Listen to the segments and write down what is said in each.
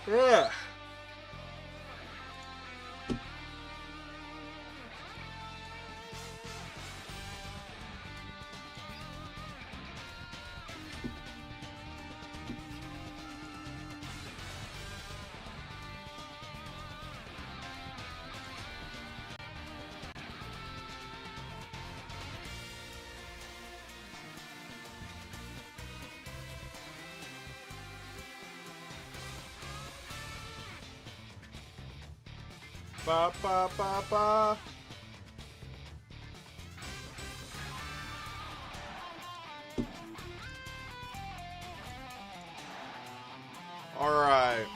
Yeah. Ba ba ba ba. All right.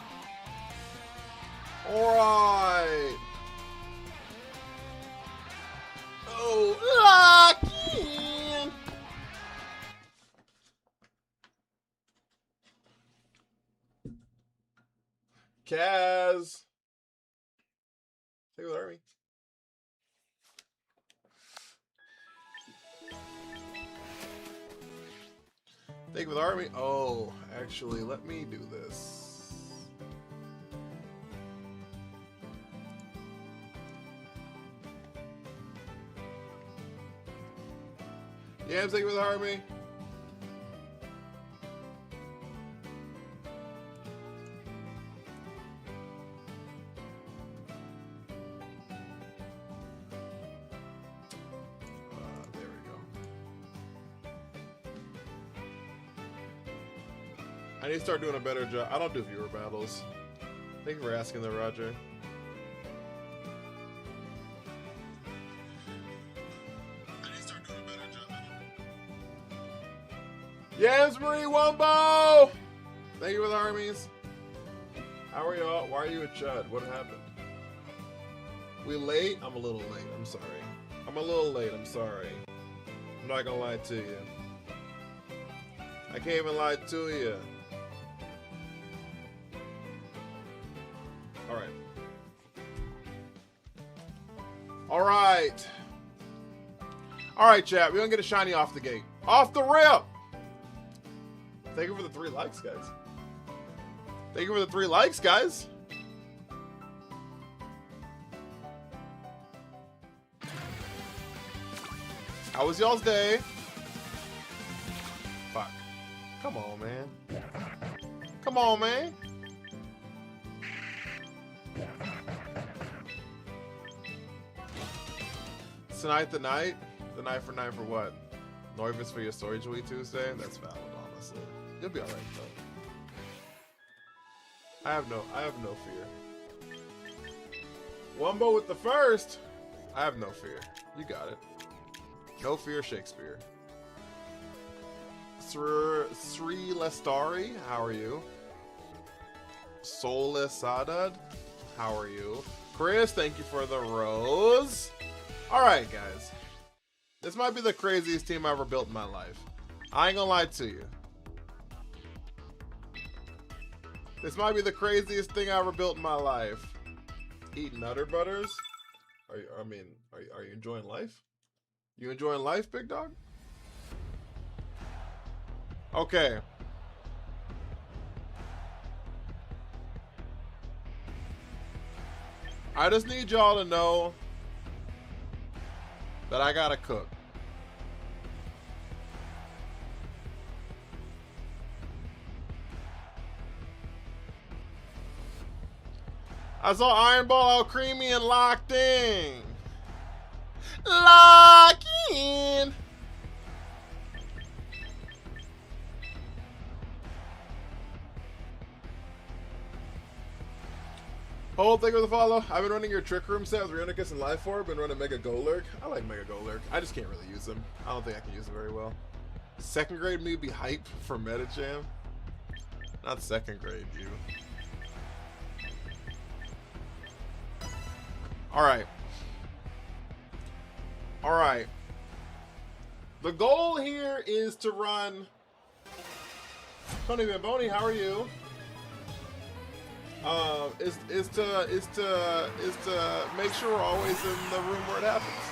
All right. Oh, Ken. Kaz. Take with Army. Take with Army. Oh, actually, let me do this. Yeah, I'm taking with Army. There we go. I need to start doing a better job. I don't do viewer battles. Thank you for asking though, Roger. Yes, Marie Wumbo! Thank you for the armies. How are y'all? Why are you a chud? What happened? We late? I'm a little late. I'm sorry. I'm a little late. I'm sorry. I'm not gonna lie to you. I can't even lie to you. Alright. Alright. Alright, chat. We're gonna get a shiny off the gate. Off the rip! Thank you for the 3 likes, guys. Thank you for the 3 likes, guys. How was y'all's day? Fuck. Come on, man. Come on, man. Tonight the night? The night for what? Noivus for your Storage Week Tuesday? That's valid, honestly. You'll be alright though. I have no fear. Wumbo with the first. I have no fear. You got it. No fear, Shakespeare. Sri Lestari, how are you? Soulless Sadad, how are you? Chris, thank you for the rose. Alright, guys. This might be the craziest team I ever built in my life. I ain't gonna lie to you. This might be the craziest thing I ever built in my life. Eat Nutter Butters? Are you enjoying life? You enjoying life, big dog? Okay. I just need y'all to know that I gotta cook. I saw Iron Ball all creamy and locked in. Lock in. Hold, thank you for the follow. I've been running your Trick Room set with Reunicus and Life Orb. Been running Mega Golurk. I like Mega Golurk. I just can't really use them. I don't think I can use them very well. Second grade me be hype for Meta Jam. Not second grade, you. Alright. Alright. The goal here is to run... Tony Bamboni, how are you? Is to make sure we're always in the room where it happens.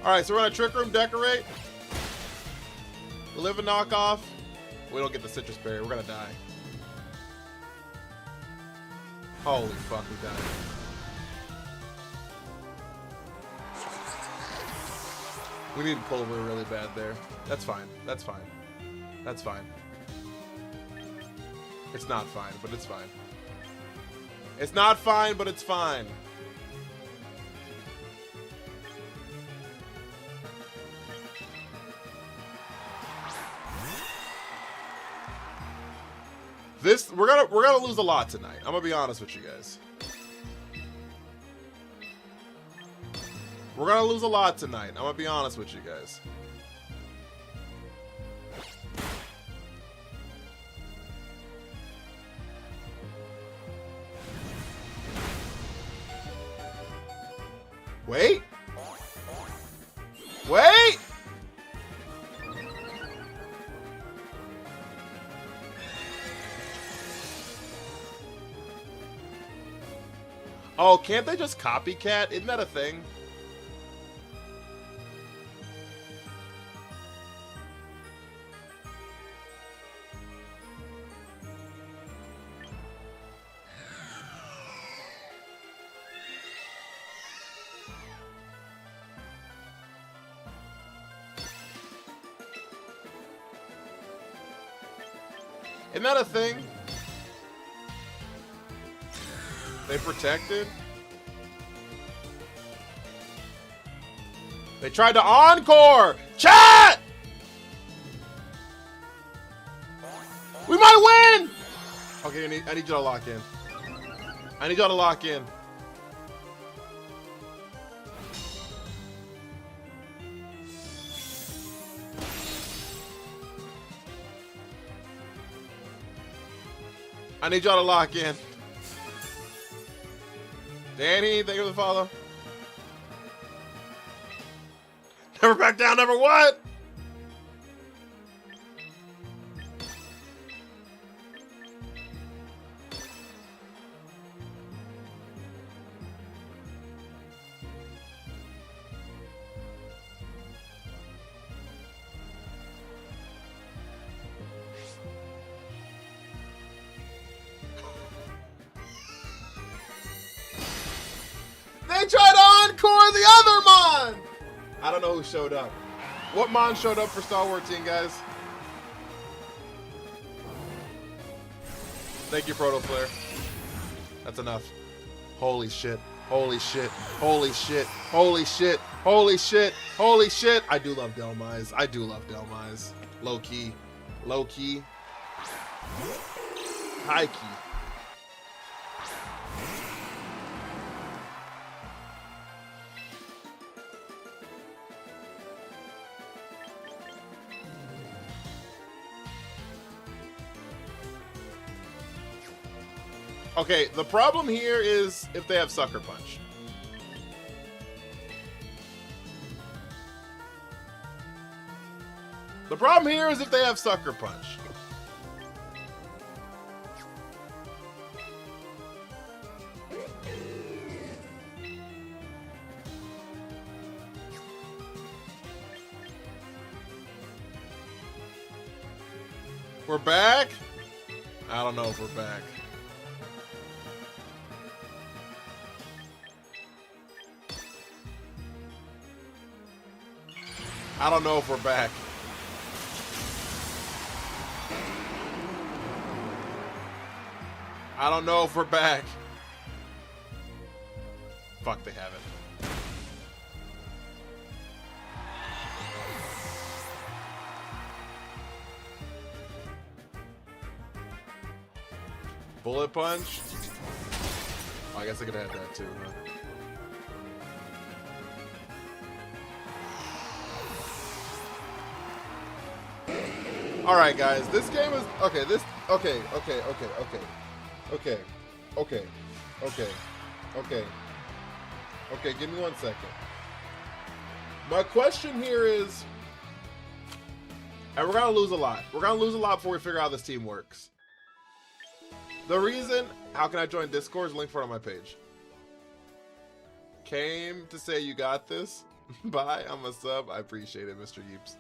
Alright, so we're gonna Trick Room, Decorate. Live a knockoff. We don't get the Citrus Berry. We're gonna die. Holy fuck, we died. We need Clover really bad there. That's fine. That's fine. That's fine. It's not fine, but it's fine. It's not fine, but it's fine. We're gonna lose a lot tonight. I'm gonna be honest with you guys. We're gonna lose a lot tonight. I'm gonna be honest with you guys. Wait. Wait. Oh, can't they just copycat? Isn't that a thing? Isn't that a thing? They protected. They tried to encore. Chat! We might win! Okay, I need you to lock in. I need y'all to lock in. I need y'all to lock in. Danny, thank you for the follow. Never back down, never what? They tried to encore the other Mon! I don't know who showed up. What Mon showed up for Star Wars Team, guys? Thank you, Proto Flare. That's enough. Holy shit. Holy shit. Holy shit. Holy shit. Holy shit. Holy shit. I do love Delmise. I do love Delmise. Low key. Low key. High key. Okay, the problem here is if they have Sucker Punch. The problem here is if they have Sucker Punch. We're back? I don't know if we're back. I don't know if we're back. I don't know if we're back. Fuck, they have it. Bullet Punch? Oh, I guess I could have had that too, huh? Alright, guys, this game is... Okay, this... Okay. Okay, give me 1 second. My question here is... And we're gonna lose a lot. We're gonna lose a lot before we figure out how this team works. The reason... How can I join Discord? Link for it on my page. Came to say you got this. Bye, I'm a sub. I appreciate it, Mr. Yeeps.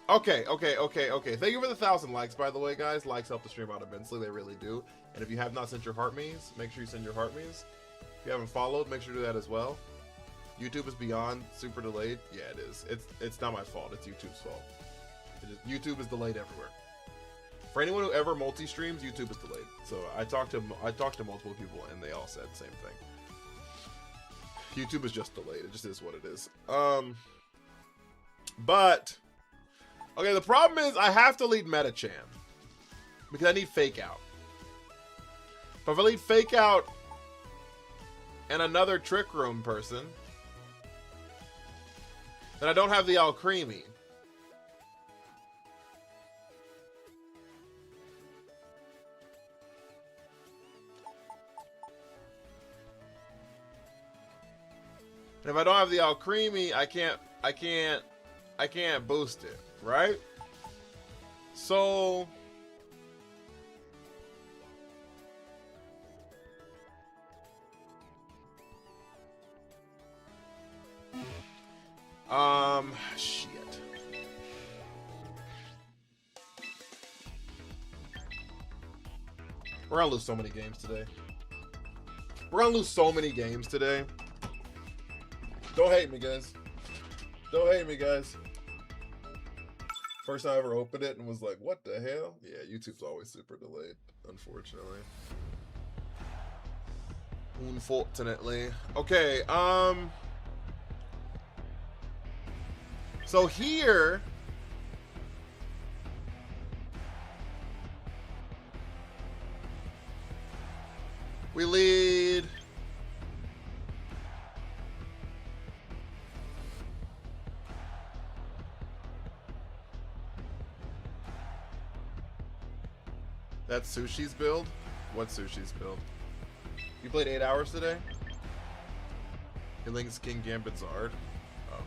Okay. Thank you for the 1,000 likes, by the way, guys. Likes help the stream out immensely. They really do. And if you have not sent your heart me's, make sure you send your heart me's. If you haven't followed, make sure to do that as well. YouTube is beyond super delayed. Yeah, it is. It's not my fault. It's YouTube's fault. YouTube is delayed everywhere. For anyone who ever multi-streams, YouTube is delayed. So I talked to multiple people, and they all said the same thing. YouTube is just delayed. It just is what it is. But okay, the problem is I have to lead Metacham because I need Fake Out. But if I lead Fake Out and another Trick Room person, then I don't have the Alcremie. And if I don't have the Alcremie, I can't boost it, right? So shit. We're gonna lose so many games today. Don't hate me, guys. Don't hate me, guys. First time I ever opened it and was like, what the hell? Yeah, YouTube's always super delayed, unfortunately. Unfortunately. Okay, so here we lead that's Sushi's build? What Sushi's build? You played 8 hours today? Link's King Gambit Zard? Oh.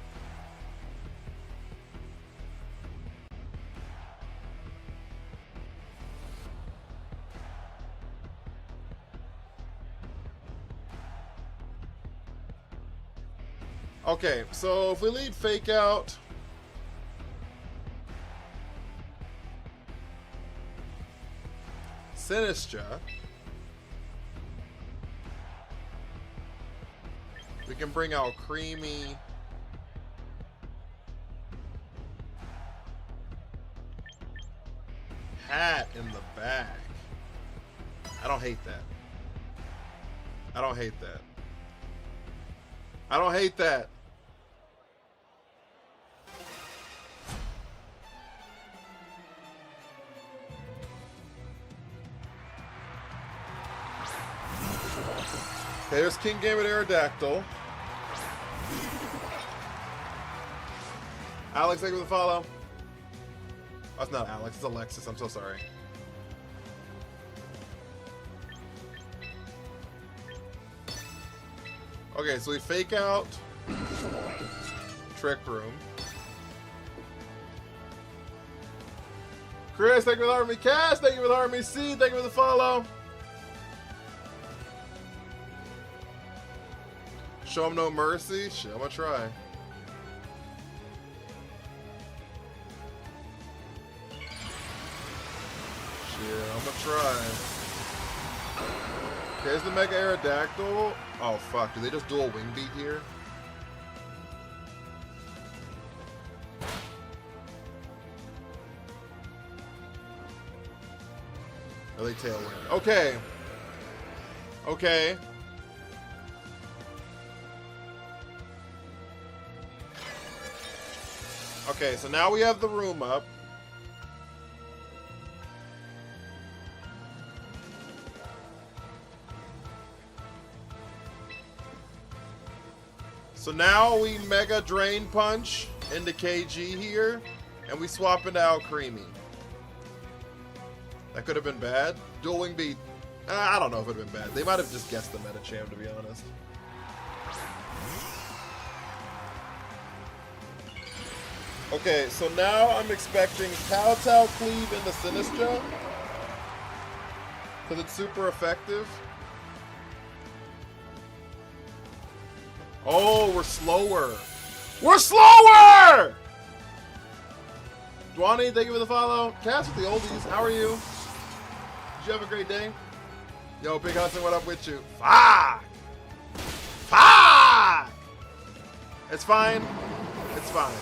Okay, so if we lead Fake Out, Sinistra, we can bring out Creamy, Hat in the back. I don't hate that. I don't hate that. I don't hate that. Okay, there's King Gambit Aerodactyl. Alex, thank you for the follow. Oh, it's not Alex, it's Alexis. I'm so sorry. Okay, so we Fake Out Trick Room. Chris, thank you for the Army Cast. Thank you for the Army C. Thank you for the follow. Show him no mercy. Shit, I'm gonna try. Shit, I'm gonna try. Here's the Mega Aerodactyl. Oh fuck, do they just dual wing beat here? Are they tailwind? Okay. Okay. Okay, so now we have the room up. So now we Mega Drain Punch into KG here, and we swap into Alcremie. That could have been bad. Dual Wing beat. I don't know if it would have been bad. They might have just guessed the Metacham, to be honest. Okay, so now I'm expecting Kowtow Cleave into Sinistra, because it's super effective. Oh, we're slower. We're slower! Dwani, thank you for the follow. Cass with the oldies, how are you? Did you have a great day? Yo, Big Hudson, what up with you? Fuck! Fuck! It's fine. It's fine.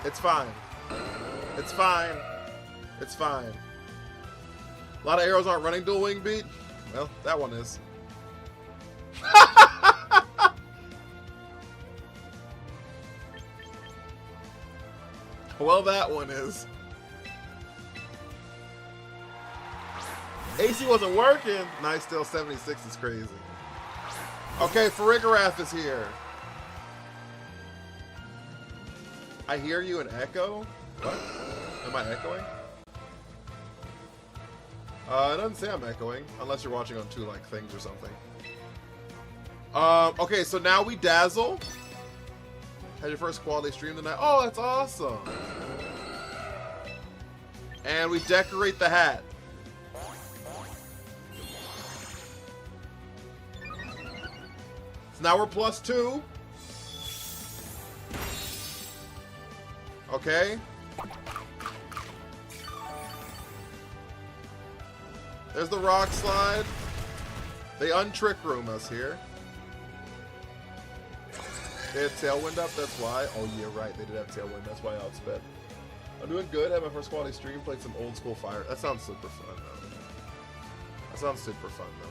It's fine. It's fine. It's fine. A lot of arrows aren't running dual wing beat. Well, that one is. Well, that one is. AC wasn't working. Nice, still 76 is crazy. Okay, Farigarath is here. I hear you in echo. What? Am I echoing? It doesn't say I'm echoing, unless you're watching on two like things or something. Okay, so now we dazzle. Had your first quality stream tonight. Oh, that's awesome. And we decorate the hat. So now we're +2. Okay. There's the rock slide. They untrick room us here. They had Tailwind up, that's why. Oh yeah, right, they did have Tailwind, that's why I outsped. I'm doing good, had my first quality stream, played some old school Fire. That sounds super fun though. That sounds super fun though.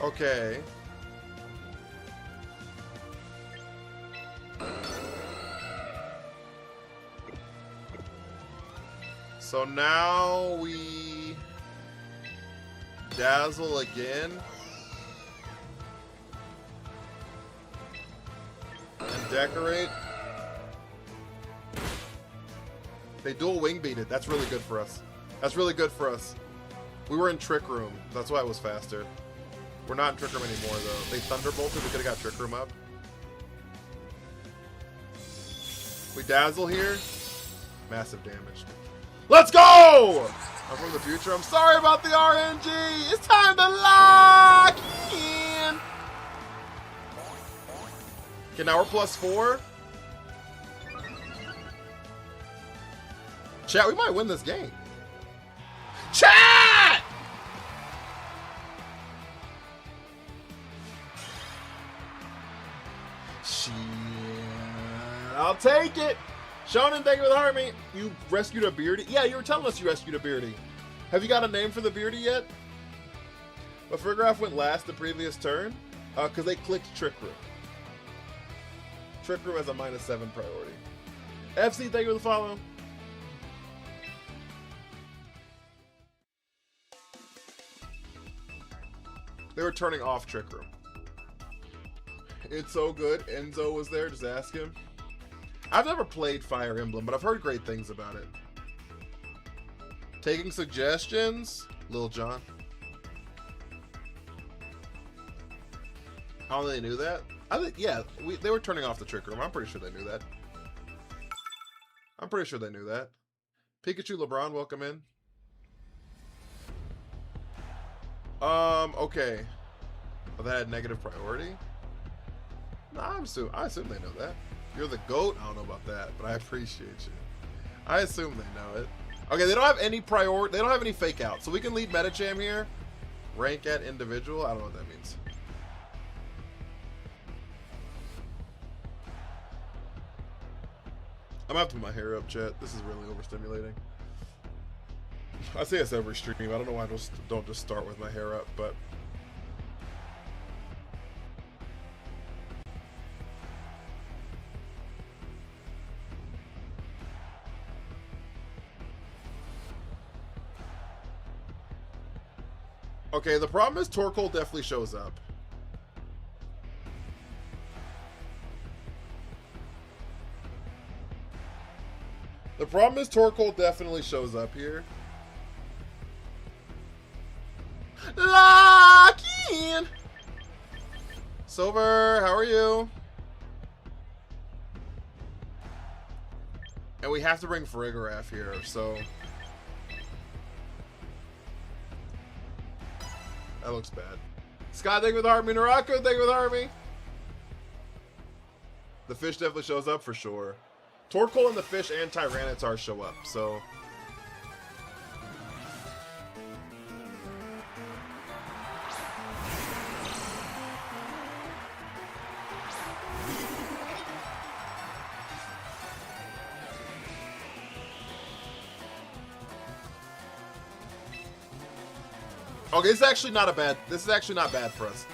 Okay. So now we dazzle again. And decorate. They dual wing beat it. That's really good for us. That's really good for us. We were in Trick Room. That's why it was faster. We're not in Trick Room anymore though. They thunderbolted. We could have got Trick Room up. We dazzle here. Massive damage. Let's go! I'm from the future. I'm sorry about the RNG. It's time to lock in. Okay, now we're +4. Chat, we might win this game. Chat! Shit. I'll take it. Shonen, thank you for the army. You rescued a beardy? Yeah, you were telling us you rescued a beardy. Have you got a name for the beardy yet? But Farigarath went last the previous turn because they clicked Trick Room. Trick Room has a -7 priority. FC, thank you for the follow. They were turning off Trick Room. It's so good. Enzo was there. Just ask him. I've never played Fire Emblem, but I've heard great things about it. Taking suggestions, Lil Jon. How they knew that? I think, yeah, they were turning off the Trick Room. I'm pretty sure they knew that. I'm pretty sure they knew that. Pikachu LeBron, welcome in. Okay. Oh, that had negative priority? No, I assume they know that. You're the GOAT? I don't know about that, but I appreciate you. I assume they know it. Okay, they don't have any priority. They don't have any fake out. So we can lead Metacham here. Rank at individual. I don't know what that means. I'm gonna have to put my hair up, chat. This is really overstimulating. I say this every stream. I don't know why I don't just start with my hair up, but okay, the problem is Torkoal definitely shows up. The problem is Torkoal definitely shows up here. Lock in! Silver, how are you? And we have to bring Farigiraf here, so... That looks bad. Scott, thank you with the Army. Narako, thank you with the Army. The fish definitely shows up for sure. Torkoal and the fish and Tyranitar show up, so... Okay, this is actually not bad for us.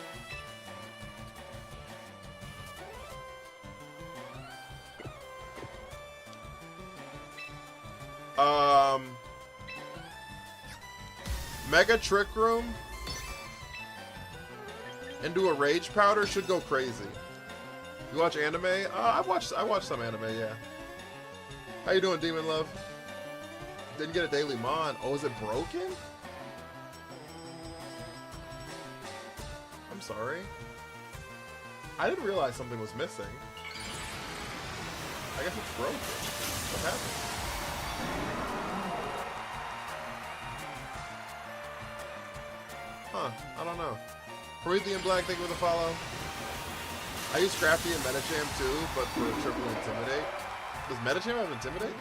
Mega Trick Room into a Rage Powder should go crazy. You watch anime? I watched some anime, yeah. How you doing, Demon Love? Didn't get a daily mon. Oh, is it broken? I'm sorry. I didn't realize something was missing. I guess it's broken. What happened? Huh, I don't know. Promethean Black, thank you for the follow. I use Scrafty and Metacham too, but for triple Intimidate. Does Metacham have Intimidate?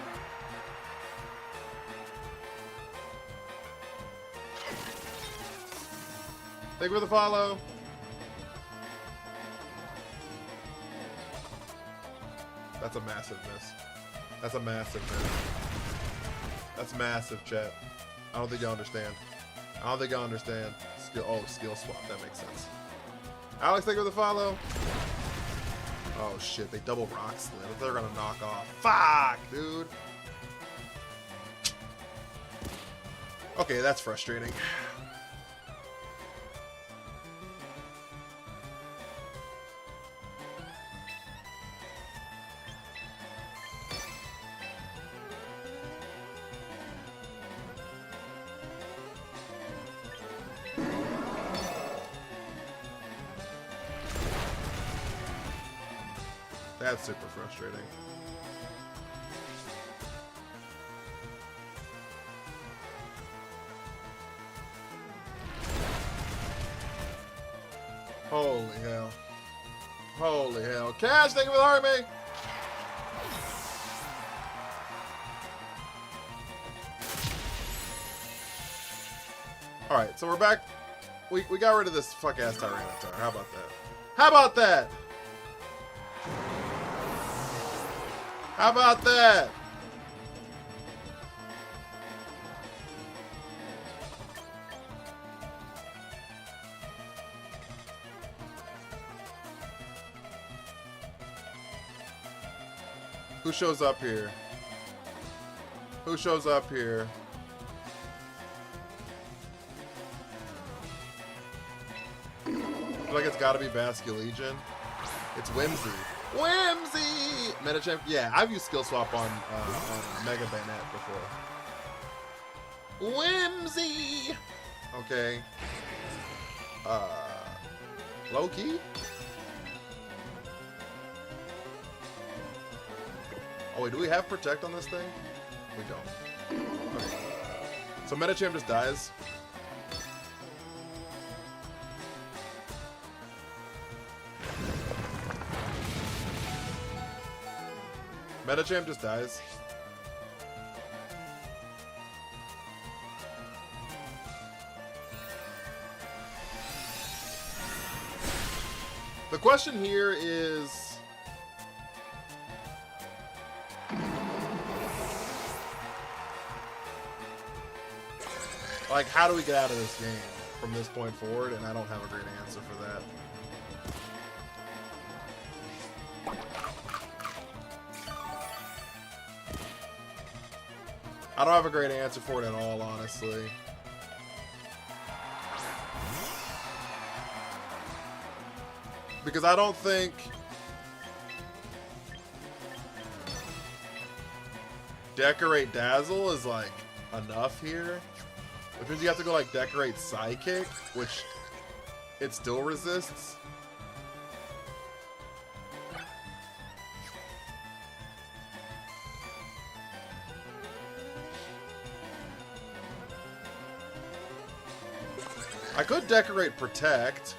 Thank you for the follow. That's a massive miss. That's a massive miss. That's massive, chat. I don't think y'all understand. I don't think y'all understand. Skill swap. That makes sense. Alex, thank you for the follow. Oh shit, they double rock slid. I thought they were gonna knock off. Fuck, dude. Okay, that's frustrating. That's super frustrating. Holy hell. Holy hell. Cash, thank you for the army! Alright, so we're back. We got rid of this fuck-ass Tyranitar. How about that? How about that? How about that? Who shows up here? Who shows up here? I feel like it's gotta be Basculegion. It's Whimsy. Whimsy! Metachamp, yeah, I've used Skill Swap on Mega Bayonet before. Whimsy! Okay. Low-key? Oh wait, do we have Protect on this thing? We don't. Okay. So Metachamp just dies. Metachamp just dies. The question here is... like, how do we get out of this game from this point forward? And I don't have a great answer for that. I don't have a great answer for it at all, honestly. Because I don't think... Decorate Dazzle is, like, enough here. Which means you have to go, like, Decorate Psychic, which it still resists. I could decorate Protect.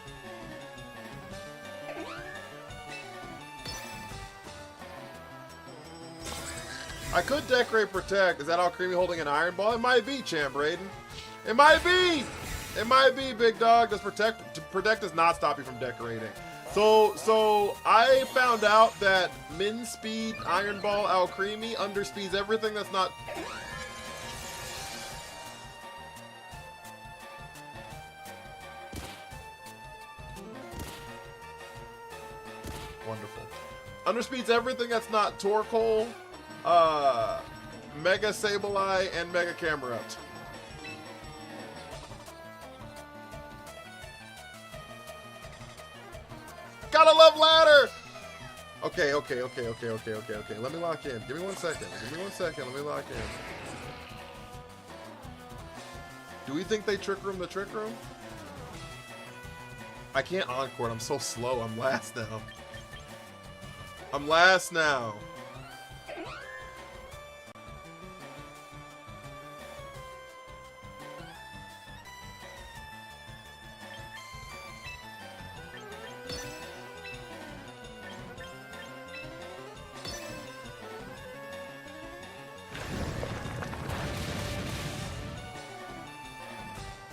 I could decorate Protect. Is that Alcremie holding an Iron Ball? It might be, Champ Raiden. It might be! It might be, big dog. Does Protect does not stop you from decorating. So I found out that min speed Iron Ball Alcremie underspeeds everything that's not. Wonderful. Underspeeds everything that's not Torkoal, Mega Sableye, and Mega Camerupt. Gotta love ladder! Okay. Let me lock in. Give me 1 second. Let me lock in. Do we think they Trick Room the Trick Room? I can't Encore. I'm so slow. I'm last now.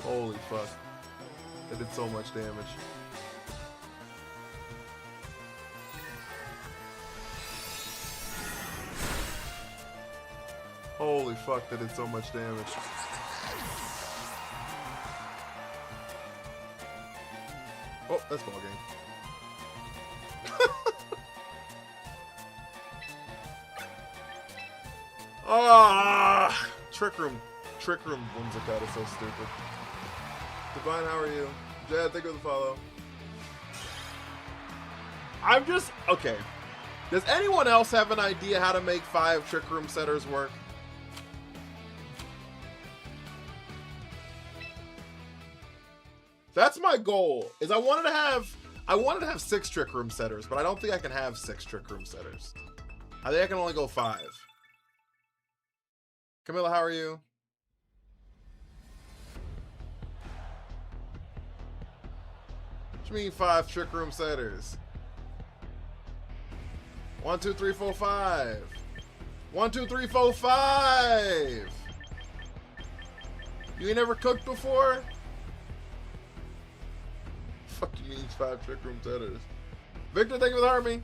Holy fuck. That did so much damage. Holy fuck, that did so much damage. Oh, that's ball game. Ah! Trick Room Whimsicott is so stupid. Divine, how are you? Jad, thank you for the follow. I'm just... Okay. Does anyone else have an idea how to make 5 Trick Room setters work? That's my goal. Is I wanted to have 6 Trick Room setters, but I don't think I can have 6 Trick Room setters. I think I can only go 5. Camilla, how are you? What you mean 5 Trick Room setters? 1, 2, 3, 4, 5. 1, 2, 3, 4, 5. You ain't never cooked before? Fuck you mean 5 Trick Room setters? Victor, thank you for the army.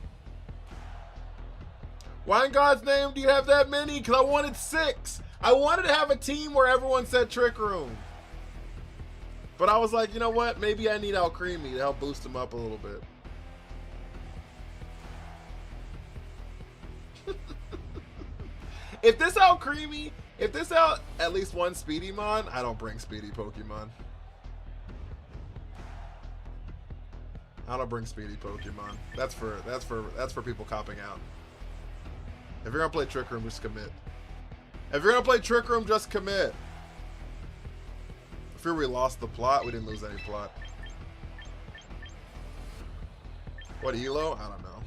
Why in God's name do you have that many? Because I wanted 6. I wanted to have a team where everyone said Trick Room. But I was like, you know what? Maybe I need Alcremie to help boost him up a little bit. If this out at least one Speedy Mon, I don't bring Speedy Pokemon. I don't bring Speedy Pokemon. That's for people copping out. If you're gonna play Trick Room, just commit. If you're gonna play Trick Room, just commit. I fear we lost the plot. We didn't lose any plot. What, Elo? I don't know.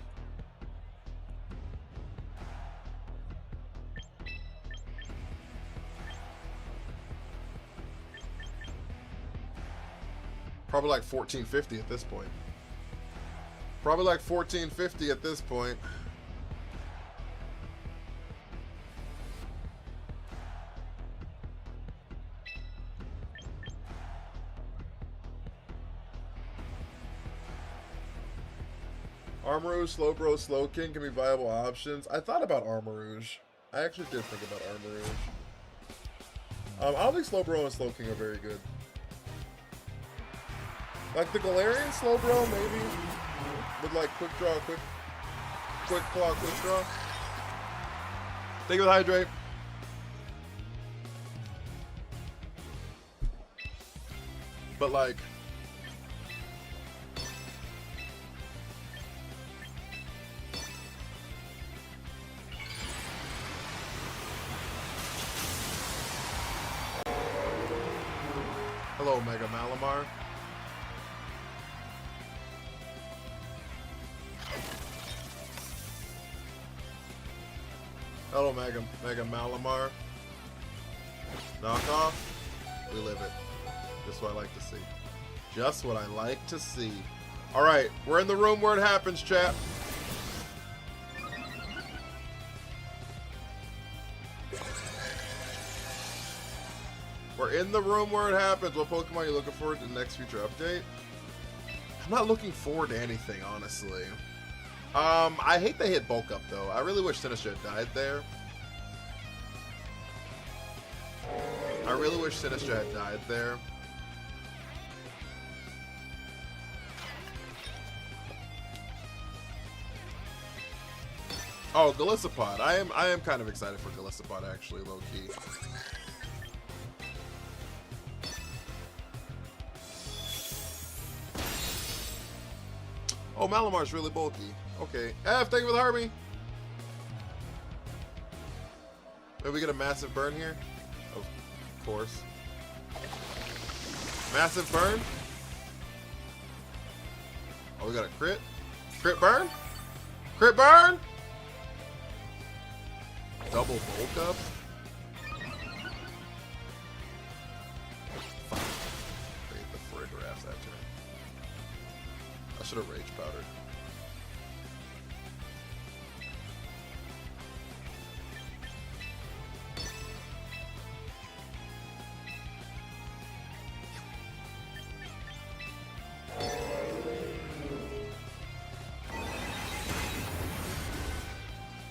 Probably like 1450 at this point. Probably like 1450 at this point. Armarouge, Slowbro, Slowking can be viable options. I thought about Armarouge. I actually did think about Armarouge. I don't think Slowbro and Slowking are very good. Like the Galarian Slowbro, maybe? With like quick draw, quick claw, quick draw. Thank you for the hydrate. But like... Hello, Mega Malamar. Hello, Mega Malamar. Knockoff. We live it. That's what I like to see. Just what I like to see. All right, we're in the room where it happens, chat. We're in the room where it happens. What Pokemon are you looking forward to the next future update? I'm not looking forward to anything, honestly. I hate they hit Bulk Up, though. I really wish Sinistcha had died there. I really wish Sinistcha had died there. Oh, Golisopod. I am kind of excited for Golisopod, actually, low-key. Oh, Malamar's really bulky. Okay. F, thank you for the Harvey. Maybe we get a massive burn here? Of course. Massive burn? Oh, we got a crit? Crit burn? Crit burn? Double bulk up? Fuck. I hate the Farigirafs that turn. I should have Rage Powdered.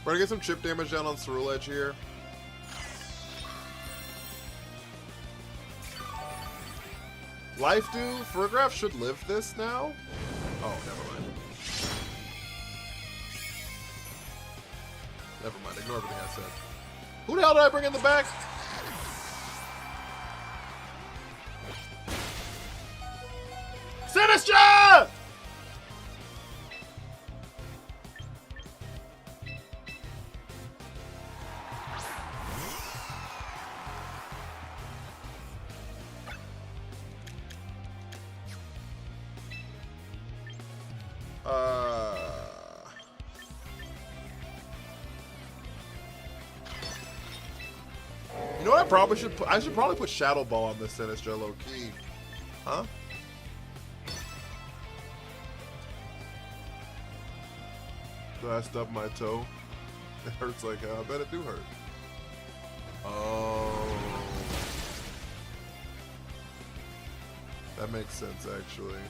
We're gonna get some chip damage down on Ceruledge here. Life Dew? Farigiraf should live this now? Oh, never mind. Never mind, ignore everything I said. Who the hell did I bring in the back? Sinistcha! You know what I should probably put Shadow Ball on this Sinistcha low key. Huh? I stubbed my toe. It hurts like hell. I bet it do hurt. Oh. That makes sense actually.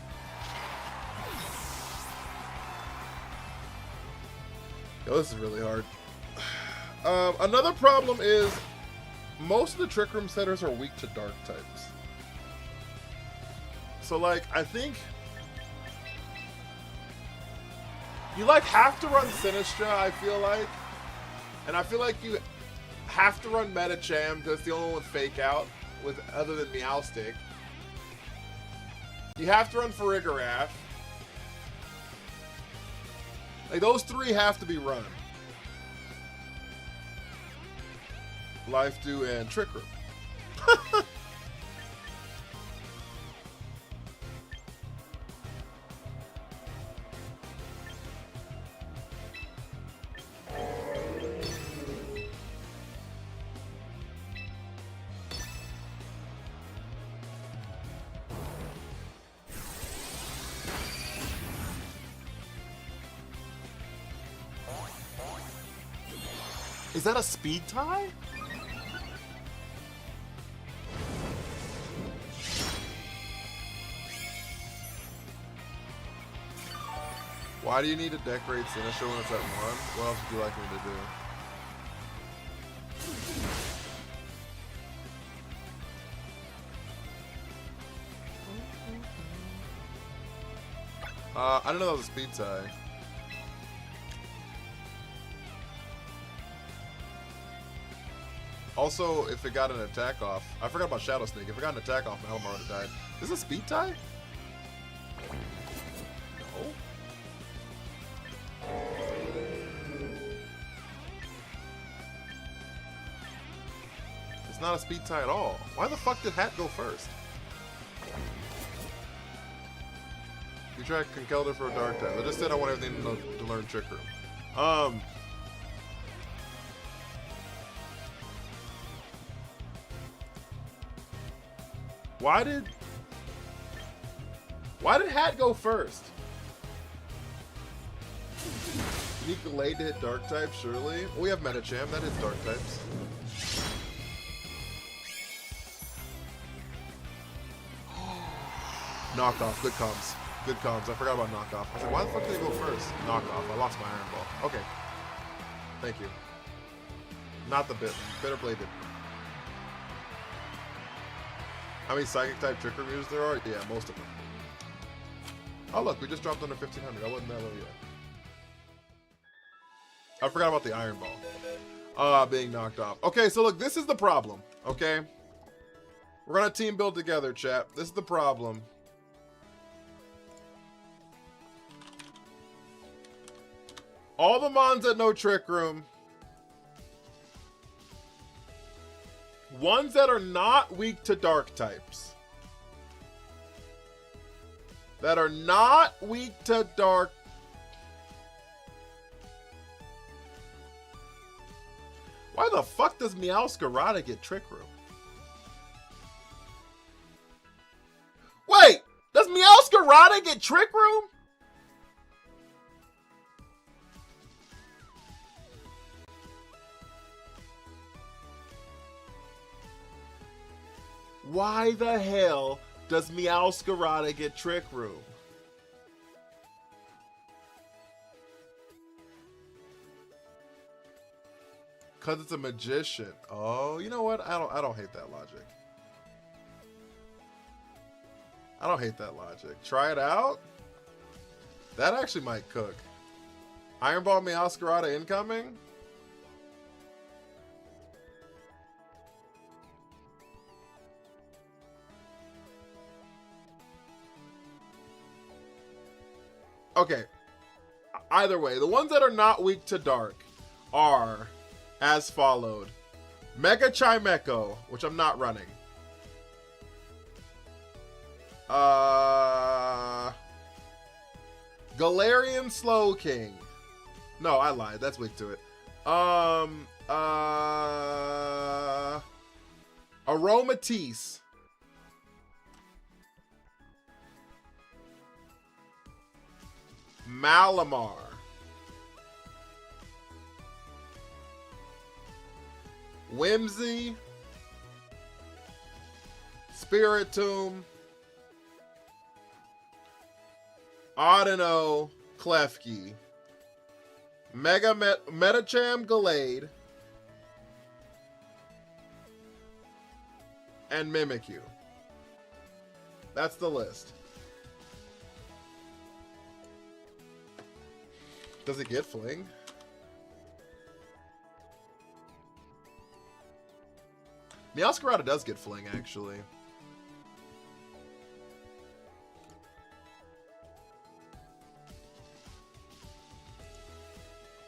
Yo, this is really hard. Another problem is most of the Trick Room setters are weak to dark types. So like, I think you like have to run Sinistcha, I feel like. And I feel like you have to run Medicham because it's the only one with Fake Out, with other than Meowstic. You have to run Farigiraf. Like, those three have to be run. Life Dew and Trick Room. Is that a speed tie? Why do you need to decorate Sinistcha when it's at 1? What else would you like me to do? I didn't know that was a speed tie. Also, if it got an attack off, I forgot about Shadow Sneak. If it got an attack off, Malamar would have died. Is this a speed tie? No. It's not a speed tie at all. Why the fuck did Hat go first? You tried Conkeldurr for a dark type. I just said I want everything to learn Trick Room. Why did... Why did Hat go first? You need Gallade to hit dark types, surely. Well, we have Metacham, that hits dark types. Knockoff, good comms. Good comms. I forgot about knockoff. I was like, why the fuck did they go first? Knockoff. I lost my Iron Ball. Okay. Thank you. Not the bit. Bitter Bladed. How many Psychic type Trick Reviews there are? Yeah, most of them. Oh look, we just dropped under 1500. I wasn't that low yet. I forgot about the Iron Ball. Being knocked off. Okay, so look, this is the problem. Okay? We're gonna team build together, chat. This is the problem. All the mons that know Trick Room. Ones that are not weak to dark types. That are not weak to dark. Why the fuck does Meowscarada get Trick Room? Wait! Does Meowscarada get Trick Room? Why the hell does Meowscarada get Trick Room? Cause it's a magician. Oh, you know what? I don't hate that logic. I don't hate that logic. Try it out. That actually might cook. Iron Ball Meowscarada incoming. Okay. Either way, the ones that are not weak to dark are as followed. Mega Chimecho, which I'm not running. Galarian Slowking. No, I lied. That's weak to it. Aromatisse. Malamar. Whimsy. Spiritomb. Audino. Klefki. Metacham Gallade. And Mimikyu. That's the list. Does it get Fling? Meowscarada does get Fling, actually.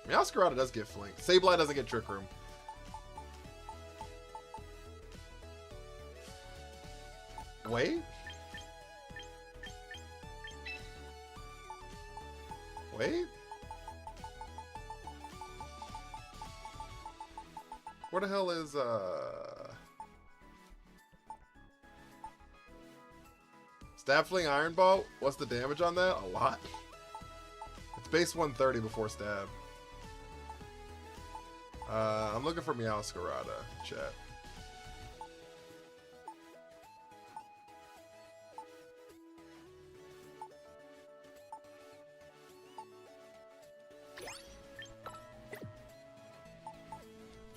Meowscarada does get Fling. Sableye doesn't get Trick Room. Wait? Wait? Where the hell is, Stab Fling Iron Ball? What's the damage on that? A lot. It's base 130 before stab. I'm looking for Meowscarada, chat.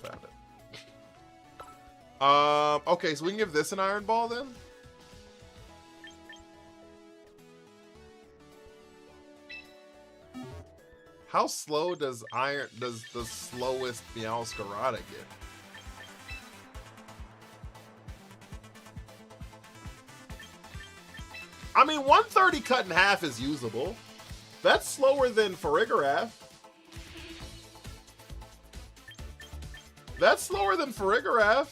Found it. Okay, so we can give this an Iron Ball then? How slow does the slowest Meowscarada get? I mean, 130 cut in half is usable. That's slower than Farigiraf. That's slower than Farigiraf.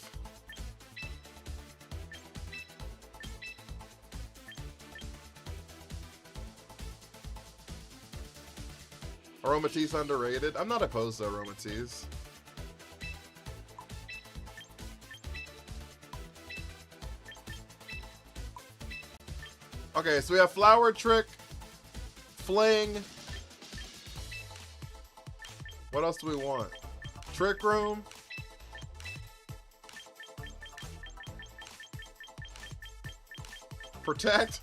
Aromatisse underrated. I'm not opposed to Aromatisse. Okay, so we have Flower Trick, Fling. What else do we want? Trick Room. Protect.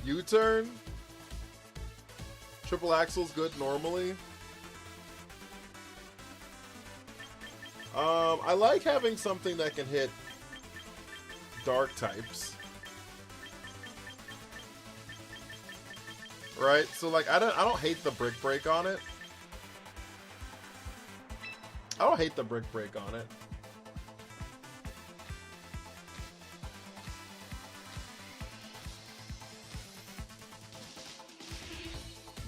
U-turn. Triple axle's good normally. I like having something that can hit dark types. Right? So like I don't hate the brick break on it. I don't hate the brick break on it.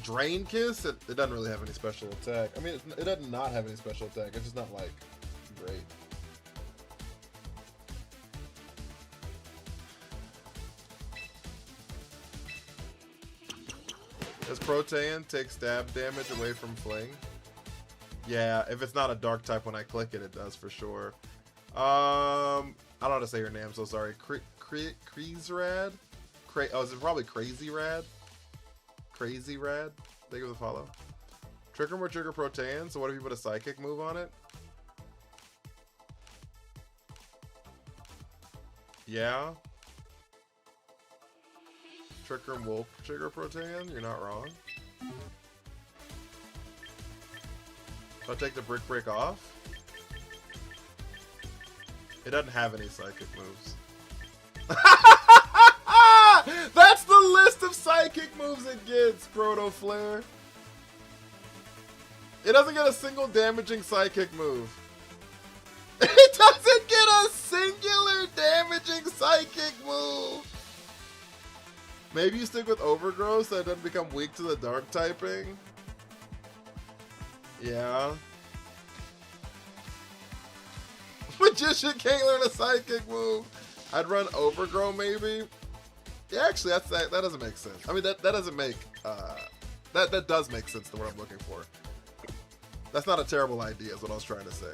Drain Kiss? It doesn't really have any special attack. I mean, it does not have any special attack. It's just not, like, great. Does Protean take stab damage away from Fling? Yeah, if it's not a dark type when I click it, it does for sure. I don't know how to say your name, so sorry. Kreezrad? Oh, is it probably Crazy Rad? Crazy Rad. Thank you for the follow. Trigger more trigger Protean. So what if you put a psychic move on it? Yeah. Trigger will trigger Protean. You're not wrong. So I take the brick break off. It doesn't have any psychic moves. That's the list of psychic moves it gets, Proto Flare. It doesn't get a single damaging psychic move. It doesn't get a singular damaging psychic move. Maybe you stick with Overgrowth so it doesn't become weak to the dark typing. Yeah. Magician can't learn a psychic move. I'd run Overgrow maybe. Yeah, actually, that doesn't make sense. I mean, that doesn't make that does make sense to what I'm looking for. That's not a terrible idea, is what I was trying to say.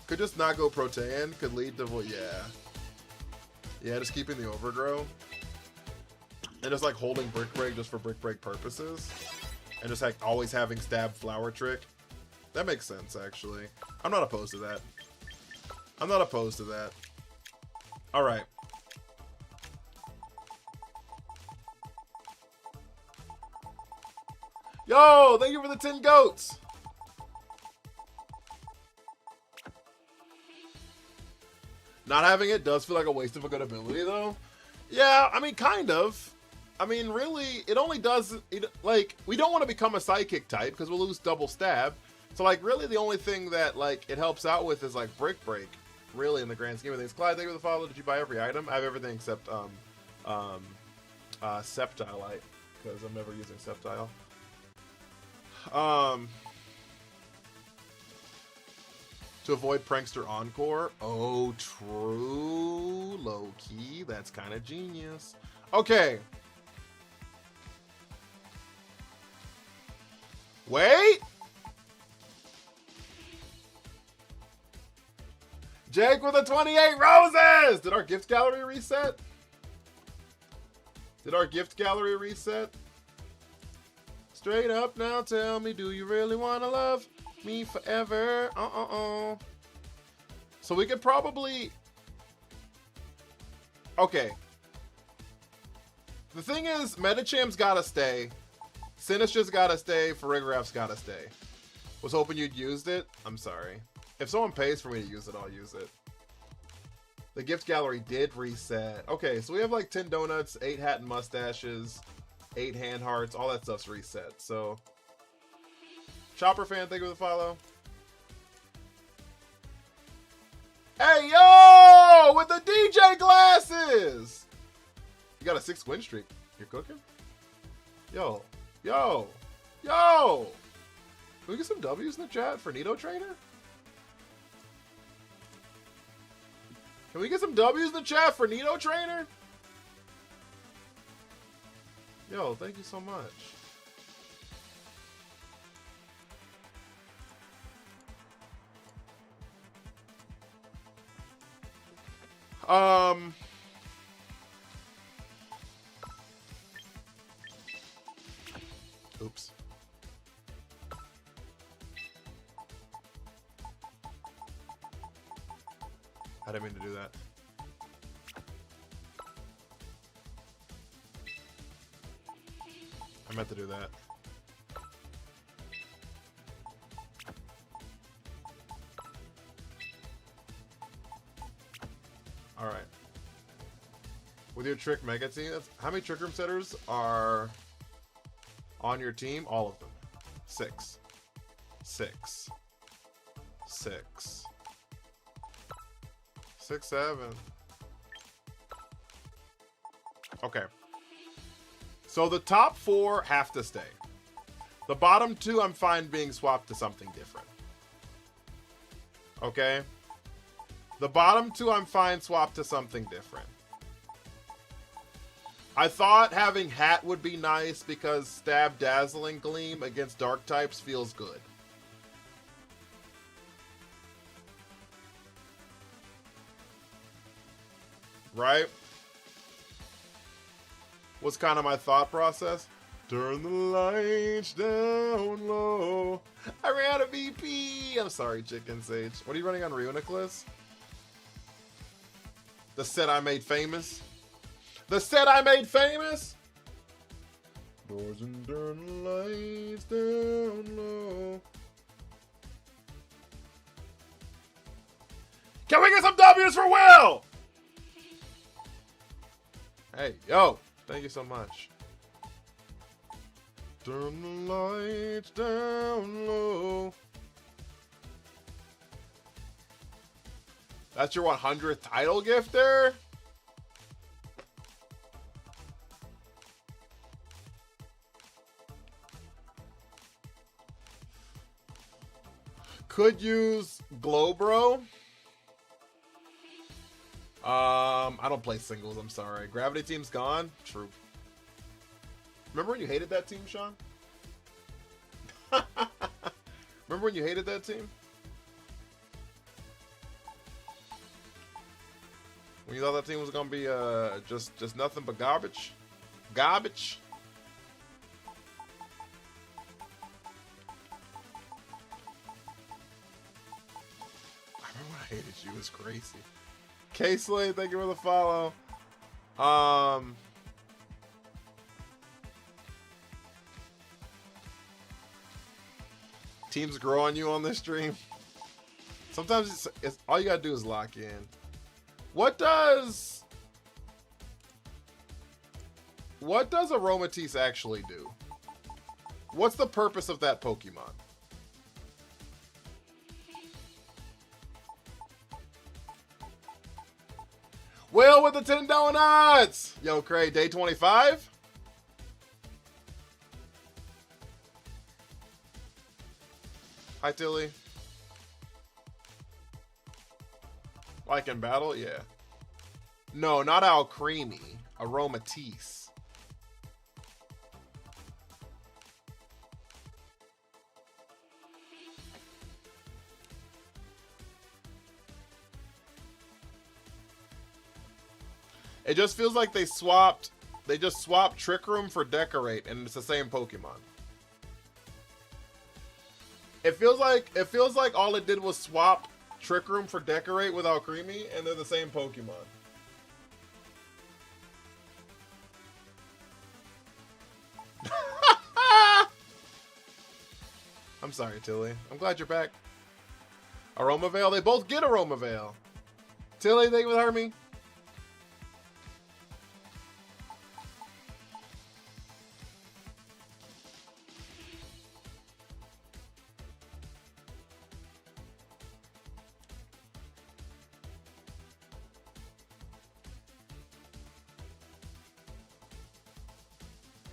Could just not go Protean could lead to, well, yeah, just keeping the Overgrow and just like holding Brick Break just for Brick Break purposes, and just like always having Stab Flower Trick. That makes sense, actually. I'm not opposed to that. I'm not opposed to that. All right. Yo, thank you for the 10 goats. Not having it does feel like a waste of a good ability, though. Yeah, I mean, kind of. I mean, really, it only does, like, we don't want to become a psychic type because we'll lose double stab. So, like, really the only thing that, like, it helps out with is, like, Brick Break, really, in the grand scheme of things. Clyde, thank you for the follow. Did you buy every item? I have everything except, Sceptile Light, because I'm never using Sceptile. To avoid Prankster Encore. Oh, true. Low key. That's kind of genius. Okay. Wait. Jake with the 28 roses. Did our gift gallery reset? Did our gift gallery reset? Straight up now, tell me, do you really want to love me forever? So we could probably... Okay. The thing is, Metacham's gotta stay. Sinister's gotta stay. Farigaraph's gotta stay. Was hoping you'd used it. I'm sorry. If someone pays for me to use it, I'll use it. The gift gallery did reset. Okay, so we have like 10 donuts, 8 hat and mustaches, 8 hand hearts, all that stuff's reset. So, Chopper fan, thank you for the follow. Hey, yo! With the DJ glasses! You got a 6 win streak. You're cooking? Yo. Yo. Yo! Can we get some W's in the chat for Nido Trainer? Can we get some W's in the chat for Nido Trainer? Yo, thank you so much. Oops. I didn't mean to do that. I meant to do that. All right. With your trick mega team, how many trick room setters are on your team? All of them. 6. 6. 6. 6, 7. Okay. So the top 4 have to stay. The bottom 2, I'm fine being swapped to something different. Okay? The bottom 2, I'm fine swapped to something different. I thought having Hat would be nice because Stab Dazzling Gleam against Dark types feels good. Right? Was kind of my thought process. Turn the lights down low. I ran a VP. I'm sorry, Chicken Sage. What are you running on Reuniclus? The set I made famous. The set I made famous. Doors and turn the lights down low. Can we get some W's for Will? Hey, yo. Thank you so much. Turn the lights down low. That's your 100th title gifter? Could use Glowbro. I don't play singles, I'm sorry. Gravity Team's gone? True. Remember when you hated that team, Sean? Remember when you hated that team? When you thought that team was gonna be just nothing but garbage? Garbage? I remember when I hated you, it was crazy. K-Slade, thank you for the follow. Teams grow on you on this stream. Sometimes it's all you gotta do is lock in. What does Aromatisse actually do? What's the purpose of that Pokemon? Will with the 10 donuts! Yo, Cray, day 25? Hi, Tilly. Like in battle? Yeah. No, not Alcremie. Aromatisse. It just feels like they just swapped Trick Room for Decorate, and it's the same Pokemon. It feels like all it did was swap Trick Room for Decorate with Alcremie, and they're the same Pokemon. I'm sorry, Tilly. I'm glad you're back. Aromavale, they both get Aromavale. Tilly, thank you for hearing me.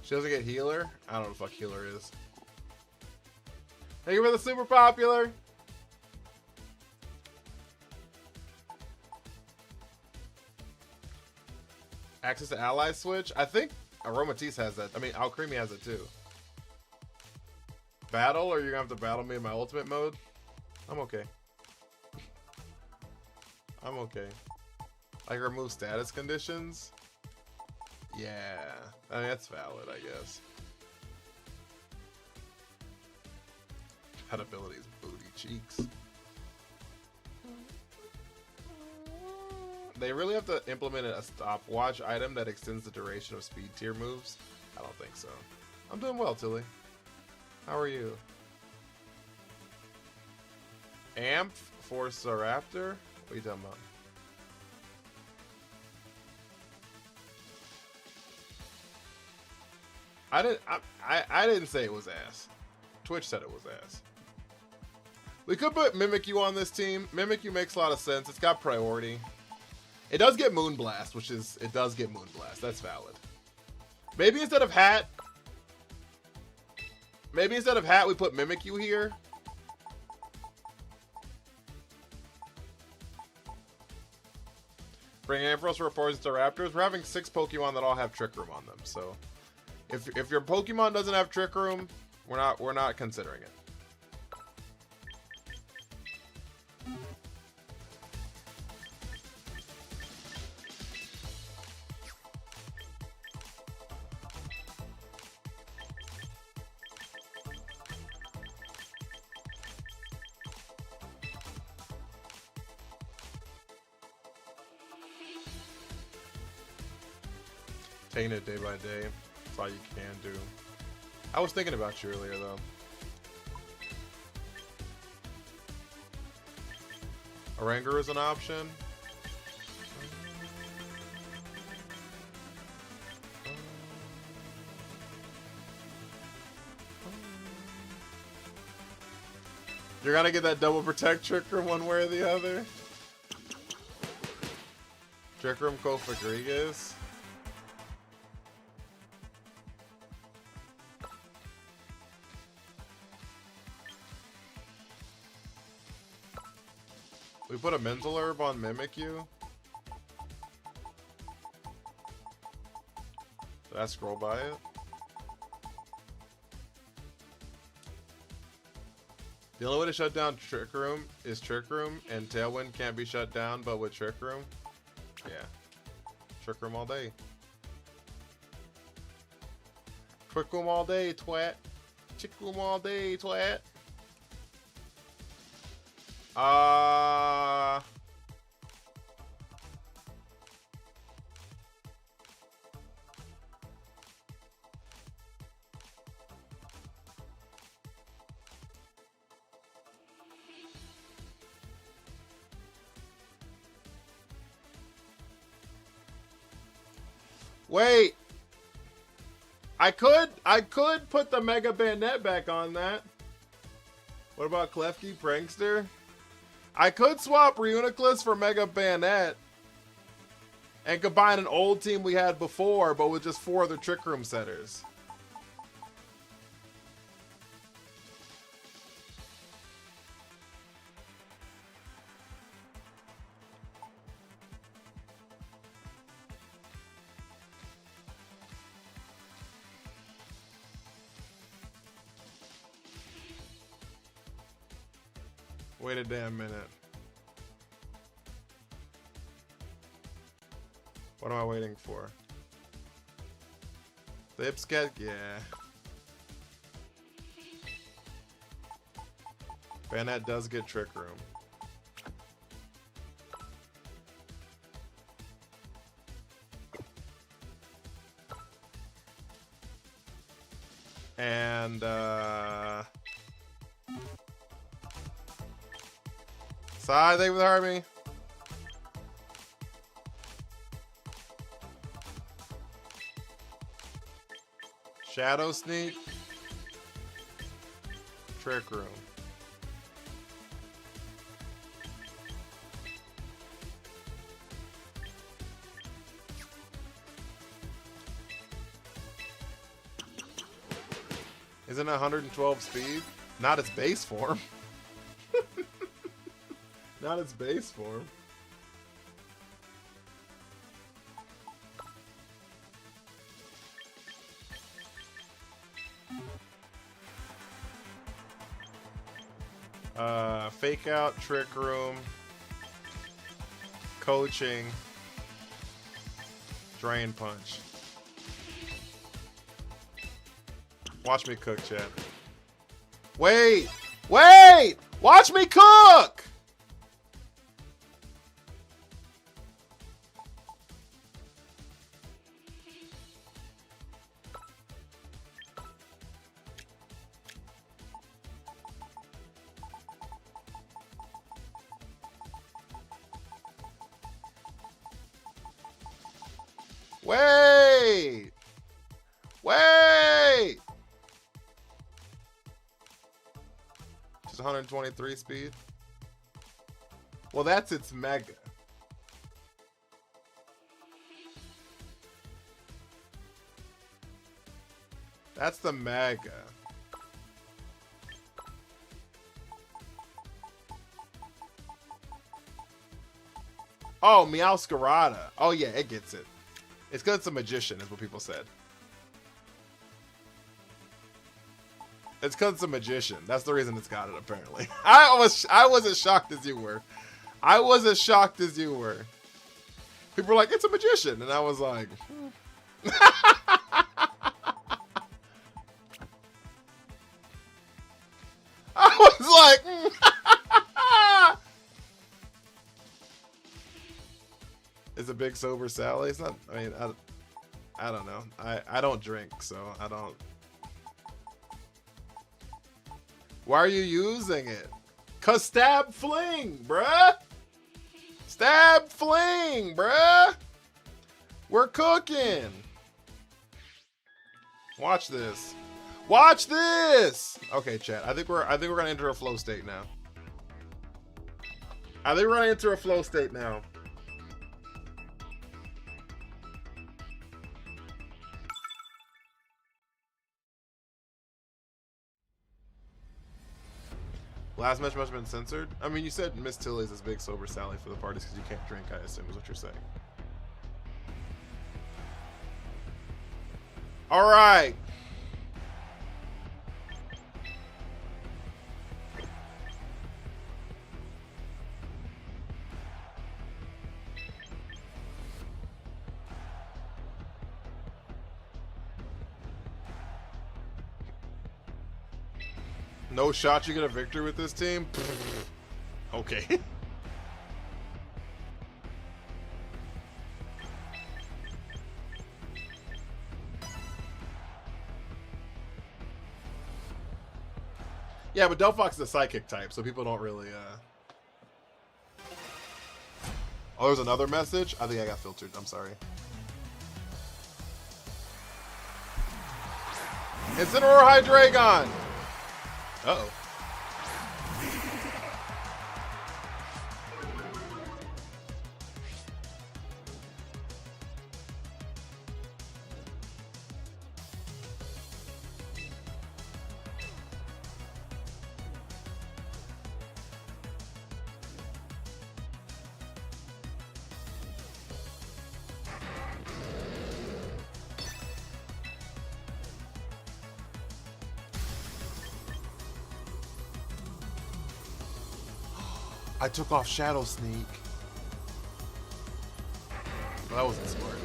She doesn't get healer? I don't know what the fuck healer is. Thank you for the super popular. Access to ally switch? I think Aromatisse has that. I mean, Alcremie has it too. Battle, or you're gonna have to battle me in my ultimate mode? I'm okay. I'm okay. I can remove status conditions? Yeah. I mean, that's valid, I guess. That ability's booty cheeks. They really have to implement a stopwatch item that extends the duration of speed tier moves? I don't think so. I'm doing well, Tilly. How are you? Amp Force a Raptor? What are you talking about? I didn't say it was ass. Twitch said it was ass. We could put Mimikyu on this team. Mimikyu makes a lot of sense. It's got priority. It does get Moonblast, which is... It does get Moonblast. That's valid. Maybe instead of Hat... Maybe instead of Hat, we put Mimikyu here. Bring Ampharos reports to Raptors. We're having 6 Pokemon that all have Trick Room on them, so... If your Pokemon doesn't have Trick Room, we're not considering it. Taking it day by day. That's all you can do. I was thinking about you earlier, though. Oranguru is an option. You're gonna get that double protect Trick Room one way or the other. Trick Room Kofagrigas. We put a Mental Herb on Mimikyu. Did I scroll by it? The only way to shut down Trick Room is Trick Room, and Tailwind can't be shut down but with Trick Room. Yeah. Trick Room all day. Trick Room all day, twat. Trick Room all day, twat. Wait. I could put the Mega Bandette back on that. What about Klefki Prankster? I could swap Reuniclus for Mega Bayonet and combine an old team we had before, but with just 4 other Trick Room setters. Wait a damn minute. What am I waiting for? The Ipscat? Yeah. Bayonet does get Trick Room. And, Sai, thank you for the army. Shadow Sneak. Trick Room. Isn't it 112 speed? Not its base form. Not its base form. Fake Out, Trick Room, Coaching, Drain Punch. Watch me cook, chat. Wait! Wait! Watch me cook! Wait! Wait! Just 123 speed. Well, that's its mega. That's the mega. Oh, Meowscarada. Oh yeah, it gets it. It's because it's a magician, is what people said. It's because it's a magician. That's the reason it's got it, apparently. I was as shocked as you were. I was as shocked as you were. People were like, it's a magician. And I was like... I was like... Is a big sober Sally? It's not... I mean, I don't know. I don't drink, so I don't... Why are you using it? Cause stab fling, bruh. Stab fling, bruh. We're cooking. Watch this. Watch this. Okay, chat. I think we're gonna enter a flow state now. I think we're gonna enter a flow state now. Last match must have been censored. I mean, you said Miss Tilly's is big sober Sally for the parties because you can't drink, I assume, is what you're saying. All right. No shot you get a victory with this team? Okay. Yeah, but Delphox is a psychic type, so people don't really, Oh, there's another message? I think I got filtered. I'm sorry. Incineroar Hydreigon! Uh-oh. I took off Shadow Sneak. Well, that wasn't smart.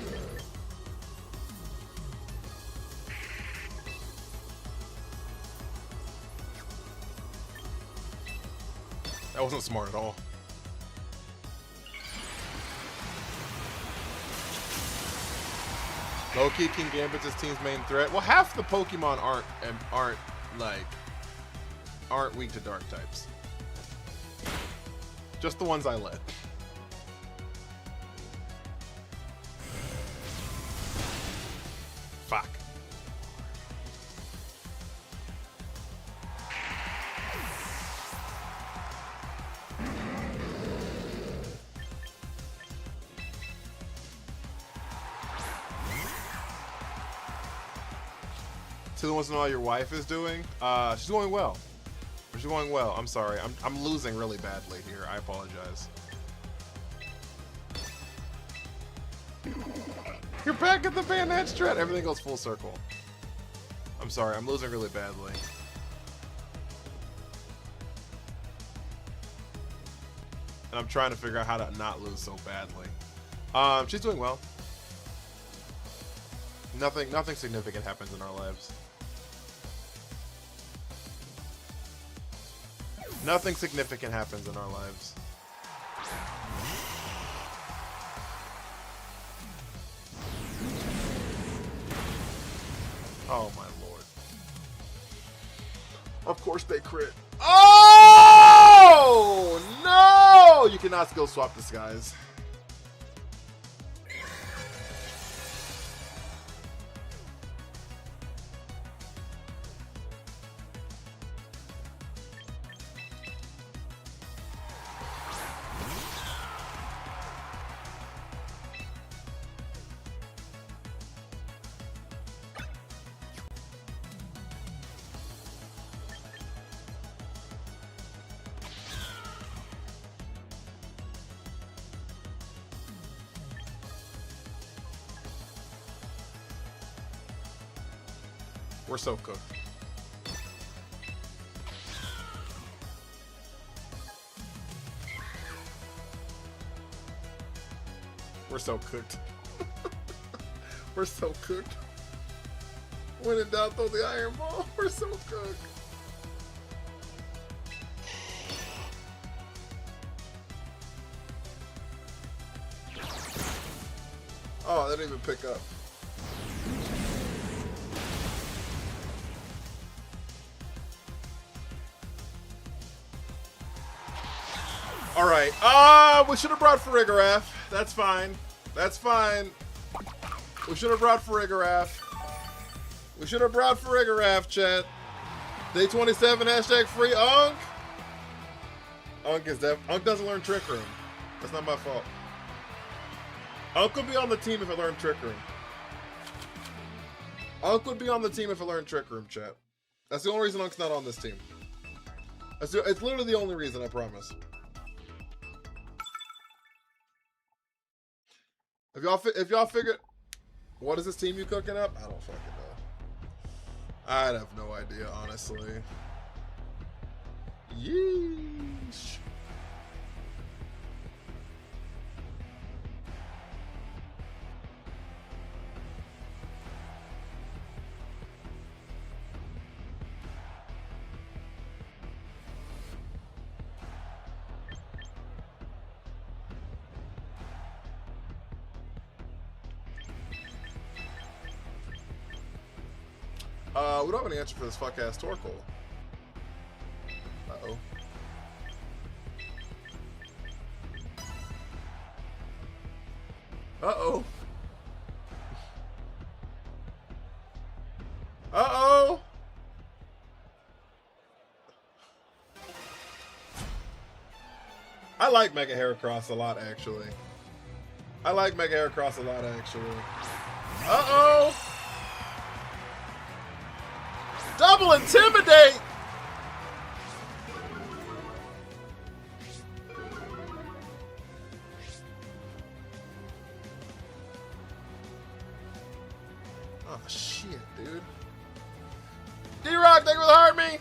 That wasn't smart at all. Loki, King Gambit's his team's main threat. Well, half the Pokemon aren't weak to dark types. Just the ones I led. Fuck. Tilly wants to know how your wife is doing. She's going well. She's going well. I'm sorry. I'm losing really badly here. I apologize. You're back at the Bandage strat. Everything goes full circle. I'm sorry. I'm losing really badly. I'm trying to figure out how to not lose so badly. She's doing well. Nothing significant happens in our lives. Nothing significant happens in our lives. Oh my lord. Of course they crit. Oh no! You cannot skill swap this, guys. We're so cooked. We're so cooked. We're so cooked. When in doubt, throw the iron ball. We're so cooked. Oh, they didn't even pick up. Alright, we should have brought Farigiraf. That's fine. That's fine. We should have brought Farigiraf. We should have brought Farigiraf, chat. Day 27, hashtag free Unk. Unk doesn't learn Trick Room. That's not my fault. Unk would be on the team if I learned Trick Room. Unk would be on the team if I learned Trick Room, chat. That's the only reason Unk's not on this team. It's literally the only reason, I promise. If y'all figured, what is this team you cooking up? I don't fucking know. I'd have no idea, honestly. Yeesh. We don't have any answer for this fuck ass Torkoal. Uh-oh. Uh-oh. Uh-oh. I like Mega Heracross a lot, actually. I like Mega Heracross a lot, actually. Uh-oh. Double Intimidate! Oh, shit, dude. D-Rock, thank you for the heart me!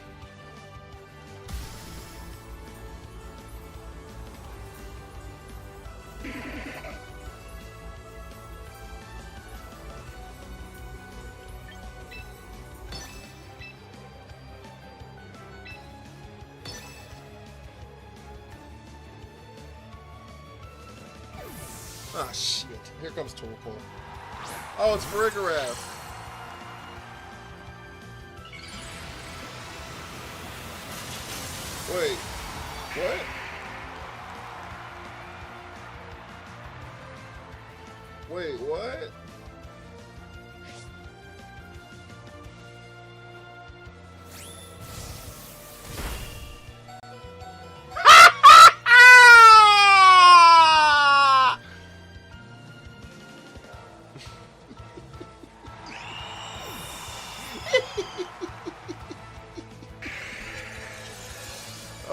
Ah, shit. Here comes Torkoal. Oh, it's Farigiraf. Wait. What? Wait, what?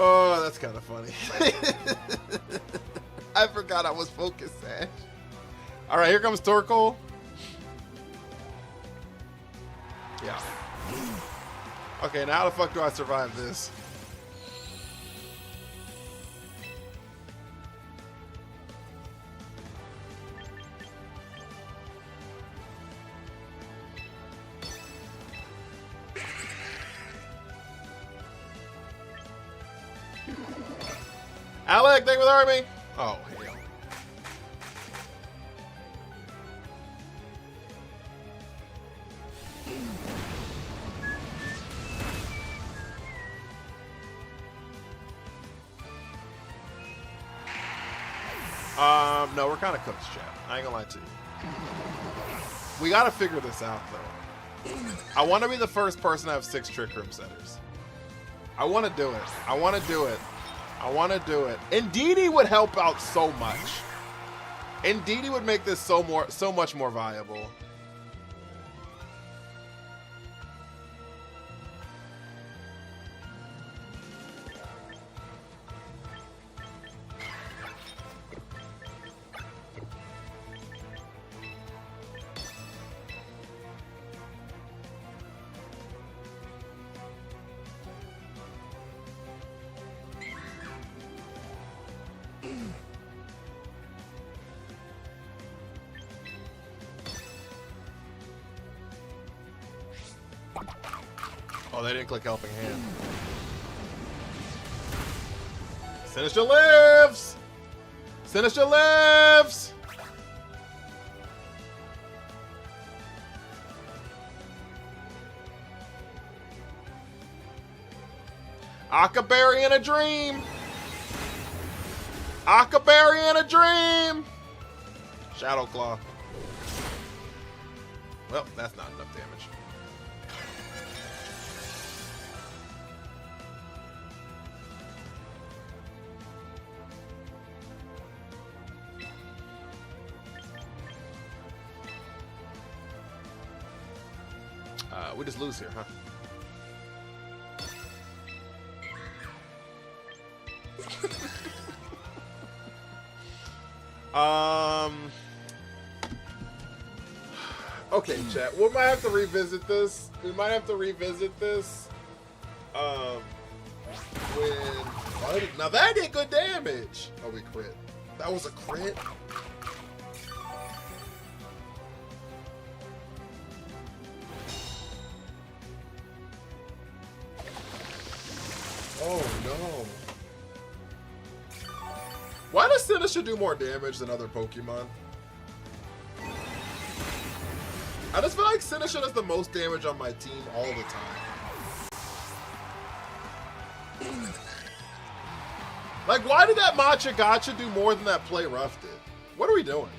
Oh, that's kind of funny. I forgot I was focused, Ash. All right, here comes Torkoal. Yeah. Okay, now how the fuck do I survive this? Alec, thank you for the army. Oh, hell. No, we're kind of cooked, chat. I ain't gonna lie to you. We gotta figure this out, though. I want to be the first person to have 6 Trick Room setters. I want to do it. I want to do it. I want to do it. Indeedee would help out so much. Indeedee would make this so much more viable. Oh, they didn't click Helping Hand. Sinister lives! Sinister lives! Akaberry in a dream! Akaberry in a dream! Shadow Claw. Well, that's not enough damage. We just lose here, huh? Okay, chat. We might have to revisit this. Now that did good damage. Oh, we crit. That was a crit. Oh no. Why does Sinister do more damage than other Pokemon? I just feel like Sinister does the most damage on my team all the time. Like, why did that Machagacha do more than that Play Rough did? What are we doing?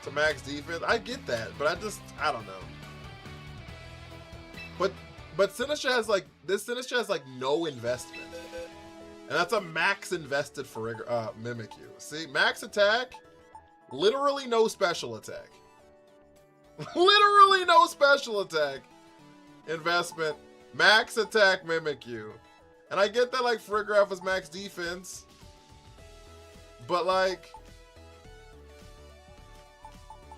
To max defense, I get that, but I don't know. But Sinister has like no investment, and that's a max invested for Mimikyu. See, max attack, literally no special attack, literally no special attack investment. Max attack Mimikyu, and I get that like Farigiraf is max defense, but like.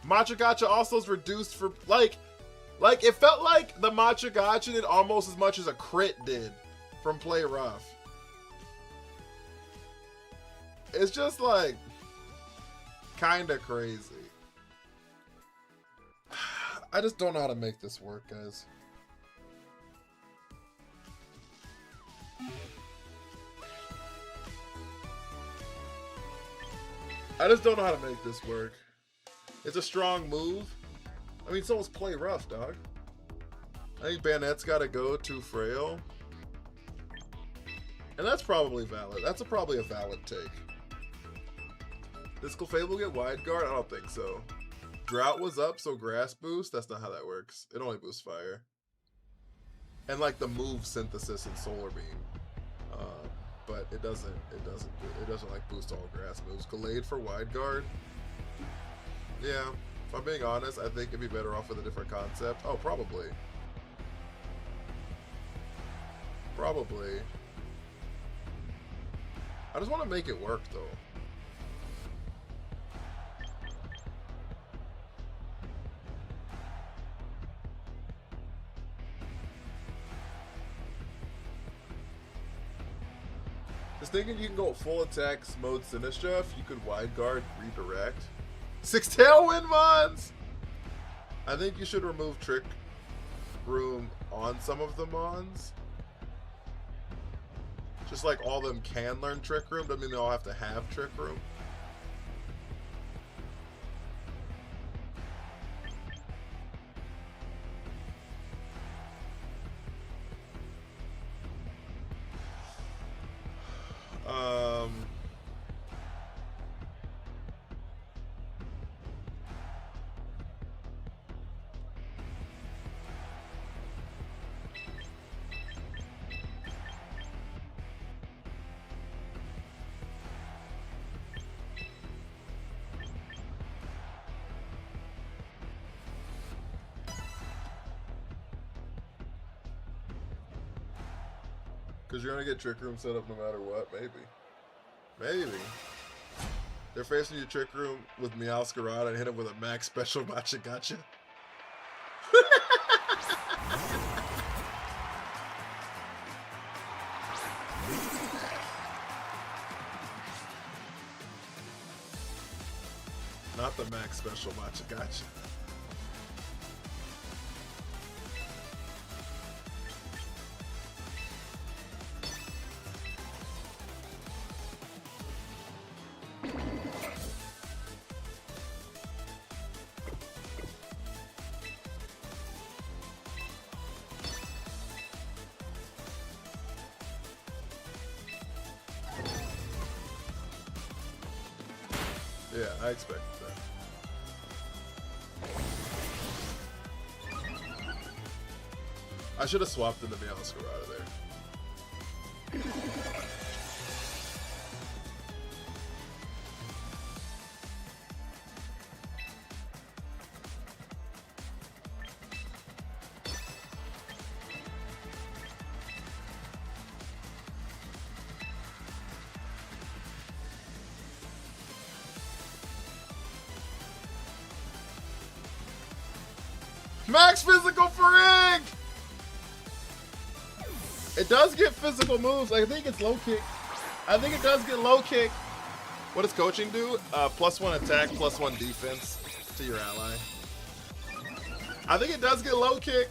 Machagacha also is reduced for like it felt like the Machagacha did almost as much as a crit did from Play Rough. It's just like kind of crazy. I just don't know how to make this work, guys. I just don't know how to make this work. It's a strong move. I mean, so is Play Rough, dog. I think Banette's got to go too frail. And that's probably valid. That's probably a valid take. Does Clefable get Wide Guard? I don't think so. Drought was up, so Grass boost? That's not how that works. It only boosts Fire. And like the move Synthesis and Solar Beam. But it doesn't like boost all Grass moves. Gallade for Wide Guard? Yeah, if I'm being honest, I think it'd be better off with a different concept. Oh, probably. Probably. I just want to make it work, though. Just thinking you can go full attack mode Sinistcha if you could Wide Guard, redirect. 6 Tailwind Mons! I think you should remove Trick Room on some of the Mons. Just like all of them can learn Trick Room, doesn't mean they all have to have Trick Room. Because you're going to get Trick Room set up no matter what, maybe. Maybe. They're facing you Trick Room with Meowscarada and hit him with a max special Gotcha Gotcha. Not the max special Gotcha Gotcha. Yeah, I expected that. I should have swapped into Meowscarada there. Max physical Frigg! It does get physical moves. I think it's low kick. I think it does get low kick. What does coaching do? +1 attack, +1 defense to your ally. I think it does get low kick.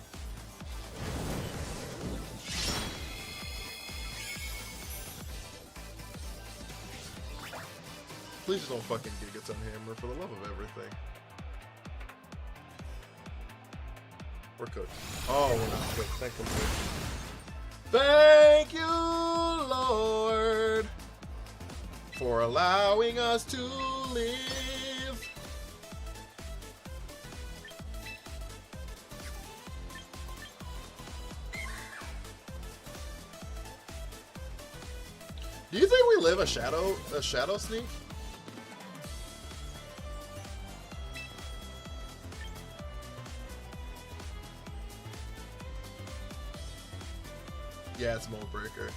Please just don't fucking Gigaton Hammer for the love of everything. We're cooked. Oh, we're not cooked. Thank you, Lord. Thank you, Lord, for allowing us to live. Do you think we live a shadow sneak? Yeah, it's Mold Breaker.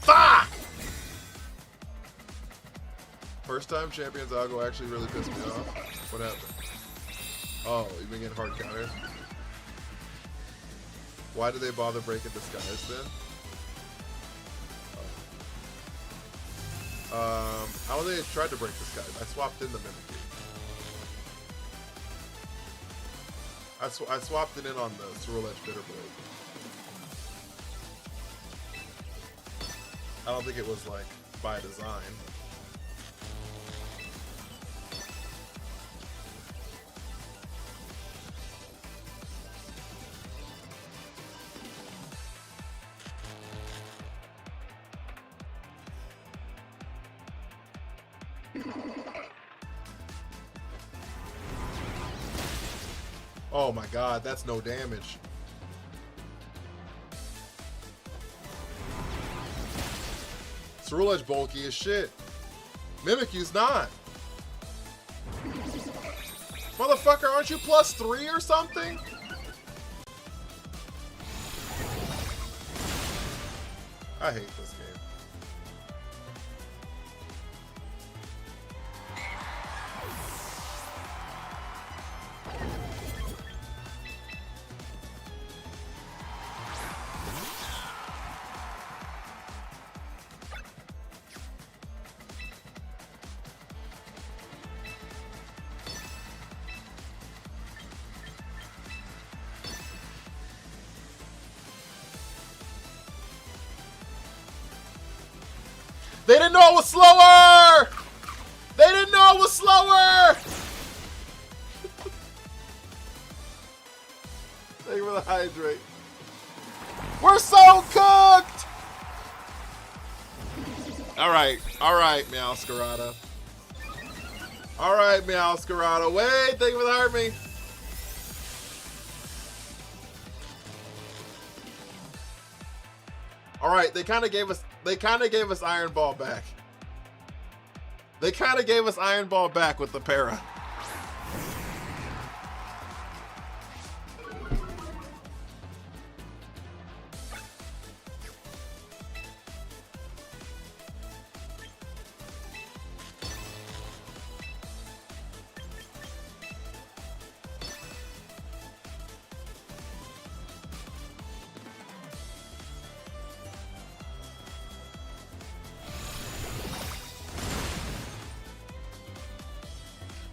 Fuck! First time Champions Algo actually really pissed me off. What happened? Oh, you've been getting hard counter. Why did they bother breaking Disguise then? How they tried to break Disguise? I swapped in the Mimikyu. I swapped it in on the Swirl Edge Bitter Blade. I don't think it was like by design. Oh my god, that's no damage. Swirl Edge bulky as shit. Mimikyu's not. Motherfucker, aren't you +3 or something? I hate this game. They didn't know it was slower! They didn't know it was slower! Thank you for the hydrate. We're so cooked! Alright, Meowscarada. Alright, Meowscarada. Wait, thank you for the heart me. Alright, they kinda gave us Iron Ball back. They kinda gave us Iron Ball back with the para.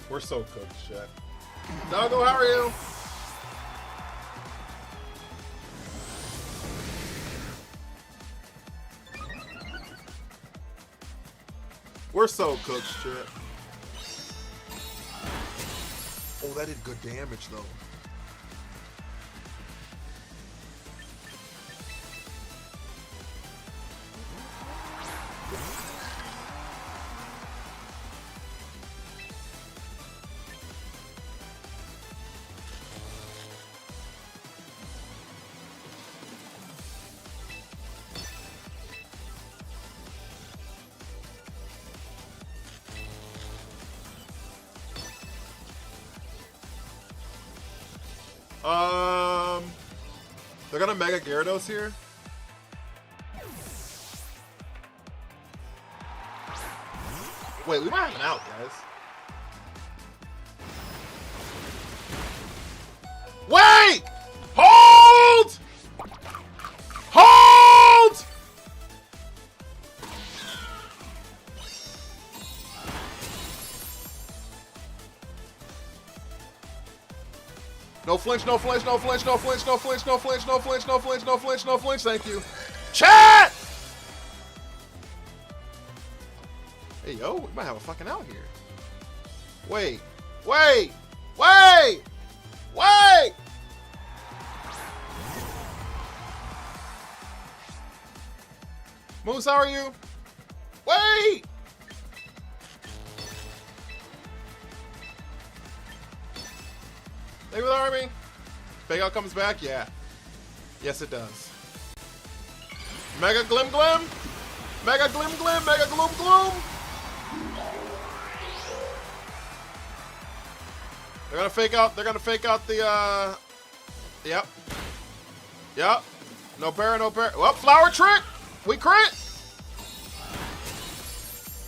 We're so cooked, chat. Doggo, how are you? We're so cooked, chat. Oh, that did good damage, though. They're gonna Mega Gyarados here. Wait, we might have an out, guys. Wait! Hold! Hold! No flinch, no flinch, no flinch, no flinch, no flinch, no flinch, no flinch, no flinch, no flinch, no flinch, thank you. Chat! Hey, yo, we might have a fucking out here. Wait, wait, wait, wait! Moose, how are you? Wait! Thank you for the army. Fake out comes back? Yeah. Yes, it does. Mega Glim Glim! Mega Glim Glim! Mega Gloom Gloom! They're gonna fake out the, Yep. Yep. No para, no para. Well, Flower Trick! We crit!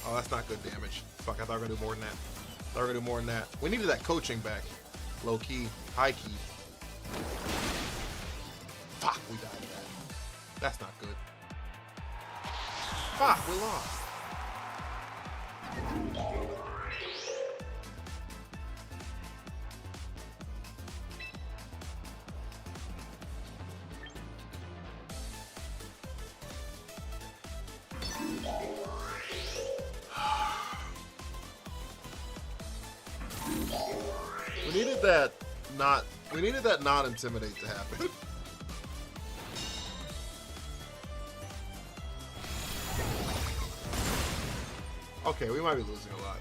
Oh, that's not good damage. Fuck, I thought we were gonna do more than that. I thought we were gonna do more than that. We needed that coaching back. Low key, high key. Fuck, we died to that. That's not good. Fuck, we lost. We needed that not intimidate to happen. Okay, we might be losing a lot.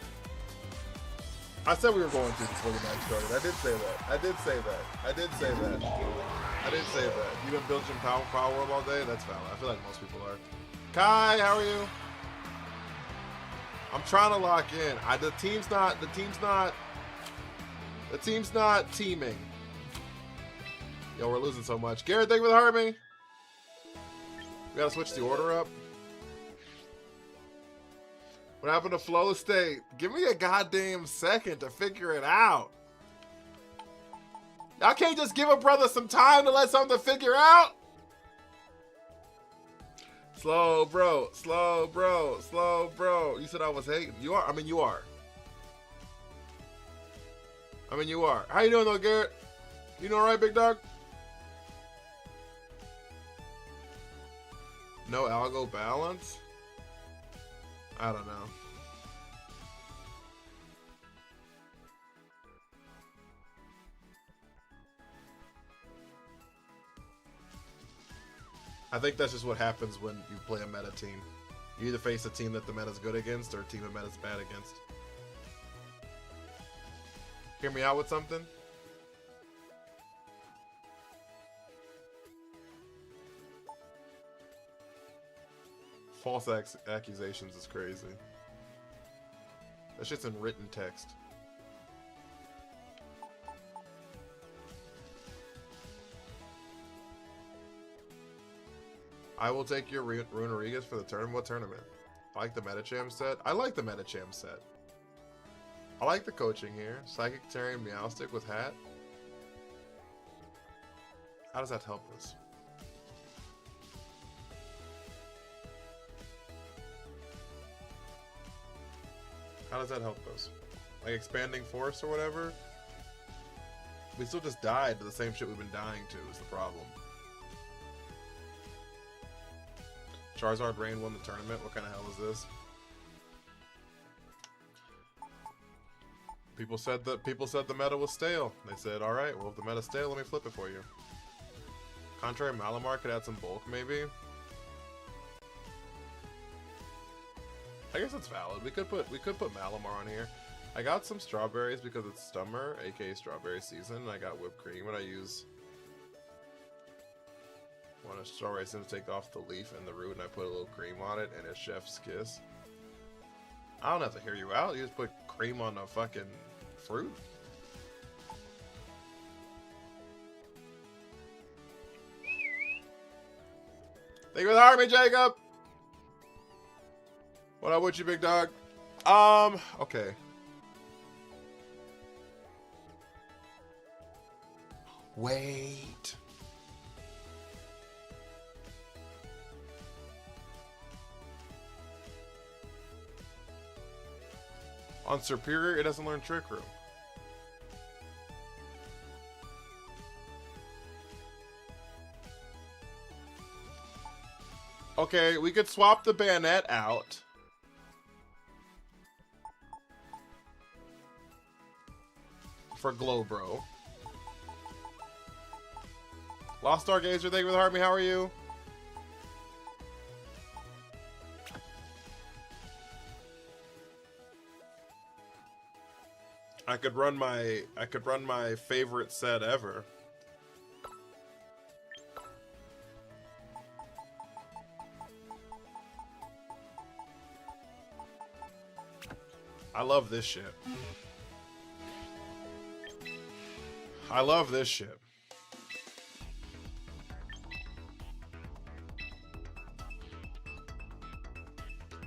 I said we were going to before the match started. I did say that. I did say that. I did say that. I did say that. You've been building Power World all day? That's valid. I feel like most people are. Kai, how are you? I'm trying to lock in. The team's not teaming. Yo, we're losing so much. Garrett, thank you for the heart me. We gotta switch the order up. What happened to Flow State? Give me a goddamn second to figure it out. Y'all can't just give a brother some time to let something figure out. Slow, bro. Slow, bro. Slow, bro. You said I was hating. You are. I mean, you are. I mean, you are. How you doing, though, Garrett? You doing all right, big dog? No algo balance? I don't know. I think that's just what happens when you play a meta team. You either face a team that the meta's good against or a team the meta's bad against. Hear me out with something? False accusations is crazy. That shit's in written text. I will take your Runerigas for the tournament. What tournament? I like the Metacham set. I like the Metacham set. I like the coaching here. Psychic Terran Meowstic with hat. How does that help us? How does that help us? Like expanding force or whatever? We still just died to the same shit we've been dying to is the problem. Charizard Rain won the tournament. What kind of hell is this? People said the meta was stale. They said, all right, well if the meta's stale, let me flip it for you. Contrary Malamar could add some bulk, maybe. I guess it's valid. We could put Malamar on here. I got some strawberries because it's summer, aka strawberry season. And I got whipped cream, and I use one of strawberries to take off the leaf and the root, and I put a little cream on it, and it's chef's kiss. I don't have to hear you out. You just put cream on a fucking fruit. Thank you for the army, Jacob. What up with you, big dog? Okay. Wait. On Superior, it doesn't learn Trick Room. Okay, we could swap the Bayonet out. For Glowbro. Lost Stargazer, thank you for the heart. How are you? I could run my favorite set ever. I love this shit. I love this shit.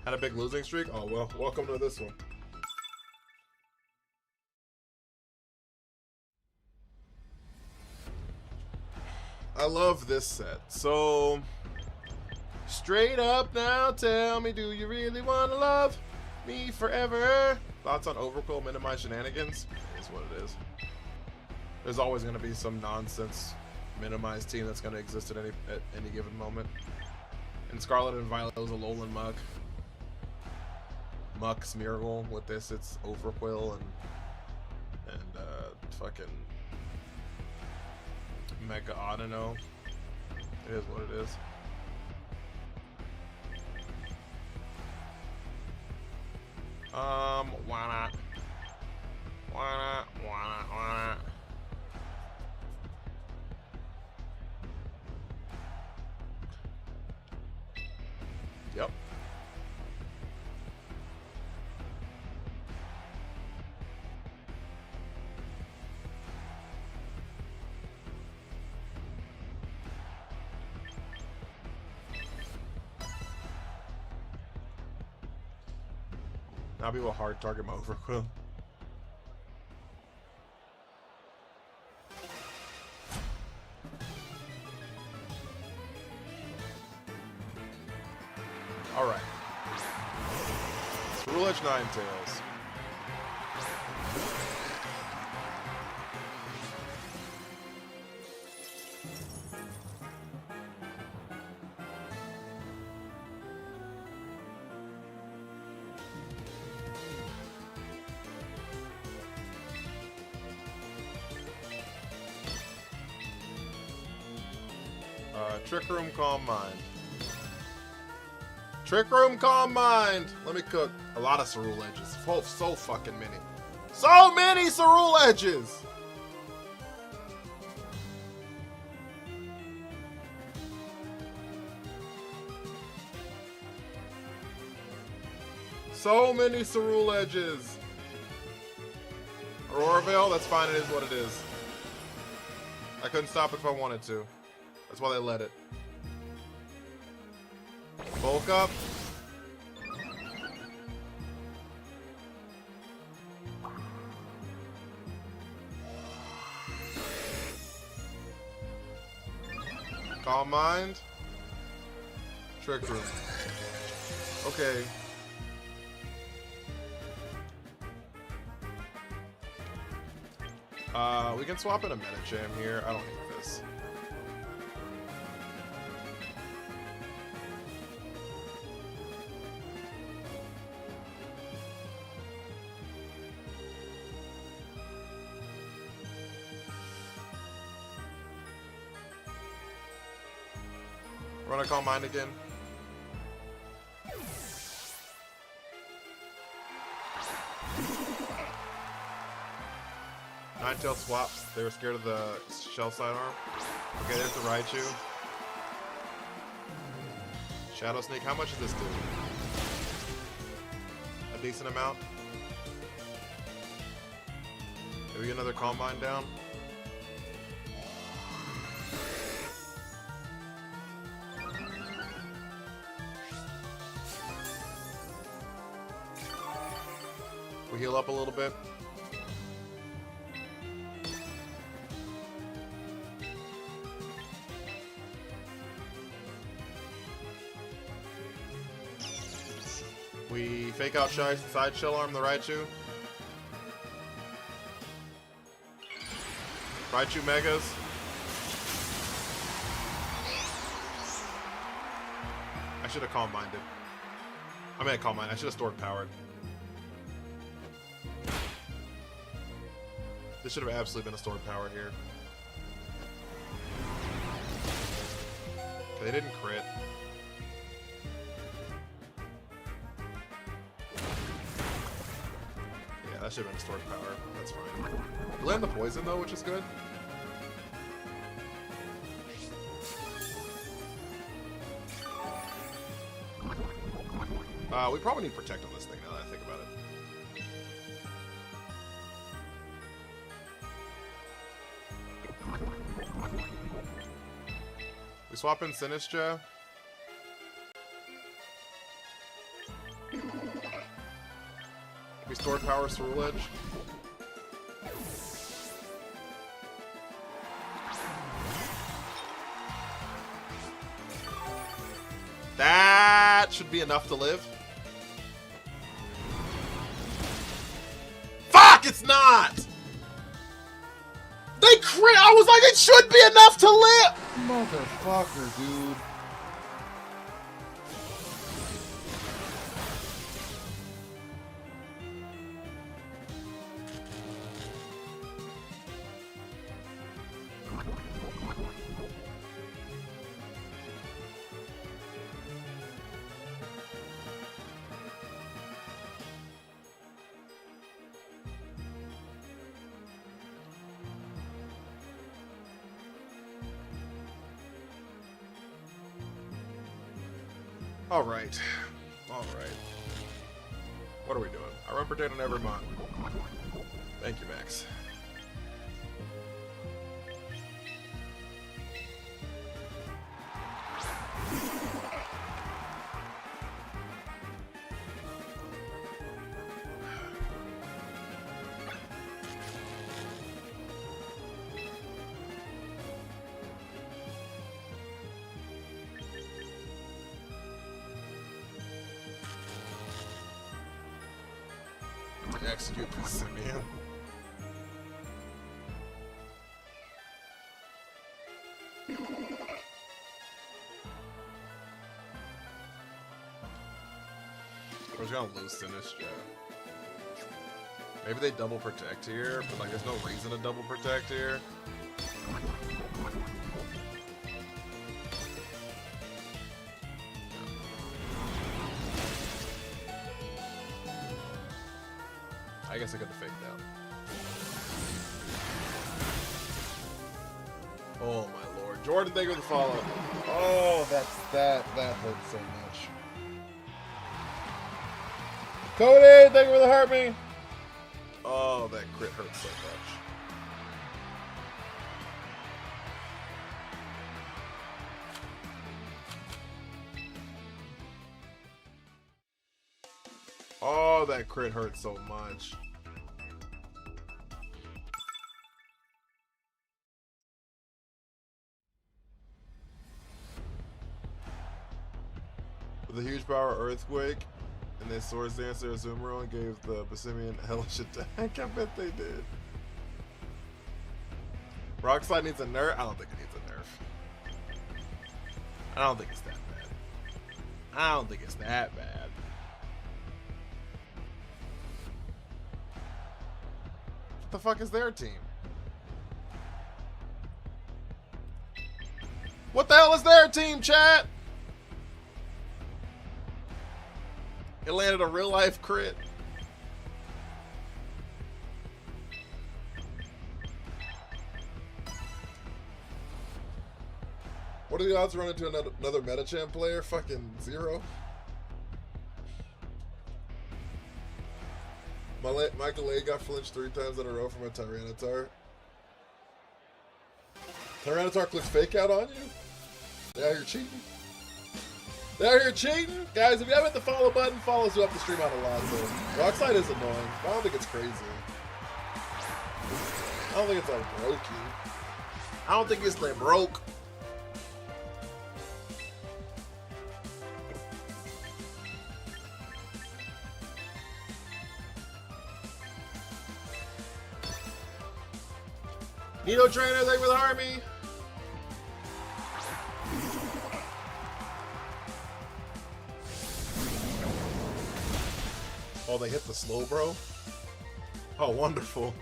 Had a big losing streak? Oh well, welcome to this one. I love this set. So, straight up now, tell me, do you really want to love me forever? Thoughts on Overquill minimize shenanigans? Is what it is. There's always going to be some nonsense minimized team that's going to exist at any given moment. And Scarlet and Violet was a Alolan Muk. Muk Smeargle. With this, it's Overquill and fucking Mega Audino. It is what it is. Why not? Why not? Why not? Why not? Yep. Now people hard target my Overquill. Alright. Rule Edge Ninetales. Trick Room, Calm Mind. Trick Room, Calm Mind! Let me cook a lot of Cerule Edges. Oh, so fucking many. So many Cerule Edges! So many Cerule Edges! Aurora Veil, that's fine, it is what it is. I couldn't stop it if I wanted to. That's why they let it. Bulk up. Calm Mind. Trick Room. Okay. We can swap in a Medicham here. I don't need this. Run a Calm Mind again. Ninetale swap. They were scared of the Shell Sidearm. Okay, there's the Raichu. Shadow Sneak. How much does this do? A decent amount. Did we get another Calm Mind down? We heal up a little bit. We fake out side shell arm the Raichu. Raichu Megas. I should have Calm Minded. I meant Calm Mind. I should have stored Powered. This should have absolutely been a stored power here. They didn't crit. Yeah, that should have been a stored power. That's fine. We land the poison though, which is good. We probably need Protect on this thing now that I think about it. We swap in Sinistcha. We stored power Cerule Edge. That should be enough to live. Fuck, it's not! They crit! I was like, it should be enough to live! Motherfucker, dude. Alright. Alright. What are we doing? I run Protect on every mon. Thank you, Max. Execute this Simeon. We're just gonna lose Sinistcha. Maybe they double Protect here, but like there's no reason to double Protect here. I guess I could have faked out. Oh my lord. Jordan, thank you for the follow. Oh, that hurt so much. Cody, thank you for the heart me. Oh, that crit hurt so much. Oh, that crit hurt so much. With a huge power earthquake, and then Swords Dancer Azumarill gave the Bassimian hellish attack. I bet they did. Rock Slide needs a nerf? I don't think it needs a nerf. I don't think it's that bad. I don't think it's that bad. What the fuck is their team? What the hell is their team, chat? It landed a real life crit. What are the odds of running into another Metachamp player? Fucking 0. Michael A got flinched 3 times in a row from a Tyranitar. Tyranitar clicks fake out on you? They out here cheating? They out here cheating? Guys, if you haven't hit the follow button, follows you up the stream out a lot. So Rockslide is annoying, but I don't think it's crazy. I don't think it's like brokey. I don't think it's that broke. Nido Trainer, thank you for the army. Oh, they hit the slow, bro. Oh, wonderful.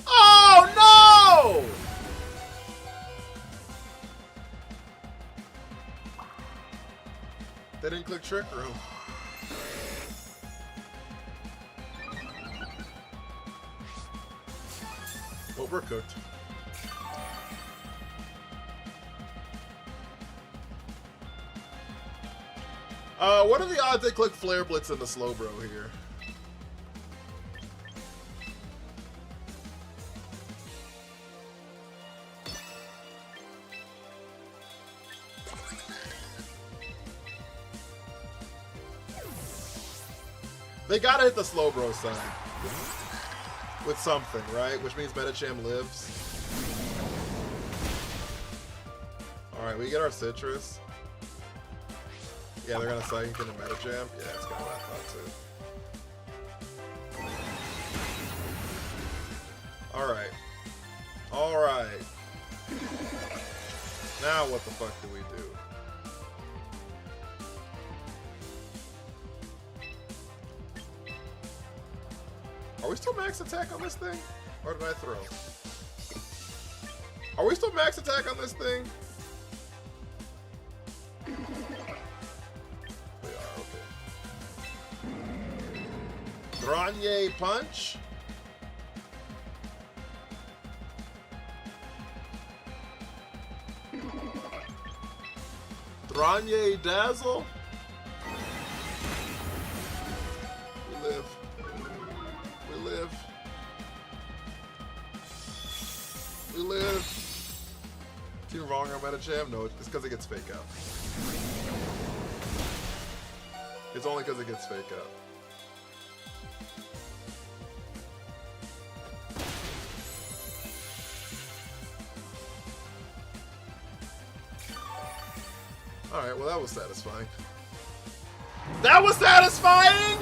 Oh, no! They didn't click Trick Room. Well, we're cooked. What are the odds they click Flare Blitz into Slowbro here? They gotta hit the Slowbro sign. With something, right? Which means Metacham lives. Alright, we get our Citrus. Yeah, they're gonna Psychic into Metacham. Yeah, that's kind of what I thought too. Alright. Alright. Now what the fuck do we do? Are we still max attack on this thing? Or did I throw? Are we still max attack on this thing? We are, okay. Dranye Punch? Dranye Dazzle? We live. We live. Team wrong on Metacham? No, it's because it gets fake out. It's only because it gets fake out. Alright, well that was satisfying. That was satisfying!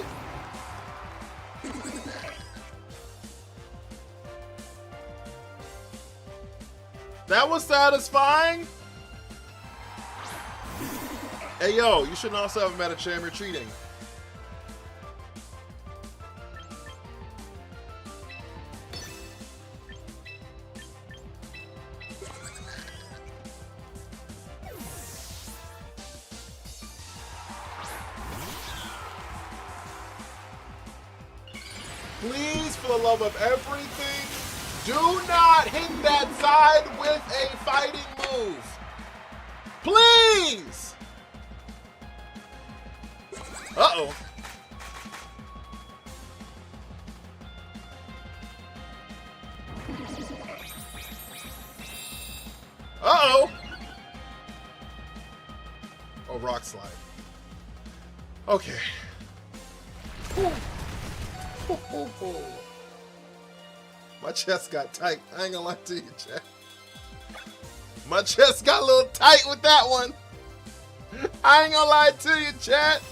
That was satisfying! Hey yo, you shouldn't also have a Metacham, you're cheating. Please, for the love of everything, do not hit that side with a fighting move. Please! Uh-oh. Uh-oh. Oh, rock slide. Okay. My chest got tight. I ain't gonna lie to you, chat. My chest got a little tight with that one. I ain't gonna lie to you, chat.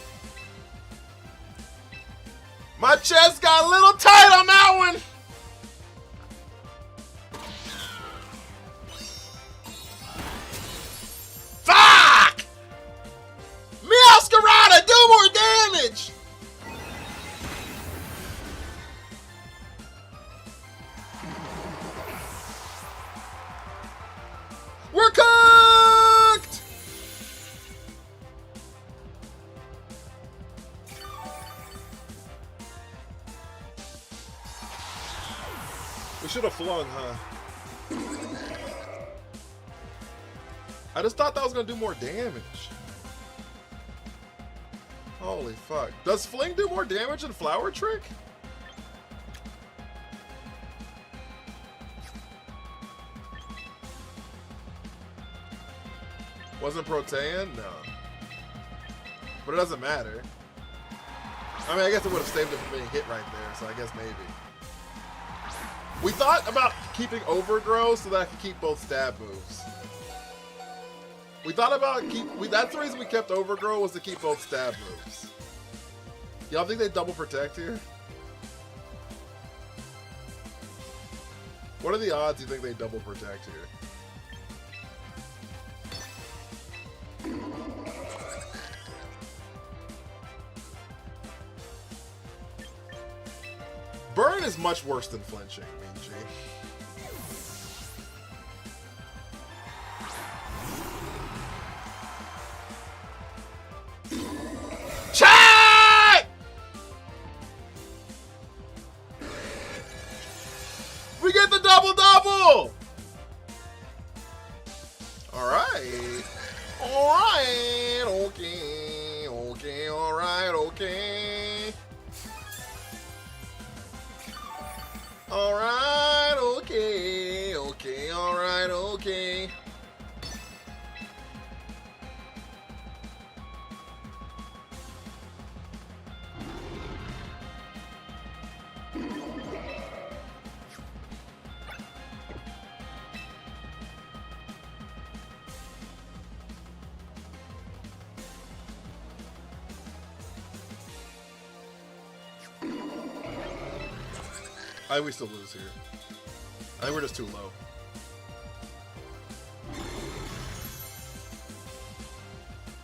My chest got a little tight on that one. Fuck! Meowscarada, do more damage! We're cooked! We should have flung, huh? I just thought that was gonna do more damage. Holy fuck. Does Fling do more damage than Flower Trick? Wasn't Protean? No. But it doesn't matter. I mean, I guess it would have saved it from being hit right there, so I guess maybe. We thought about keeping Overgrow so that I could keep both stab moves. We thought about that's the reason we kept Overgrow, was to keep both stab moves. Y'all think they double protect here? What are the odds you think they double protect here? Burn is much worse than flinching, Mean G. Chat! We get the double-double! Alright. Alright, okay. Okay, alright, okay. Alright, okay. Okay, alright, okay. I think we still lose here. I think we're just too low.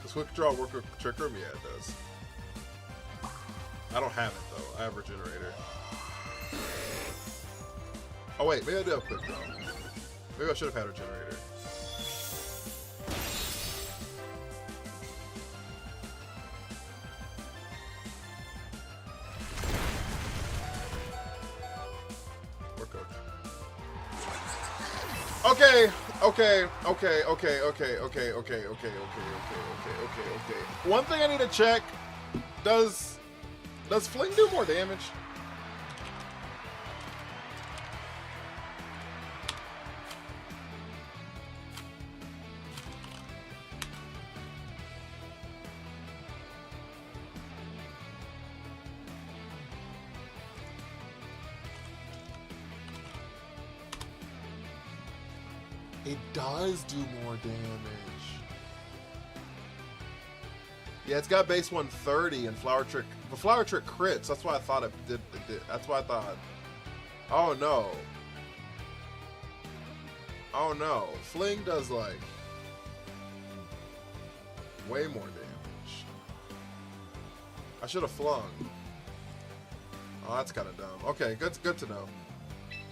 Does Quick Draw work with Trick Room? Yeah, it does. I don't have it though. I have Regenerator. Oh wait, maybe I do have Quick Draw. Maybe I should have had Regenerator. Okay. One thing I need to check, does Fling do more damage? It does do more damage. Yeah, it's got base 130 and Flower Trick. The Flower Trick crits. That's why I thought it did. That's why I thought. Oh no. Oh no. Fling does like way more damage. I should have flung. Oh, that's kind of dumb. Okay, good to know.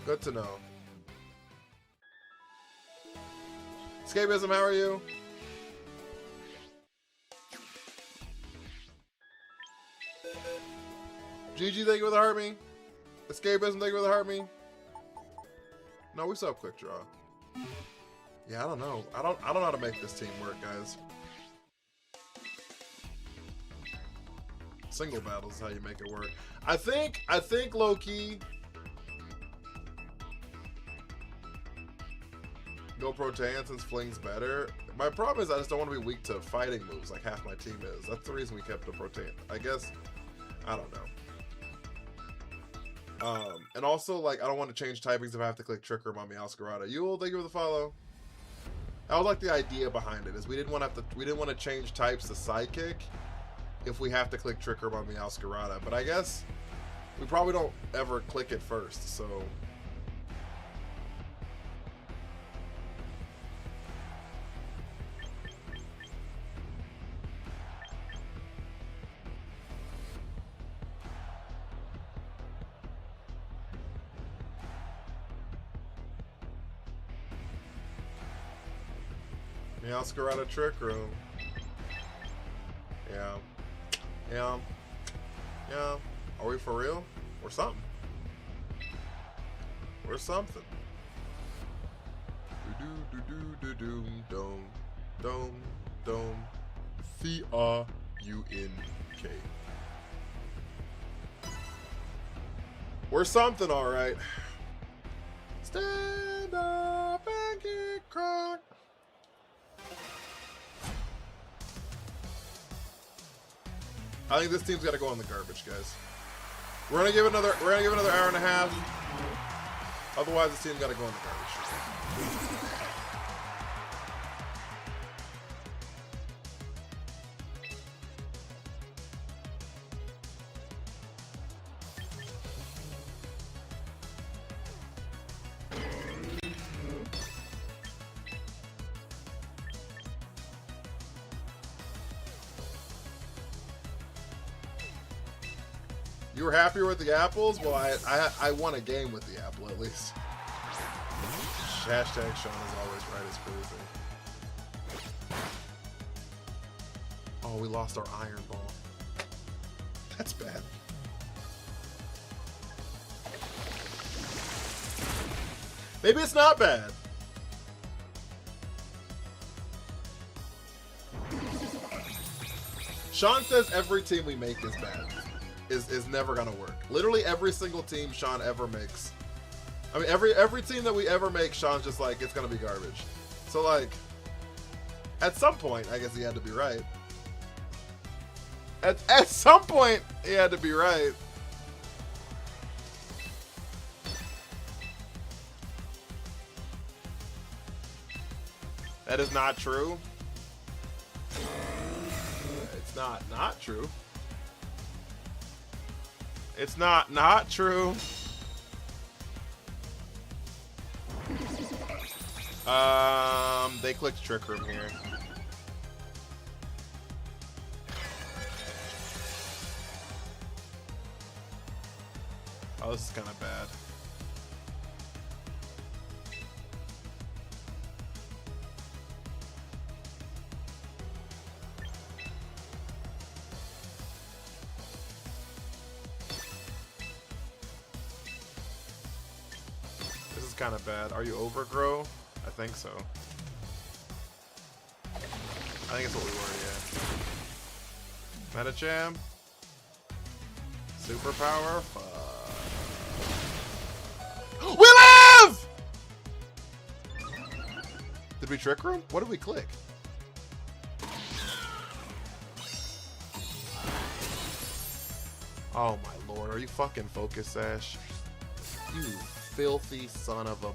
Good to know. Escapism, how are you? GG, thank you for the heart me. Escapism, thank you for the heart me. No, we still have quick draw. Yeah, I don't know. I don't know how to make this team work, guys. Single battles is how you make it work. I think low key. Go Protean since Fling's better. My problem is I just don't want to be weak to fighting moves like half my team is. That's the reason we kept the Protean. I guess. I don't know. And also, like, I don't want to change typings if I have to click Trick Room on Meowscarada. Yule, thank you for the follow. That was like the idea behind it, is we didn't want to change types to Psychic if we have to click Trick Room on Meowscarada. But I guess we probably don't ever click it first, so. Meowscarada Trick Room. Yeah. Yeah. Yeah. Are we for real? Or something? Or something. Dome. C-R-U-N-K. We're something, alright. Stand up and get crunk. I think this team's got to go on the garbage, guys. We're gonna give another hour and a half. Otherwise, this team's got to go on the garbage. You were happier with the apples? Well, I won a game with the apple, at least. Hashtag Sean is always right is crazy. Oh, we lost our iron ball. That's bad. Maybe it's not bad. Sean says every team we make is bad. Is never gonna work. Literally every single team Sean ever makes. I mean, every team that we ever make, Sean's just like, it's gonna be garbage. So like, at some point, I guess he had to be right. At some point, he had to be right. That is not true. It's not true. It's not true. They clicked Trick Room here. Oh, this is kind of bad. Kind of bad. Are you overgrow? I think so. I think it's what we were, yeah. Metacham? Superpower? Fuck. We live! Did we Trick Room? What did we click? Oh my lord, are you fucking focused, Ash? You filthy son of a...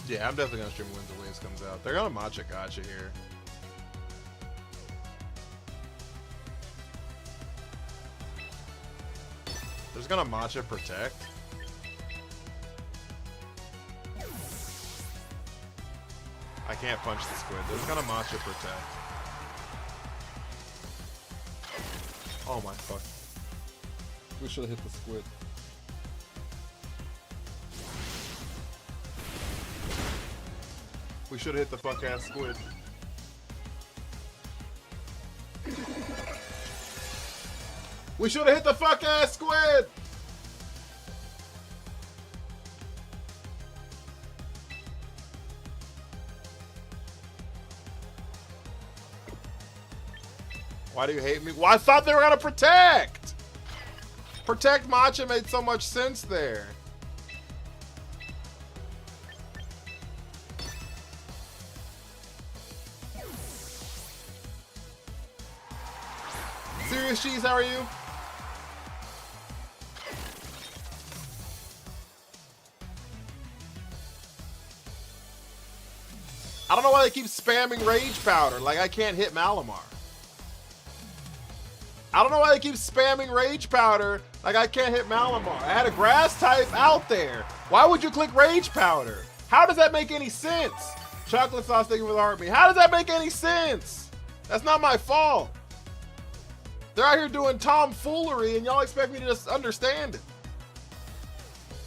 Yeah, I'm definitely gonna stream when the Waves comes out. They're gonna matcha gotcha here. gonna matcha protect. I can't punch the squid. They're just gonna matcha protect. Oh my fuck. We should have hit the squid. We should have hit the fuck ass squid. We should have hit the fuck ass squid! Why do you hate me? Well, I thought they were gonna protect! Protect matcha made so much sense there. Serious Cheese, how are you? I don't know why they keep spamming Rage Powder. Like, I can't hit Malamar. I don't know why they keep spamming Rage Powder. Like, I can't hit Malamar. I had a grass type out there. Why would you click Rage Powder? How does that make any sense? Chocolate Sauce, thank you for the heart me. How does that make any sense? That's not my fault. They're out here doing tomfoolery and y'all expect me to just understand it.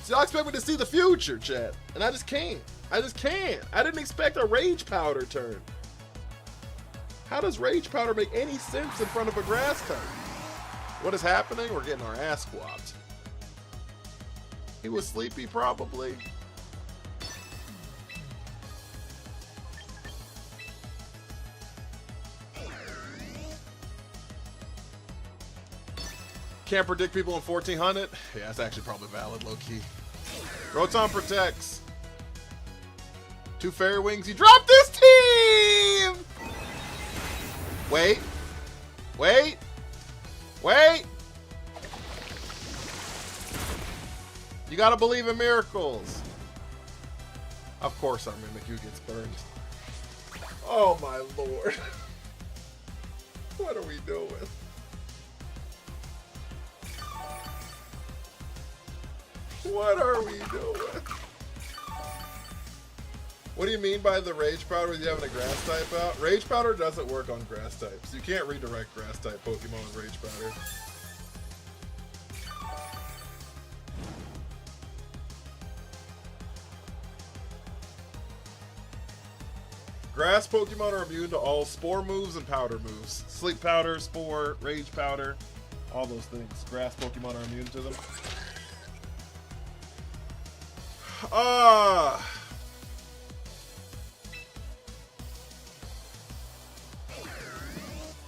So y'all expect me to see the future, chat. And I just can't. I just can't. I didn't expect a Rage Powder turn. How does Rage Powder make any sense in front of a grass type? What is happening? We're getting our ass whopped. He was sleepy, probably. Can't predict people in 1400? Yeah, that's actually probably valid, low-key. Rotom protects. 2 Fairy Wings. You dropped this team! Wait. Wait. Wait. You gotta believe in miracles. Of course our Mimikyu gets burned. Oh my lord. What are we doing? What are we doing? What do you mean by the Rage Powder with you having a grass type out? Rage Powder doesn't work on grass types. You can't redirect grass type Pokemon with Rage Powder. Grass Pokemon are immune to all Spore moves and Powder moves. Sleep Powder, Spore, Rage Powder, all those things. Grass Pokemon are immune to them.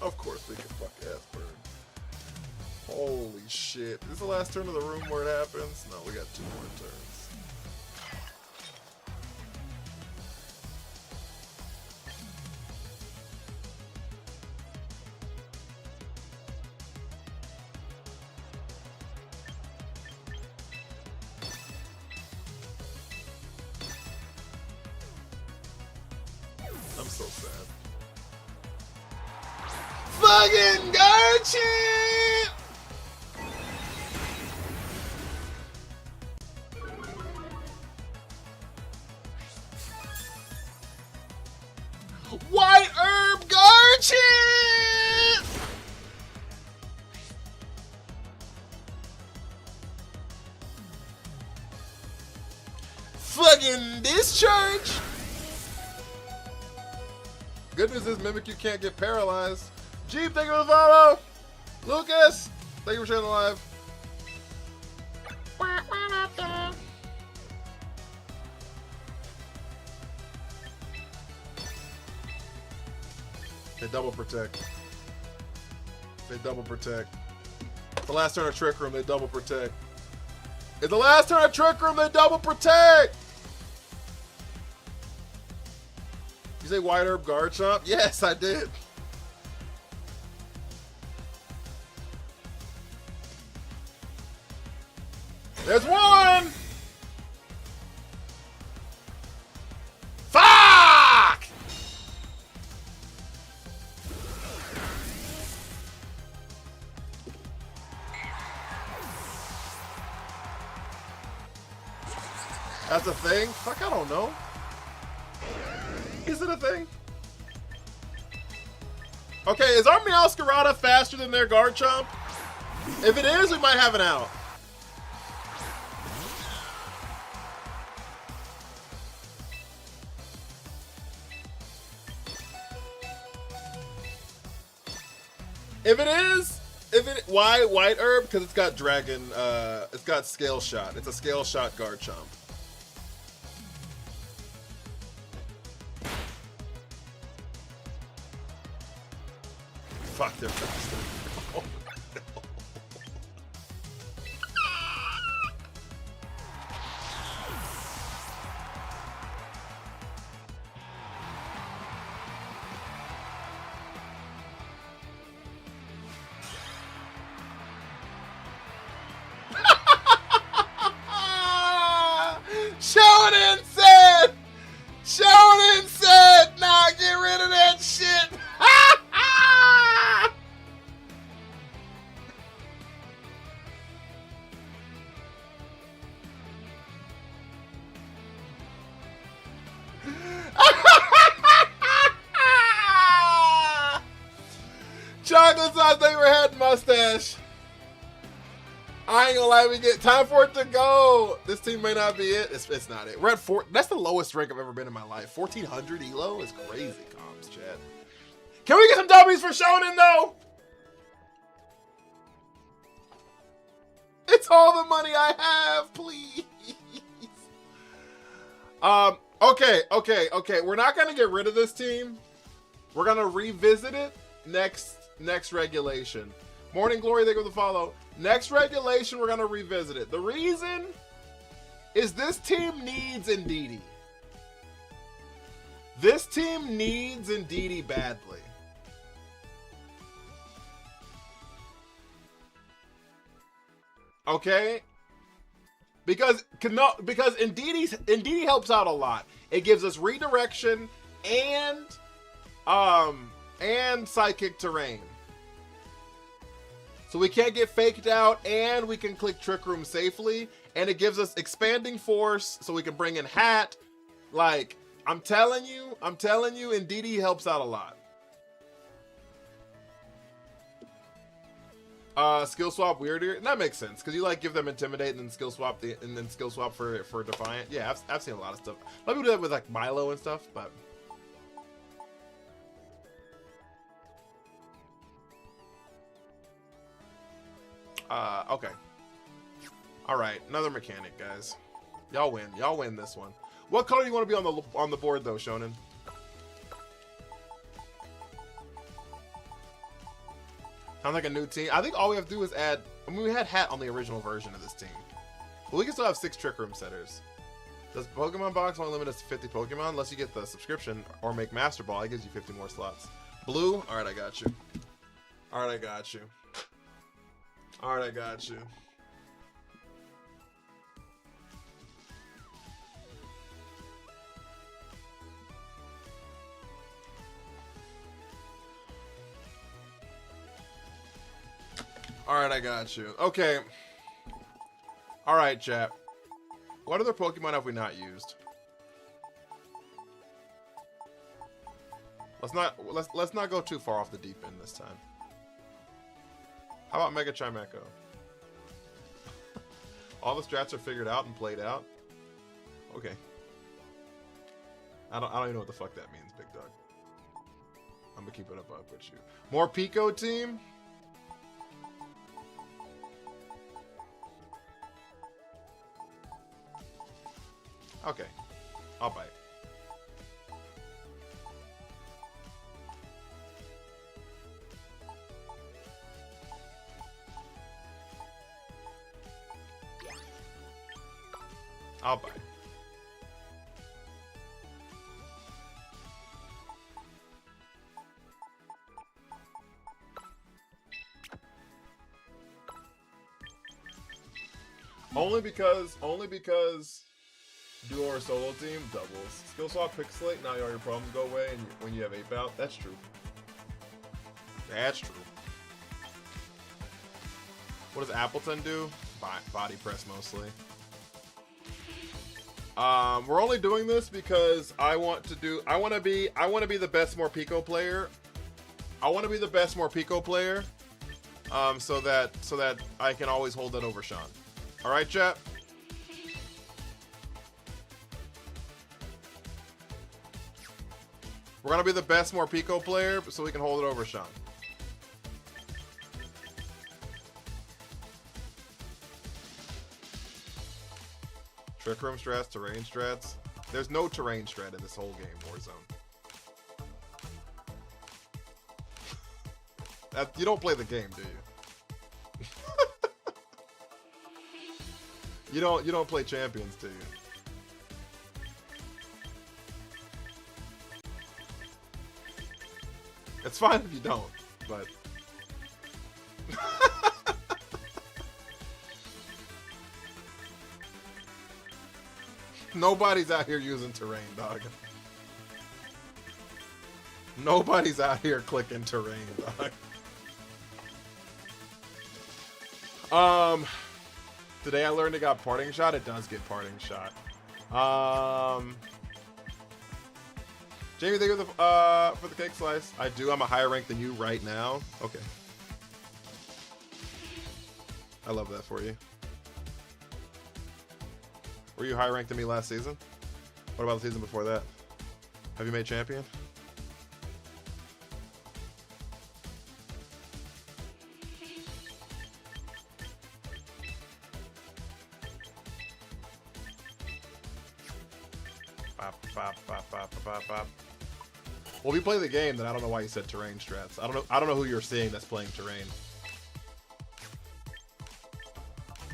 Of course we can fuck ass burn. Holy shit. Is this the last turn of the room where it happens? No, we got 2 more turns. I'm so sad. Fucking Garchomp! White Herb Garchomp! Fucking Discharge! Good news is Mimikyu can't get paralyzed. Jeep, thank you for the follow. Lucas, thank you for sharing the live. They double protect. They double protect. The last turn of Trick Room, they double protect. It's the last turn of Trick Room, they double protect! You say White Herb Garchomp? Yes, I did. There's one! Fuck! That's a thing? Fuck, I don't know. Is it a thing? Okay, is our Meowscarada faster than their Garchomp? If it is, we might have an out. If it is, why White Herb? Because it's got Dragon, it's got Scale Shot. It's a Scale Shot Garchomp. Fuck, they're faster. Oh, no. Shonen said! Shonen said! Nah, get rid of that shit! Chocolate sauce, they were head mustache. I ain't gonna lie, we get time for it to go. This team may not be it. It's not it. We're at 4. That's the lowest rank I've ever been in my life. 1400 elo is crazy, comms, chat. Can we get some W's for Shonen though? It's all the money I have, please. Okay. We're not gonna get rid of this team. We're gonna revisit it next regulation. Morning Glory, thank you for the follow. Next regulation, we're gonna revisit it. The reason is this team needs Indeedee. This team needs Indeedee badly. Okay? Because Indeedee helps out a lot. It gives us redirection and psychic terrain. So we can't get faked out, and we can click Trick Room safely, and it gives us expanding force, so we can bring in Hat. Like, I'm telling you, Indeedee helps out a lot. Skill swap weirder. That makes sense, because you like give them Intimidate and then skill swap for Defiant. Yeah, I've seen a lot of stuff. A lot of people do that with like Milo and stuff, but. Okay. All right, another mechanic, guys. Y'all win. Y'all win this one. What color do you want to be on the board, though, Shonen? Sounds like a new team. I think all we have to do is add. I mean, we had Hat on the original version of this team, but we can still have 6 Trick Room setters. Does Pokemon Box only limit us to 50 Pokemon unless you get the subscription or make Master Ball? It gives you 50 more slots. Blue. All right, I got you. All right, I got you. Alright, I got you. Alright, I got you. Okay. Alright, chat. What other Pokemon have we not used? Let's not go too far off the deep end this time. How about Mega Chimecho? All the strats are figured out and played out? Okay. I don't even know what the fuck that means, big dog. I'm gonna keep it up with you. More Pico team? Okay. I'll bite. I'll buy. Only because duo or solo team doubles. Skill swap pixelate, now all your problems go away and when you have ape out. That's true. That's true. What does Appleton do? Body press mostly. We're only doing this because I want to be the best Morpeko player. I want to be the best Morpeko player. So that I can always hold that over Sean. All right, chat. We're gonna be the best Morpeko player, so we can hold it over Sean. Trick Room strats, terrain strats. There's no terrain strat in this whole game, Warzone. You don't play the game, do you? You don't play Champions, do you? It's fine if you don't, but nobody's out here using terrain, dog. Nobody's out here clicking terrain, dog. Today I learned it got parting shot. It does get parting shot. Jamie, thank you for the cake slice. I do. I'm a higher rank than you right now. Okay. I love that for you. Were you higher ranked than me last season? What about the season before that? Have you made champion? Well, we play the game, then I don't know why you said terrain strats. I don't know who you're seeing that's playing terrain.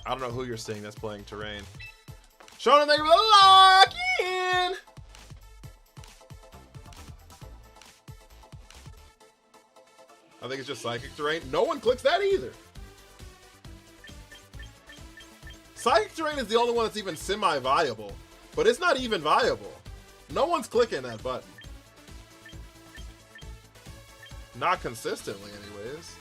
I don't know who you're seeing that's playing terrain. Sean, thank you for the lock in. I think it's just psychic terrain. No one clicks that either. Psychic terrain is the only one that's even semi-viable, but it's not even viable. No one's clicking that button. Not consistently, anyways.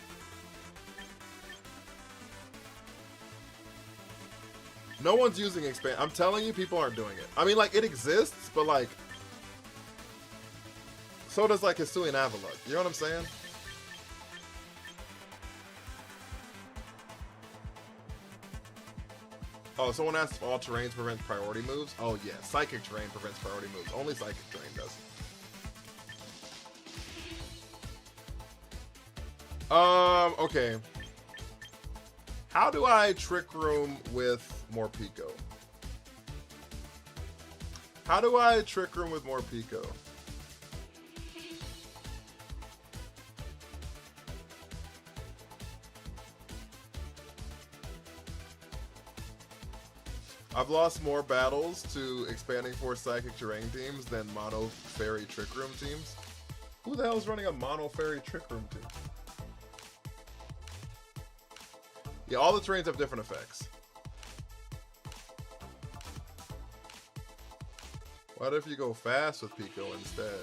No one's using expand. I'm telling you, people aren't doing it. I mean, like, it exists, but like, so does like Hisuian Avalok. You know what I'm saying? Oh, someone asked if all terrains prevent priority moves. Oh yeah, psychic terrain prevents priority moves. Only psychic terrain does. Okay. How do I trick room with Morpeko? How do I trick room with Morpeko? I've lost more battles to expanding force psychic terrain teams than mono fairy trick room teams. Who the hell is running a mono fairy trick room team? Yeah, all the terrains have different effects. What if you go fast with Pico instead?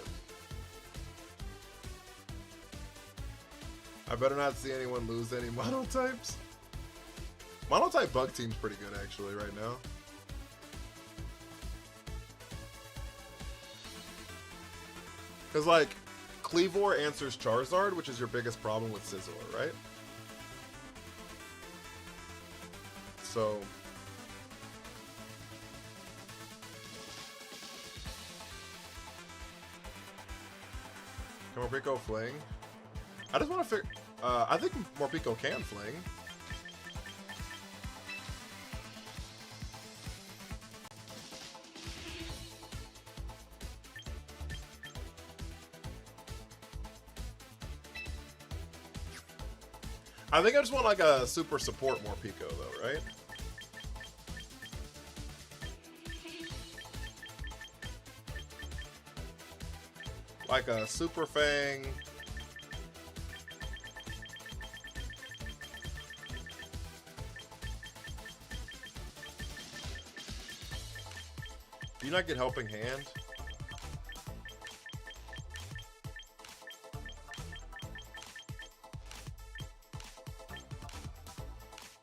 I better not see anyone lose any monotypes. Monotype bug team's pretty good actually right now. Because like, Cleavor answers Charizard, which is your biggest problem with Scizor, right? So can Morpeko fling? I just want to figure. I think Morpeko can fling. I think I just want like a super support Morpeko though, right? Like a Super Fang. Do you not get Helping Hand?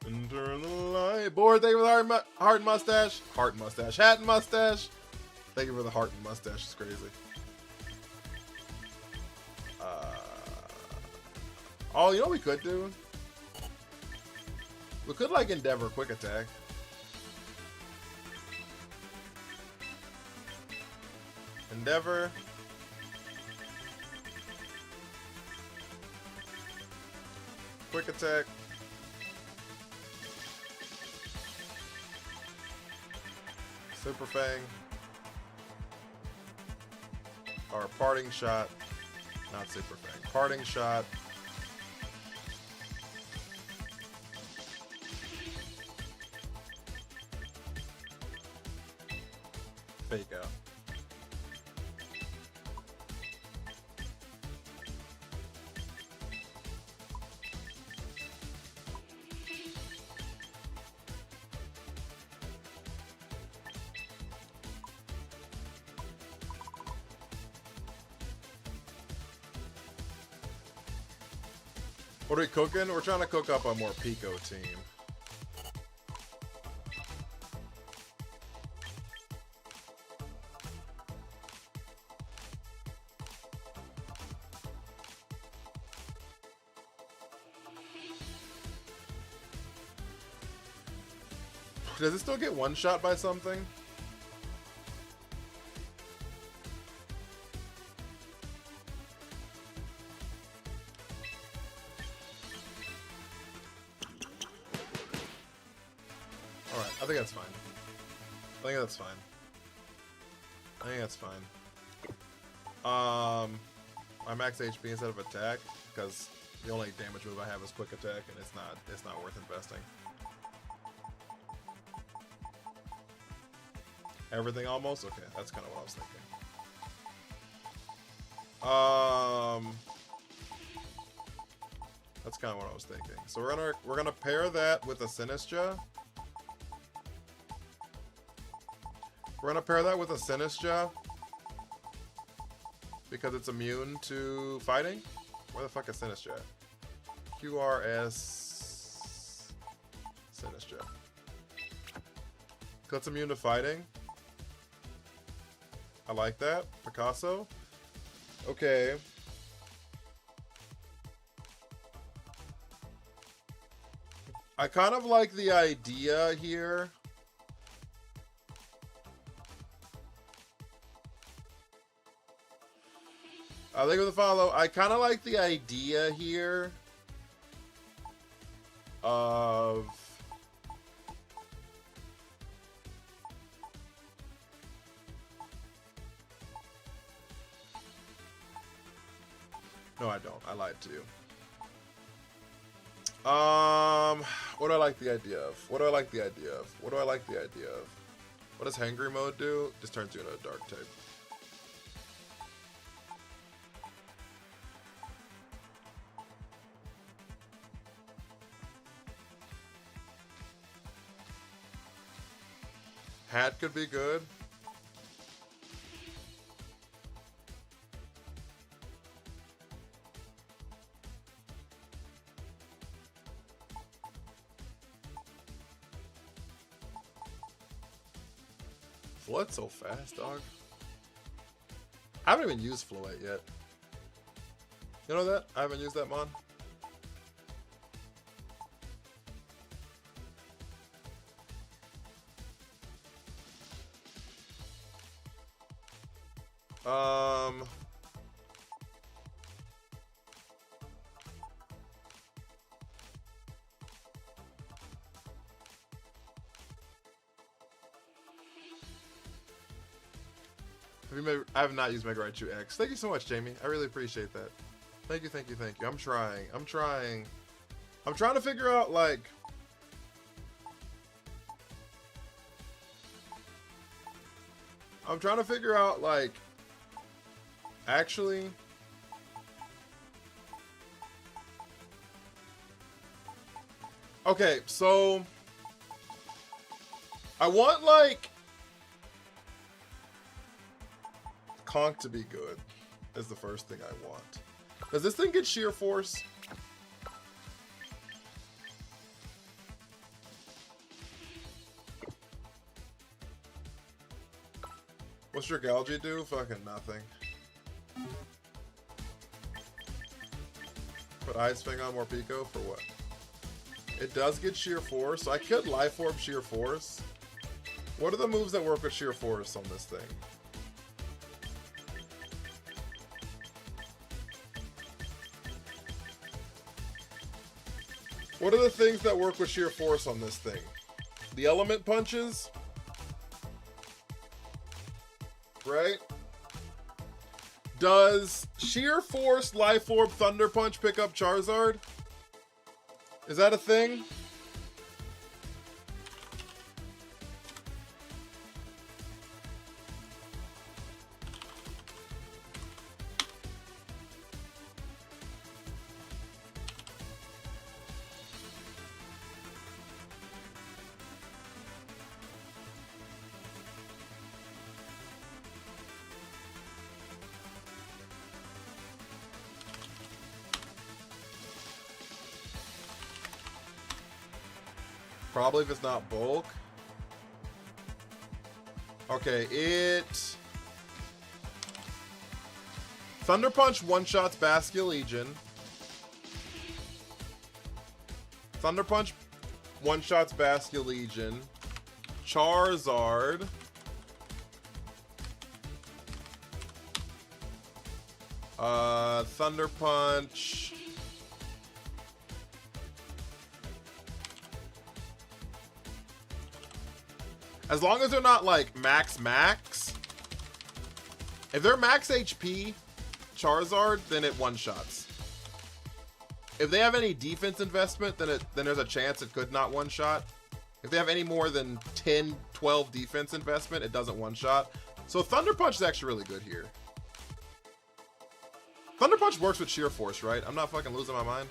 Enter the light bored. Thank you for the heart and mustache. Heart and mustache. Hat and mustache. Thank you for the heart and mustache. It's crazy. Oh, you know what we could do? We could like Endeavor quick attack. Endeavor. Quick attack. Super Fang. Or Parting Shot. Not Super Fang. Parting Shot. Fake out. What are we cooking? We're trying to cook up a more Pico team. Does it still get one shot by something? Alright, I think that's fine. I think that's fine. I think that's fine. My max HP instead of attack, because the only damage move I have is quick attack, and it's not worth investing. Everything almost? Okay, that's kind of what I was thinking. That's kind of what I was thinking. So we're gonna pair that with a Sinistra. We're gonna pair that with a Sinistra because it's immune to fighting. Where the fuck is Sinistra? QRS Sinistra. Because it's immune to fighting. I like that. Picasso. Okay. I kind of like the idea here. I think with the follow, I kind of like the idea here of no, I don't. I lied to you. What do I like the idea of? What do I like the idea of? What do I like the idea of? What does Hangry Mode do? Just turns you into a dark type. Hat could be good. Flood so fast, dog. I haven't even used Floette yet. You know that? I haven't used that mon. I have not used Mega Raichu X. Thank you so much, Jamie. I really appreciate that. Thank you, thank you, thank you. I'm trying to figure out, like... Actually... Okay, so... I want, like... Conk to be good is the first thing I want. Does this thing get sheer force? What's your Galgi do? Fucking nothing. Put Ice Fang on more Pico for what? It does get Sheer Force, so I could Life Orb Sheer Force. What are the moves that work with Sheer Force on this thing? What are the things that work with Sheer Force on this thing? The Element Punches? Right? Does Sheer Force, Life Orb, Thunder Punch pick up Charizard? Is that a thing? Probably if it's not bulk. Okay, it... Thunder Punch one-shots Bascullegion. Legion. Thunder Punch one-shots Bascullegion. Legion. Charizard. Thunder Punch... As long as they're not like max. If they're max HP Charizard, then it one-shots. If they have any defense investment, then there's a chance it could not one-shot. If they have any more than 10, 12 defense investment, it doesn't one-shot. So Thunder Punch is actually really good here. Thunder Punch works with Sheer Force, right? I'm not fucking losing my mind.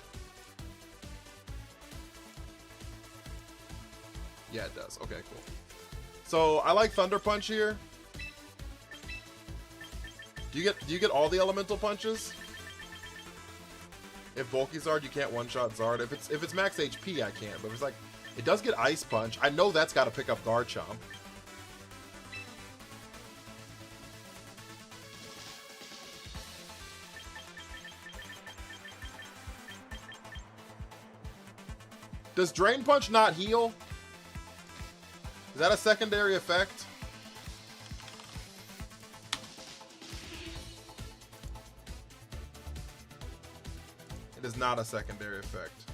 Yeah, it does. Okay, cool. So I like Thunder Punch here. Do you get all the elemental punches? If bulky Zard, you can't one-shot Zard. If it's max HP, I can't. But if it's like, it does get Ice Punch. I know that's got to pick up Garchomp. Does Drain Punch not heal? Is that a secondary effect? It is not a secondary effect.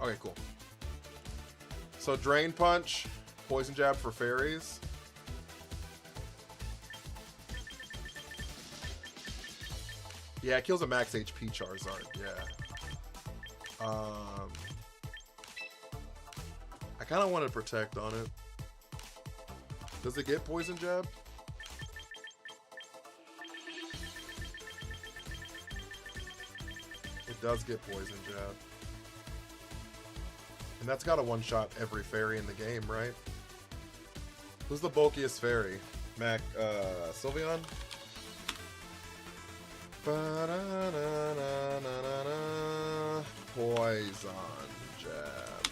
Okay, cool. So Drain Punch, Poison Jab for fairies. Yeah, it kills a max HP Charizard, yeah. I kind of wanted Protect on it. Does it get Poison Jab? It does get Poison Jab. And that's got a one-shot every fairy in the game, right? Who's the bulkiest fairy? Sylveon? Poison Jab.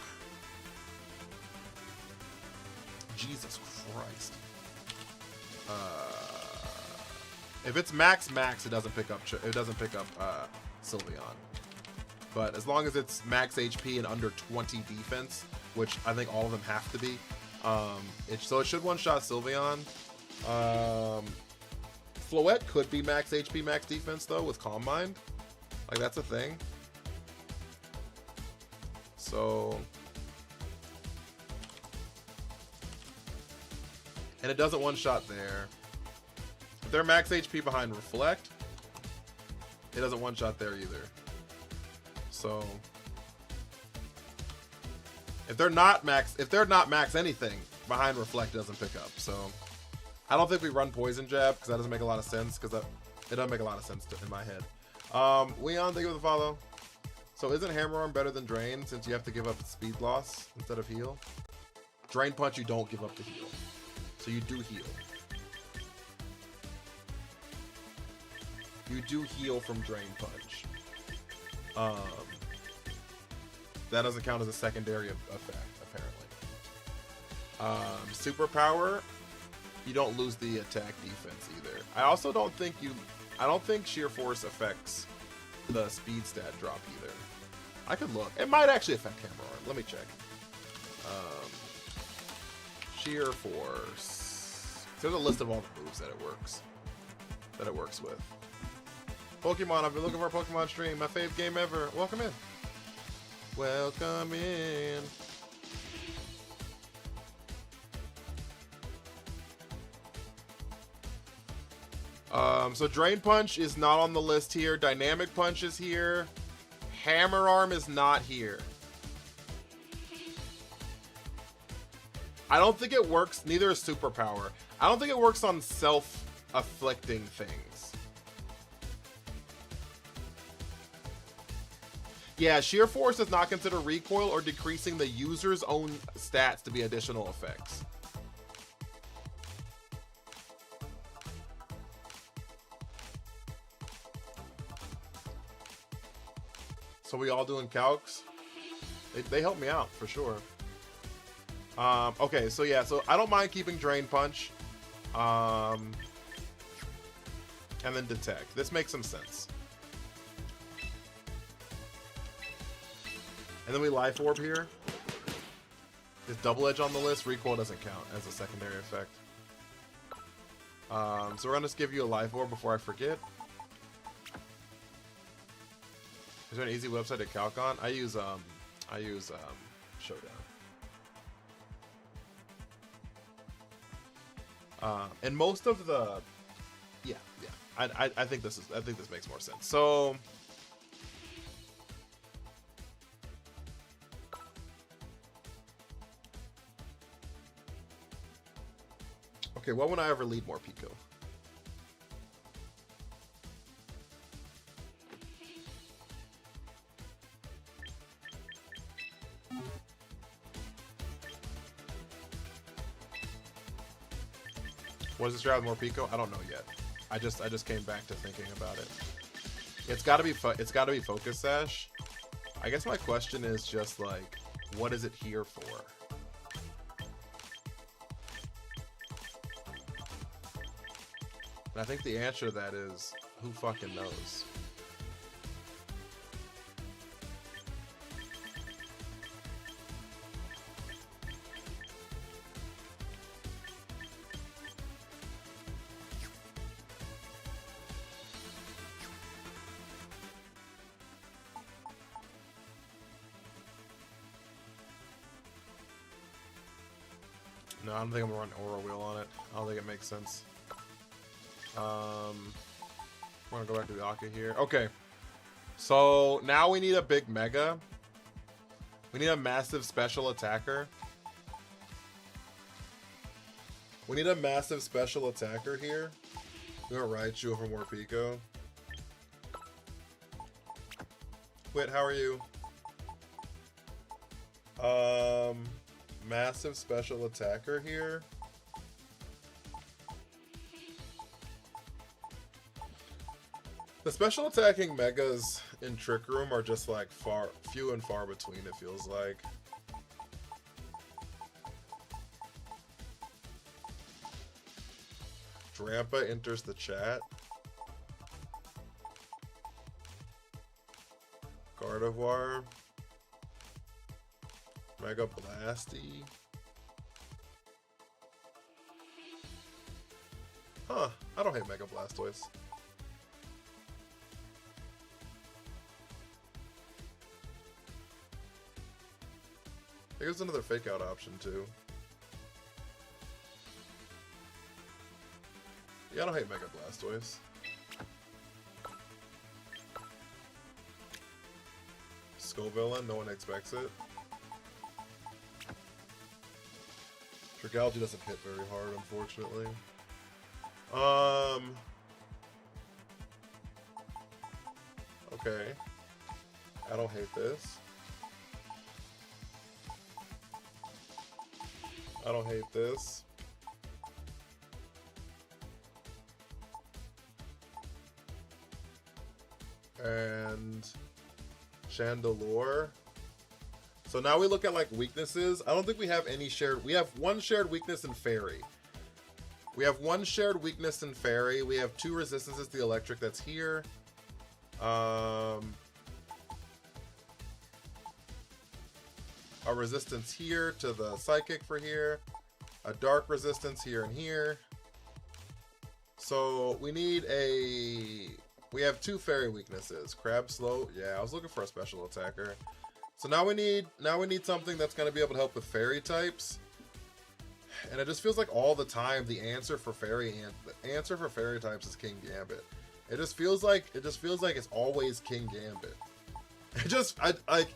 Jesus Christ. If it's max, it doesn't pick up Sylveon. But as long as it's max HP and under 20 defense, which I think all of them have to be, so it should one-shot Sylveon. Floette could be max HP, max defense, though, with Calm Mind. Like, that's a thing. So... And it doesn't one-shot there. If they're max HP behind Reflect, it doesn't one-shot there either. So... If they're not max anything, behind Reflect doesn't pick up, so... I don't think we run Poison Jab, because that doesn't make a lot of sense, it doesn't make a lot of sense in my head. Leon, thank you for the follow. So isn't Hammer Arm better than Drain, since you have to give up speed loss instead of heal? Drain Punch, you don't give up the heal. So you do heal. you do heal from Drain Punch. That doesn't count as a secondary effect, apparently. Superpower, you don't lose the attack defense either. I also don't think I don't think Sheer Force affects the speed stat drop either. I could look. It might actually affect Hammer Arm. Let me check. Sheer Force. There's a list of all the moves that it works with. Pokemon, I've been looking for a Pokemon stream. My fave game ever. Welcome in. Welcome in. So Drain Punch is not on the list here. Dynamic Punch is here. Hammer Arm is not here. I don't think it works. Neither is Superpower. I don't think it works on self-afflicting things. Yeah, Sheer Force does not consider recoil or decreasing the user's own stats to be additional effects. So we all doing calcs? They help me out for sure. Okay, so yeah, so I don't mind keeping Drain Punch. And then Detect. This makes some sense. And then we Life Orb here. Is Double Edge on the list? Recoil doesn't count as a secondary effect. So we're gonna just give you a Life Orb before I forget. Is there an easy website to calc on? I use Showdown. And most of the, yeah. I think this makes more sense. So, okay, what would I ever lead more Pico? Was this round more Pico? I don't know yet. I just came back to thinking about it. It's got to be Focus Sash. I guess my question is just like, what is it here for? And I think the answer to that is, who fucking knows? No, I don't think I'm gonna run Aura Wheel on it. I don't think it makes sense. We're gonna go back to the Akka here. Okay. So now we need a big Mega. We need a massive special attacker. We need a massive special attacker here. We're gonna Raichu over Morpeko. Wait, how are you? Massive special attacker here. The special attacking megas in Trick Room are just like few and far between, it feels like. Drampa enters the chat. Gardevoir. Mega Blasty. Huh, I don't hate Mega Blastoise. Here's another fake out option too. Yeah, I don't hate Mega Blastoise. Scovillain, no one expects it. Dragalge doesn't hit very hard, unfortunately. Okay. I don't hate this. I don't hate this. and Chandelure. So now we look at like weaknesses. I don't think we have any shared. We have one shared weakness in Fairy. We have one shared weakness in Fairy. We have 2 resistances to the electric that's here. A resistance here to the psychic for here. A dark resistance here and here. So we need a... We have 2 fairy weaknesses. Crab slow. Yeah, I was looking for a special attacker. So now we need something that's going to be able to help with fairy types. And it just feels like all the time the answer for fairy types is King Gambit. It just feels like it's always King Gambit.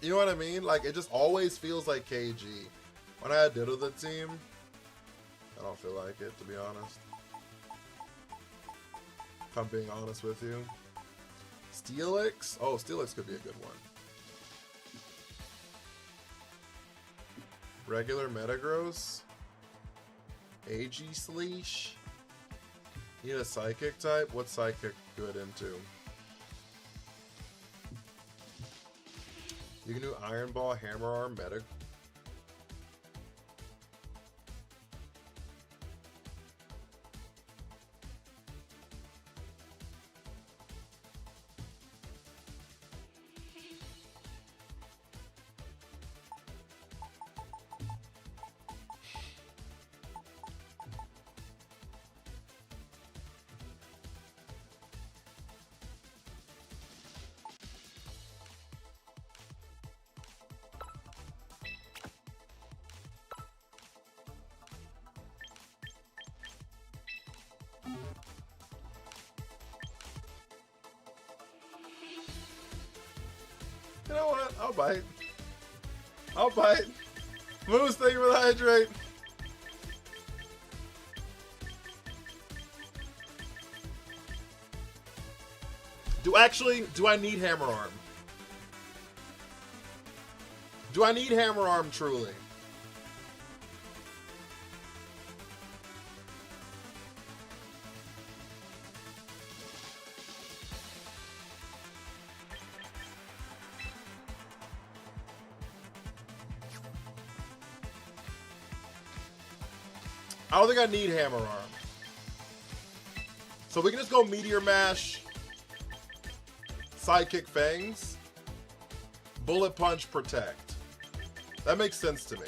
You know what I mean? Like it just always feels like KG. When I had Ditto the team, I don't feel like it, to be honest. If I'm being honest with you. Steelix? Oh, Steelix could be a good one. Regular Metagross? Aegisleash? Need a Psychic type? What's Psychic good into? You can do Iron Ball, Hammer Arm, Metagross. You know what? I'll bite. I'll bite. Moose, thank you for the hydrate. Do I need Hammer Arm? Do I need Hammer Arm truly? I don't think I need Hammer Arm. So we can just go Meteor Mash, Sidekick Fangs, Bullet Punch, Protect. That makes sense to me.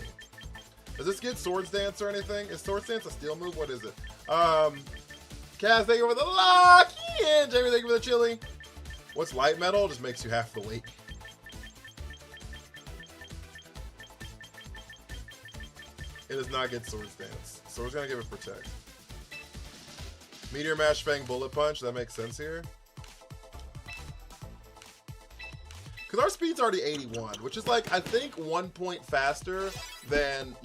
Does this get Swords Dance or anything? Is Swords Dance a steel move? What is it? Kaz, thank you for the lock! Yeah, Jamie, thank you for the chili. What's Light Metal? Just makes you half the weight. It does not get Swords Dance. So we're gonna give it Protect. Meteor Mash, Fang, Bullet Punch. That makes sense here. Because our speed's already 81, which is like, I think 1 point faster than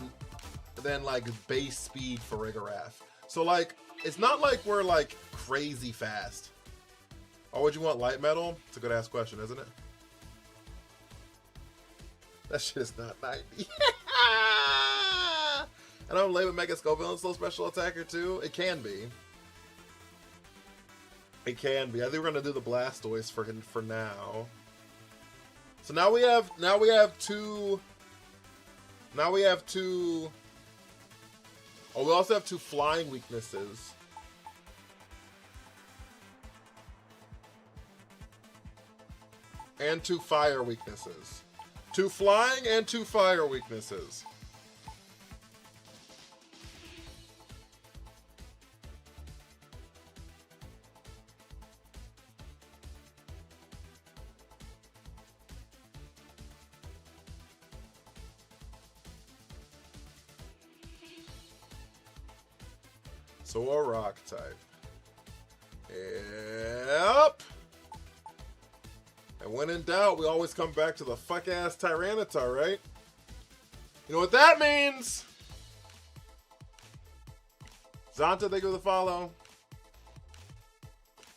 like base speed for Rigarath. So like, it's not like we're like crazy fast. Oh, would you want Light Metal? It's a good ass question, isn't it? That shit is not 90. And I'm late with Mega Scoville and slow special attacker too. It can be. It can be. I think we're gonna do the Blastoise for now. So now we have two. Now we have two. Oh, we also have 2 flying weaknesses. And 2 fire weaknesses. 2 flying and 2 fire weaknesses. So a rock type. Yep. And when in doubt, we always come back to the fuck-ass Tyranitar, right? You know what that means? Zonta, thank you for the follow.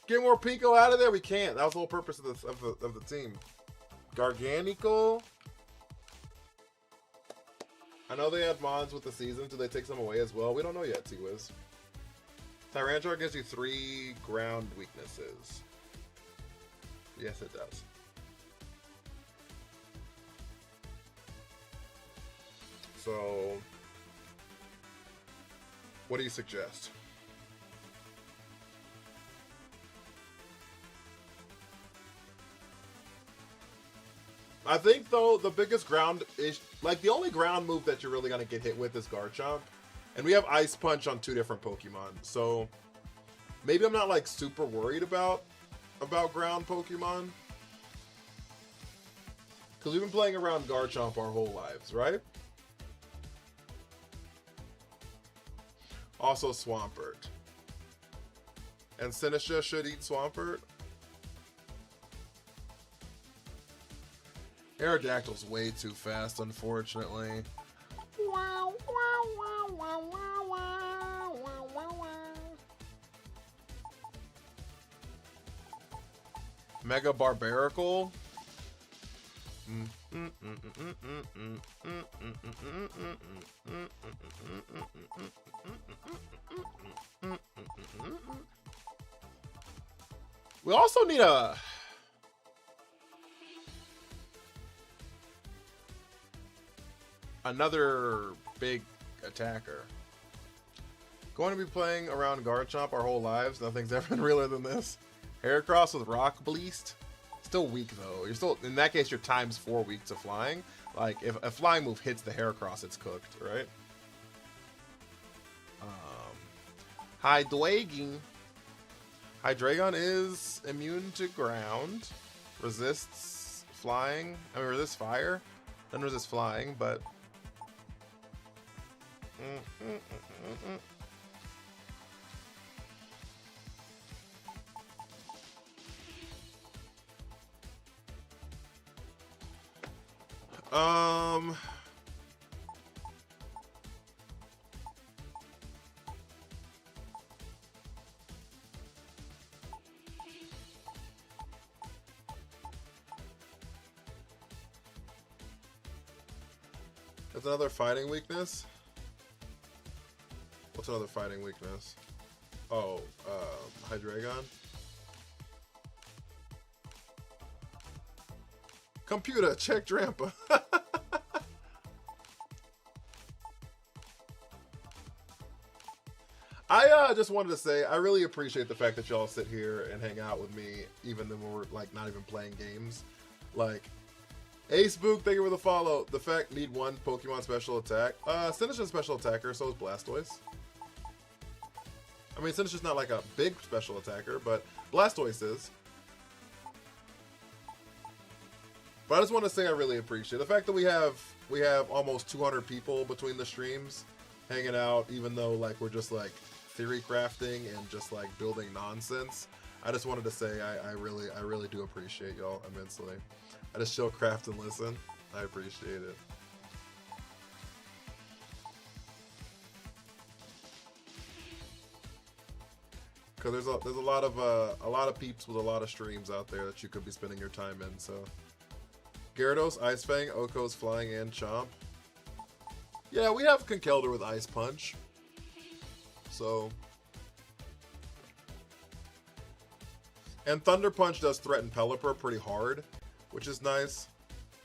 Get more Pico out of there? We can't. That was the whole purpose of the team. Garganical. I know they had mods with the season. Do they take some away as well? We don't know yet, T-Wiz. Tyranitar gives you 3 ground weaknesses. Yes, it does. So, what do you suggest? I think, though, the biggest ground is, like, the only ground move that you're really going to get hit with is Garchomp. And we have Ice Punch on 2 different Pokemon. So, maybe I'm not, like, super worried about ground Pokemon. Because we've been playing around Garchomp our whole lives, right? Also Swampert. And Sinistcha should eat Swampert. Aerodactyl's way too fast, unfortunately. Mega Barbaracle. We also need another big attacker. Going to be playing around Garchomp our whole lives. Nothing's ever been realer than this. Heracross with Rock Bleast. Still weak though. You're still, in that case, you're ×4 weak to flying. Like if a flying move hits the Heracross, it's cooked, right? Hydreigon. Hydreigon is immune to ground, resists flying. I mean, resists fire, then resists flying, but. That's another fighting weakness. What's another fighting weakness? Oh, Hydreigon. Computer, check Drampa. I just wanted to say I really appreciate the fact that y'all sit here and hang out with me, even when we're like not even playing games. Like, hey Spook, thank you for the follow. The fact need 1 Pokemon special attack. Sinistcha's special attacker, so is Blastoise. I mean, Sinistcha's not like a big special attacker, but Blastoise is. But I just want to say I really appreciate the fact that we have almost 200 people between the streams hanging out, even though like we're just like theory crafting and just like building nonsense. I just wanted to say I really do appreciate y'all immensely. I just chill, craft, and listen. I appreciate it. Because there's a lot of peeps with a lot of streams out there that you could be spending your time in. So Gyarados, Ice Fang, Oko's Flying, and Chomp. Yeah, we have Conkeldurr with Ice Punch. So, and Thunder Punch does threaten Pelipper pretty hard, which is nice.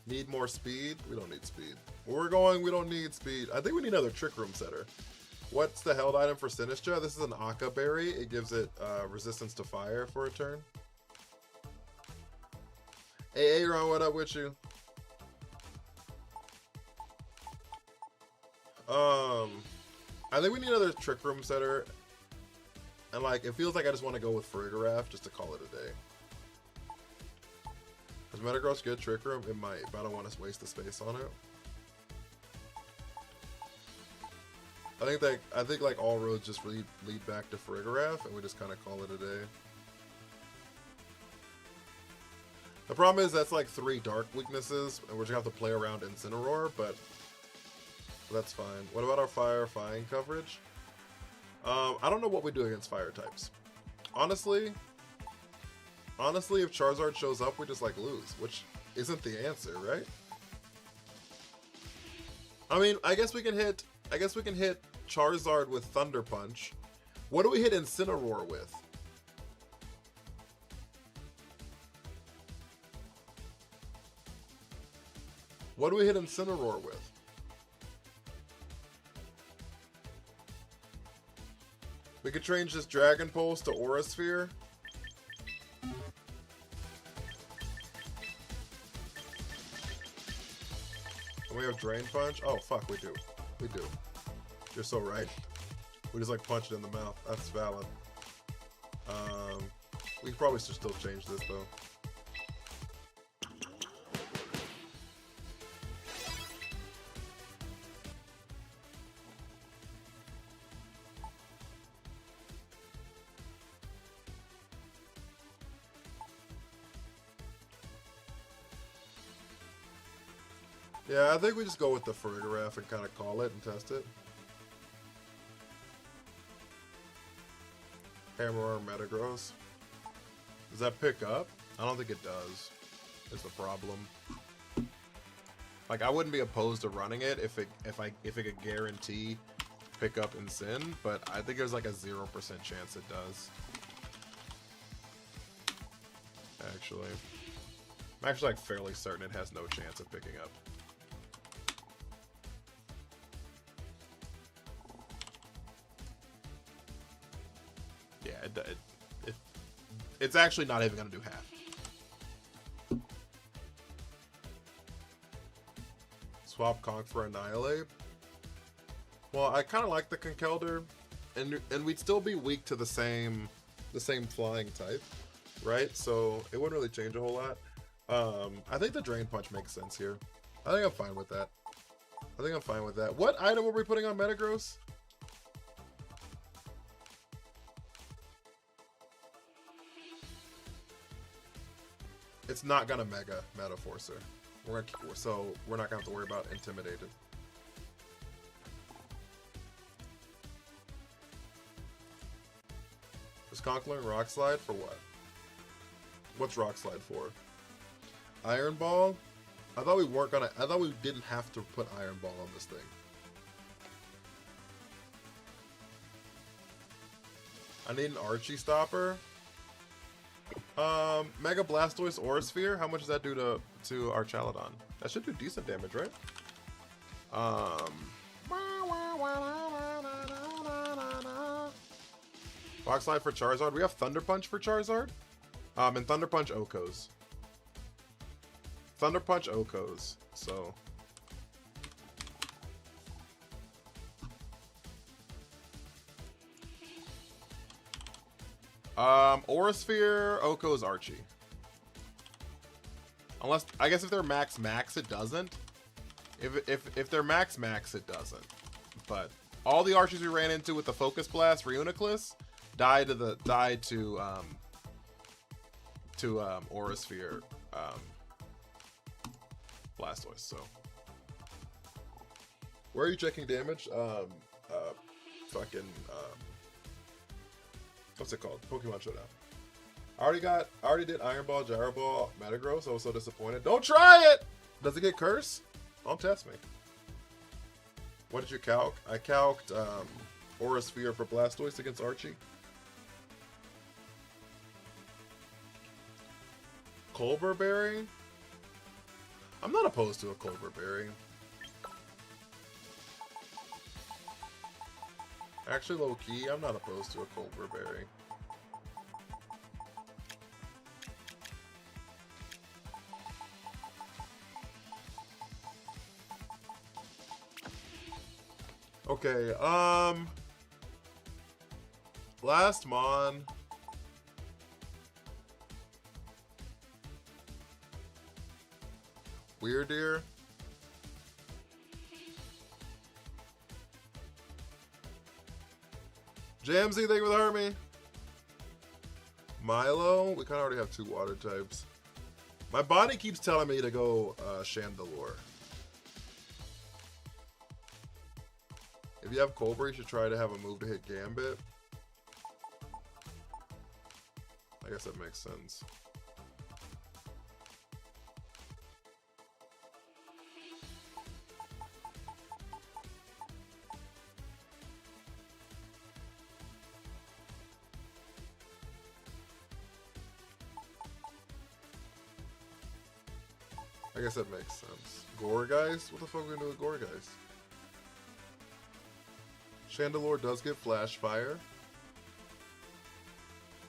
Need more speed? We don't need speed. Where we're going, we don't need speed. I think we need another Trick Room setter. What's the held item for Sinistcha? This is an Aka Berry. It gives it resistance to fire for a turn. Hey, Aaron, what up with you? I think we need another Trick Room setter. And like, it feels like I just want to go with Farigiraf just to call it a day. Does Metagross get Trick Room? It might, but I don't want to waste the space on it. I think like all roads just lead back to Farigiraf, and we just kind of call it a day. The problem is that's like 3 dark weaknesses, and we're just gonna have to play around Incineroar, but that's fine. What about our fire-flying coverage? I don't know what we do against fire types. Honestly, if Charizard shows up, we just like lose, which isn't the answer, right? I mean, I guess we can hit Charizard with Thunder Punch. What do we hit Incineroar with? What do we hit Incineroar with? We could change this Dragon Pulse to Aura Sphere. And we have Drain Punch. Oh, fuck, we do. We do. You're so right. We just, like, punch it in the mouth. That's valid. We probably should still change this, though. Yeah, I think we just go with the Farigiraf and kind of call it and test it. Hammer Metagross. Does that pick up? I don't think it does. Is the problem. Like, I wouldn't be opposed to running it if it could guarantee pick up Incin, but I think there's like a 0% chance it does. Actually. I'm actually like fairly certain it has no chance of picking up. Yeah, it's actually not even going to do half. Swap Conk for Annihilate. Well, I kind of like the Conkeldurr, and we'd still be weak to the same flying type, right? So it wouldn't really change a whole lot. I think the Drain Punch makes sense here. I think I'm fine with that. What item are we putting on Metagross? It's not gonna Mega Metaforcer. So we're not gonna have to worry about Intimidated. Is Conk learn Rock Slide for what? What's Rock Slide for? Iron Ball? I thought we didn't have to put Iron Ball on this thing. I need an Archie Stopper. Mega Blastoise Aura Sphere. How much does that do to our Chaladon? That should do decent damage, right? Rock Slide for Charizard. We have Thunder Punch for Charizard. And Thunder Punch Okos. Thunder Punch Okos. So. Aura Sphere, Oko's Archie. Unless, I guess if they're max, it doesn't. If they're max, it doesn't. But all the Archies we ran into with the Focus Blast, Reuniclus, died to Aura Sphere, Blastoise. So, where are you checking damage? What's it called? Pokemon Showdown. I already did Iron Ball, Gyro Ball, Metagross. I was so disappointed. Don't try it! Does it get cursed? Don't test me. What did you calc? I calced Aura Sphere for Blastoise against Archie. Colbur Berry? I'm not opposed to a Colbur Berry. Actually, low-key, I'm not opposed to a Colbur Berry. Okay, last Mon. Weirdeer. Jamsy, thank you for the army. Milo, we kind of already have two water types. My body keeps telling me to go Chandelure. If you have Colbur, you should try to have a move to hit Gambit. I guess that makes sense. I guess that makes sense. Gourgeist? What the fuck are we gonna do with Gourgeist? Chandelure does get Flash Fire,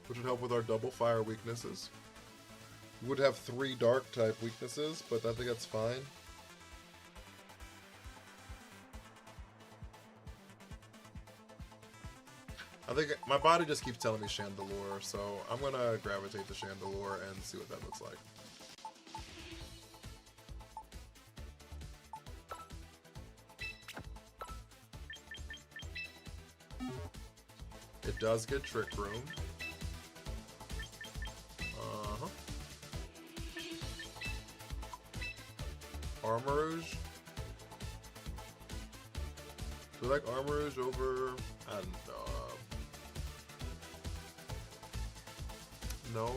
which would help with our double fire weaknesses. We would have 3 dark type weaknesses, but I think that's fine. I think my body just keeps telling me Chandelure, so I'm gonna gravitate to Chandelure and see what that looks like. It does get Trick Room. Armarouge. Do you like Armarouge over? I don't know. No.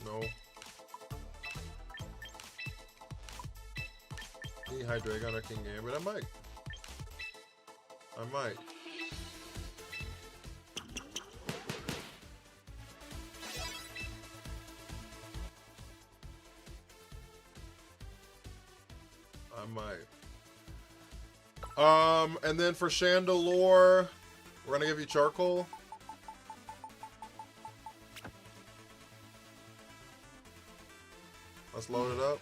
No. Need Hydreigon or King Gambit? I might. I might. And then for Chandelure, we're gonna give you Charcoal. Let's load it up.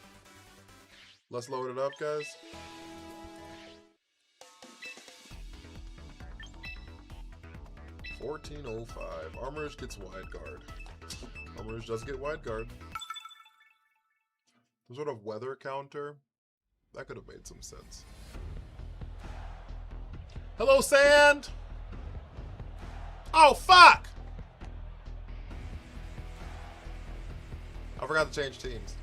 Let's load it up, guys. $14.05. Armarouge gets Wide Guard. Armarouge does get Wide Guard. Some sort of weather counter. That could have made some sense. Hello, Sand! Oh, fuck! I forgot to change teams.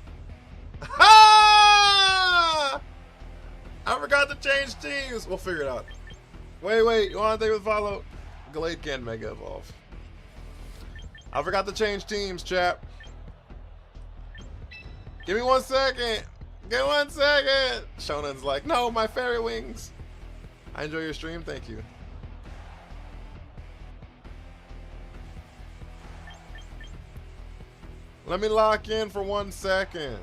I forgot to change teams! We'll figure it out. Wait, you want to take the follow? Glade can Mega Evolve. I forgot to change teams, chap. Give me 1 second. Give me 1 second. Shonen's like, no, my fairy wings. I enjoy your stream, thank you. Let me lock in for 1 second.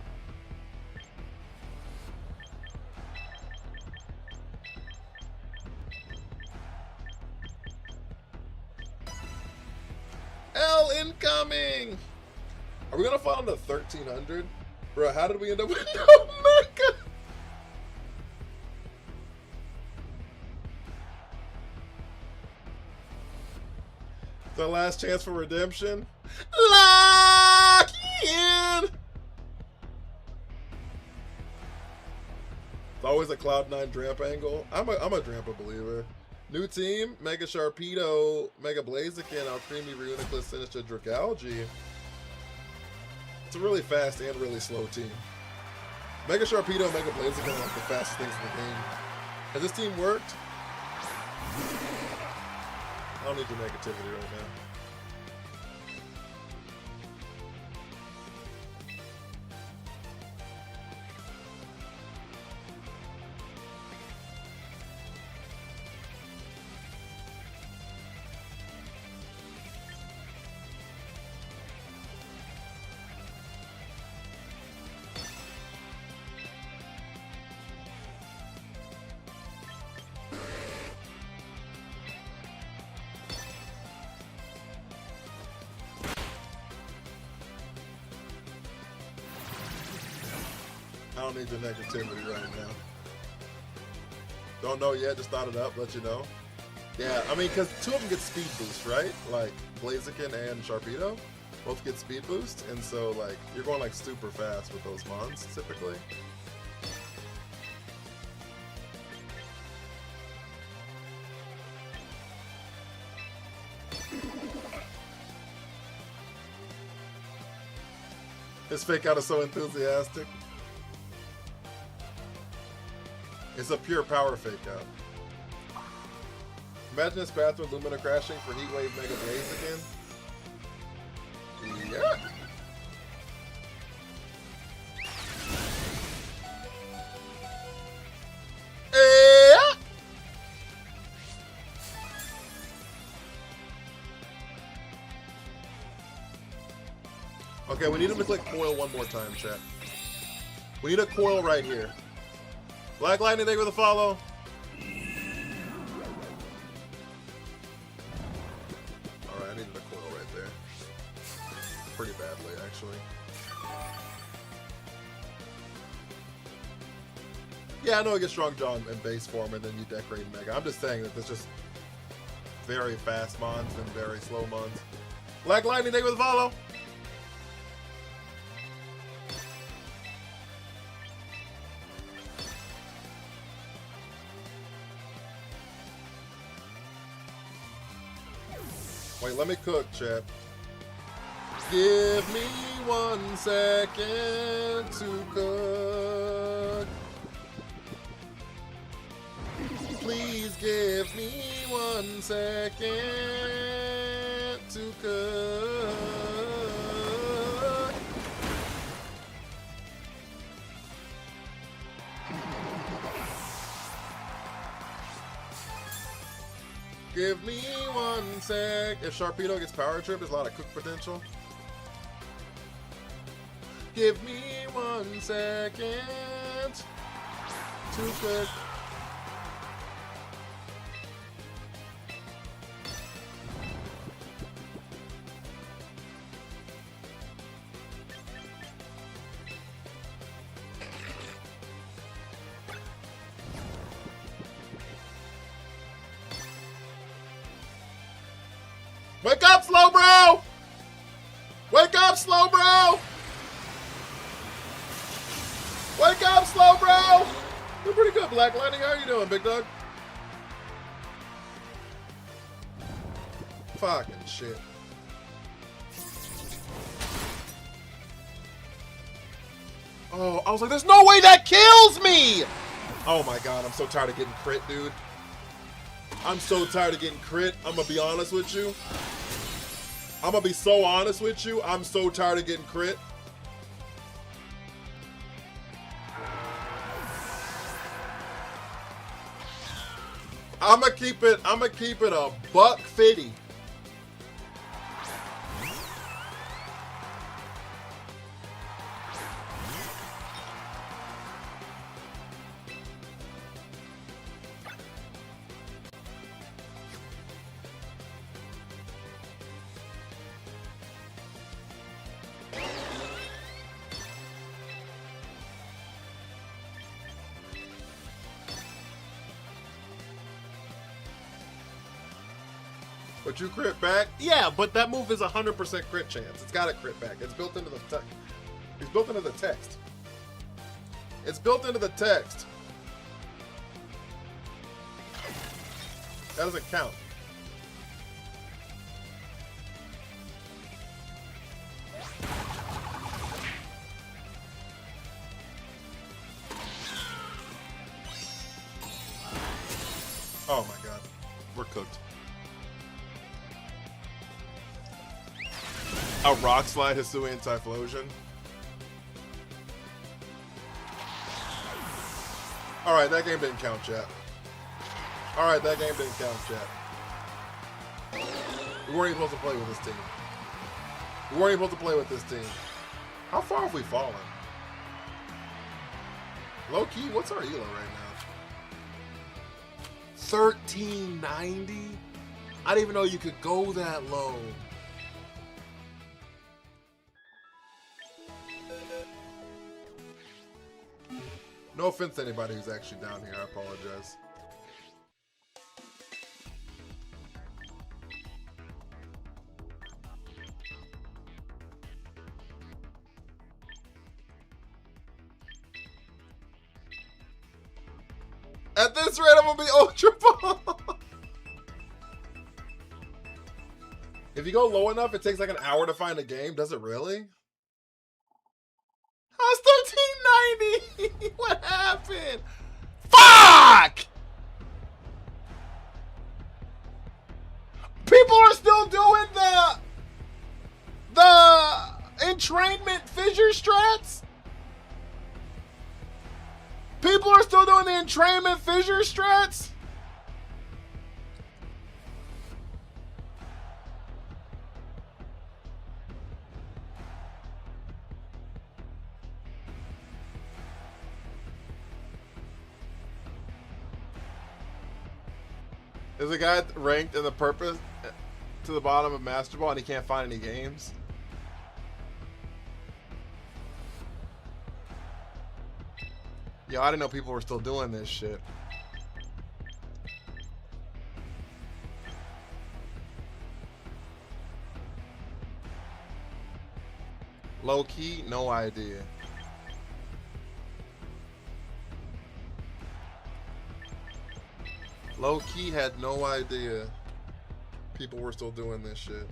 L incoming! Are we gonna fall into 1300? Bro, how did we end up with Omega? The last chance for redemption. Lock in! It's always a Cloud9 Dramp angle. I'm a Drampa believer. New team, Mega Sharpedo, Mega Blaziken, Alcremie, Reuniclus, Sinister, Dragalge. It's a really fast and really slow team. Mega Sharpedo, Mega Blaziken are like the fastest things in the game. Has this team worked? I don't need your negativity right now. I don't need your negativity right now. Don't know yet, just thought it up, let you know. Yeah, I mean, because 2 of them get speed boost, right? Like, Blaziken and Sharpedo both get speed boost, and so, like, you're going, like, super fast with those mons, typically. His fake out is so enthusiastic. It's a pure power fake out. Imagine this path with Lumina crashing for Heat Wave Mega Blaze again. Yeah. Okay, we need him to click coil one more time, chat. We need a coil right here. Black Lightning, thank you for the follow. Alright, I needed a coil right there. Pretty badly, actually. Yeah, I know it gets Strong Jaw in base form and then you decorate Mega. I'm just saying that there's just very fast mons and very slow mons. Black Lightning, thank you for the follow. Wait, let me cook, chat. Give me 1 second to cook. Please give me 1 second to cook. Give me 1 sec. If Sharpedo gets Power Trip, there's a lot of cook potential. Give me 1 second to cook. Wake up, Slowbro! Wake up, Slowbro! Wake up, Slowbro! You're pretty good, Black Lightning. How are you doing, big dog? Fucking shit. Oh, I was like, there's no way that kills me! Oh my god, I'm so tired of getting crit, dude. I'm so tired of getting crit. I'm gonna be honest with you. I'm gonna be so honest with you. I'm so tired of getting crit. I'm gonna keep it a $150. But you crit back? Yeah, but that move is 100% crit chance. It's got a crit back. It's built into the text. It's built into the text. It's built into the text. That doesn't count. Oh my god. We're cooked. A Rock Slide Hisuian Typhlosion. Alright, that game didn't count, chat. Alright, that game didn't count, chat. We weren't even supposed to play with this team. We weren't even supposed to play with this team. How far have we fallen? Low key, what's our elo right now? 1390? I didn't even know you could go that low. No offense to anybody who's actually down here, I apologize. At this rate, I'm gonna be Ultra Ball. If you go low enough, it takes like an hour to find a game. Does it really? How's 1390? What happened? Fuck! People are still doing the entrainment fissure strats? People are still doing the entrainment fissure strats? There's a guy ranked in the purpose to the bottom of Master Ball and he can't find any games. Yo, I didn't know people were still doing this shit. Low key, no idea. Low key had no idea people were still doing this shit.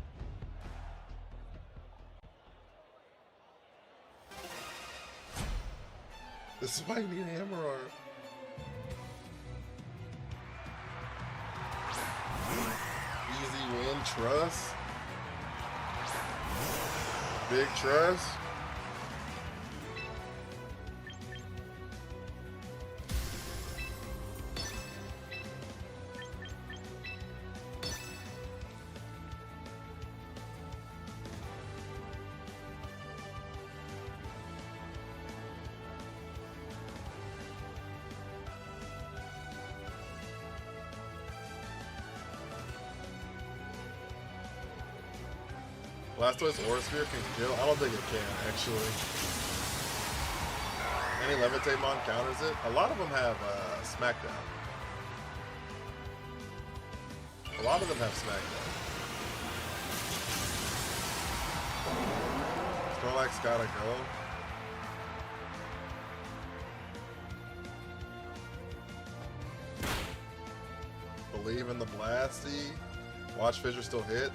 This is why you need hammer arm. Easy win, trust. Big trust. Blastoise Aura Sphere can kill? I don't think it can, actually. Any Levitate Mon counters it? A lot of them have Smackdown. A lot of them have Smackdown. Snorlax gotta go. Believe in the Blasty. Watch Fissure still hit.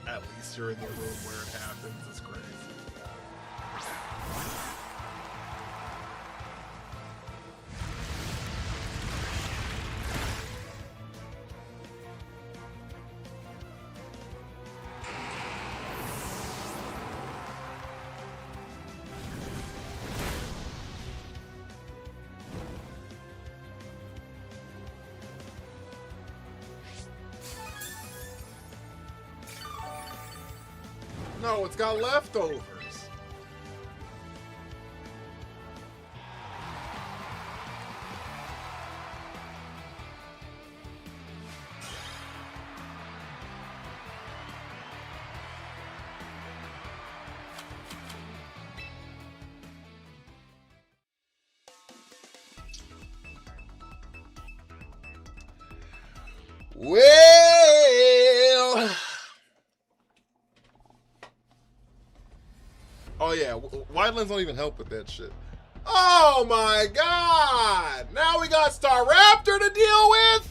At least you're in the room where it happens. It's crazy. No, it's got leftovers. Well, oh yeah, Wildlands don't even help with that shit. Oh my god! Now we got Staraptor to deal with?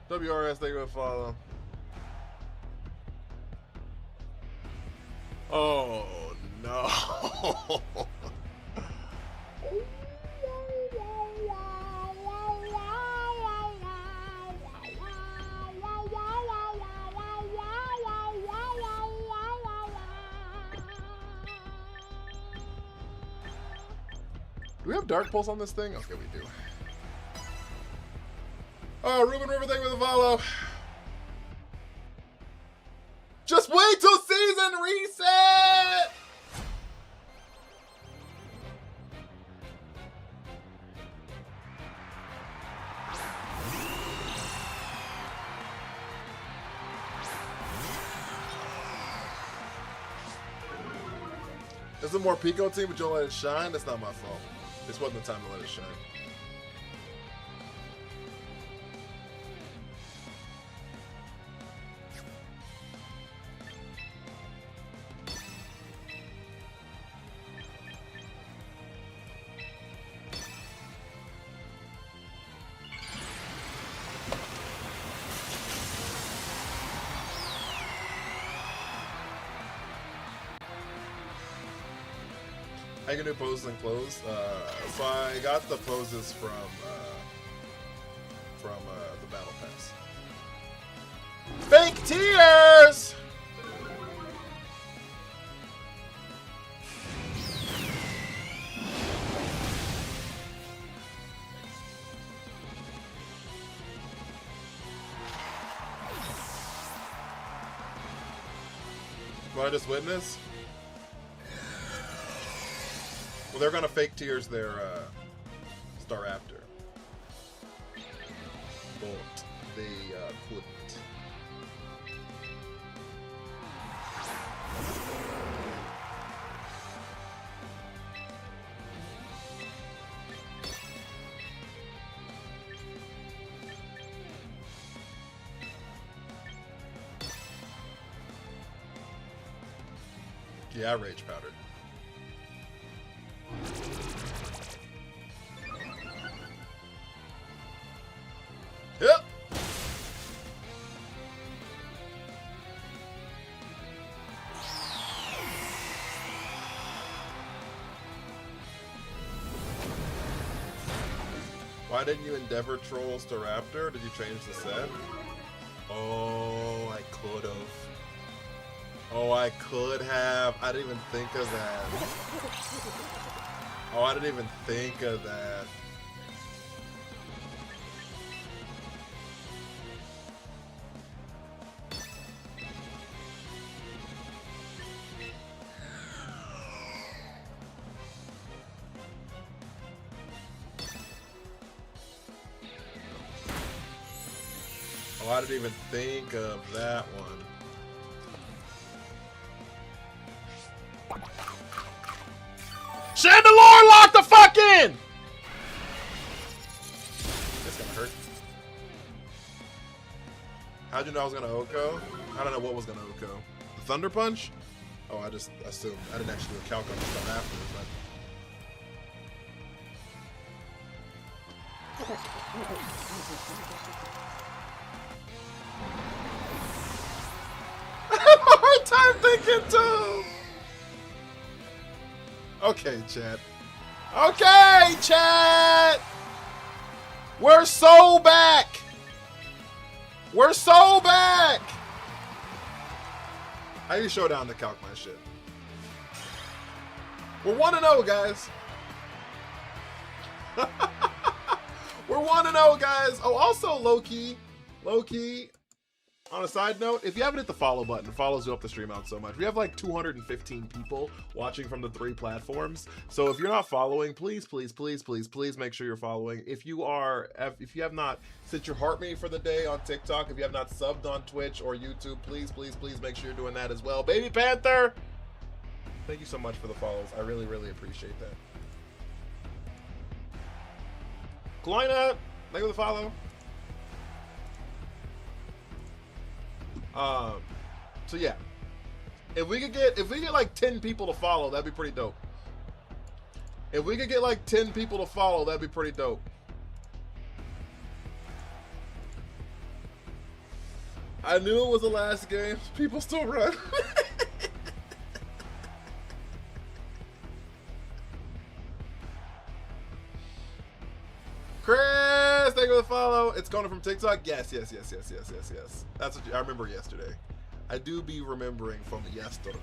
WRS, they gonna follow. Oh no. Do we have Dark Pulse on this thing? Okay, we do. Oh, Ruben River, thank you for the follow. Just wait till season reset! There's a more Pico team, but you don't let it shine? That's not my fault. This wasn't the time to let it shine. I can do poses and clothes. So I got the poses from the battle pass. Fake tears. What I just witnessed? Well, they're gonna fake tears their Staraptor, but they couldn't. Yeah, I rage powdered. Yep. Why didn't you Endeavor Troll Staraptor? Did you change the set? Oh, I could have. Oh, I could have. I didn't even think of that. Oh, I didn't even think of that. Oh, I didn't even think of that one. Chandelure, lock the fuck in! That's gonna hurt. How'd you know I was gonna Oko? I don't know what was gonna Oko. The Thunder Punch? Oh, I just assumed. I didn't actually do a calc on the stuff after, but... I have a hard time thinking too. Okay, chat. Okay, chat. We're so back. We're so back. I use Showdown to calc my shit. We're 1-0, guys. We're 1-0, guys. Oh, also, low-key, on a side note, if you haven't hit the follow button, it follows you up the stream out so much. We have like 215 people watching from the 3 platforms. So if you're not following, please make sure you're following. If you have not set your heart rate for the day on TikTok, if you have not subbed on Twitch or YouTube, please make sure you're doing that as well. Baby Panther, thank you so much for the follows. I really appreciate that. Kloina, thank you for the follow. So yeah, if we get like 10 people to follow, that'd be pretty dope. If we could get like 10 people to follow, that'd be pretty dope. I knew it was the last game. People still run. Chris, thank you for the follow. It's going from TikTok. Yes. That's what I remember yesterday. I do be remembering from yesterday.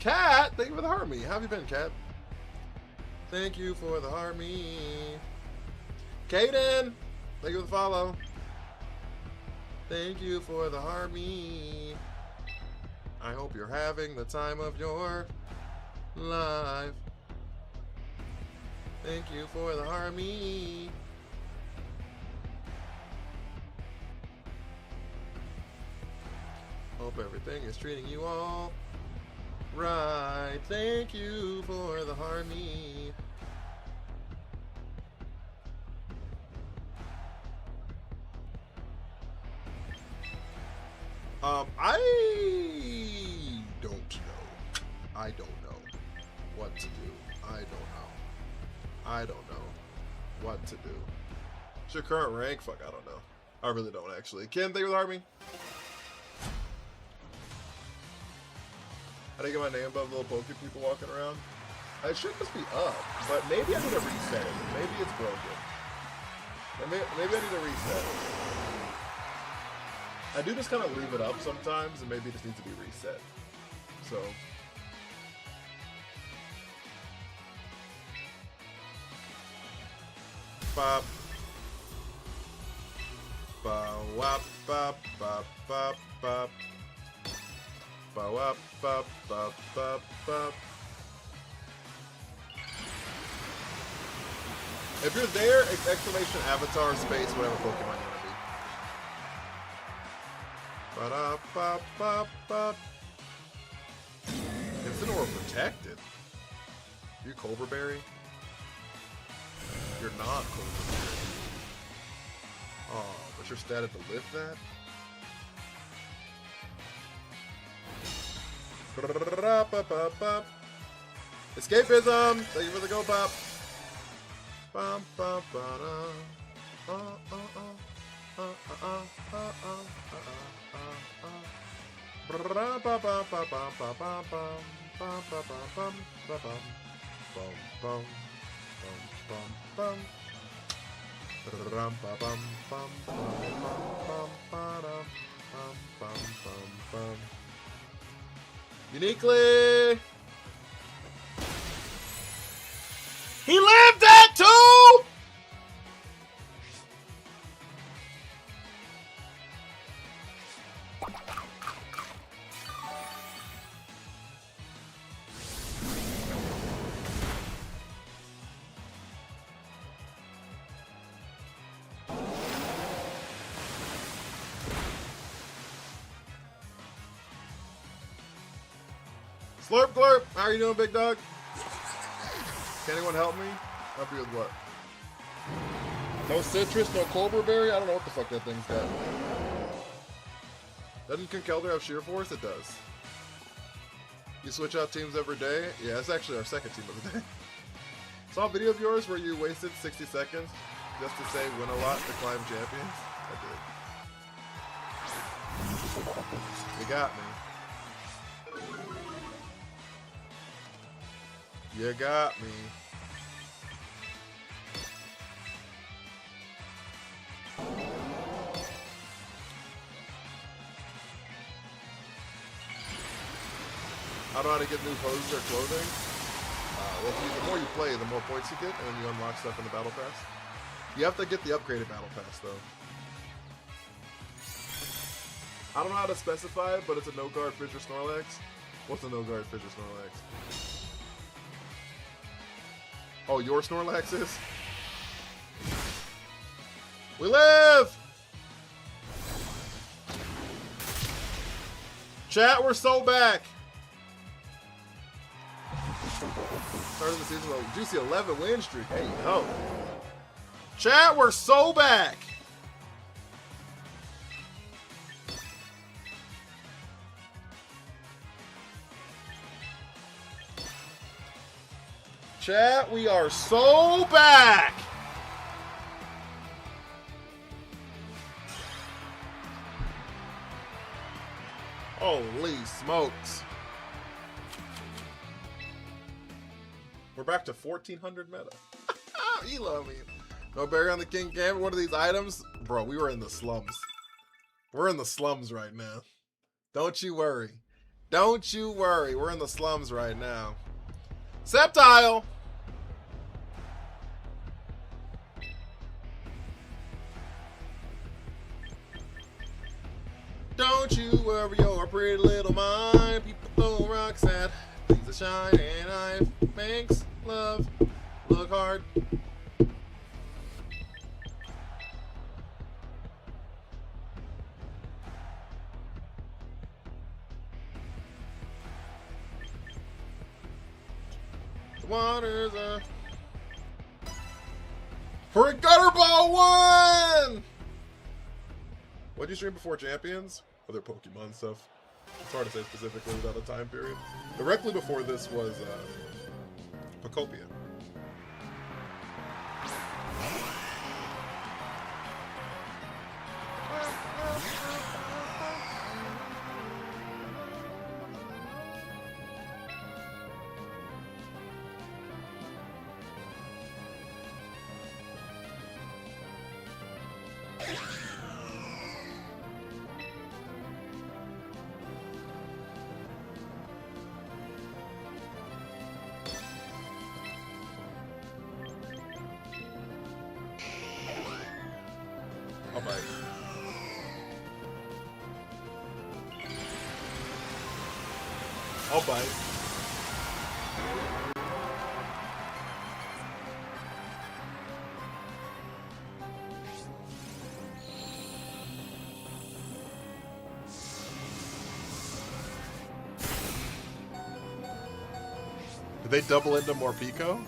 Cat, thank you for the Harmony. How have you been, Cat? Thank you for the Harmony. Kaden, thank you for the follow. Thank you for the Harmony. I hope you're having the time of your life. Thank you for the Harmony. Hope everything is treating you all right. Thank you for the Harmony. I don't know. I don't know what to do. I don't know what to do. What's your current rank? Fuck, I don't know. I really don't actually. Ken, thank you for the Harmony. How do you get my name above little Poke people walking around? I should just be up, but maybe I need to reset it. Maybe it's broken. Maybe I need to reset it. I do just kind of leave it up sometimes, and maybe it just needs to be reset. So. Bop. Ba wop bop bop bop bop. Ba wop bop bop bop bop. If you're there, exclamation avatar space whatever Pokemon you want to be. Ba da bop bop bop. Incineroar protected. You Cobra Berry? You're not Cobra Berry. Oh, but you're stated to lift that? Escapism! Thank you for the go pop. Bum, bum, ba-da. Uniquely, he lived that too. Slurp Glurp, how are you doing, big dog? Can anyone help me? Help you with what? No citrus, no Cobra Berry? I don't know what the fuck that thing's got. Doesn't Conkeldurr have Sheer Force? It does. You switch out teams every day? Yeah, that's actually our second team of the day. Saw a video of yours where you wasted 60 seconds just to say win a lot to climb champions? I did. You got me. You got me. I don't know how to get new poses or clothing. Well, the more you play, the more points you get, and then you unlock stuff in the Battle Pass. You have to get the upgraded Battle Pass, though. I don't know how to specify it, but it's a no-guard Fissure Snorlax. What's a no-guard Fissure Snorlax? Oh, your Snorlax is? We live! Chat, we're so back! Start of the season with a juicy 11 win streak. Hey, yo. Chat, we're so back! Chat, we are so back! Holy smokes. We're back to 1400 meta. You love me. No berry on the King Gambit. One of these items? Bro, we were in the slums. We're in the slums right now. Don't you worry. Don't you worry. We're in the slums right now. Sceptile! Don't you worry your pretty little mind. People throw rocks at things that shine, and I makes love look hard. The waters are for a gutter ball one. What'd you stream before Champions? Other Pokemon stuff. It's hard to say specifically without a time period. Directly before this was Pocopia. I'll bite. I'll bite. Did they double into Morpeko?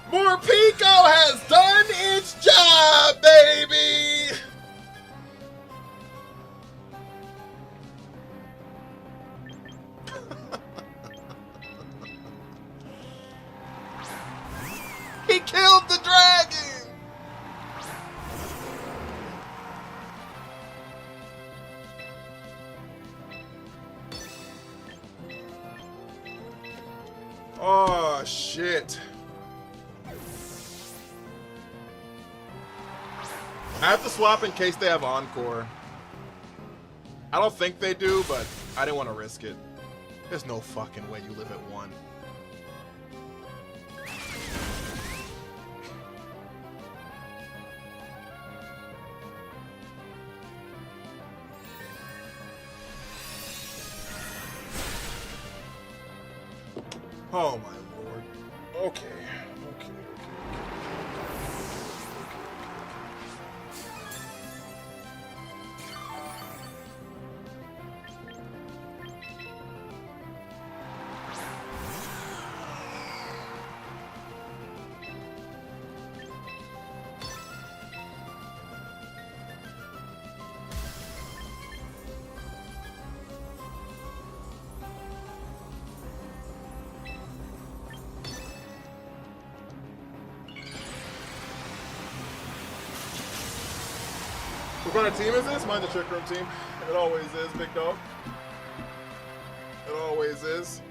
Morpeko has done its job, baby! He killed the dragon! Oh, shit. I have to swap in case they have Encore. I don't think they do, but I didn't want to risk it. There's no fucking way you live at 1. Oh my lord. Okay. Okay. What kind of team is this? Mine's the Trick Room team. It always is, big dog. It always is.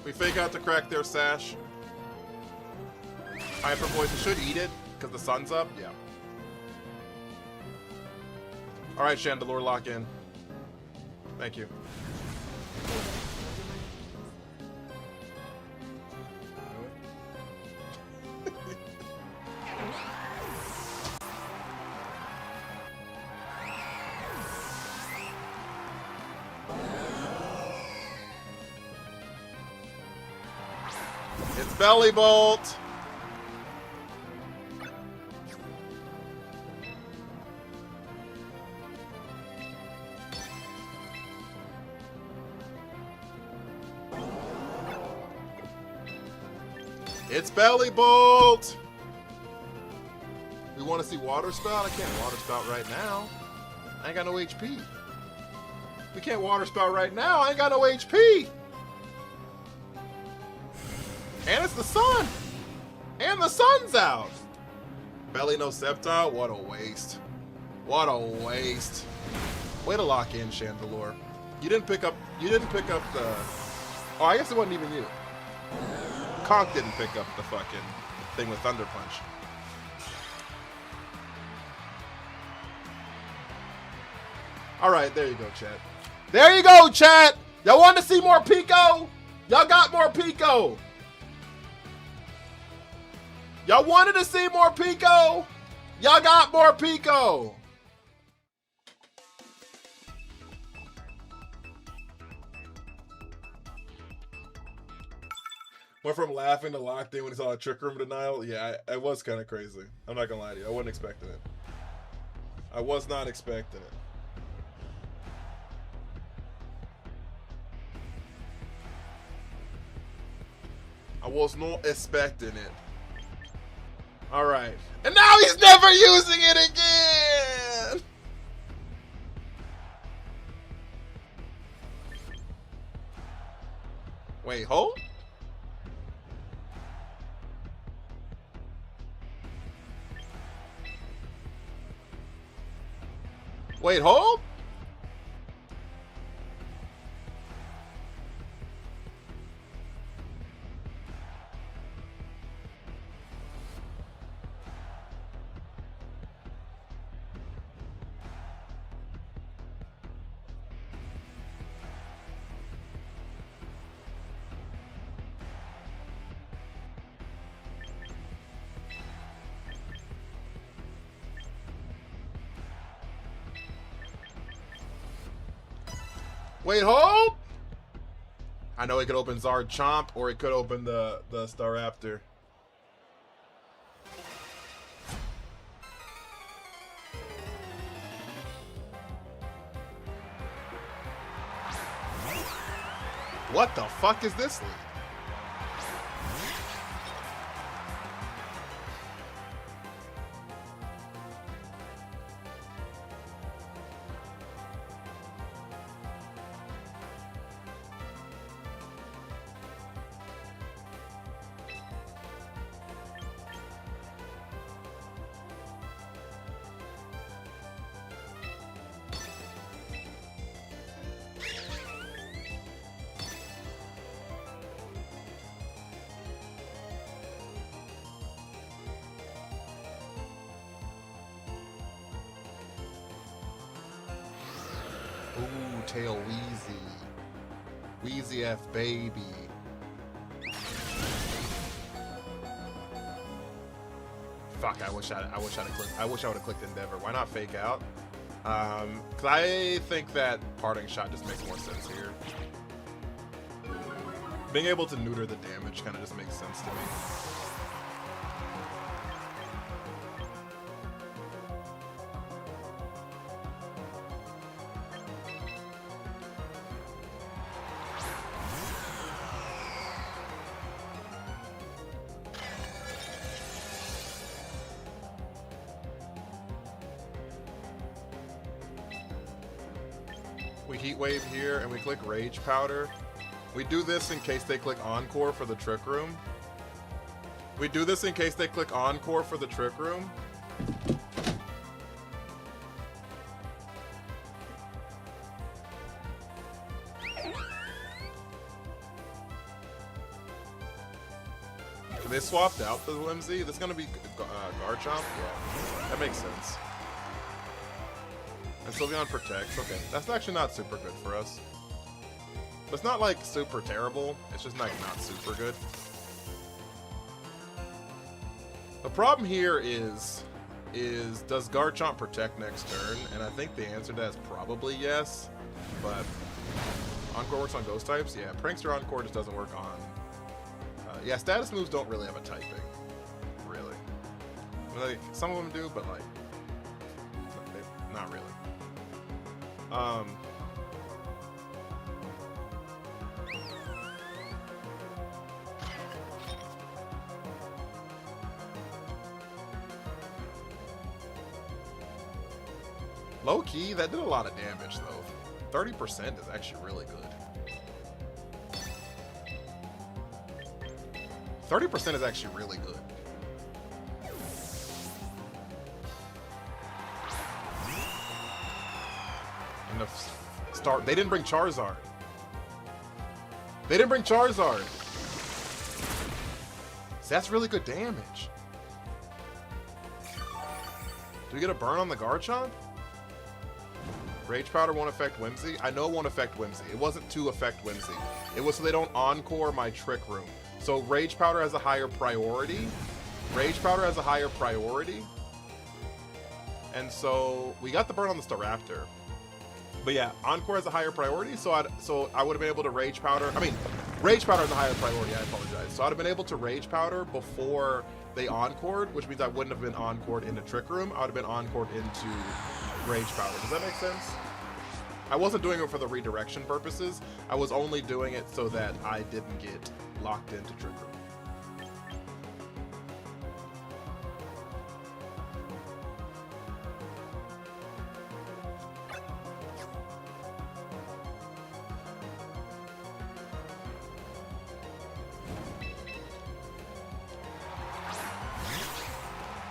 We fake out to crack their sash. Hyper Poison should eat it, because the sun's up. Yeah. Alright, Chandelure, lock in. Thank you. It's Belly Bolt! It's Belly Bolt! We want to see Water Spout? I can't Water Spout right now. I ain't got no HP. We can't Water Spout right now. I ain't got no HP! And it's the sun! And the sun's out! Belly no Sceptile? What a waste. What a waste. Way to lock in, Chandelure. You didn't pick up the... Oh, I guess it wasn't even you. Conk didn't pick up the fucking thing with Thunder Punch. Alright, there you go, chat. There you go, chat! Y'all want to see more Pico? Y'all got more Pico! Y'all wanted to see more Pico? Y'all got more Pico! Went from laughing to locked in when he saw a Trick Room denial. Yeah, it was kind of crazy. I'm not gonna lie to you. I wasn't expecting it. I was not expecting it. I was not expecting it. Alright. And now he's never using it again! Wait, hold? Wait, hold? Wait, hold? I know it could open Zard Chomp, or it could open the Staraptor. What the fuck is this league? Ooh, Tail Wheezy. Wheezy F baby. Fuck, I wish I would have clicked Endeavor. Why not Fake Out? Cause I think that Parting Shot just makes more sense here. Being able to neuter the damage kind of just makes sense to me. We Heat Wave here and we click Rage Powder. We do this in case they click Encore for the Trick Room. We do this in case they click Encore for the Trick Room. They swapped out the Whimsy. This is gonna be Garchomp. Yeah, that makes sense. And Sylveon protects. Okay, that's actually not super good for us. But it's not like super terrible. It's just like not super good. The problem here is does Garchomp protect next turn? And I think the answer to that is probably yes. But Encore works on Ghost types. Yeah, Prankster Encore just doesn't work on. Yeah, status moves don't really have a typing. Really. I mean, like, some of them do, but like, not really. Low key, that did a lot of damage though. 30% is actually really good. 30% is actually really good. And the start, they didn't bring Charizard. They didn't bring Charizard. So that's really good damage. Do we get a burn on the Garchomp? Rage Powder won't affect Whimsy. I know it won't affect Whimsy. It wasn't to affect Whimsy. It was so they don't Encore my Trick Room. So Rage Powder has a higher priority. Rage Powder has a higher priority. And so we got the burn on the Staraptor. But yeah, Encore has a higher priority, so I would have been able to Rage Powder. I mean, Rage Powder has a higher priority, I apologize. So I'd have been able to Rage Powder before they Encored, which means I wouldn't have been Encored into Trick Room. I would have been Encored into Rage Powder. Does that make sense? I wasn't doing it for the redirection purposes. I was only doing it so that I didn't get locked into Trick Room.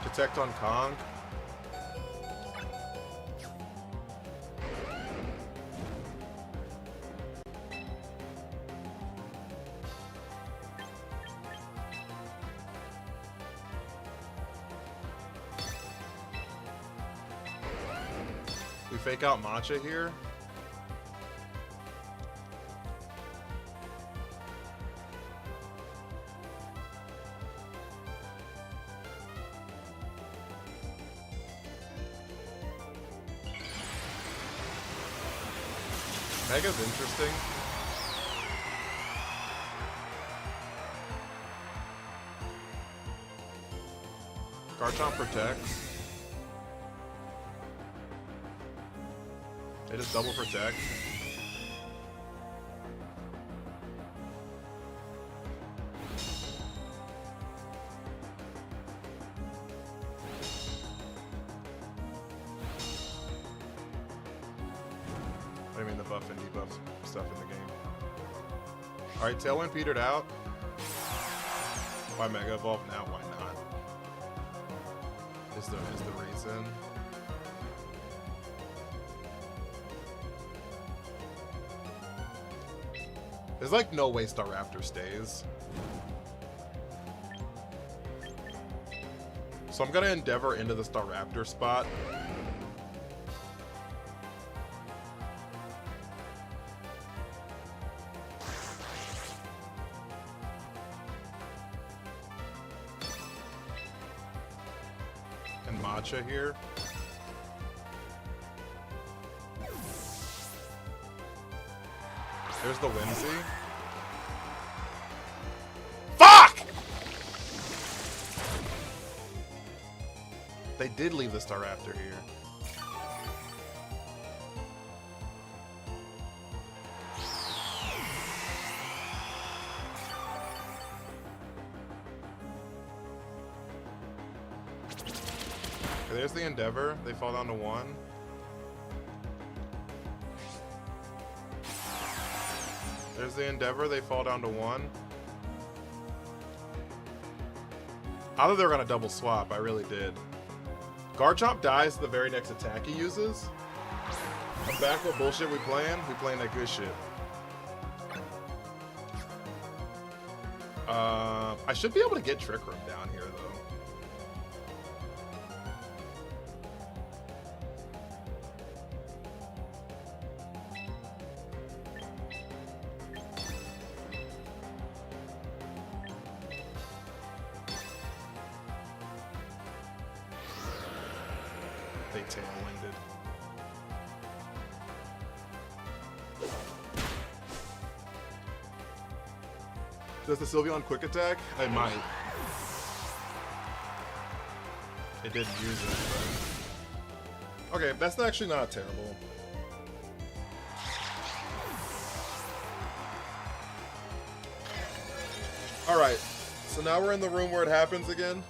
Detect on Kong. We fake out Matcha here. Mega's interesting. Garchomp protects. They just double protect. I mean the buff and debuff stuff in the game. Alright, Tailwind petered out. Why Mega Evolve now? Why not? Is the reason. There's like no way Staraptor stays. So I'm gonna Endeavor into the Staraptor spot. Matcha here. There's the Whimsy. Fuck! They did leave the Staraptor here. Okay, there's the Endeavor. They fall down to 1. There's the Endeavor. They fall down to 1. I thought they were gonna double swap. I really did. Garchomp dies the very next attack he uses. I'm back. What bullshit we playing? We playing that good shit. I should be able to get Trick Room down here though. They tailwinded. Does the Sylveon quick attack? I might. It didn't use it, but... Okay, that's actually not terrible. Alright, so now we're in the room where it happens again.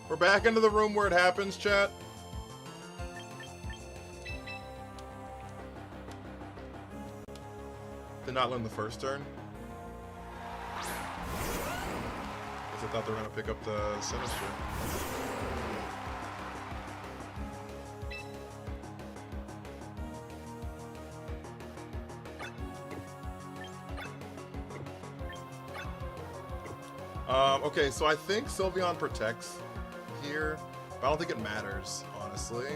We're back into the room where it happens, chat. Did not learn the first turn. I thought they were going to pick up the Sinistcha. Okay, so I think Sylveon protects here, but I don't think it matters, honestly.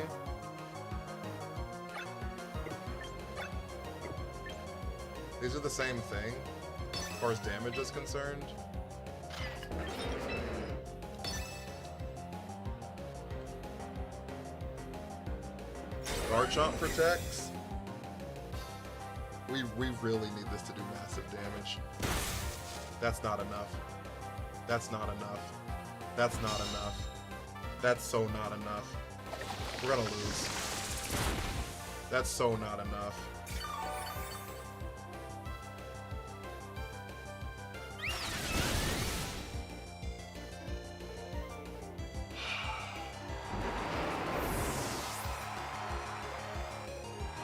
These are the same thing, as far as damage is concerned. Garchomp protects. We really need this to do massive damage. That's not enough. That's not enough. That's not enough. That's so not enough. We're gonna lose. That's so not enough.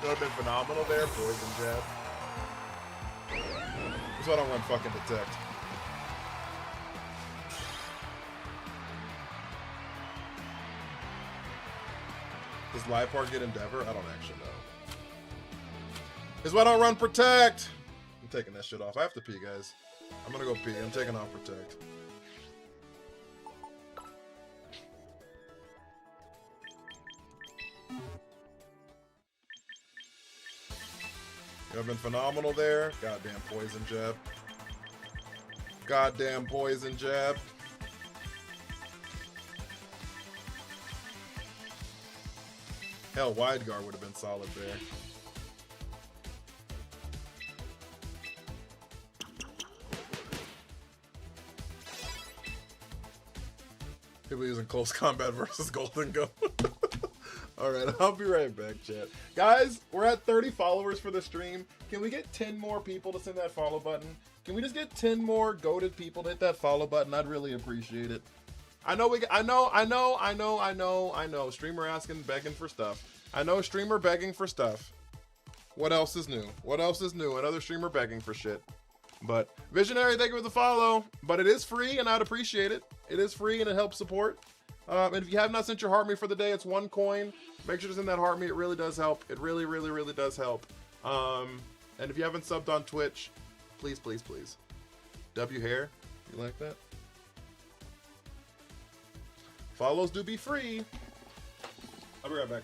Would have been phenomenal there. Poison Jab. That's why I don't run fucking Detect. Does Liepard get Endeavor? I don't actually know. This is why I don't run Protect. I'm taking that shit off. I have to pee, guys. I'm gonna go pee. I'm taking off Protect. You have been phenomenal there. Goddamn Poison Jab. Goddamn Poison Jab. Hell, Wide Guard would have been solid there. People using close combat versus Golden Go. Alright, I'll be right back, chat. Guys, we're at 30 followers for the stream. Can we get 10 more people to send that follow button? Can we just get 10 more goated people to hit that follow button? I'd really appreciate it. I know. Streamer asking, begging for stuff. I know streamer begging for stuff. What else is new? What else is new? Another streamer begging for shit. But Visionary, thank you for the follow. But it is free, and I'd appreciate it. It is free, and it helps support. And if you have not sent your heart me for the day, it's 1 coin. Make sure to send that heart me. It really does help. It really, really, really does help. And if you haven't subbed on Twitch, please, please, please. W Hair, you like that? Follows do be free. I'll be right back.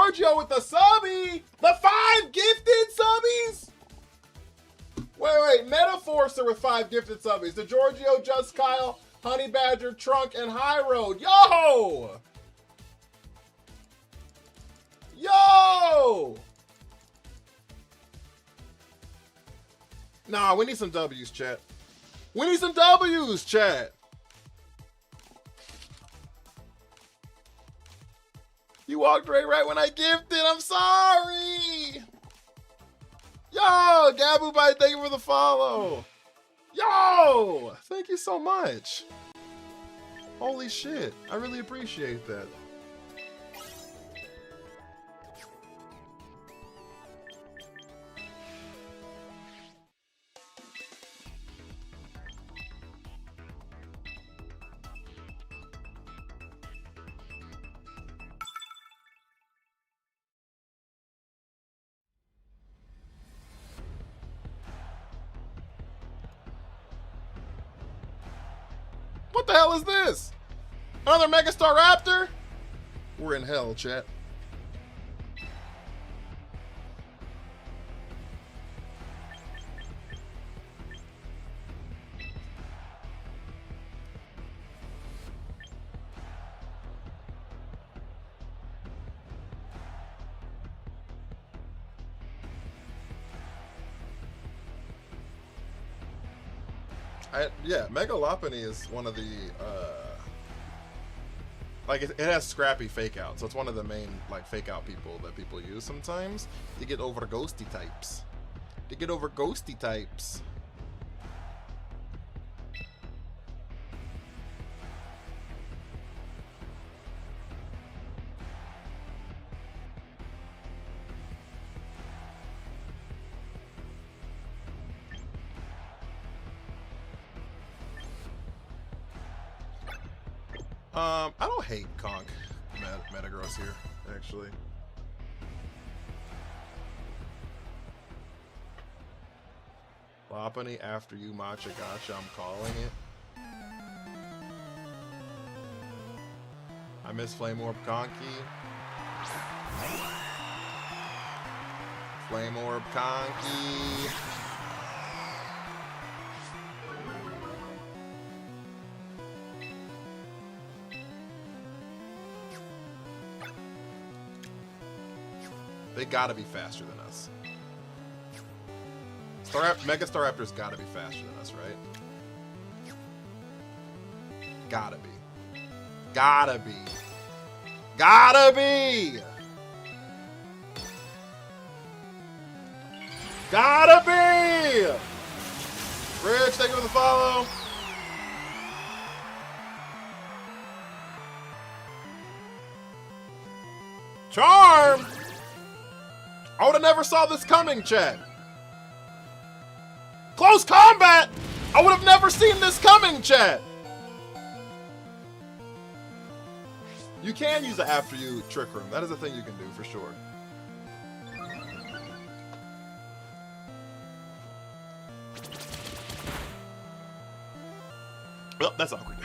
Giorgio with the subby. The 5 gifted subbies. Wait. Metaforcer with 5 gifted subbies. The Giorgio, Just Kyle, Honey Badger, Trunk, and High Road. Yo! Nah, we need some W's, chat. We need some W's, chat. You walked right when I gifted. I'm sorry. Yo, Gabu Bite, thank you for the follow. Yo, thank you so much. Holy shit, I really appreciate that. What the hell is this? Another Megastar Raptor? We're in hell, chat. Yeah, Megalopony is one of the, like, it has Scrappy fake out, so it's one of the main, like, fake out people that people use sometimes to get over ghosty types. I don't hate Conk Metagross here, actually. Lopunny after you, Matcha Gotcha, I'm calling it. I miss Flame Orb Conky. Flame Orb Conky. They gotta be faster than us. Mega Staraptor's gotta be faster than us, right? Gotta be. Gotta be. Gotta be! Gotta be! Rich, thank you for the follow. Charm! I would have never saw this coming, chat. Close combat! I would have never seen this coming, chat. You can use the after you Trick Room. That is a thing you can do for sure. Well, that's awkward.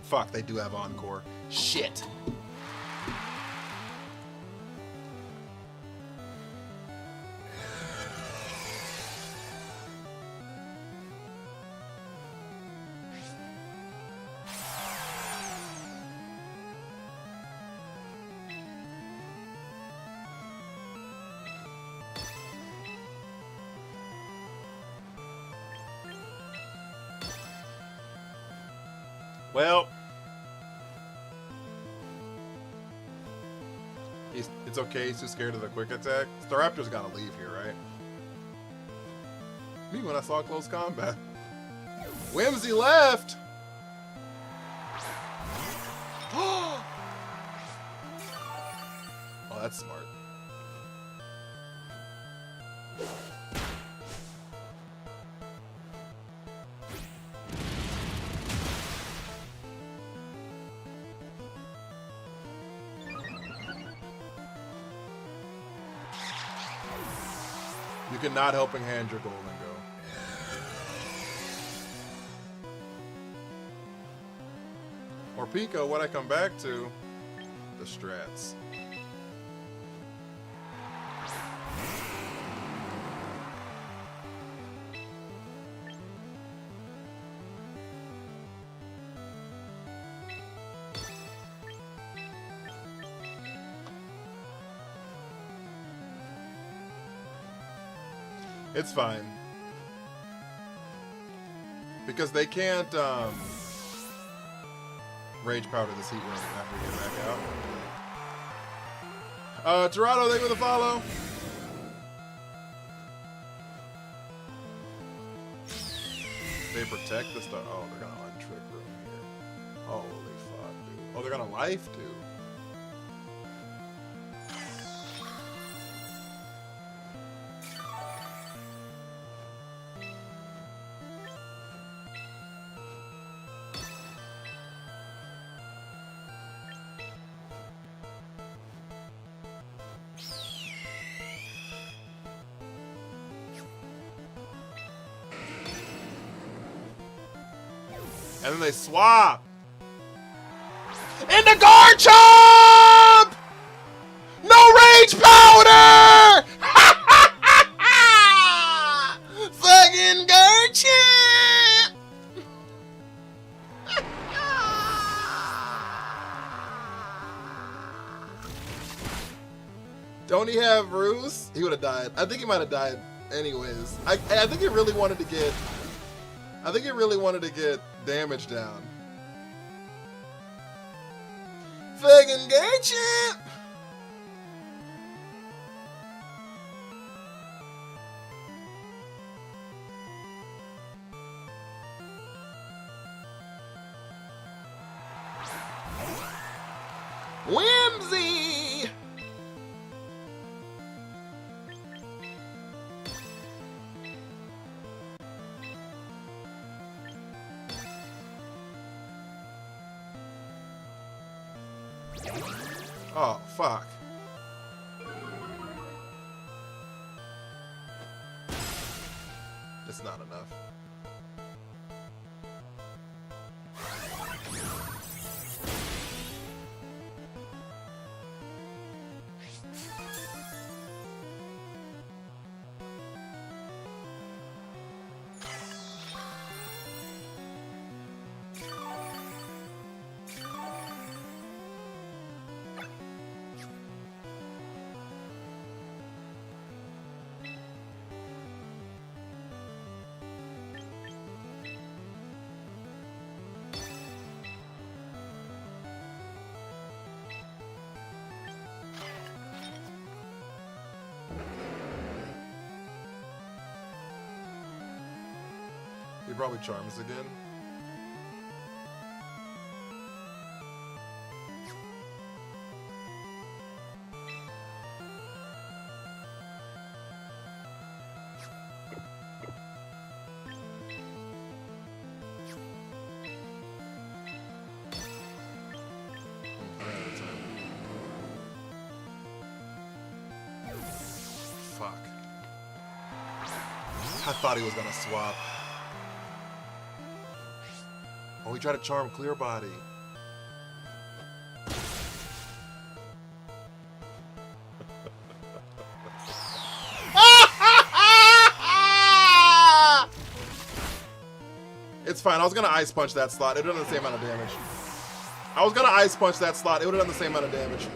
Fuck, they do have Encore. Shit. Well, it's okay. He's too scared of the quick attack. Staraptor's gotta leave here, right? Me when I saw close combat. Whimsy left. Oh, that's smart. You cannot helping hand your golden go. Or Pico, what I come back to, the strats. It's fine. Because they can't rage powder this heat run after we get back out. Toronto, thank you for the follow. They protect the star. Oh, they're gonna untrick room here. Holy fuck, dude. Oh, they're gonna life, dude. And then they swap. Into Garchomp! No rage powder! Fucking Garchomp! Don't he have Ruse? He would have died. I think he might have died anyways. I think he really wanted to get... I think he really wanted to get damage down. Fucking Garchomp! Whimsy! Oh, fuck. It's not enough. He probably charms again. Fuck. I thought he was gonna swap. Oh, he tried to charm Clear Body. It's fine. I was gonna Ice Punch that slot. It would have done the same amount of damage. I was gonna Ice Punch that slot. It would have done the same amount of damage.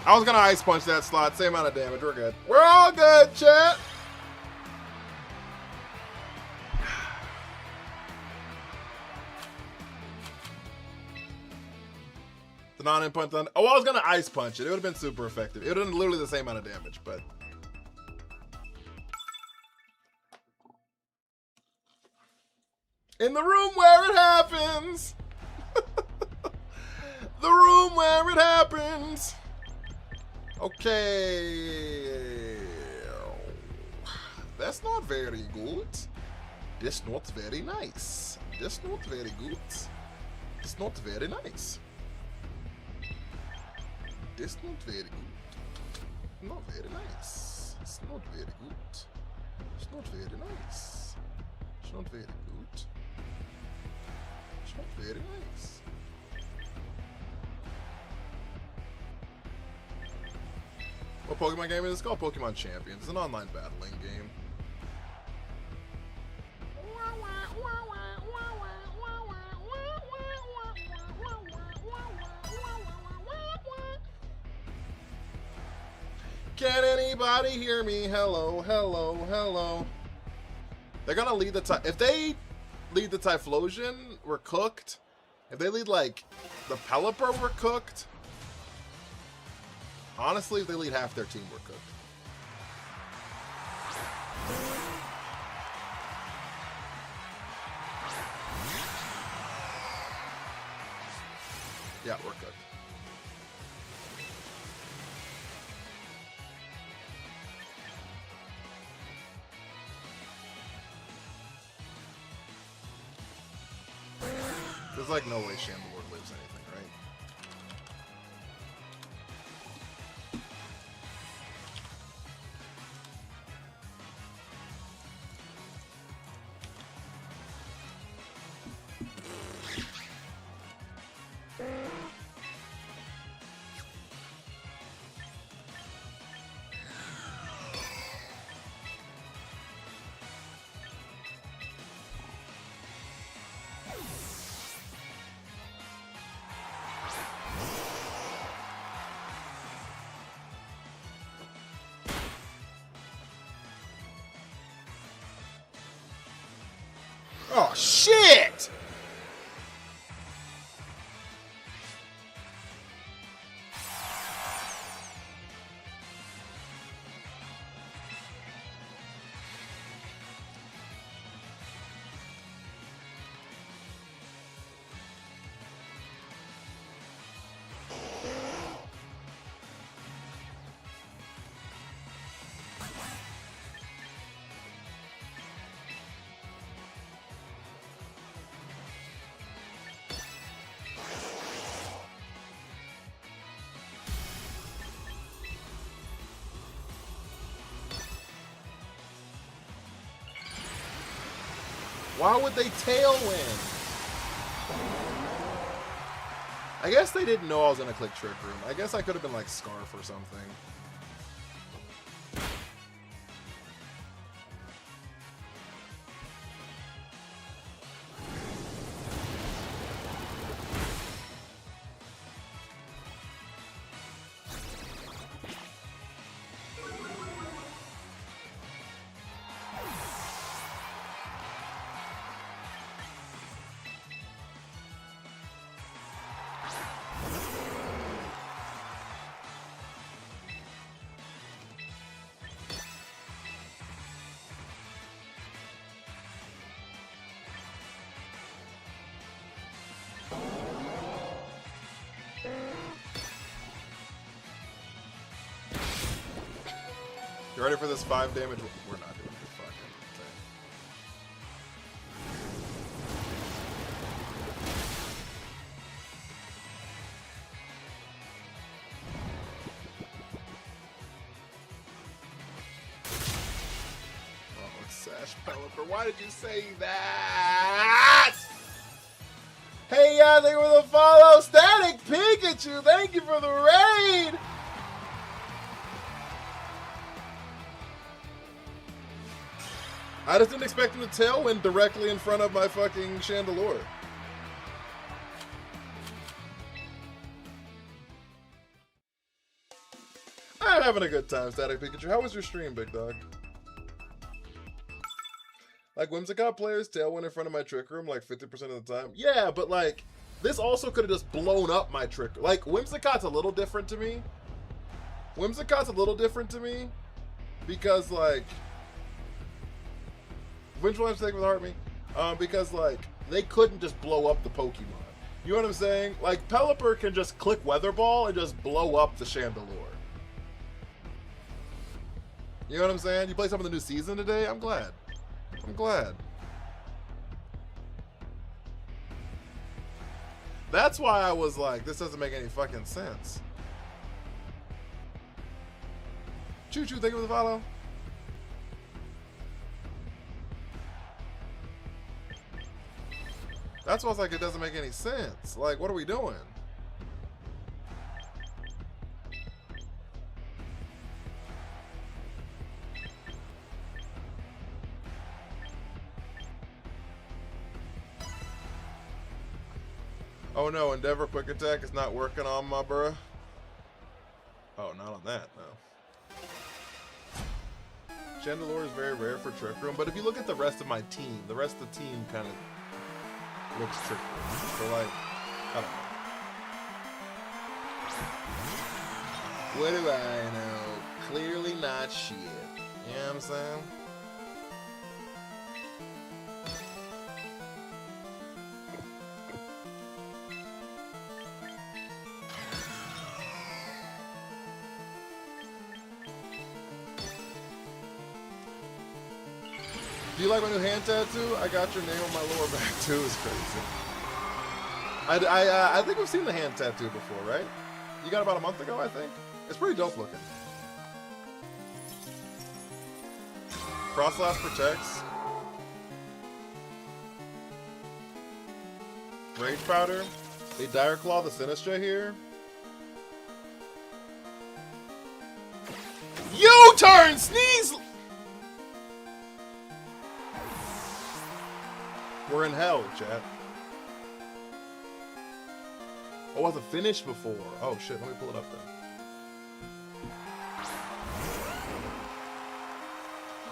I was gonna Ice Punch that slot. Same amount of damage. We're good. We're all good, chat. The non-input thunder. Oh, I was gonna Ice Punch it. It would have been super effective. It would have been literally the same amount of damage, but. In the room where it happens. The the room where it happens. Okay. That's not very good. This not very nice. This not very good. It's not very nice. This not very good. Not very nice. It's not very good. It's not very nice. It's not very good. It's not very nice. What Pokemon game is it? It's called Pokemon Champions. It's an online battling game. Can anybody hear me? Hello, hello, hello. They're gonna lead the if they lead the Typhlosion, we're cooked. If they lead like the Pelipper, we're cooked. Honestly, if they lead half their team, we're cooked. Yeah, we're cooked. There's like no way Chandelure lives anything, right? Oh, shit! Why would they Tailwind? I guess they didn't know I was gonna click Trick Room. I guess I could have been like Scarf or something. You ready for this 5 damage? We're not doing it. Fuck it. Oh, it's Sash Pelipper. Why did you say that? Hey, yeah, thank you for the follow. Static Pikachu, thank you for the raid. I just didn't expect him to Tailwind directly in front of my fucking Chandelure. I'm having a good time, Static Pikachu. How was your stream, big dog? Like, Whimsicott players Tailwind in front of my Trick Room like 50% of the time. Yeah, but like, this also could have just blown up my Trick Room. Like, Whimsicott's a little different to me. Whimsicott's a little different to me. Because, like... Which one I'm taking with Heart Me? Because, like, they couldn't just blow up the Pokemon. You know what I'm saying? Like, Pelipper can just click Weather Ball and just blow up the Chandelure. You know what I'm saying? You play some of the new season today? I'm glad. I'm glad. That's why I was like, this doesn't make any fucking sense. Choo Choo, thank you for the follow. That's why I was like, it doesn't make any sense. Like, what are we doing? Oh no, Endeavor Quick Attack is not working on my bruh. Oh, not on that, no. Chandelure is very rare for Trick Room, but if you look at the rest of my team, the rest of the team kind of looks Trick Room. So like, I don't know. What do I know? Clearly not shit. You know what I'm saying? Do you like my new hand tattoo? I got your name on my lower back too. It's crazy. I think we've seen the hand tattoo before, right? You got about a month ago, I think. It's pretty dope looking. Frostlass protects. Rage Powder. They Dire Claw the Sinistra here. U-turn! Sneeze! We're in hell, chat. Oh, it wasn't finished before. Oh shit, let me pull it up then.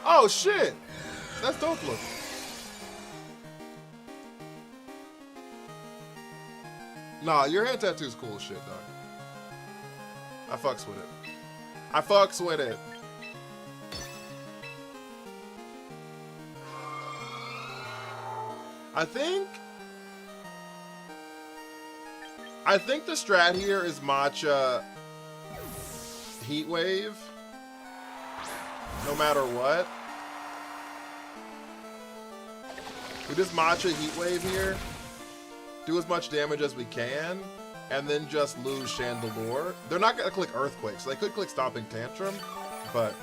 Oh shit! That's dope looking. Nah, your hand tattoo's cool as shit, dog. I fucks with it. I fucks with it. I think the strat here is Matcha Heat Wave. No matter what. We just Matcha Heat Wave here. Do as much damage as we can. And then just lose Chandelure. They're not going to click Earthquake, so they could click Stomping Tantrum. But...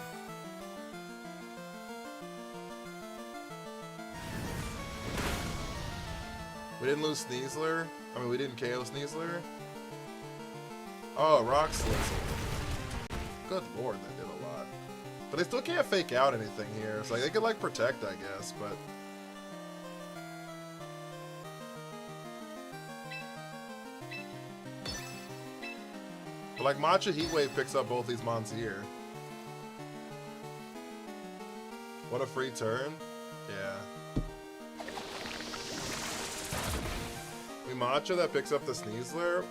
we didn't lose Sneasler. I mean, we didn't KO Sneasler. Oh, Rock Slizzle. Good lord, that did a lot. But they still can't fake out anything here. It's like, they could, like, protect, I guess, but... but like, Matcha Heatwave picks up both these mons here. What a free turn. Yeah. Matcha that picks up the Sneasler.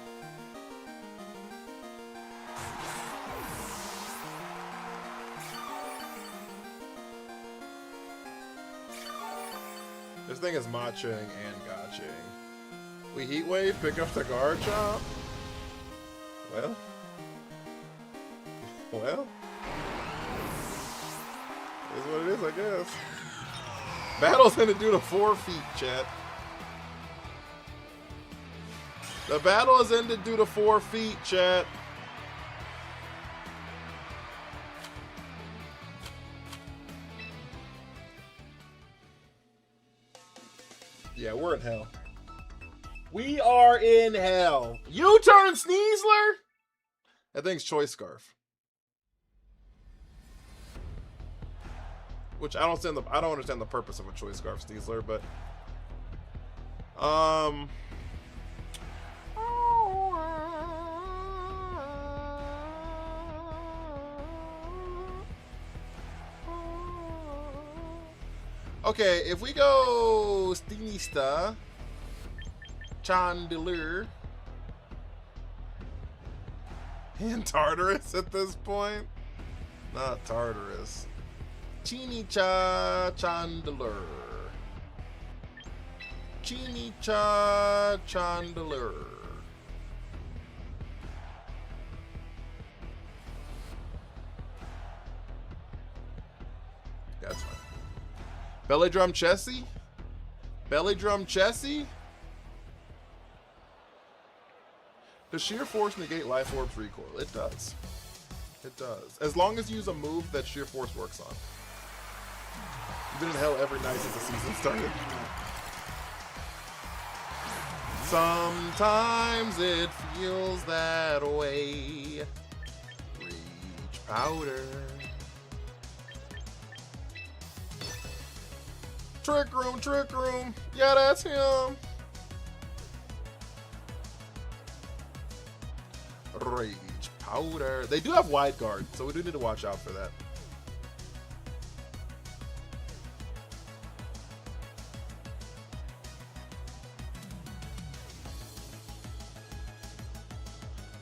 This thing is matching and gotching. We Heat Wave, pick up the Garchomp. Well. Well. Is what it is, I guess. Battle's gonna do to 4 feet, chat. The battle has ended due to 4 feet, chat. Yeah, we're in hell. We are in hell. U-turn Sneasler? That thing's Choice Scarf. Which I don't understand the purpose of a Choice Scarf Sneasler, but okay, if we go Stinista, Chandelure, and Tartarus at this point. Not Tartarus. Chini-cha Chandelure. Chinicha Chandler. That's fine. Belly Drum Chessie? Belly Drum Chessie? Does Sheer Force negate Life Orb's recoil? It does. It does. As long as you use a move that Sheer Force works on. You've been in hell every night since the season started. Sometimes it feels that way. Reach powder. Trick Room, Trick Room. Yeah, that's him. Rage powder. They do have wide guard, so we do need to watch out for that.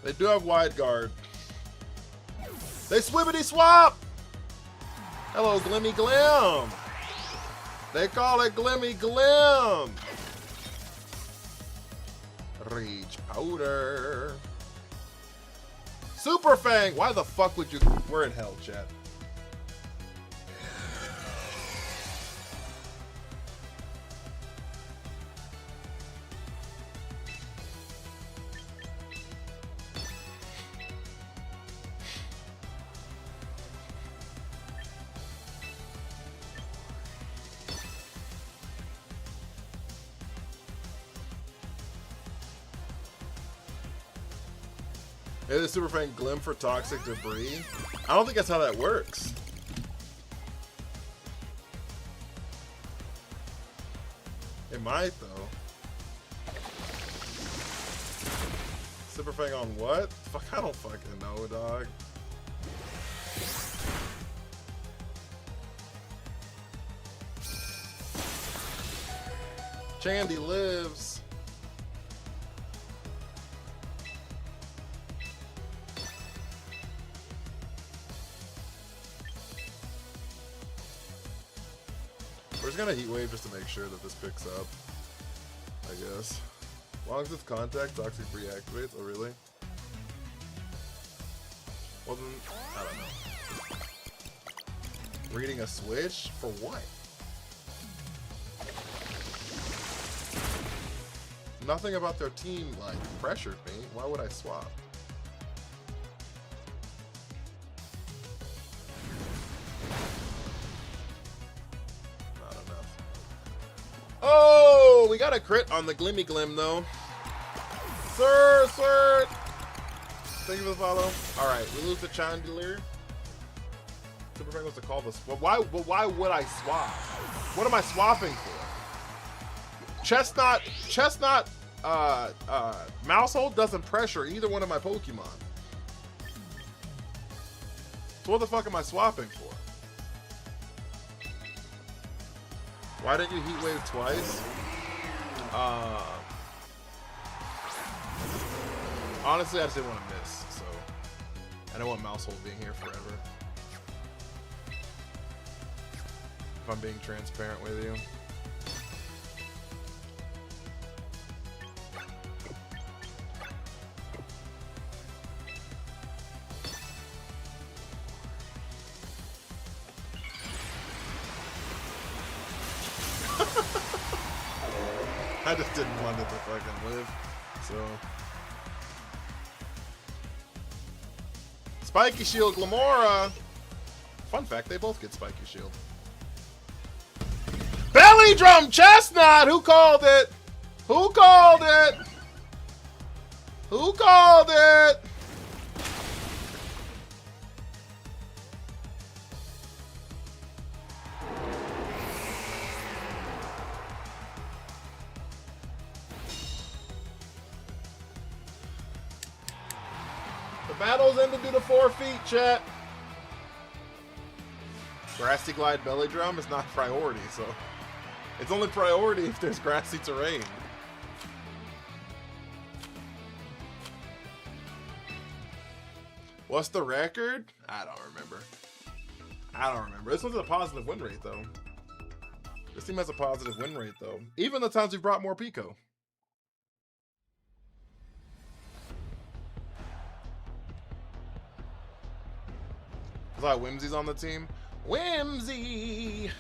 They do have wide guard. They swibbity swap. Hello, Glimmy Glim. They call it Glimmy Glim. Rage powder. Super Fang! Why the fuck would you... We're in hell, chat. Maybe the Super Fang Glim for toxic debris? I don't think that's how that works. It might, though. Super Fang on what? Fuck, I don't fucking know, dog. Chandy lives. We're just gonna heat wave just to make sure that this picks up, I guess. As long as it's contact, toxic reactivates. Oh, really? Well, then, I don't know. Reading a switch? For what? Nothing about their team, like, pressured me. Why would I swap? Oh, we got a crit on the Glimmy Glim, though. Sir. Thank you for the follow. All right, we lose the Chandelier. Super Fang wants to call this. Why would I swap? What am I swapping for? Chestnut, Mousehold doesn't pressure either one of my Pokemon. So what the fuck am I swapping for? Why didn't you heat wave twice? Honestly, I just didn't want to miss, so I don't want Mousehold being here forever. If I'm being transparent with you. I just didn't want it to fucking live, so. Spiky Shield Glamora! Fun fact, they both get Spiky Shield. Belly Drum Chestnut! Who called it? Who called it? Who called it? Battle's ended due to 4 feet, chat. Grassy Glide Belly Drum is not priority, so it's only priority if there's grassy terrain. What's the record? I don't remember. This was a positive win rate, though. This team has a positive win rate, though. Even the times we've brought more Pico. Is that Whimsy's on the team? Whimsy!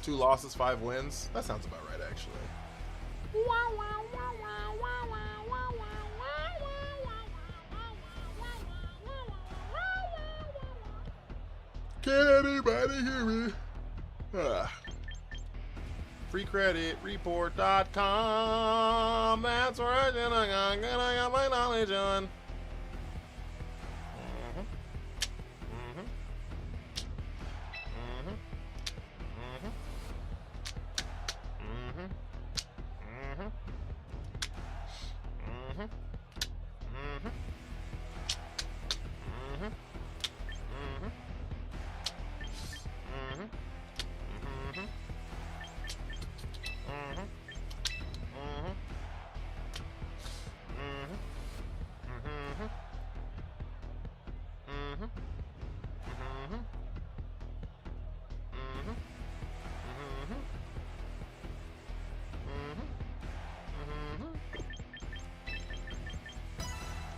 Two losses, 5 wins. That sounds about right, actually. Can anybody hear me? FreeCreditReport.com. That's where I got my knowledge on.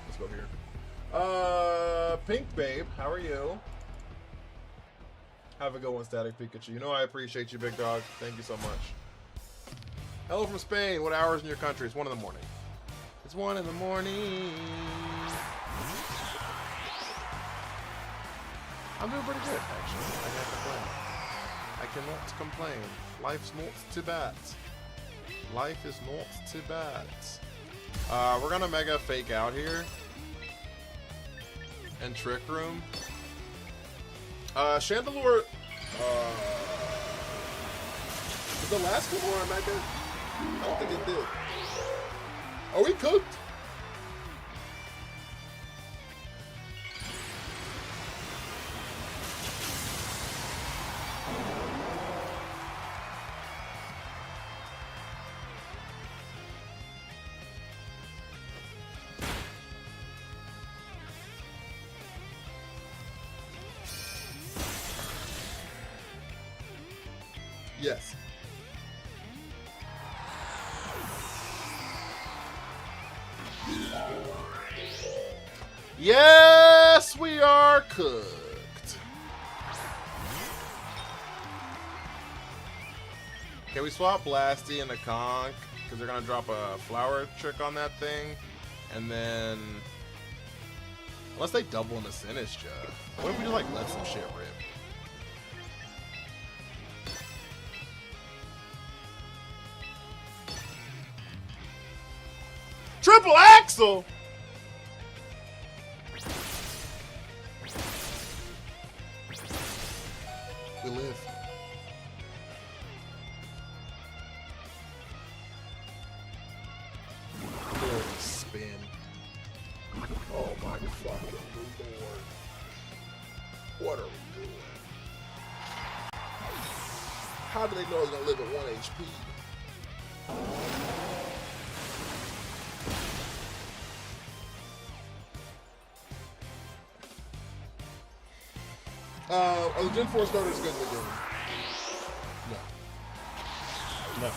Let's go here. Pink Babe, how are you? Have a good one, Static Pikachu. You know I appreciate you, big dog. Thank you so much. Hello from Spain. What hours in your country? It's 1 in the morning. It's 1 in the morning. I'm doing pretty good, actually. I can't complain. I cannot complain. Life's not too bad. Life is not too bad. We're gonna mega fake out here. And Trick Room. Chandelure. Did the last one more mega? I don't think it did. Are we cooked? Yes. Yes, we are cooked. Can we swap Blasty and the Conk? Because they're going to drop a flower trick on that thing. And then... Unless they double in the Sinistcha. What if we just like let some shit rip? Triple Axel! We live. Good spin. Oh my fucking lord. What are we doing? How do they know it's gonna live at 1 HP? Are the Gen 4 starters good in the game? No. No.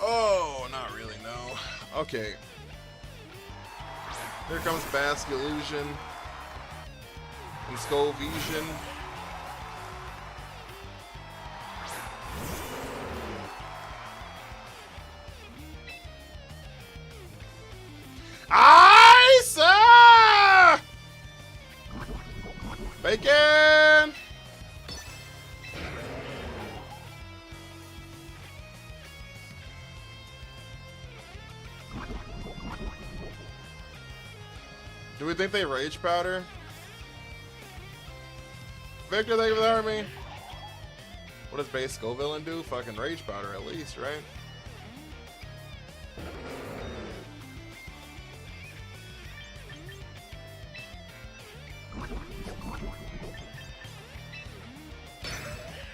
Oh, not really, no. Okay. Here comes Basque Illusion. And Skull Vision. Bacon! Do we think they Rage Powder? Victor, thank you for the army. What does base Skull Villain do? Fucking Rage Powder at least, right?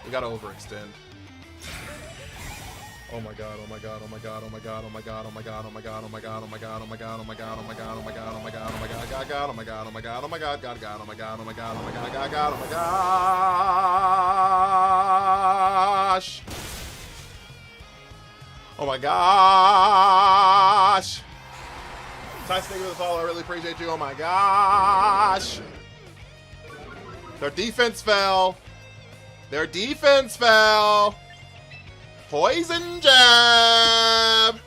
We gotta overextend. Oh my god, oh my god, oh my god, oh my god, oh my god, oh my god, oh my god, oh my god, oh my god, oh my god, oh my god, oh my god, oh my god, oh my god, oh my god, god, god, oh my god, oh my god, oh my god, god, god, oh my god, oh my god, oh my god, god, god, oh my gosh. Oh my gosh. Nice thing with the follow, I really appreciate you. Oh my gosh. Their defense fell. Their defense fell. Poison jab.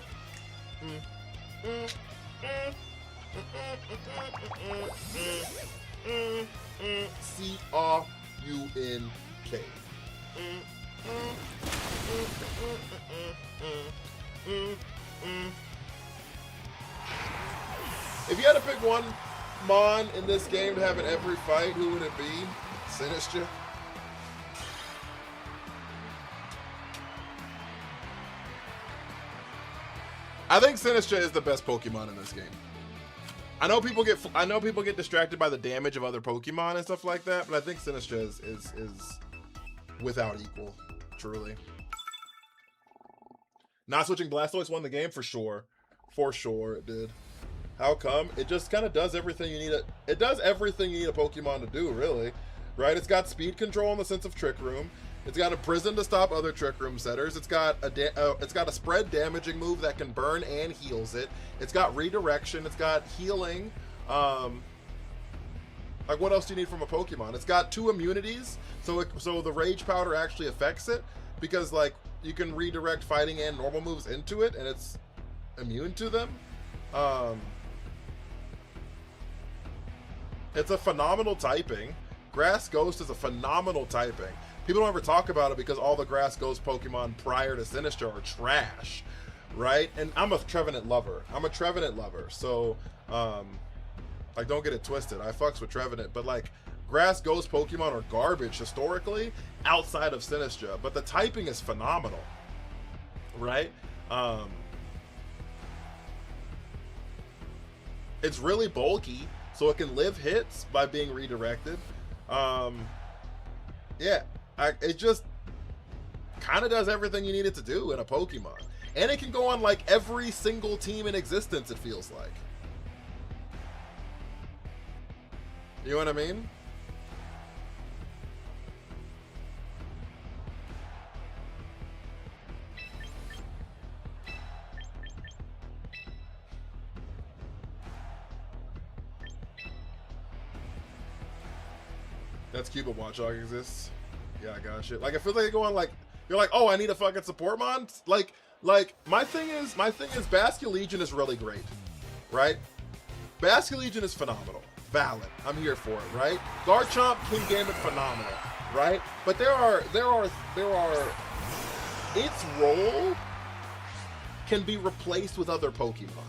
C-R-U-N-K. If you had to pick one Mon in this game to have in every fight, who would it be? Sinistcha? I think Sinistcha is the best Pokemon in this game. I know people get distracted by the damage of other Pokemon and stuff like that, but I think Sinistcha is without equal, truly. Not switching Blastoise won the game for sure. For sure it did. How come? It just kind of does everything you need. It does everything you need a Pokemon to do, really. Right? It's got speed control in the sense of Trick Room. It's got a prison to stop other Trick Room setters. It's got a spread damaging move that can burn and heals it. It's got redirection. It's got healing. Like, what else do you need from a Pokemon? It's got 2 immunities, so the Rage Powder actually affects it, because like you can redirect fighting and normal moves into it, and it's immune to them. It's a phenomenal typing. Grass Ghost is a phenomenal typing. People don't ever talk about it because all the Grass Ghost Pokemon prior to Sinistcha are trash, right? And I'm a Trevenant lover. So, like, don't get it twisted. I fucks with Trevenant, but like, Grass Ghost Pokemon are garbage historically outside of Sinistcha, but the typing is phenomenal, right? It's really bulky, so it can live hits by being redirected. Yeah, it just kind of does everything you need it to do in a Pokemon. And it can go on like every single team in existence, it feels like. You know what I mean? That's Cupid Watchdog exists. Yeah, I got shit. Like, I feel like you're going like, you're like, oh, I need a fucking support mon. Like my thing is Basculegion is really great, right? Basculegion is phenomenal, valid. I'm here for it, right? Garchomp, Kingambit, phenomenal, right? But there are its role can be replaced with other Pokemon.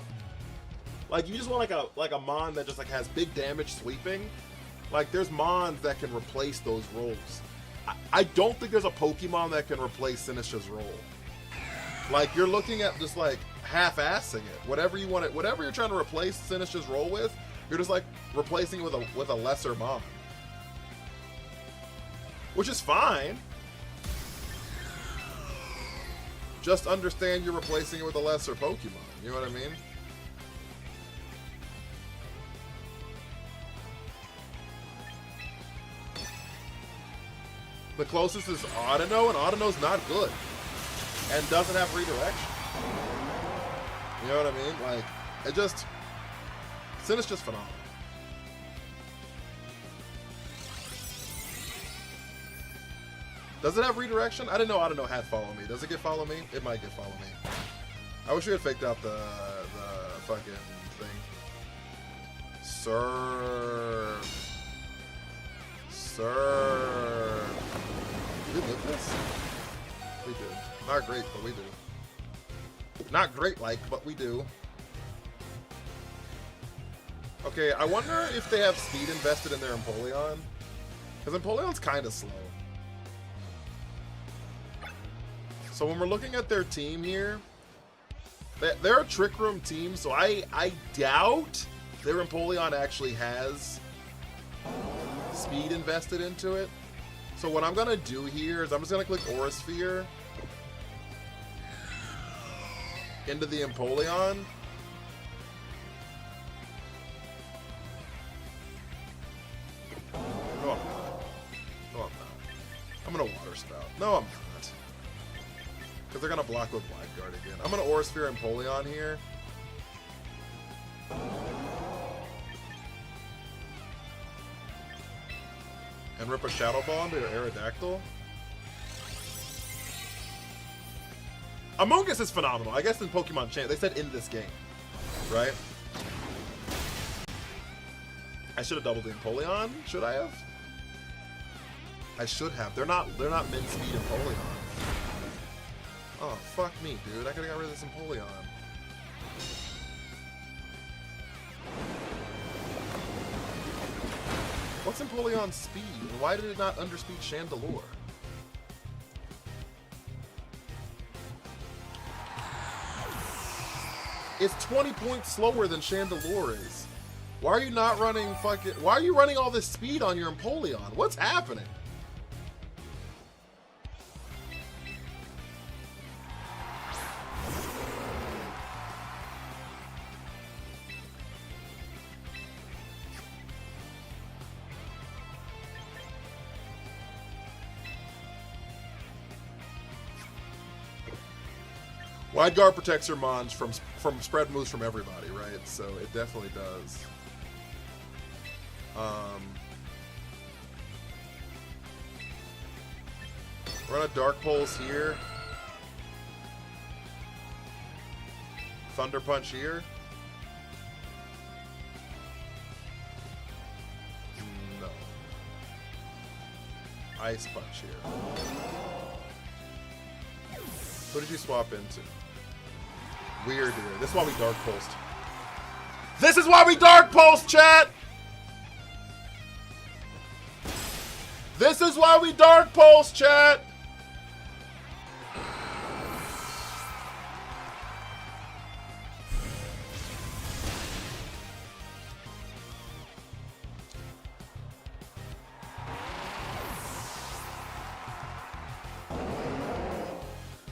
Like, you just want like a mon that just like has big damage sweeping. Like, there's Mons that can replace those roles. I don't think there's a Pokemon that can replace Sinistcha's role. Like, you're looking at just like half-assing it. Whatever you want it, whatever you're trying to replace Sinistcha's role with, you're just like replacing it with a lesser Mon, which is fine. Just understand you're replacing it with a lesser Pokemon. You know what I mean? The closest is Audino, and Audino's not good. And doesn't have redirection. You know what I mean? Like, it just... Sinistcha's phenomenal. Does it have redirection? I didn't know Audino had Follow Me. Does it get Follow Me? It might get Follow Me. I wish we had faked out the fucking thing. Serve. Did we live this? We do. Not great, but we do. Not great like, but we do. Okay, I wonder if they have speed invested in their Empoleon. Because Empoleon's kind of slow. So when we're looking at their team here, they're a Trick Room team, so I doubt their Empoleon actually has speed invested into it. So what I'm gonna do here is I'm just gonna click Aura Sphere. into the Empoleon. No, I'm not. No, I'm not. I'm gonna Water Spout. No, I'm not. Because they're gonna block with Wide Guard again. I'm gonna Aura Sphere Empoleon here. And rip a Shadow Ball into your Aerodactyl. Among Us is phenomenal. I guess in Pokemon Chant, they said in this game, right? I should have doubled the Empoleon. Should I have? I should have. They're not min speed Empoleon. Oh, fuck me, dude. I could have got rid of this Empoleon. What's Empoleon's speed? And why did it not underspeed Chandelure? It's 20 points slower than Chandelure is. Why are you not running fucking... Why are you running all this speed on your Empoleon? What's happening? Wide Guard protects your Mons from spread moves from everybody, right? So it definitely does. Run a Dark Pulse here. Thunder Punch here. No. Ice Punch here. Who did you swap into? Weird. This is why we Dark Pulsed. This is why we Dark Pulsed, chat! This is why we Dark Pulsed, chat!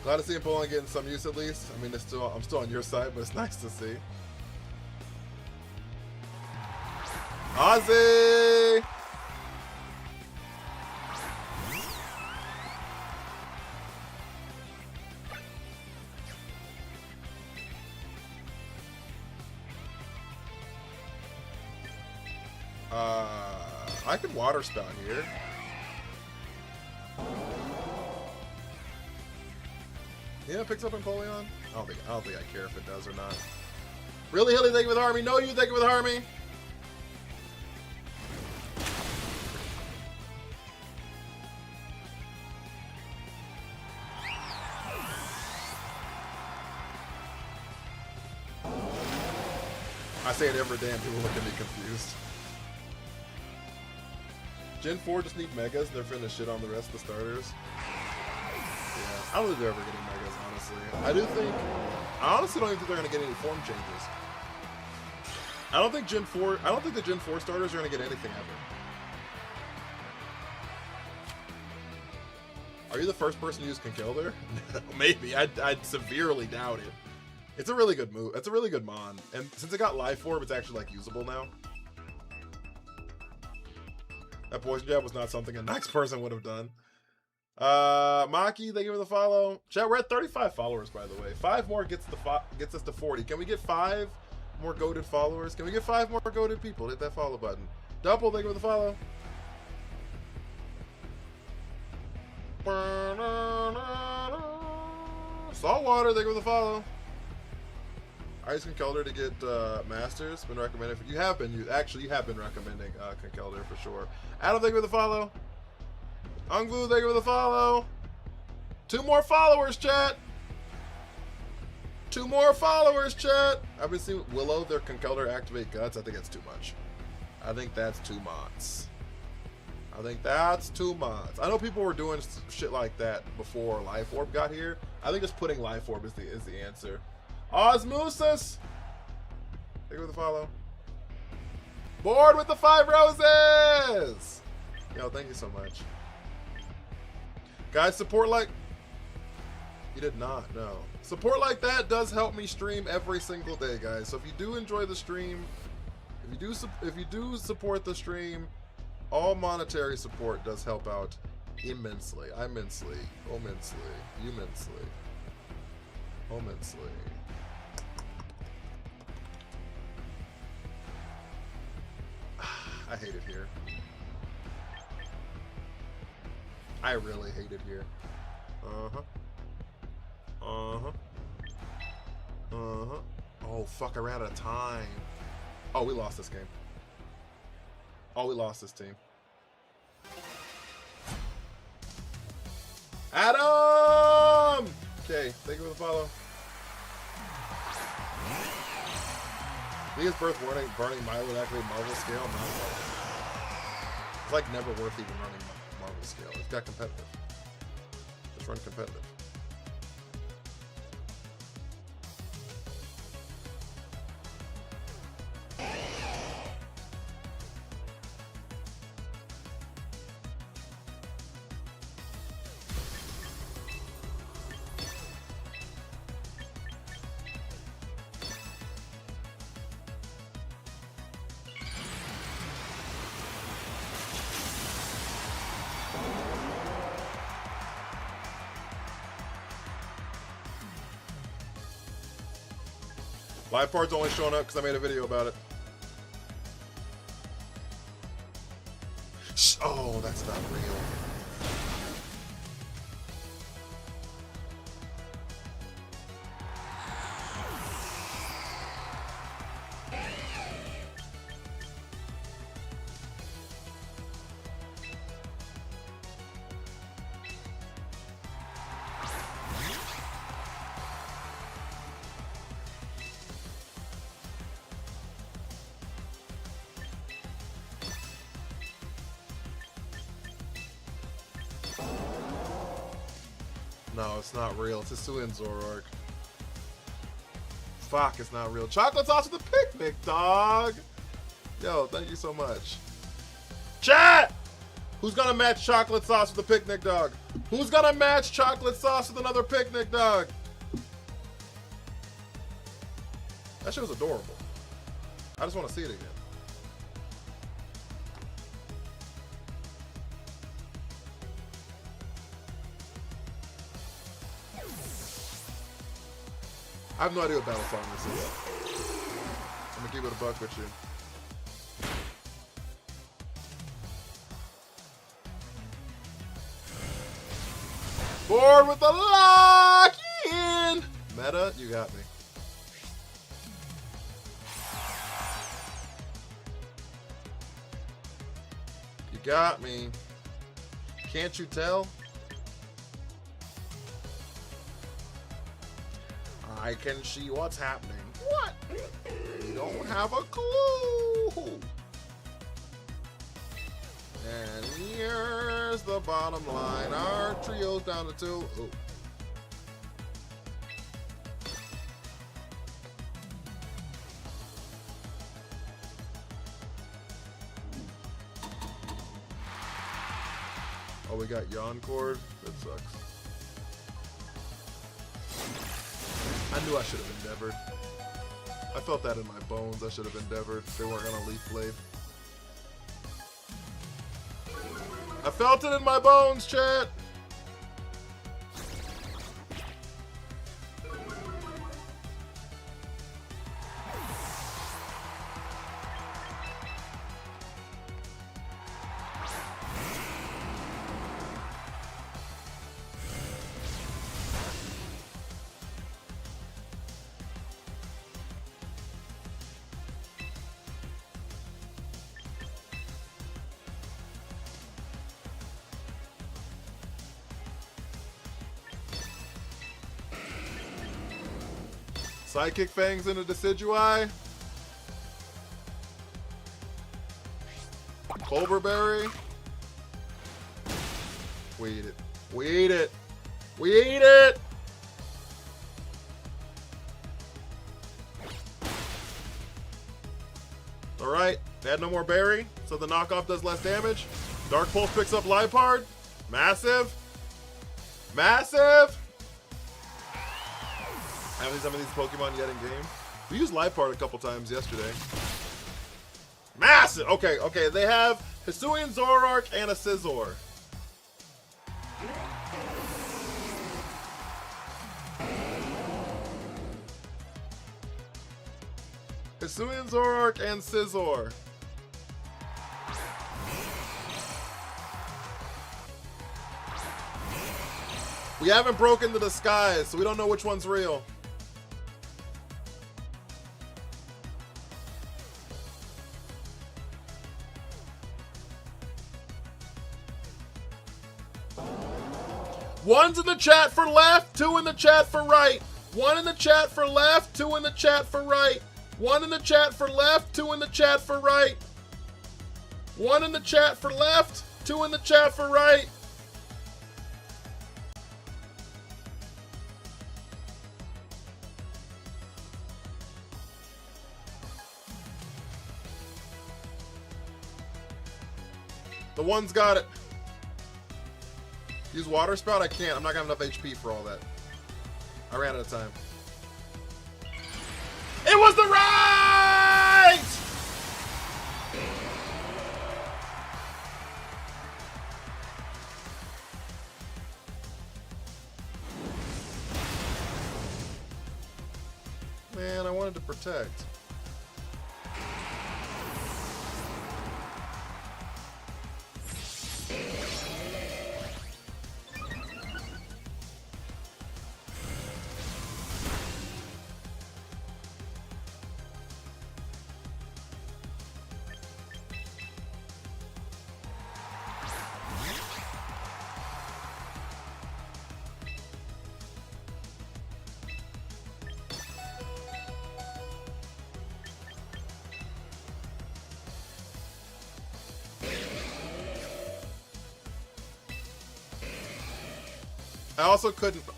Glad to see Empoleon getting some use at least. I mean, I'm still on your side, but it's nice to see. Ozzy! I could Water Spout here. Yeah, it picks up Empoleon. I don't think I care if it does or not. Really, Hilly, thank you for the army. No, you thank you for the army. I say it every day and people look at me confused. Gen 4 just need Megas and they're finna shit on the rest of the starters. Yeah, I don't think they're ever getting Megas, honestly. I honestly don't even think they're gonna get any form changes. I don't think the Gen 4 starters are gonna get anything ever. Are you the first person to use Conkeldurr? Maybe. I'd severely doubt it. It's a really good move. It's a really good mon. And since it got Life Orb, it's actually like usable now. That poison jab was not something a next person would have done. Maki, thank you for the follow. Chat, we're at 35 followers, by the way. 5 more gets us to 40. Can we get 5 more goated followers? Can we get 5 more goated people? Hit that follow button. Double, thank you for the follow. Saltwater, thank you for the follow. I use Conkeldurr to get Masters. Been recommended. You have been recommending Conkeldurr for sure. Adam, thank you for the follow. Unglu, thank you for the follow. 2 more followers, chat. 2 more followers, chat. I've been seeing Willow, their Conkeldurr activate Guts. I think that's too much. I think that's too much. I know people were doing shit like that before Life Orb got here. I think just putting Life Orb is the answer. Osmosis! Thank you for the follow. Bored with the 5 roses! Yo, thank you so much. Guys, support like... You did not, no. Support like that does help me stream every single day, guys. So if you do enjoy the stream, if you do support the stream, all monetary support does help out immensely. Immensely. Immensely. I hate it here. I really hate it here. Oh, fuck, I ran out of time. Oh, we lost this game. Oh, we lost this team. Adam! Okay, thank you for the follow. Biggest birth warning, burning Milo would activate Marvel scale? Not it's like never worth even running Marvel scale. It's got competitive. Just run competitive. Live part's only showing up because I made a video about it. Oh, that's not real. No, it's not real. It's Hisuian Zoroark. Fuck, it's not real. Chocolate sauce with the picnic, dog! Yo, thank you so much. Chat! Who's gonna match chocolate sauce with the picnic dog? Who's gonna match chocolate sauce with another picnic dog? That shit was adorable. I just want to see it again. I have no idea what battle song this is. I'm gonna keep it a buck with you. Board with the lock in! Meta, you got me. You got me. Can't you tell? I can see what's happening. What? You don't have a clue. And here's the bottom line. Our trio's down to 2. Ooh. Oh, we got Yawn Cord? That sucks. I knew I should have endeavored. I felt that in my bones. I should have endeavored. They weren't gonna Leaf Blade. I felt it in my bones, chat. Psychic Fangs into Decidueye. Culverberry. We eat it. We eat it. We eat it. Alright. They had no more berry, so the knockoff does less damage. Dark Pulse picks up Liepard. Massive. Massive. I haven't used some of these Pokemon yet in game. We used Life Part a couple times yesterday. Massive! Okay, okay. They have Hisuian Zoroark and a Scizor. Hisuian Zoroark and Scizor. We haven't broken the disguise, so we don't know which one's real. One's in the chat for left, 2 in the chat for right. 1 in the chat for left, 2 in the chat for right. 1 in the chat for left, 2 in the chat for right. 1 in the chat for left, 2 in the chat for right. The one's got it. Use Water Spout? I can't. I'm not gonna have enough HP for all that. I ran out of time. It was the right! Man, I wanted to protect.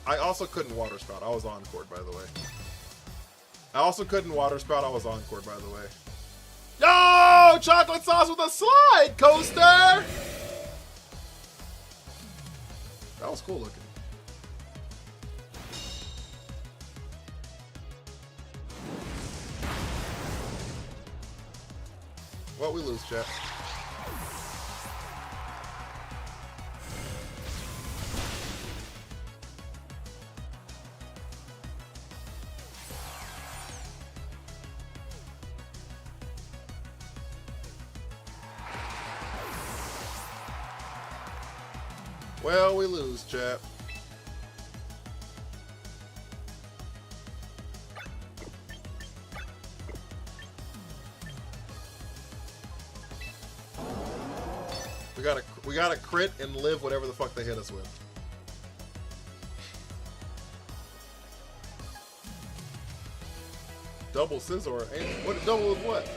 I also couldn't Water Spout. I was on court, by the way. I also couldn't Water Spout. I was on court, by the way. Yo! Chocolate sauce with a slide coaster! That was cool looking. Well, we lose, chat. Well, we lose, chat. We gotta crit and live whatever the fuck they hit us with. Double Scizor. What double with what?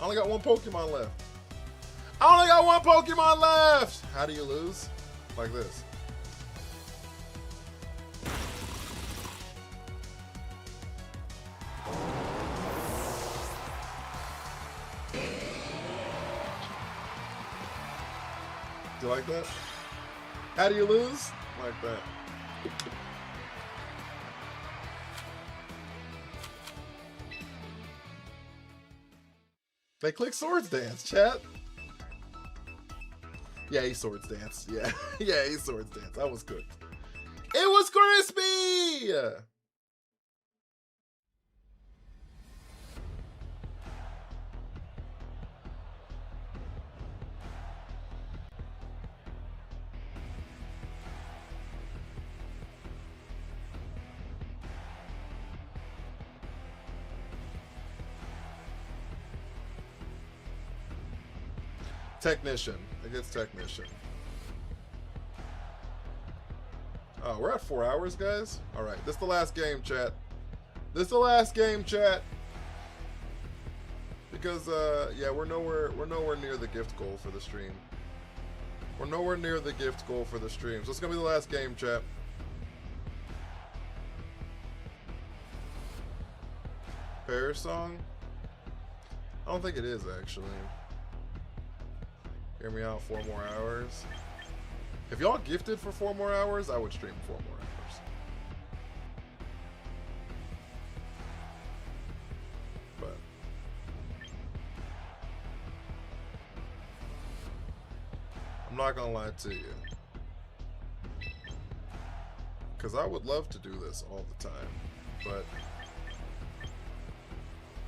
I only got one Pokemon left. I only got one Pokemon left! How do you lose? Like this. Do you like that? How do you lose? Like that. They click Swords Dance, chat. Yeah, he Swords Dance. Yeah, yeah, he Swords Dance. That was good. It was crispy! Technician. It gets Technician. Oh, we're at 4 hours, guys? Alright, this is the last game, chat. This is the last game, chat. Because, yeah, we're nowhere near the gift goal for the stream. We're nowhere near the gift goal for the stream. So it's gonna be the last game, chat. Pear song? I don't think it is, actually. Hear me out 4 more hours. If y'all gifted for 4 more hours, I would stream 4 more hours. not gonna lie to you. Because I would love to do this all the time, but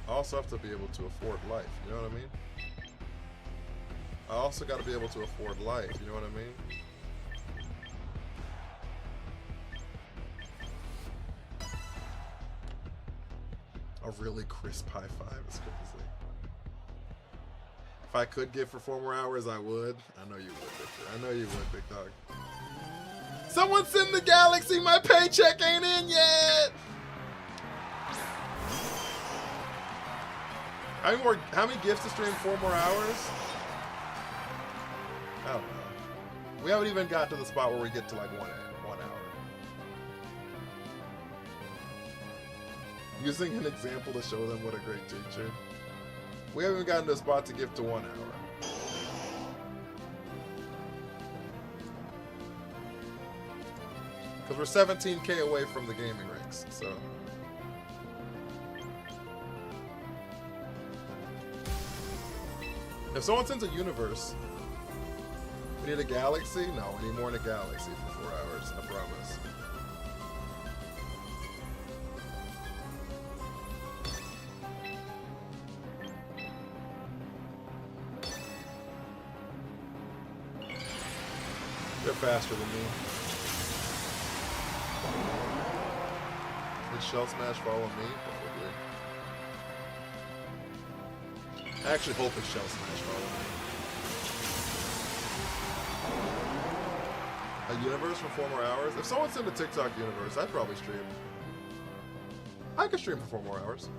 I also have to be able to afford life, you know what I mean? I also got to be able to afford life, you know what I mean? A really crisp high five is crazy. If I could give for 4 more hours, I would. I know you would, Victor. I know you would, big dog. Someone send the Galaxy, my paycheck ain't in yet! How many gifts to stream 4 more hours? I don't know. We haven't even got to the spot where we get to like 1 hour. Using an example to show them what a great teacher. We haven't gotten to a spot to give to 1 hour. Because we're 17K away from the gaming ranks, so. If someone sends a universe, we need a galaxy? No, we need more than a galaxy for 4 hours, I promise. They're faster than me. Did Shell Smash follow me? Probably. I actually hope it's Shell Smash follow me. A universe for 4 more hours? If someone's in the TikTok universe, I'd probably stream. I could stream for 4 more hours.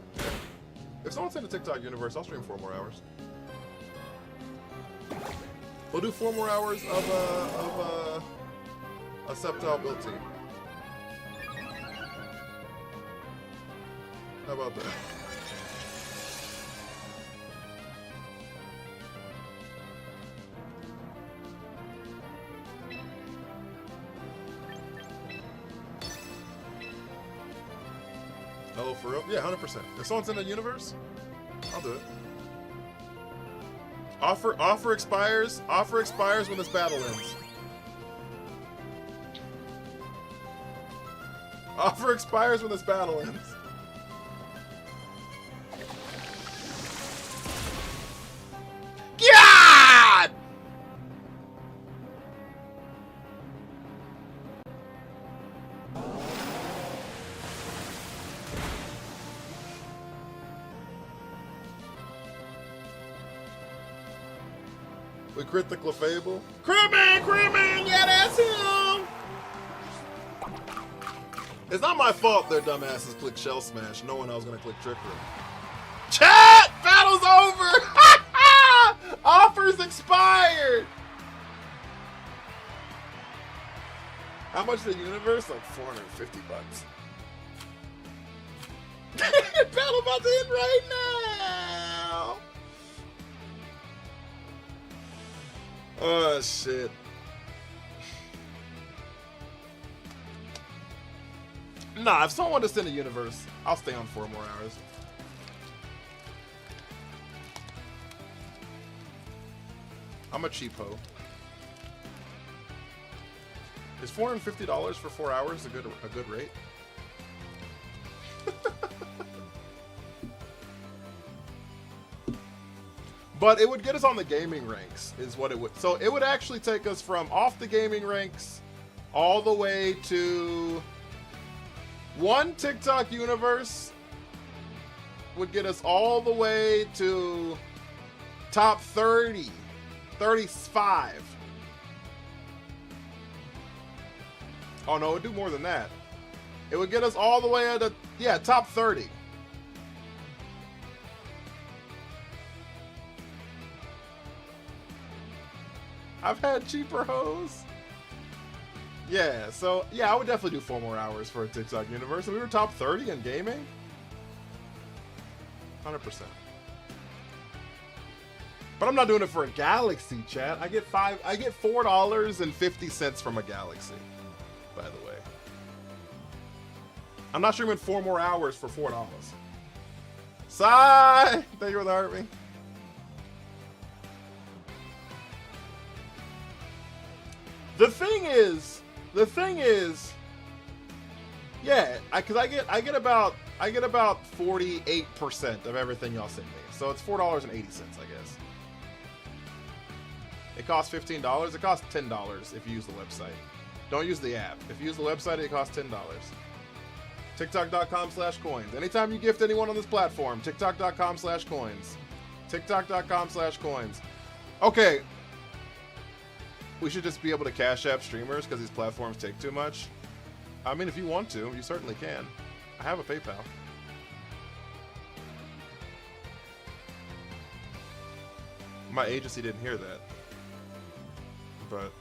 If someone's in the TikTok universe, I'll stream 4 more hours. We'll do 4 more hours of a Sceptile build team. How about that? Oh, for real? Yeah, 100%. If someone's in the universe, I'll do it. Offer expires. Offer expires when this battle ends. Offer expires when this battle ends. God! We crit the Clefable. Crewman, yeah, that's him! It's not my fault their dumbasses click Shell Smash, knowing I was gonna click Trick Room. Chat! Battle's over! Offers expired! How much is the universe? Like 450 bucks. Battle about to end right now! Oh, shit. Nah, if someone is in the universe, I'll stay on 4 more hours. I'm a cheapo. Is $450 for 4 hours a good rate? But it would get us on the gaming ranks, is what it would. So it would actually take us from off the gaming ranks all the way to one TikTok universe would get us all the way to top 30, 35. Oh no, it would do more than that. It would get us all the way at the, yeah, top 30. I've had cheaper hoes. Yeah, so yeah, I would definitely do 4 more hours for a TikTok universe. If we were top 30 in gaming, 100%. But I'm not doing it for a Galaxy, chat. I get $4.50 from a Galaxy, by the way. I'm not streaming 4 more hours for $4. Sigh! Thank you for the heart me. The thing is, yeah, because I get about 48% of everything y'all send me, so it's $4.80, I guess. It costs $15. It costs $10 if you use the website. Don't use the app. If you use the website, it costs $10. TikTok.com/coins. Anytime you gift anyone on this platform, TikTok.com/coins. TikTok.com/coins. Okay. We should just be able to cash app streamers because these platforms take too much. I mean, if you want to, you certainly can. I have a PayPal. My agency didn't hear that. But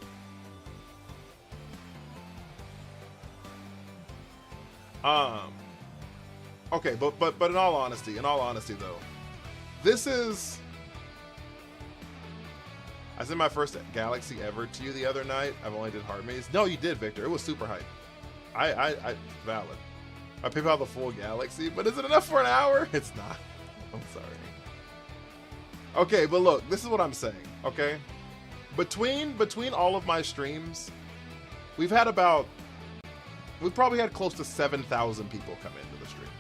okay, but in all honesty though, this is, I sent my first Galaxy ever to you the other night. I've only did Heartmaze. No, you did, Victor. It was super hype. I valid. I PayPal the full Galaxy, but is it enough for an hour? It's not. I'm sorry. Okay, but look, this is what I'm saying, okay? Between all of my streams, we've probably had close to 7,000 people come into the stream.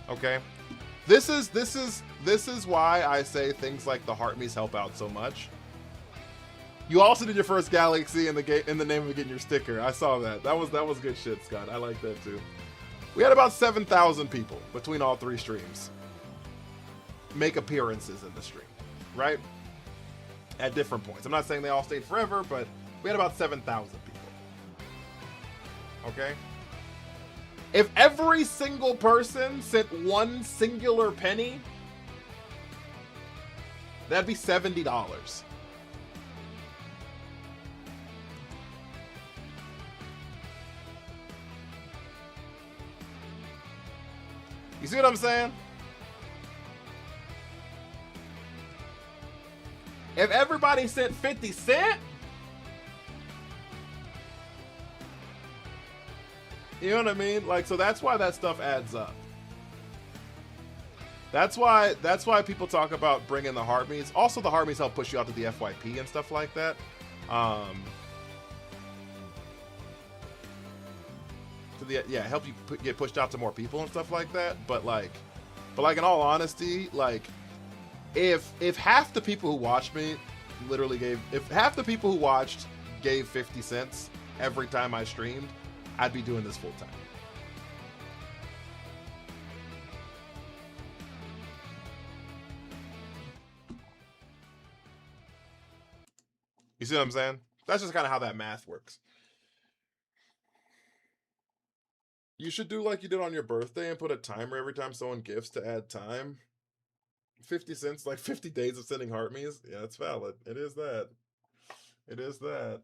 Okay? This is why I say things like the Heartmaze help out so much. You also did your first Galaxy in the name of getting your sticker. I saw that. That was good shit, Scott. I like that too. We had about 7,000 people between all three streams make appearances in the stream, right? At different points. I'm not saying they all stayed forever, but we had about 7,000 people. Okay? If every single person sent one singular penny, that'd be $70. You see what I'm saying? If everybody sent 50 cents, you know what I mean? Like, so that's why that stuff adds up. That's why people talk about bringing the Heartmaze. Also, the Heartmaze help push you out to the FYP and stuff like that. Help you get pushed out to more people and stuff like that. But in all honesty, like, if half the people who watched me if half the people who watched gave 50 cents every time I streamed, I'd be doing this full time. You see what I'm saying? That's just kind of how that math works. You should do like you did on your birthday and put a timer every time someone gifts to add time. 50 cents, like 50 days of sending Heartmaze. Yeah, it's valid. It is that. It is that.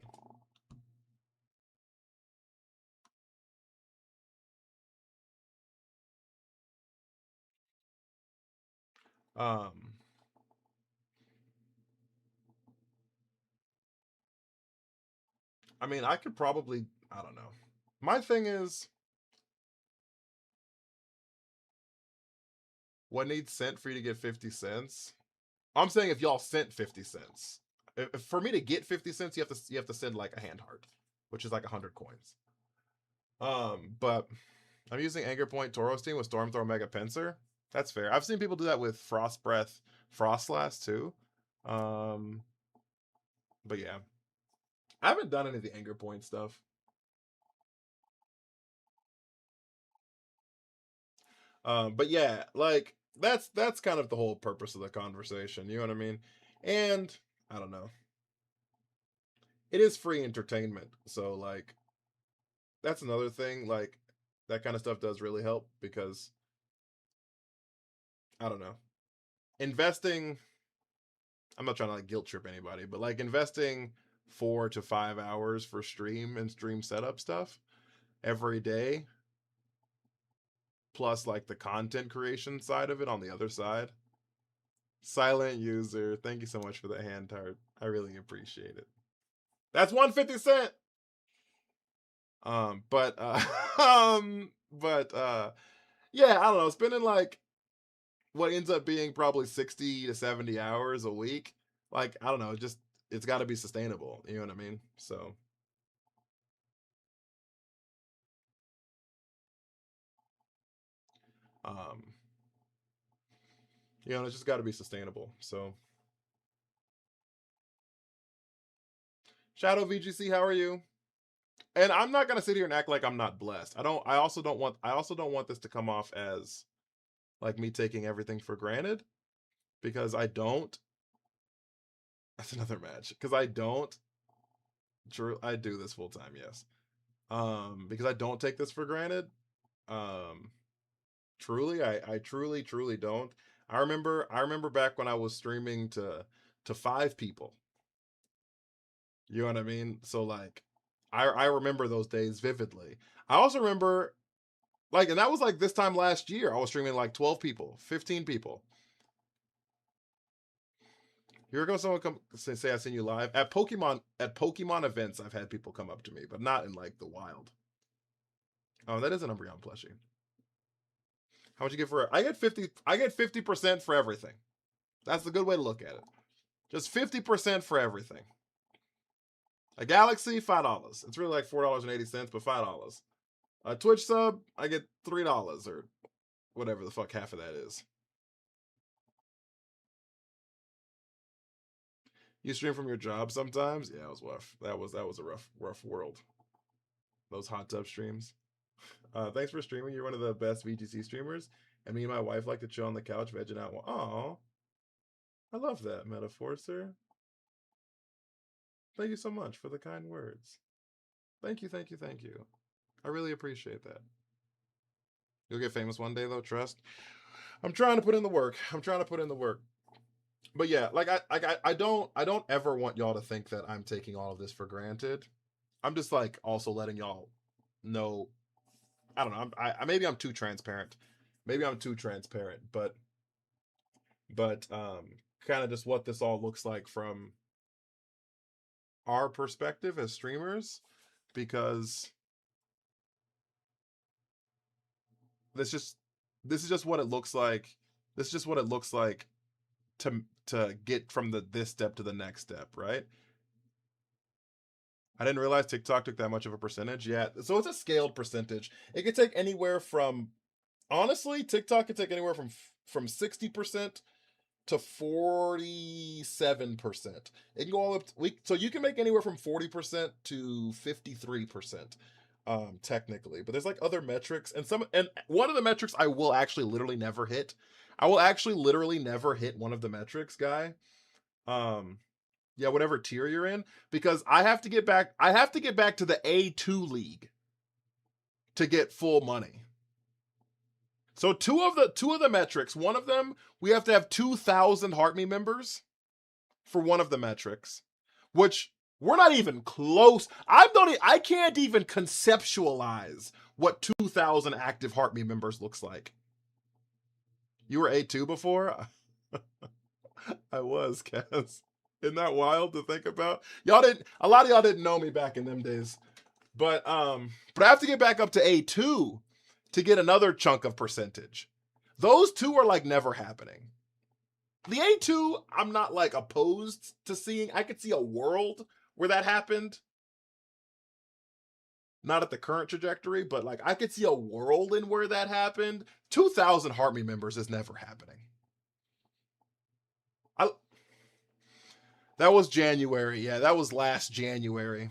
I mean, I could probably, I don't know. My thing is, what needs sent for you to get 50 cents? I'm saying if y'all sent 50 cents. If for me to get 50 cents, you have to send like a hand heart, which is like 100 coins. But I'm using Anger Point Tauros team with Stormthrower Mega Pinsir. That's fair. I've seen people do that with Frost Breath Frostlass too. But yeah. I haven't done any of the Anger Point stuff. But yeah, like that's kind of the whole purpose of the conversation, you know what I mean? And I don't know. It is free entertainment, so like that's another thing, like that kind of stuff does really help because I don't know. Investing, I'm not trying to like guilt trip anybody, but like investing 4 to 5 hours for stream and stream setup stuff every day, plus like the content creation side of it on the other side. Silent user, thank you so much for the hand heart. I really appreciate it. That's 150 cent. Yeah, I don't know, spending like what ends up being probably 60 to 70 hours a week. Like, I don't know, just it's got to be sustainable. You know what I mean? So, um, it's just got to be sustainable. So, Shadow VGC, how are you? And I'm not gonna sit here and act like I'm not blessed. I don't. I also don't want. I also don't want this to come off as like me taking everything for granted, because I don't. That's another match, because I don't. True, I do this full time. Yes. Because I don't take this for granted. Um, truly, I truly don't. I remember back when I was streaming to 5 people. You know what I mean? So like, I remember those days vividly. I also remember, like, and that was like this time last year. I was streaming like 12 people, 15 people. Here goes someone come say I seen you live at Pokemon events. I've had people come up to me, but not in like the wild. Oh, that is an Umbreon plushie. How much you get for? I get 50. I get 50% for everything. That's the good way to look at it. Just 50% for everything. A Galaxy, $5. It's really like $4.80, but $5. A Twitch sub, I get $3 or whatever the fuck half of that is. You stream from your job sometimes? Yeah, it was rough. That was a rough world. Those hot tub streams. Thanks for streaming. You're one of the best VGC streamers. And me and my wife like to chill on the couch, vegging out. Oh, I love that metaphor, sir. Thank you so much for the kind words. Thank you, thank you, thank you. I really appreciate that. You'll get famous one day, though. Trust. I'm trying to put in the work. I'm trying to put in the work. But yeah, like I don't ever want y'all to think that I'm taking all of this for granted. I'm just like also letting y'all know. I don't know. Maybe I'm too transparent. Maybe I'm too transparent, but kind of just what this all looks like from our perspective as streamers, because this just this is just what it looks like. This is just what it looks like to get from this step to the next step, right? I didn't realize TikTok took that much of a percentage. Yeah, so it's a scaled percentage. It could take anywhere from, honestly, TikTok could take anywhere from 60% to 47%. It can go all up. So you can make anywhere from 40% to 53%, technically. But there's like other metrics, and one of the metrics I will actually literally never hit. I will actually literally never hit one of the metrics, guy. Um, yeah, whatever tier you're in, because I have to get back. I have to get back to the A2 league to get full money. So two of the metrics, one of them we have to have 2,000 Heartme members for one of the metrics, which we're not even close. I can't even conceptualize what 2,000 active Heartme members looks like. You were A2 before? I was, Kaz. Isn't that wild to think about? A lot of y'all didn't know me back in them days. But I have to get back up to A2 to get another chunk of percentage. Those two are like never happening. The A2, I'm not like opposed to seeing. I could see a world where that happened. Not at the current trajectory, but like I could see a world in where that happened. 2,000 Heartme members is never happening. That was January. Yeah, that was last January.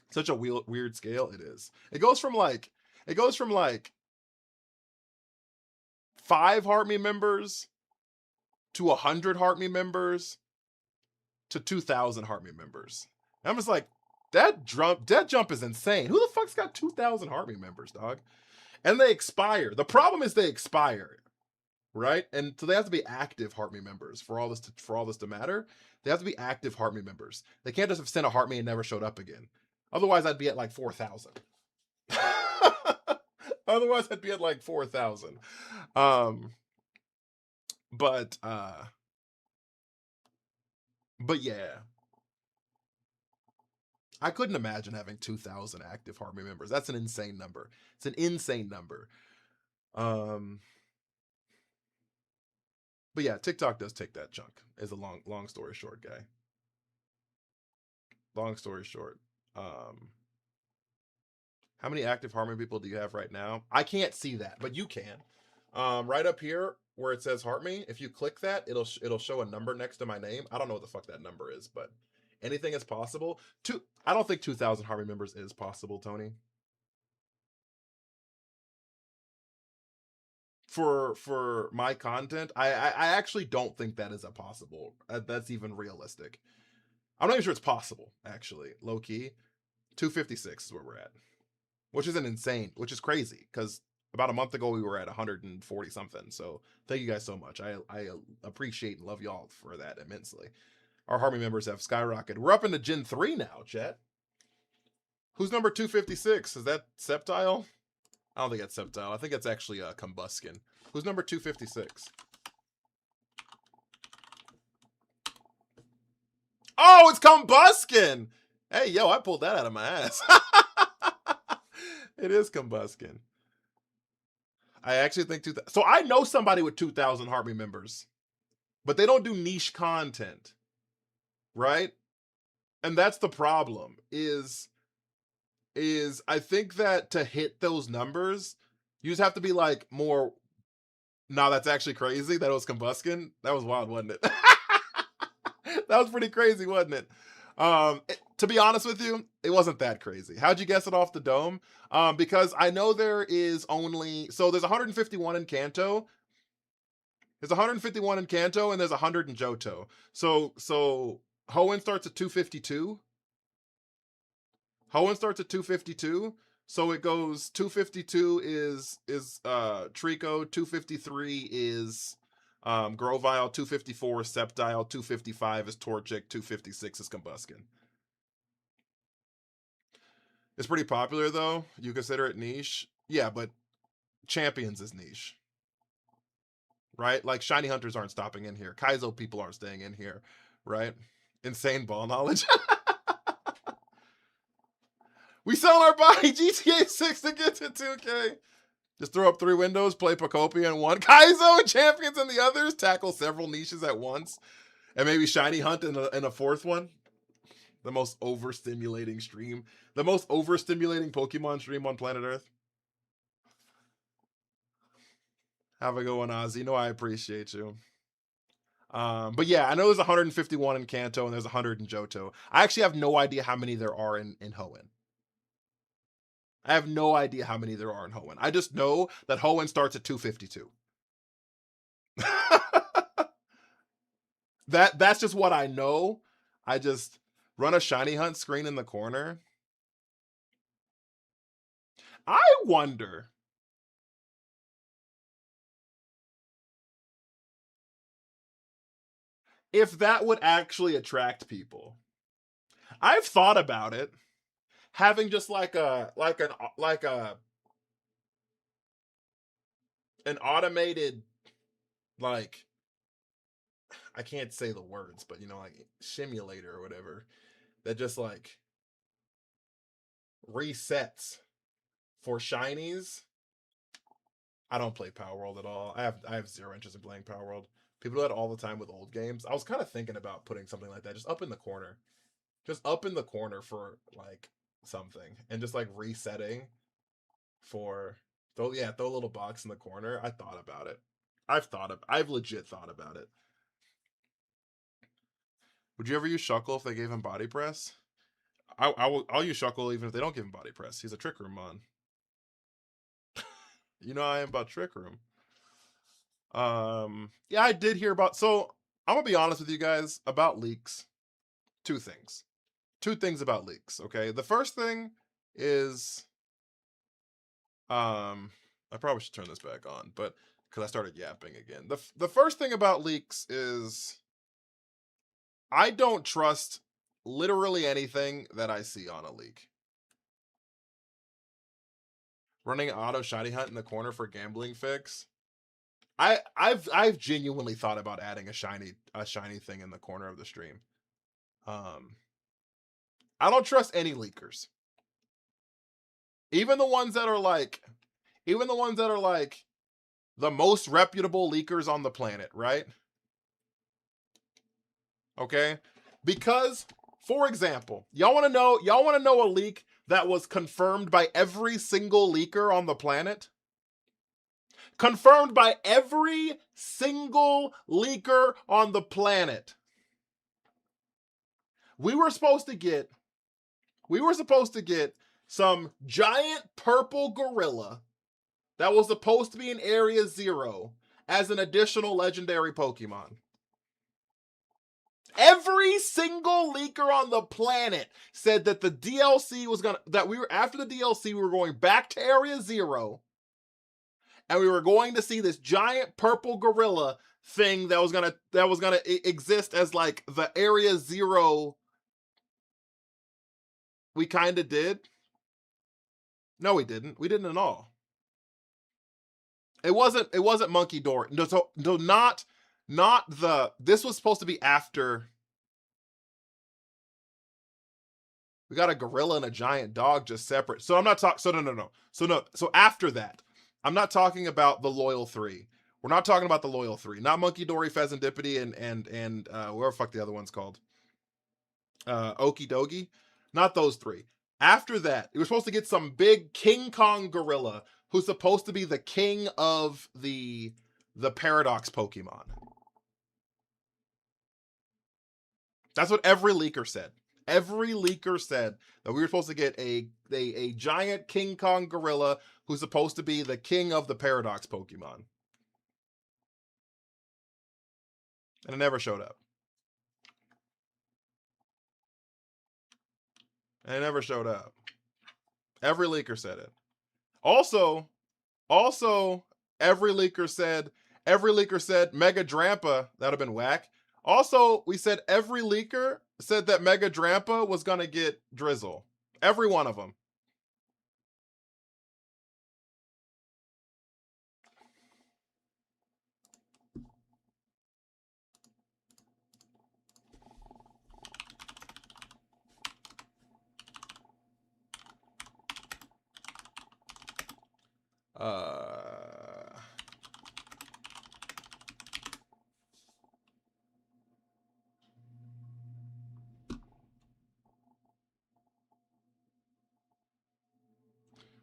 Such a weird scale it is. It goes from like 5 Heartme members to 100 Heartme members to 2,000 Heartme members. And I'm just like, that jump is insane. Who the fuck's got 2,000 Heartme members, dog? And they expire. The problem is they expire, right? And so they have to be active Heartme members for all this to matter. They have to be active Heartme members. They can't just have sent a Heartme and never showed up again. Otherwise, I'd be at like 4,000. Otherwise, I'd be at like 4,000. But yeah, I couldn't imagine having 2,000 active Heartme members. That's an insane number. It's an insane number. But yeah, TikTok does take that chunk. Is a long story short, guy. long story short, how many active Harmony people do you have right now? I can't see that, but you can. Right up here where it says Heart Me, if you click that, it'll show a number next to my name. I don't know what the fuck that number is, but anything is possible. I don't think 2,000 Harmony members is possible, Tony. For my content, I actually don't think that is a possible. That's even realistic. I'm not even sure it's possible, actually. Low key, 256 is where we're at, which isn't insane, which is crazy because about a month ago we were at 140 something. So thank you guys so much. I appreciate and love y'all for that immensely. Our Harmony members have skyrocketed. We're up into Gen 3 now, chat. Who's number 256? Is that Sceptile? I don't think that's Sceptile. I think it's actually Combuskin. Who's number 256? Oh, it's Combuskin! Hey, yo, I pulled that out of my ass. It is Combuskin. I actually think 2,000. So I know somebody with 2,000 Harmony members, but they don't do niche content, right? And that's the problem. Is I think that to hit those numbers, you just have to be like more. Nah, that's actually crazy. That was Combuskin. That was wild, wasn't it? That was pretty crazy, wasn't it? To be honest with you, it wasn't that crazy. How'd you guess it off the dome? Because I know there is only, so there's 151 in Kanto. There's 151 in Kanto and there's 100 in Johto. So Hoenn starts at 252. Hoenn starts at 252. So it goes 252 is Trico, 253 is Grovyle, 254 is Sceptile, 255 is Torchic, 256 is Combuskin. It's pretty popular though. You consider it niche? Yeah, but Champions is niche. Right? Like Shiny Hunters aren't stopping in here. Kaizo people aren't staying in here, right? Insane ball knowledge. We selling our body GTA 6 to get to 2K. Just throw up 3 windows, play Pocopia in one, Kaizo and Champions in the others, tackle several niches at once, and maybe Shiny Hunt in a 4th one. The most overstimulating stream. The most overstimulating Pokemon stream on planet Earth. Have a good one, Ozzy. You know I appreciate you. But yeah, I know there's 151 in Kanto and there's 100 in Johto. I actually have no idea how many there are in Hoenn. I have no idea how many there are in Hoenn. I just know that Hoenn starts at 252. That's just what I know. I just run a Shiny Hunt screen in the corner. I wonder if that would actually attract people. I've thought about it. Having just like an automated, like, I can't say the words, but you know, like simulator or whatever that just like resets for shinies. I don't play Power World at all. I have 0 interest in playing Power World. People do that all the time with old games. I was kind of thinking about putting something like that just up in the corner. Just up in the corner for like something and just like resetting for throw a little box in the corner. I thought about it. I've legit thought about it. Would you ever use Shuckle if they gave him body press? I'll use Shuckle even if they don't give him body press. He's a Trick Room mon. You know I am about Trick Room. Yeah, I did hear about, so I'm gonna be honest with you guys about leaks. 2 things. 2 things about leaks, okay? The first thing is I probably should turn this back on, but because I started yapping again. The first thing about leaks is I don't trust literally anything that I see on a leak. Running auto Shiny Hunt in the corner for gambling fix. I've genuinely thought about adding a shiny thing in the corner of the stream. I don't trust any leakers. Even the ones that are like the most reputable leakers on the planet, right? Okay? Because For example, y'all want to know a leak that was confirmed by every single leaker on the planet? Confirmed by every single leaker on the planet. We were supposed to get some giant purple gorilla that was supposed to be in Area 0 as an additional legendary Pokemon. Every single leaker on the planet said that the DLC was after the DLC, we were going back to Area 0 and we were going to see this giant purple gorilla thing that was gonna exist as like the Area 0. We kind of did. No, we didn't. We didn't at all. It wasn't Munkidori. No, not the. This was supposed to be after. We got a gorilla and a giant dog just separate. So I'm not talking. So no. So after that, I'm not talking about the Loyal 3. We're not talking about the Loyal 3. Not Munkidori, Pheasantipity, and whatever fuck the other one's called. Okidogi. Not those 3. After that, we were supposed to get some big King Kong gorilla who's supposed to be the king of the Paradox Pokemon. That's what every leaker said. Every leaker said that we were supposed to get a giant King Kong gorilla who's supposed to be the king of the Paradox Pokemon. And it never showed up. And it never showed up. Every leaker said it. Also, every leaker said Mega Drampa, that'd have been whack. Also, we said every leaker said that Mega Drampa was gonna get Drizzle. Every one of them.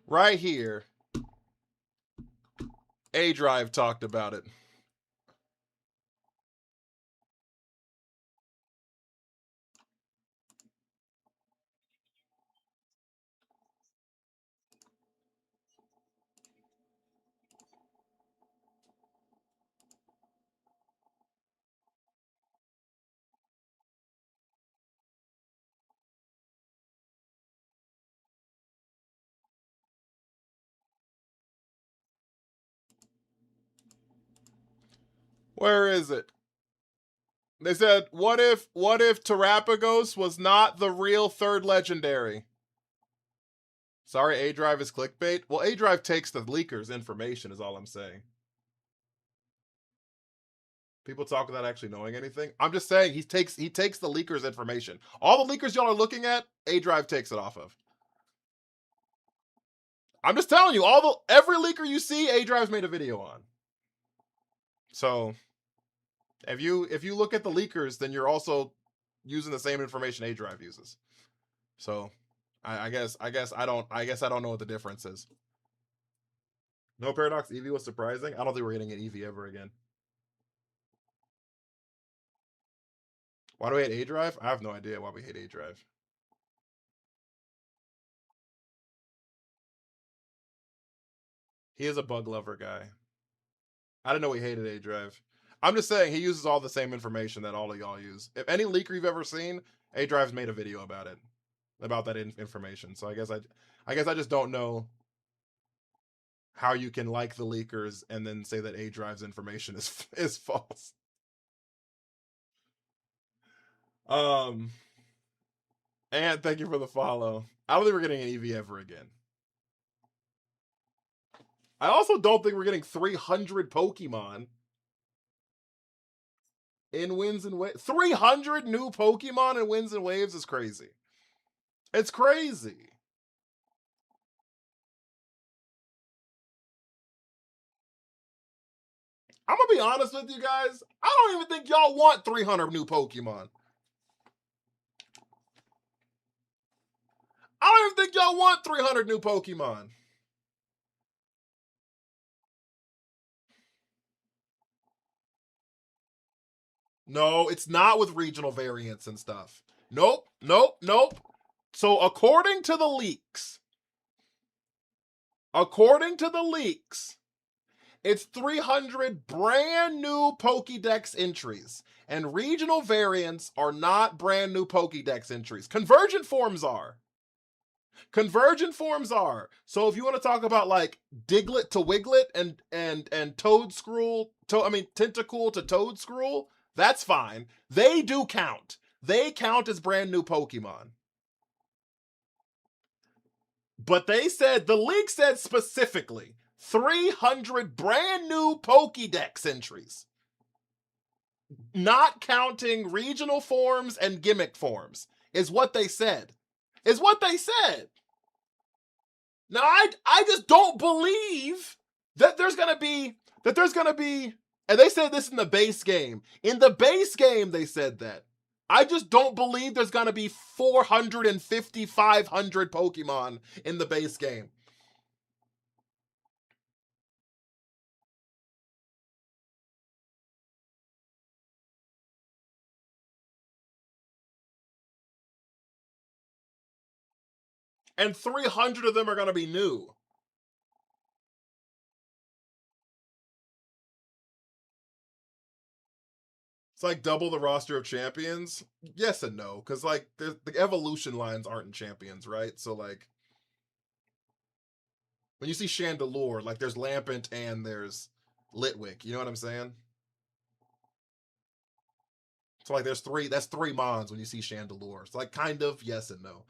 Right here, A-Drive talked about it. Where is it? They said, what if Terapagos was not the real third legendary? Sorry, A-Drive is clickbait. Well, A-Drive takes the leakers' information is all I'm saying. People talk without actually knowing anything. I'm just saying he takes the leakers' information. All the leakers y'all are looking at, A-Drive takes it off of. I'm just telling you, every leaker you see, A-Drive's made a video on. So if you look at the leakers, then you're also using the same information A-Drive uses. So I guess I don't know what the difference is. No Paradox Eevee was surprising. I don't think we're getting an Eevee ever again. Why do we hate A-Drive? I have no idea why we hate A-Drive. He is a bug lover guy. I didn't know he hated A-Drive. I'm just saying he uses all the same information that all of y'all use. If any leaker you've ever seen, A-Drive's made a video about it, about that information. So I guess I just don't know how you can like the leakers and then say that A-Drive's information is false. And thank you for the follow. I don't think we're getting an Eevee ever again. I also don't think we're getting 300 Pokemon in Winds and Waves. 300 new Pokemon in Winds and Waves is crazy. It's crazy. I'm gonna be honest with you guys. I don't even think y'all want 300 new Pokemon. I don't even think y'all want 300 new Pokemon. No, it's not with regional variants and stuff. Nope. So according to the leaks, it's 300 brand new Pokédex entries. And regional variants are not brand new Pokédex entries. Convergent forms are. So if you want to talk about like Diglett to Wiglet and Toedscruel, Tentacool to Toedscruel, that's fine. They do count. They count as brand new Pokemon. But they said, the leak said specifically, 300 brand new Pokédex entries. Not counting regional forms and gimmick forms, is what they said. Now, I just don't believe that there's gonna be, and they said this in the base game. In the base game, they said that. I just don't believe there's gonna be 450, 500 Pokemon in the base game. And 300 of them are gonna be new. It's like double the roster of champions. Yes and no, because like the evolution lines aren't in champions, right? So like when you see Chandelure, like there's Lampent and there's Litwick. You know what I'm saying? So like that's three Mons when you see Chandelure. It's like kind of yes and no.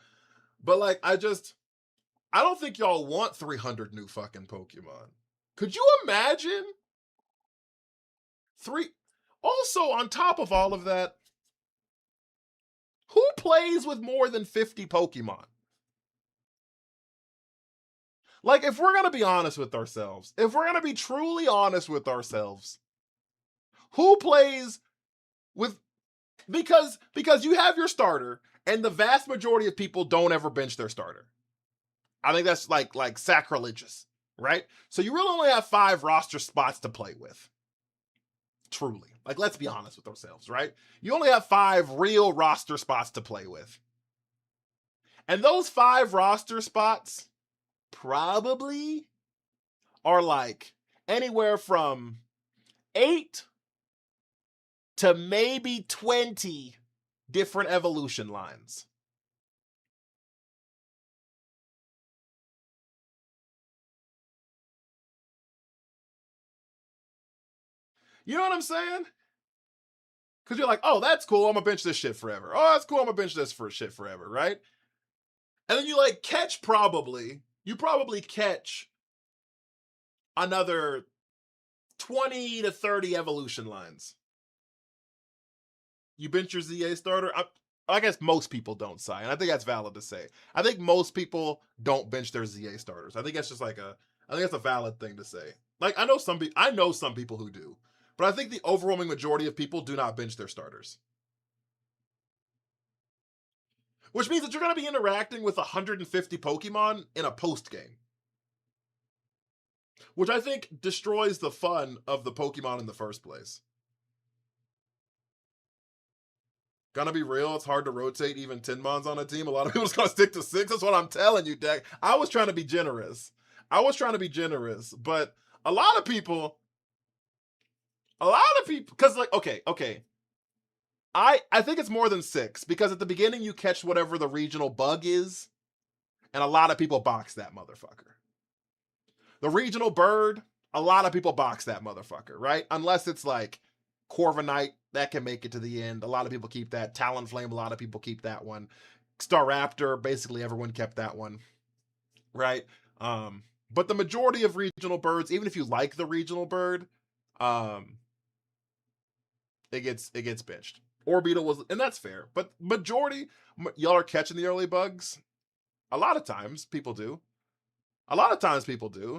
But like I don't think y'all want 300 new fucking Pokemon. Could you imagine? Also, on top of all of that, who plays with more than 50 Pokemon? Like, if we're gonna be honest with ourselves, if we're gonna be truly honest with ourselves, who plays with, because you have your starter, and the vast majority of people don't ever bench their starter. I think that's like sacrilegious, right? So you really only have 5 roster spots to play with. Truly. Like, let's be honest with ourselves, right? You only have 5 real roster spots to play with. And those 5 roster spots probably are like anywhere from 8 to maybe 20 different evolution lines. You know what I'm saying? Because you're like, oh, that's cool, I'm gonna bench this shit forever. Oh, that's cool, I'm gonna bench this for shit forever, right? And then you like you probably catch another 20 to 30 evolution lines. You bench your ZA starter. I guess most people don't, Sai, and I think that's valid to say. I think most people don't bench their ZA starters. I think that's just I think that's a valid thing to say. Like I know some people who do, but I think the overwhelming majority of people do not bench their starters. Which means that you're going to be interacting with 150 Pokemon in a post game. Which I think destroys the fun of the Pokemon in the first place. Gonna be real, it's hard to rotate even 10 Mons on a team. A lot of people's gonna stick to 6. That's what I'm telling you, Deck. I was trying to be generous. But a lot of people, because like, okay. I think it's more than 6, because at the beginning you catch whatever the regional bug is, and a lot of people box that motherfucker. The regional bird, a lot of people box that motherfucker, right? Unless it's like Corviknight, that can make it to the end. A lot of people keep that. Talonflame, a lot of people keep that one. Staraptor, basically everyone kept that one, right? But the majority of regional birds, even if you like the regional bird, it gets benched. Orbeetle was, and that's fair. But majority, y'all are catching the early bugs. A lot of times people do.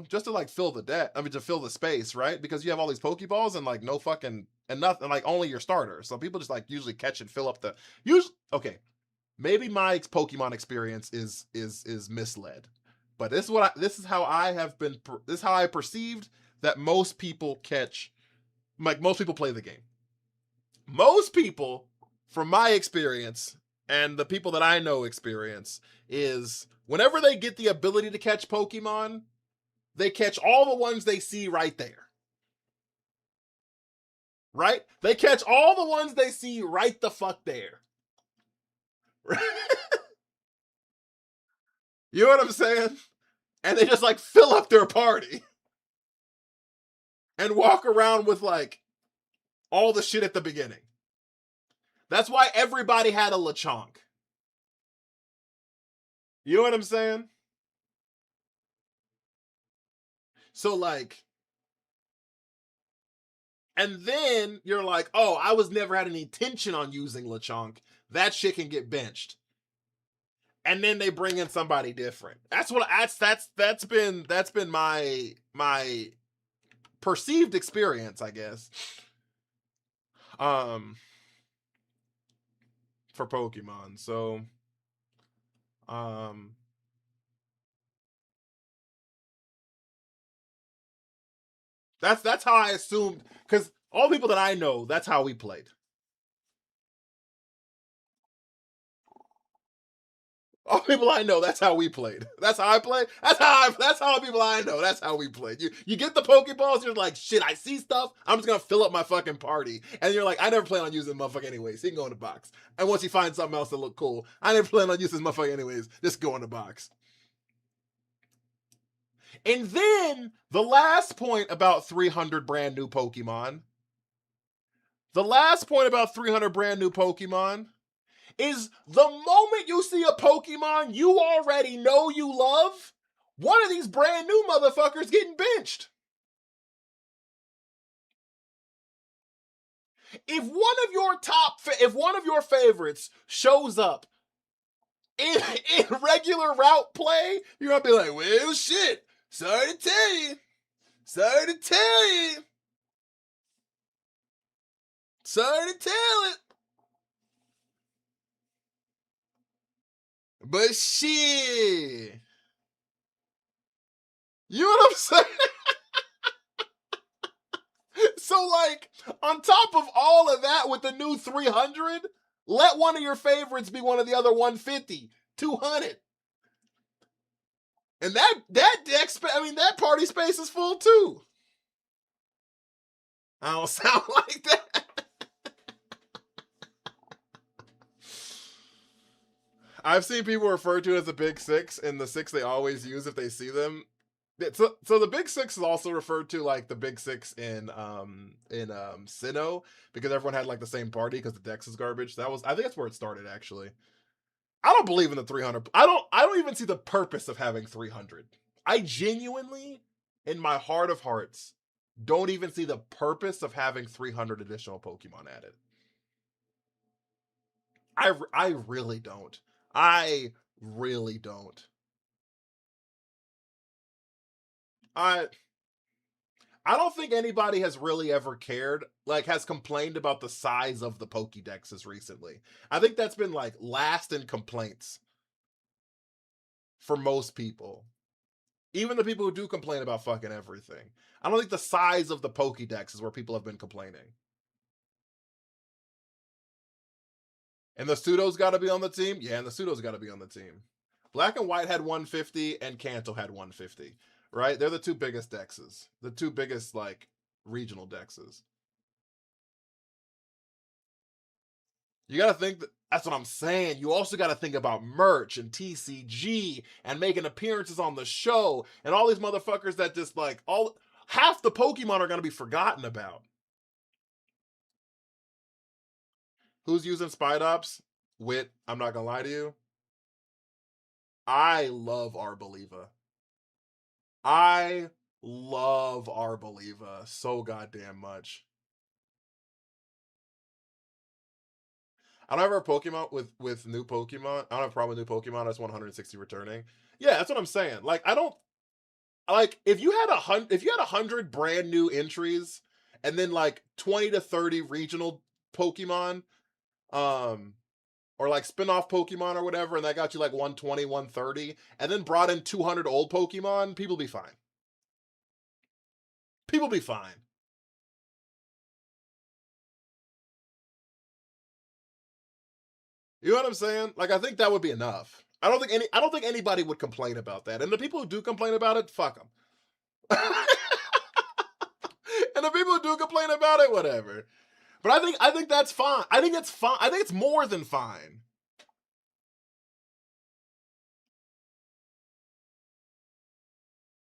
Just to like fill to fill the space, right? Because you have all these Pokeballs and like no fucking, and nothing, like only your starter. So people just like usually catch and fill up the, okay. maybe my Pokemon experience is misled, but this is how I perceived that most people catch, like most people play the game. Most people, from my experience and the people that I know experience, is whenever they get the ability to catch Pokemon, they catch all the ones they see right there. Right? They catch all the ones they see right the fuck there. You know what I'm saying? And they just like fill up their party and walk around with like all the shit at the beginning. That's why everybody had a Lechonk. You know what I'm saying? So like, and then you're like, oh, I was never had any intention on using Lechonk. That shit can get benched. And then they bring in somebody different. That's been my perceived experience, I guess. For Pokemon. So that's how I assumed, because all the people that I know, that's how we played. All people I know, that's how we played. That's how I play. That's how people I know. That's how we played. You get the Pokeballs, you're like, shit, I see stuff. I'm just gonna fill up my fucking party. And you're like, I never plan on using the motherfucker anyways. He can go in the box. And once you find something else that look cool, I never plan on using this motherfucker anyways. Just go in the box. And then the last point about 300 brand new Pokemon. The last point about 300 brand new Pokemon is the moment you see a Pokemon you already know you love, one of these brand new motherfuckers getting benched. If one of your favorites shows up in regular route play, you're gonna be like, well, shit, sorry to tell you. Sorry to tell it. But shit. You know what I'm saying? So, like, on top of all of that with the new 300, let one of your favorites be one of the other 150, 200. And that that party space is full too. I don't sound like that. I've seen people refer to it as the Big Six, and the six they always use if they see them. So the Big Six is also referred to like the Big Six in Sinnoh, because everyone had like the same party because the Dex is garbage. I think that's where it started actually. I don't believe in the 300. I don't even see the purpose of having 300. I genuinely, in my heart of hearts, don't even see the purpose of having 300 additional Pokemon added. I really don't. I really don't. I don't think anybody has really ever cared, like has complained about the size of the Pokédexes recently. I think that's been like last in complaints for most people. Even the people who do complain about fucking everything. I don't think the size of the Pokédex is where people have been complaining. And the Pseudo's got to be on the team? Yeah, and the Pseudo's got to be on the team. Black and White had 150 and Kanto had 150, right? They're the two biggest dexes. The two biggest, like, regional dexes. You got to think that's what I'm saying. You also got to think about merch and TCG and making appearances on the show and all these motherfuckers that just like half the Pokemon are going to be forgotten about. Who's using Spidops? Wit, I'm not going to lie to you. I love Arboliva. I love Arboliva so goddamn much. I don't have a Pokemon with new Pokemon. I don't have a problem with new Pokemon. I just want 160 returning. Yeah, that's what I'm saying. Like, I don't like if you had 100 brand new entries and then like 20 to 30 regional Pokemon. or like spin-off Pokemon or whatever, and that got you like 120, 130, and then brought in 200 old Pokemon, people be fine. People be fine. You know what I'm saying? Like, I think that would be enough. I don't think anybody would complain about that. And the people who do complain about it, fuck them. And the people who do complain about it, whatever. But I think that's fine. I think it's fine. I think it's more than fine.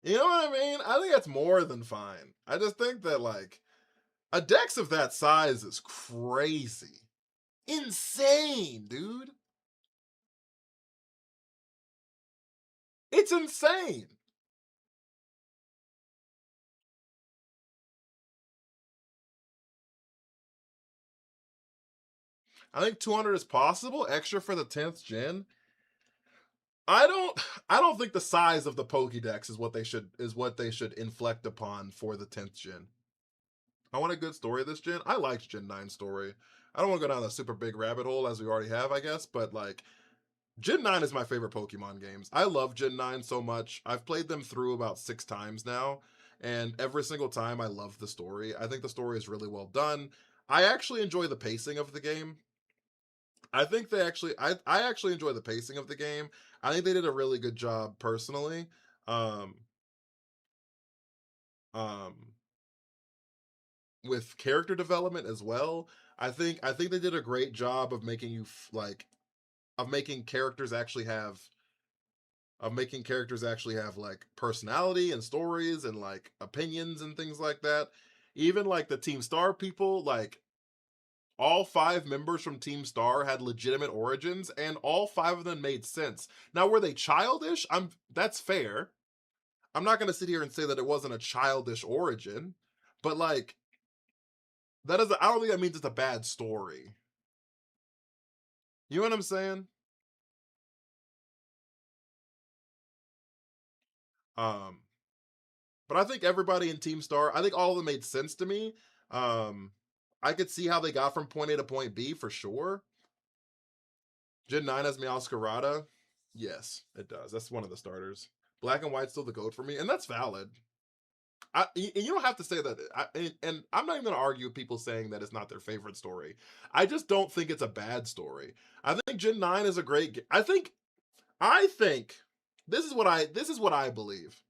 You know what I mean? I think that's more than fine. I just think that like a dex of that size is crazy. Insane, dude. It's insane. I think 200 is possible, extra for the 10th gen. I don't I don't think the size of the Pokédex is what they should inflect upon for the 10th gen. I want a good story this gen. I liked Gen 9 story. I don't want to go down a super big rabbit hole as we already have, I guess, but like Gen 9 is my favorite Pokemon games. I love Gen 9 so much. I've played them through about 6 times now, and every single time I love the story. I think the story is really well done. I actually enjoy the pacing of the game. I think I actually enjoy the pacing of the game. I think they did a really good job personally. Um um with character development as well. I think they did a great job of making you like of making characters actually have like personality and stories and like opinions and things like that. Even like the Team Star people, like all 5 members from Team Star had legitimate origins and all 5 of them made sense. Now were they childish? That's fair. I'm not going to sit here and say that it wasn't a childish origin, but like that is I don't think that means it's a bad story. You know what I'm saying? Um but I think everybody in Team Star, I think all of them made sense to me. Um I could see how they got from point A to point B for sure. Gen 9 has Meowscarada. Yes, it does. That's one of the starters. Black and White's still the goat for me, and that's valid. You don't have to say that. And I'm not even going to argue with people saying that it's not their favorite story. I just don't think it's a bad story. I think Gen 9 is a great. I think this is what I believe.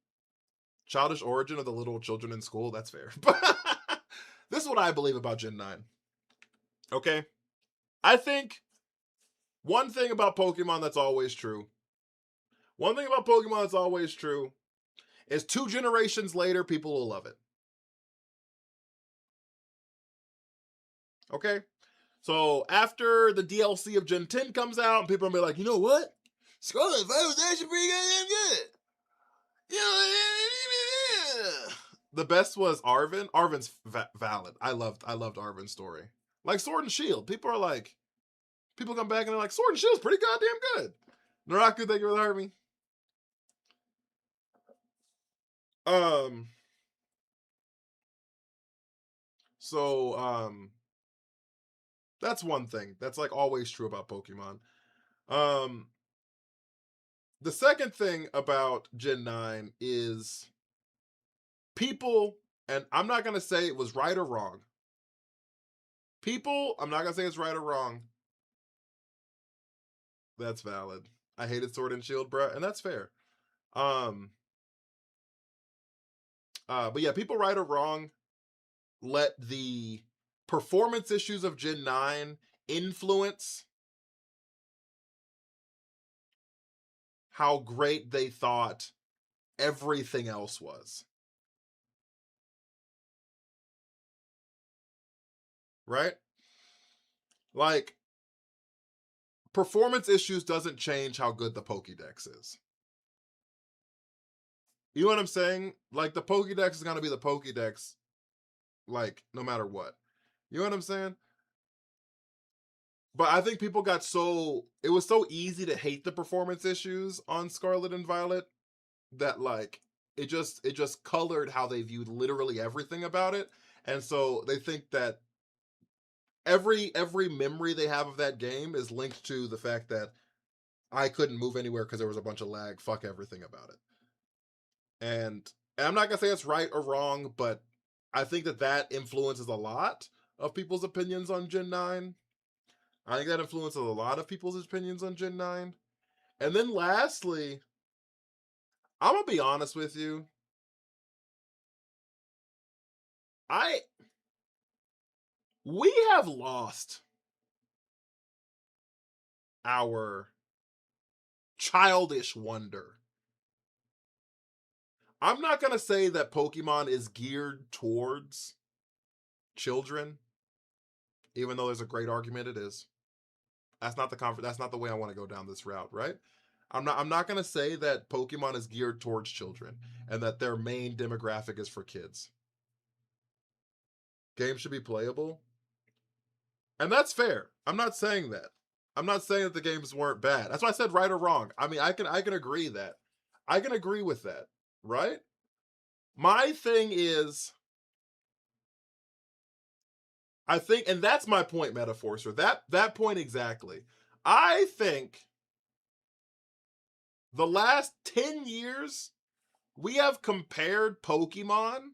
Childish origin of the little children in school. That's fair. But this is what I believe about Gen 9. Okay, I think one thing about Pokemon that's always true. One thing about Pokemon that's always true is 2 generations later, people will love it. Okay? So after the DLC of Gen 10 comes out, people are gonna be like, you know what? Scarlet Violet was actually pretty goddamn good. You know, the best was Arven. Arven's valid. I loved Arven's story. Like Sword and Shield. People come back and they're like, Sword and Shield's pretty goddamn good. Naraku, thank you for the Harvey. Um, so that's one thing that's like always true about Pokemon. Um, the second thing about Gen 9 is people, and I'm not gonna say it was right or wrong. People, I'm not gonna say it's right or wrong. That's valid. I hated Sword and Shield, bruh, and that's fair. Um, but yeah, people right or wrong let the performance issues of Gen 9 influence how great they thought everything else was. Right? Like, performance issues doesn't change how good the Pokédex is. You know what I'm saying? Like, the Pokédex is going to be the Pokédex, like, no matter what. You know what I'm saying? But I think people got it was so easy to hate the performance issues on Scarlet and Violet that like it just colored how they viewed literally everything about it. And so they think that every memory they have of that game is linked to the fact that I couldn't move anywhere because there was a bunch of lag. Fuck everything about it. And I'm not gonna say it's right or wrong, but I think that influences a lot of people's opinions on Gen 9. I think that influences a lot of people's opinions on Gen 9. And then lastly, I'm gonna be honest with you. We have lost our childish wonder. I'm not gonna say that Pokemon is geared towards children, even though there's a great argument it is. That's not the way I want to go down this route, right? I'm not gonna say that Pokemon is geared towards children and that their main demographic is for kids. Games should be playable. And that's fair. I'm not saying that. I'm not saying that the games weren't bad. That's why I said right or wrong. I mean, I can agree that. I can agree with that, right? My thing is, I think, and that's my point, Metaforcer. That point exactly. I think the last 10 years we have compared Pokemon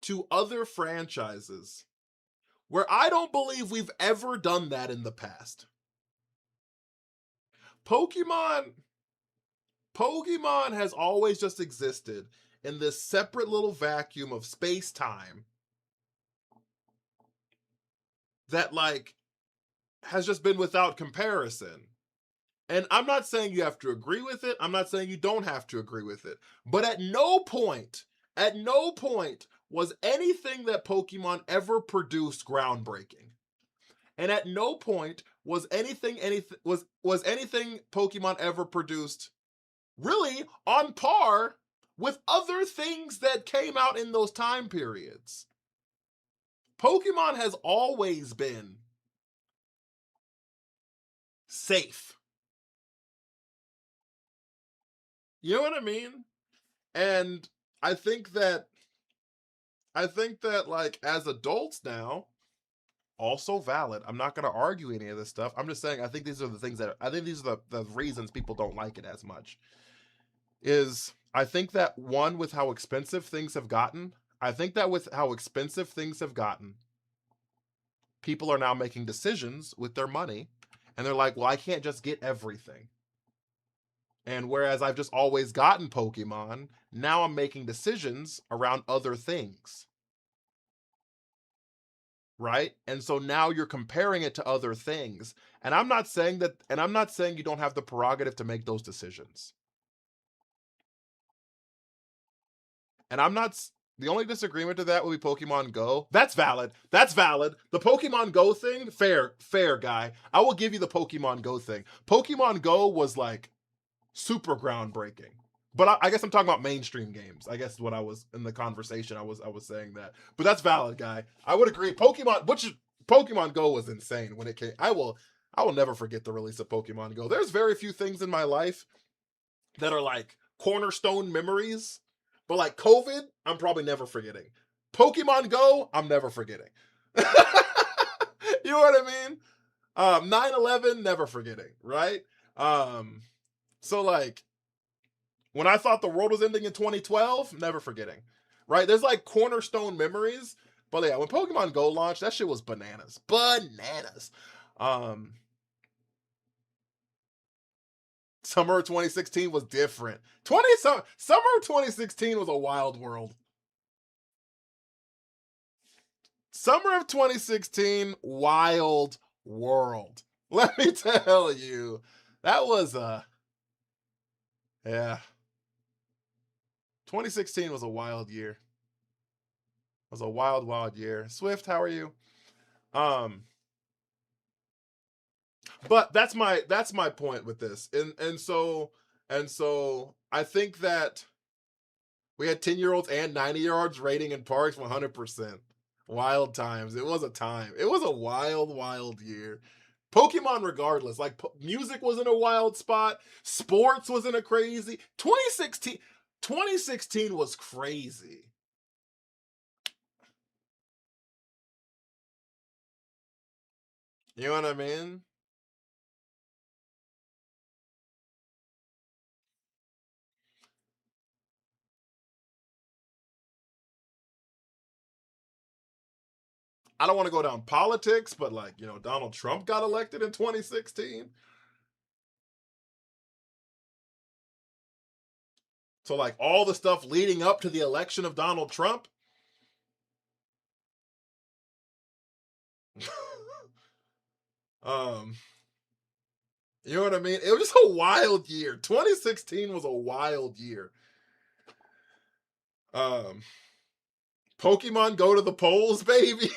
to other franchises where I don't believe we've ever done that in the past. Pokemon has always just existed in this separate little vacuum of space-time that, like, has just been without comparison. And I'm not saying you have to agree with it. I'm not saying you don't have to agree with it. But at no point was anything that Pokemon ever produced groundbreaking. And at no point was anything Pokemon ever produced really on par with other things that came out in those time periods. Pokemon has always been safe. You know what I mean? And I think that like as adults now, also valid. I'm not going to argue any of this stuff. I'm just saying I think these are the reasons people don't like it as much. Is I think that one, with how expensive things have gotten, people are now making decisions with their money and they're like, well, I can't just get everything. And whereas I've just always gotten Pokemon, now I'm making decisions around other things. Right? And so now you're comparing it to other things. And I'm not saying you don't have the prerogative to make those decisions. And the only disagreement to that would be Pokemon Go. That's valid. The Pokemon Go thing, fair guy. I will give you the Pokemon Go thing. Pokemon Go was like super groundbreaking. But I guess I'm talking about mainstream games. I guess is what I was in the conversation. I was saying that. But that's valid, guy. I would agree. Pokemon Go was insane when it came. I will never forget the release of Pokemon Go. There's very few things in my life that are like cornerstone memories. But like COVID, I'm probably never forgetting. Pokemon Go, I'm never forgetting. You know what I mean? 9/11, never forgetting, right? So like, when I thought the world was ending in 2012, never forgetting, right? There's like cornerstone memories, but yeah, when Pokemon Go launched, that shit was bananas. Summer of 2016 was different. Summer of 2016 was a wild world. Summer of 2016, wild world. Let me tell you, that was yeah. 2016 was a wild year. It was a wild year. Swift, how are you? But that's my point with this. And so I think that we had 10-year-olds and 90-year-olds raiding in parks 100%. Wild times. It was a time. It was a wild year. Pokemon regardless. Like, music was in a wild spot. Sports was in a crazy. 2016 was crazy. You know what I mean? I don't want to go down politics, but like, you know, Donald Trump got elected in 2016. So like all the stuff leading up to the election of Donald Trump. um, you know what I mean? It was just a wild year. 2016 was a wild year. Um, Pokemon go to the polls, baby.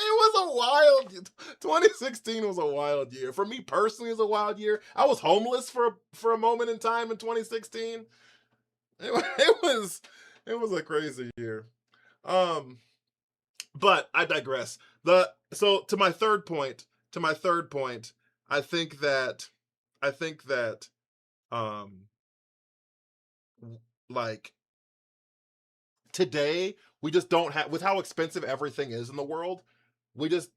It was a wild 2016 was a wild year. For me personally, it was a wild year. I was homeless for a moment in time in 2016. It was a crazy year. Um, but I digress. To my third point, I think that I think that um like today we just don't have, with how expensive everything is in the world, we just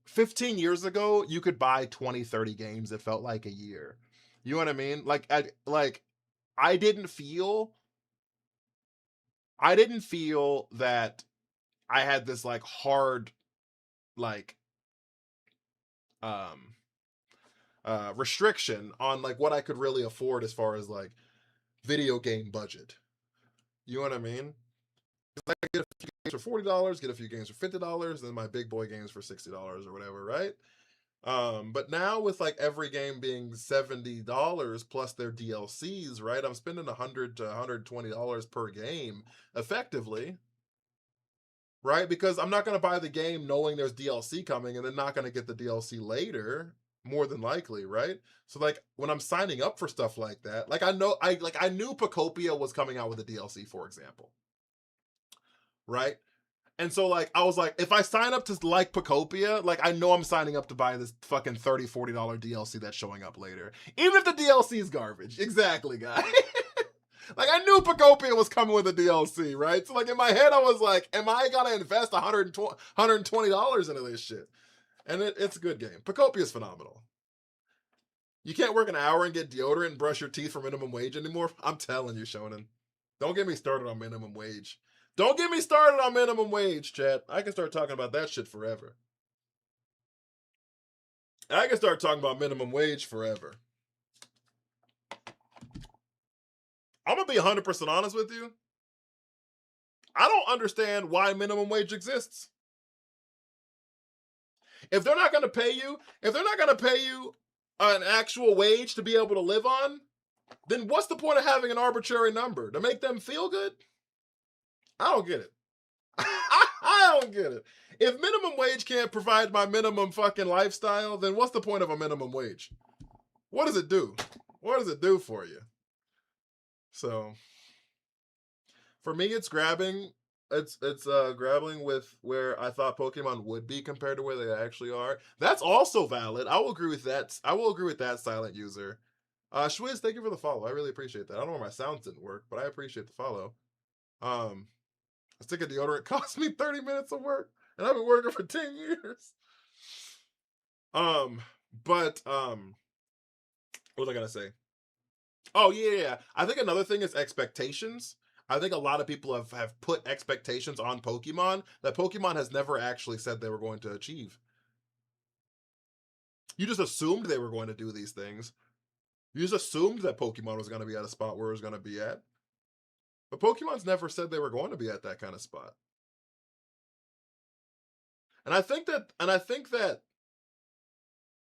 15 years ago you could buy 20-30 games. It felt like a year. You know what I mean? I didn't feel I didn't feel that I had this like hard like um restriction on like what I could really afford as far as like video game budget. You know what I mean? I get a few games for $40, get a few games for $50, then my big boy games for $60 or whatever, right? But now with like every game being $70 plus their DLCs, right? I'm spending $100 to $120 per game effectively, right? Because I'm not going to buy the game knowing there's DLC coming and then not going to get the DLC later, more than likely, right? So like when I'm signing up for stuff like that, like I knew Pocopia was coming out with a DLC, for example, right? And so like I was like, if I sign up to like Pocopia, like I know I'm signing up to buy this fucking $30-$40 DLC that's showing up later. Even if the DLC is garbage. Exactly, guy. Like I knew Pocopia was coming with a DLC, right? So like in my head I was like, am I gonna invest $120 into this shit? And it's a good game. Pocopia is phenomenal. You can't work an hour and get deodorant and brush your teeth for minimum wage anymore. I'm telling you, Shonen. Don't get me started on minimum wage. Don't get me started on minimum wage, chat. I can start talking about that shit forever. I can start talking about minimum wage forever. I'm gonna be 100% honest with you. I don't understand why minimum wage exists. If they're not gonna pay you, an actual wage to be able to live on, then what's the point of having an arbitrary number? To make them feel good? I don't get it. I don't get it. If minimum wage can't provide my minimum fucking lifestyle, then what's the point of a minimum wage? What does it do? What does it do for you? So for me, it's grabbing. It's grappling with where I thought Pokemon would be compared to where they actually are. That's also valid. I will agree with that. I will agree with that, silent user. Schwiz, thank you for the follow. I really appreciate that. I don't know where my sounds didn't work, but I appreciate the follow. A stick of deodorant cost me 30 minutes of work, and I've been working for 10 years. Um, but what was I gonna say? Oh yeah. I think another thing is expectations. I think a lot of people have put expectations on Pokemon that Pokemon has never actually said they were going to achieve. You just assumed they were going to do these things. You just assumed that Pokemon was going to be at a spot where it was going to be at. But Pokemon's never said they were going to be at that kind of spot. And I think that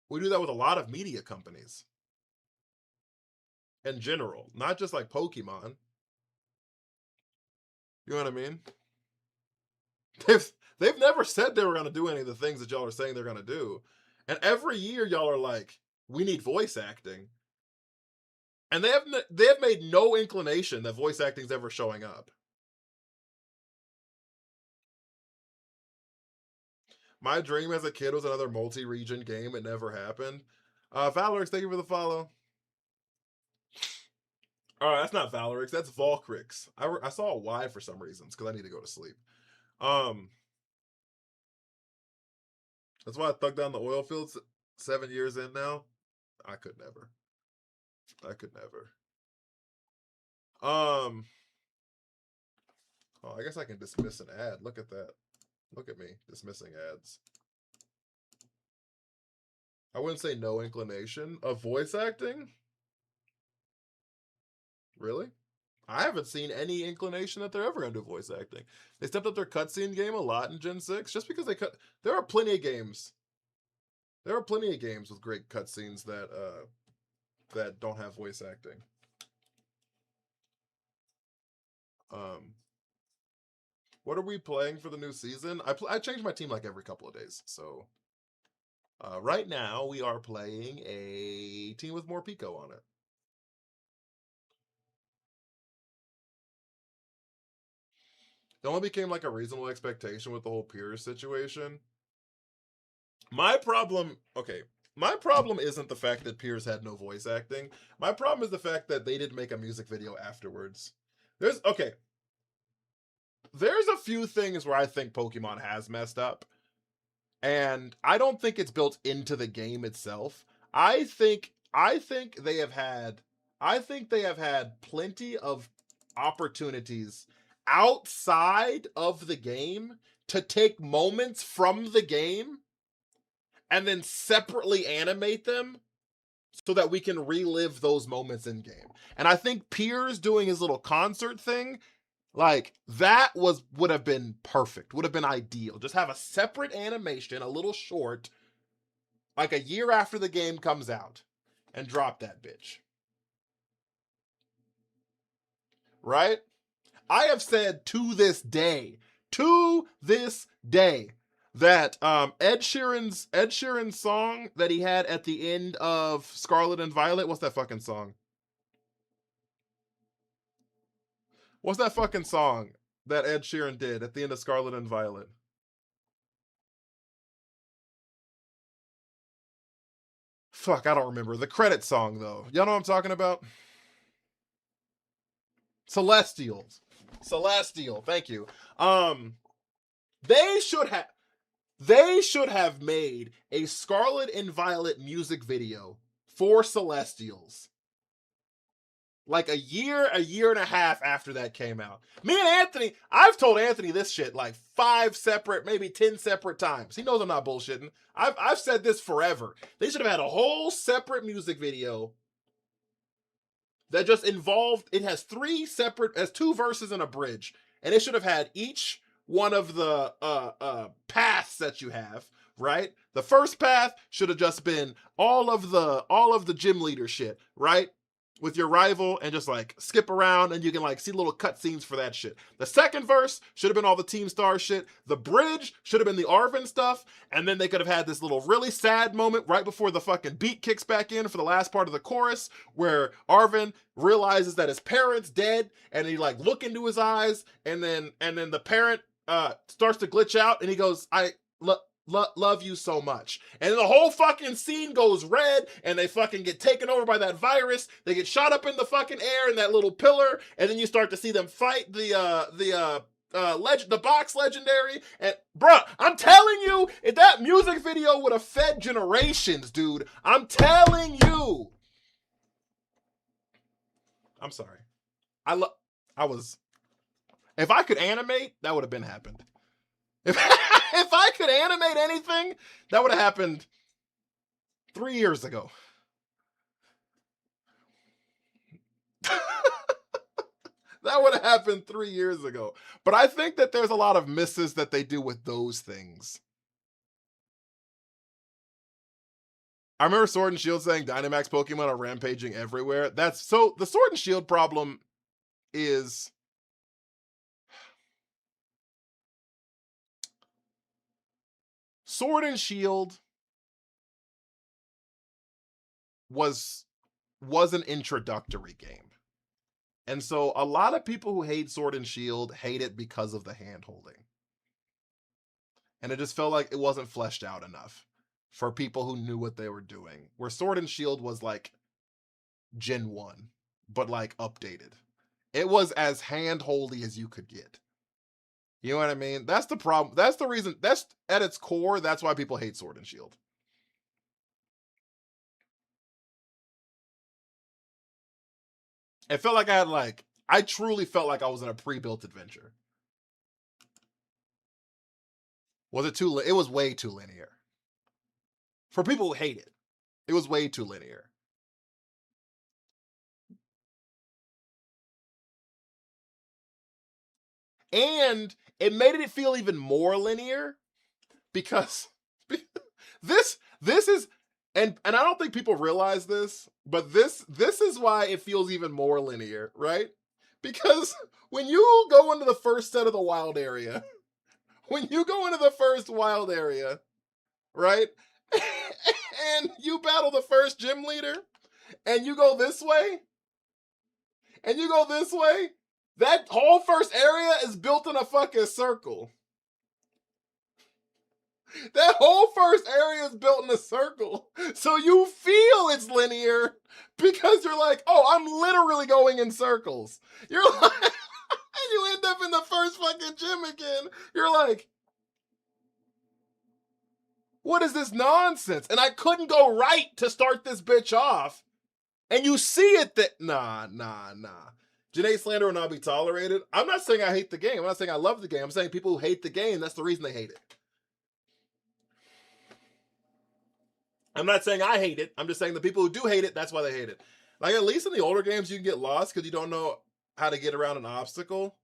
we do that with a lot of media companies in general, not just like Pokemon. You know what I mean? They've never said they were going to do any of the things that y'all are saying they're going to do. And every year y'all are like, we need voice acting. And they have made no inclination that voice acting's ever showing up. My dream as a kid was another multi-region game. It never happened. Valorix, thank you for the follow. All right, that's not Valorix. That's Volcrix. I saw a Y for some reasons because I need to go to sleep. That's why I thugged down the oil fields 7 years in now. I could never. I could never. Oh, I guess I can dismiss an ad. Look at that. Look at me dismissing ads. I wouldn't say no inclination of voice acting. Really? I haven't seen any inclination that they're ever going to do voice acting. They stepped up their cutscene game a lot in Gen 6 just because they cut. There are plenty of games. There are plenty of games with great cutscenes that don't have voice acting. What are we playing for the new season? I change my team like every couple of days. So right now we are playing a team with more Pico on it. It only became like a reasonable expectation with the whole Piers situation. My problem isn't the fact that Piers had no voice acting. My problem is the fact that they didn't make a music video afterwards. There's a few things where I think Pokemon has messed up. And I don't think it's built into the game itself. I think they have had plenty of opportunities outside of the game to take moments from the game and then separately animate them so that we can relive those moments in game. And I think Piers doing his little concert thing, like that would have been perfect, would have been ideal. Just have a separate animation, a little short, like a year after the game comes out, and drop that bitch. Right? I have said to this day, that Ed Sheeran's song that he had at the end of Scarlet and Violet, what's that fucking song? What's that fucking song that Ed Sheeran did at the end of Scarlet and Violet? Fuck, I don't remember. The credit song, though. Y'all know what I'm talking about? Celestial. Thank you. They should have made a Scarlet and Violet music video for Celestials. Like a year and a half after that came out. Me and Anthony, I've told Anthony this shit like 5 separate, maybe 10 separate times. He knows I'm not bullshitting. I've said this forever. They should have had a whole separate music video that just involved, it has 2 verses and a bridge. And it should have had each one of the paths that you have, right? The first path should have just been all of the gym leader shit, right? With your rival, and just like skip around and you can like see little cutscenes for that shit. The second verse should have been all the Team Star shit. The bridge should have been the Arven stuff. And then they could have had this little really sad moment right before the fucking beat kicks back in for the last part of the chorus, where Arven realizes that his parent's dead and he like look into his eyes, and then the parent starts to glitch out and he goes, I love you so much. And the whole fucking scene goes red and they fucking get taken over by that virus. They get shot up in the fucking air in that little pillar, and then you start to see them fight the box legendary. And bruh, I'm telling you, if that music video would have fed generations, dude. I'm telling you. I'm sorry. If I could animate, that would have been happened. If I could animate anything, that would have happened 3 years ago. That would have happened 3 years ago. But I think that there's a lot of misses that they do with those things. I remember Sword and Shield saying Dynamax Pokemon are rampaging everywhere. The Sword and Shield problem is Sword and Shield was an introductory game. And so a lot of people who hate Sword and Shield hate it because of the hand holding. And it just felt like it wasn't fleshed out enough for people who knew what they were doing. Where Sword and Shield was like Gen 1, but like updated. It was as hand holdy as you could get. You know what I mean? That's the problem. That's the reason. That's at its core. That's why people hate Sword and Shield. It felt like I truly felt like I was in a pre-built adventure. Was it too? It was way too linear. For people who hate it, it was way too linear. And it made it feel even more linear because this is and I don't think people realize this, but this is why it feels even more linear, right? Because when you go into the first set of the wild area, when you go into the first wild area, right? And you battle the first gym leader and you go this way, and you go this way, that whole first area is built in a fucking circle. That whole first area is built in a circle. So you feel it's linear because you're like, oh, I'm literally going in circles. You're like, and you end up in the first fucking gym again. You're like, what is this nonsense? And I couldn't go right to start this bitch off. And you see it that, nah. Janae slander will not be tolerated. I'm not saying I hate the game. I'm not saying I love the game. I'm saying people who hate the game, that's the reason they hate it. I'm not saying I hate it. I'm just saying the people who do hate it, that's why they hate it. Like, at least in the older games, you can get lost because you don't know how to get around an obstacle.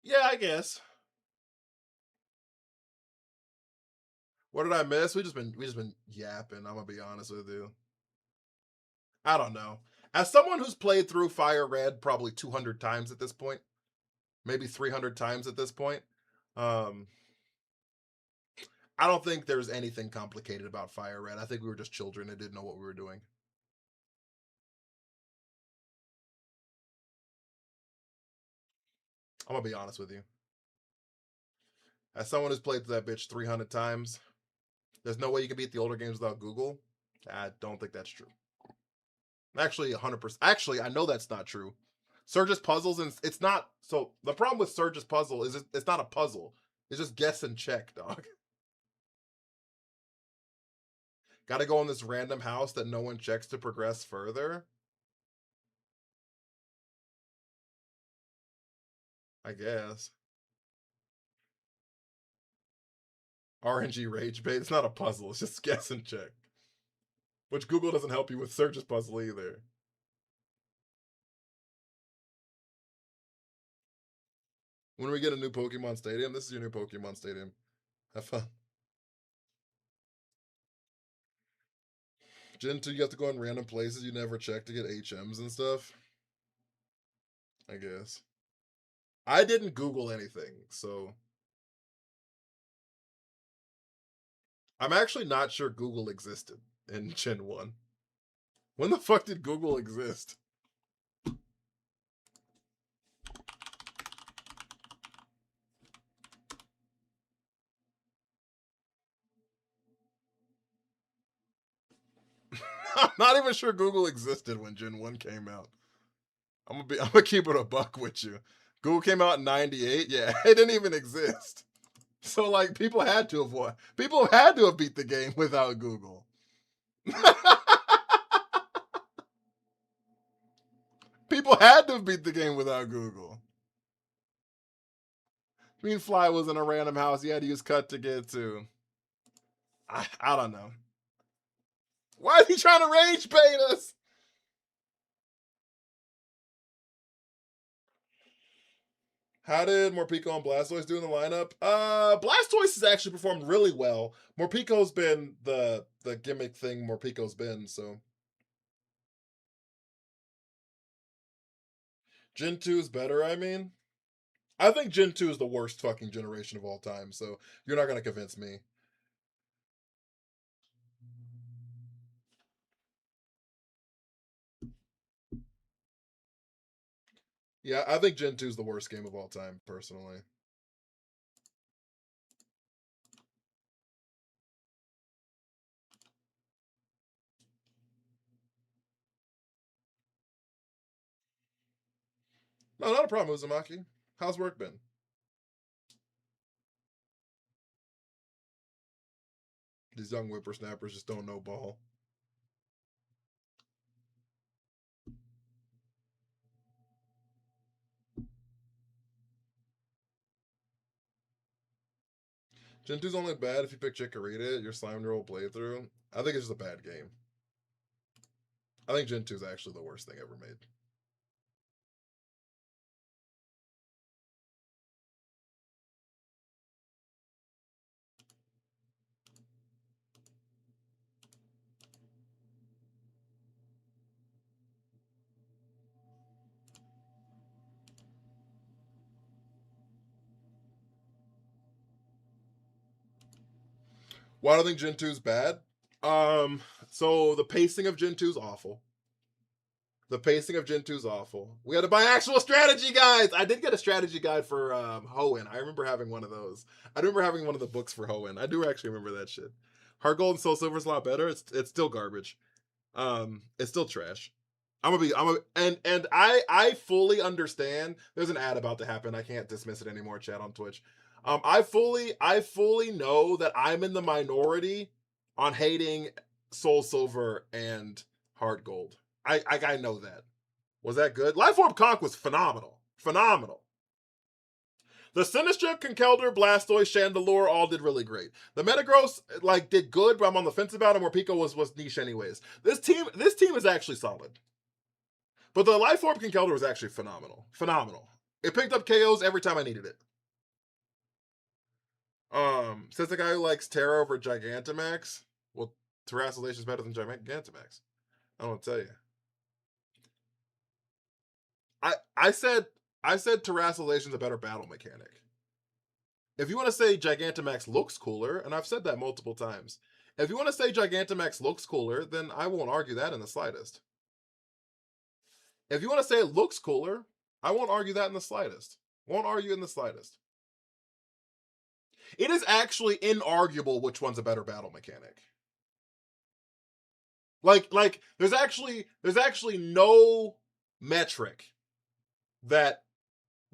Yeah, I guess. What did I miss? We just been yapping. I'm gonna be honest with you. I don't know. As someone who's played through Fire Red probably 200 times at this point, maybe 300 times at this point, um, I don't think there's anything complicated about Fire Red. I think we were just children that didn't know what we were doing. I'm gonna be honest with you. As someone who's played that bitch 300 times, there's no way you can beat the older games without Google. I don't think that's true. Actually, 100%. Actually, I know that's not true. Surge's puzzles, and it's not. So the problem with Surge's puzzle is it's not a puzzle. It's just guess and check, dog. Got to go in this random house that no one checks to progress further. I guess. RNG rage bait. It's not a puzzle. It's just guess and check. Which Google doesn't help you with Surge's puzzle either. When we get a new Pokemon Stadium, this is your new Pokemon Stadium. Have fun. Gen 2, you have to go in random places you never check to get HMs and stuff. I guess. I didn't Google anything, so I'm actually not sure Google existed in Gen 1. When the fuck did Google exist? I'm not even sure Google existed when Gen 1 came out. I'm gonna keep it a buck with you. Google came out in 98. Yeah, it didn't even exist. So like people had to have won. People had to have beat the game without Google. People had to have beat the game without Google. I mean, Fly was in a random house. You had to use cut to get to. I don't know. Why is he trying to rage bait us? How did Morpeko and Blastoise do in the lineup? Blastoise has actually performed really well. Morpeko's been the gimmick thing Morpeko's been, so. Gen 2 is better, I mean. I think Gen 2 is the worst fucking generation of all time, so you're not gonna convince me. Yeah, I think Gen 2 is the worst game of all time, personally. No, not a problem, Uzumaki. How's work been? These young whippersnappers just don't know ball. Gen 2's only bad if you pick Chikorita, your slime roll playthrough. I think it's just a bad game. I think Gen 2 is actually the worst thing ever made. Why do I think Gen 2 is bad? So the pacing of Gen 2 is awful. The pacing of Gen 2 is awful. We had to buy actual strategy guides. I did get a strategy guide for Hoenn. I remember having one of those. I remember having one of the books for Hoenn. I do actually remember that shit. Heart Gold and Soul Silver is a lot better. It's still garbage. It's still trash. And I fully understand. There's an ad about to happen. I can't dismiss it anymore. Chat on Twitch. I fully know that I'm in the minority on hating Soul Silver and Heart Gold. I know that. Was that good? Lifeorb Conch was phenomenal. Phenomenal. The Sinistcha, Conkeldurr, Blastoise, Chandelure all did really great. The Metagross did good, but I'm on the fence about him. Morpeko was niche anyways. This team is actually solid. But the Lifeorb Conkeldurr was actually phenomenal. Phenomenal. It picked up KOs every time I needed it. Says the guy who likes Terra over Gigantamax. Well, Terrasolation is better than Gigantamax. I don't want to tell you. I said Terrasolation is a better battle mechanic. If you want to say Gigantamax looks cooler, and I've said that multiple times, if you want to say Gigantamax looks cooler, then I won't argue that in the slightest. If you want to say it looks cooler, I won't argue that in the slightest. Won't argue in the slightest. It is actually inarguable which one's a better battle mechanic. Like there's actually no metric that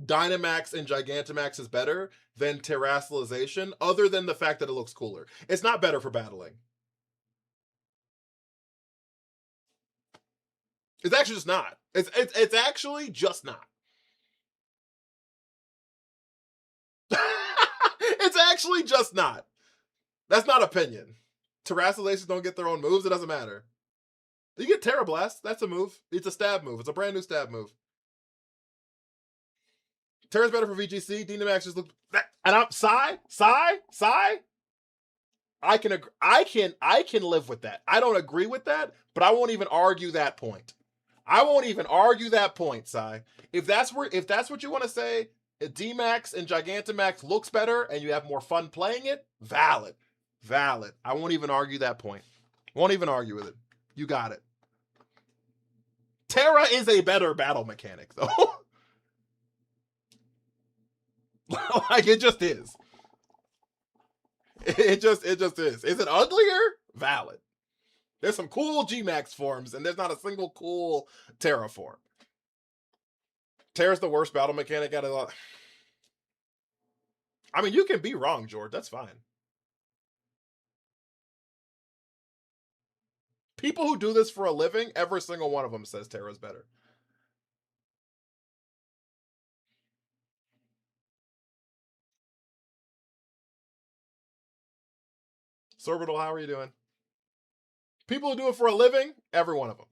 Dynamax and Gigantamax is better than Terrasolization, other than the fact that it looks cooler. It's not better for battling. It's actually just not. It's actually just not. It's actually just not. That's not opinion. Terrasolations don't get their own moves. It doesn't matter. You get Terra Blast. That's a move. It's a stab move. It's a brand new stab move. Terra's better for VGC. Dynamax just look. And I'm Psy. I can live with that. I don't agree with that, but I won't even argue that point. I won't even argue that point, Psy. If that's what you want to say, D-Max and Gigantamax looks better and you have more fun playing it, valid. I won't even argue that point. Won't even argue with it. You got it. Terra is a better battle mechanic, though. Like, it just is. It just is. Is it uglier? Valid. There's some cool G-Max forms, and there's not a single cool Terra form. Terra's the worst battle mechanic out of the... I mean, you can be wrong, George. That's fine. People who do this for a living, every single one of them says Terra's better. Sorbital, how are you doing? People who do it for a living, every one of them.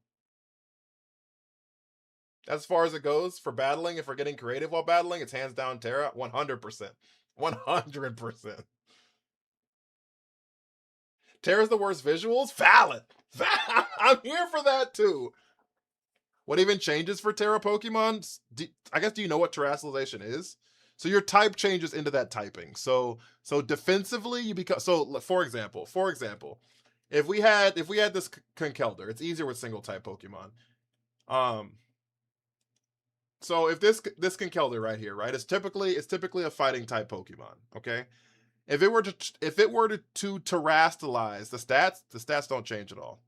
As far as it goes, for battling and for getting creative while battling, it's hands down Terra, 100%. 100%. Terra's the worst visuals? Valid. I'm here for that too. What even changes for Terra Pokemon? I guess, do you know what Terrasolization is? So your type changes into that typing. So defensively you become, so for example, if we had this Conkeldurr, it's easier with single type Pokemon. So if this Conkeldurr right here, right, it's typically a fighting type Pokemon, okay? If it were to Terrastalize, the stats don't change at all.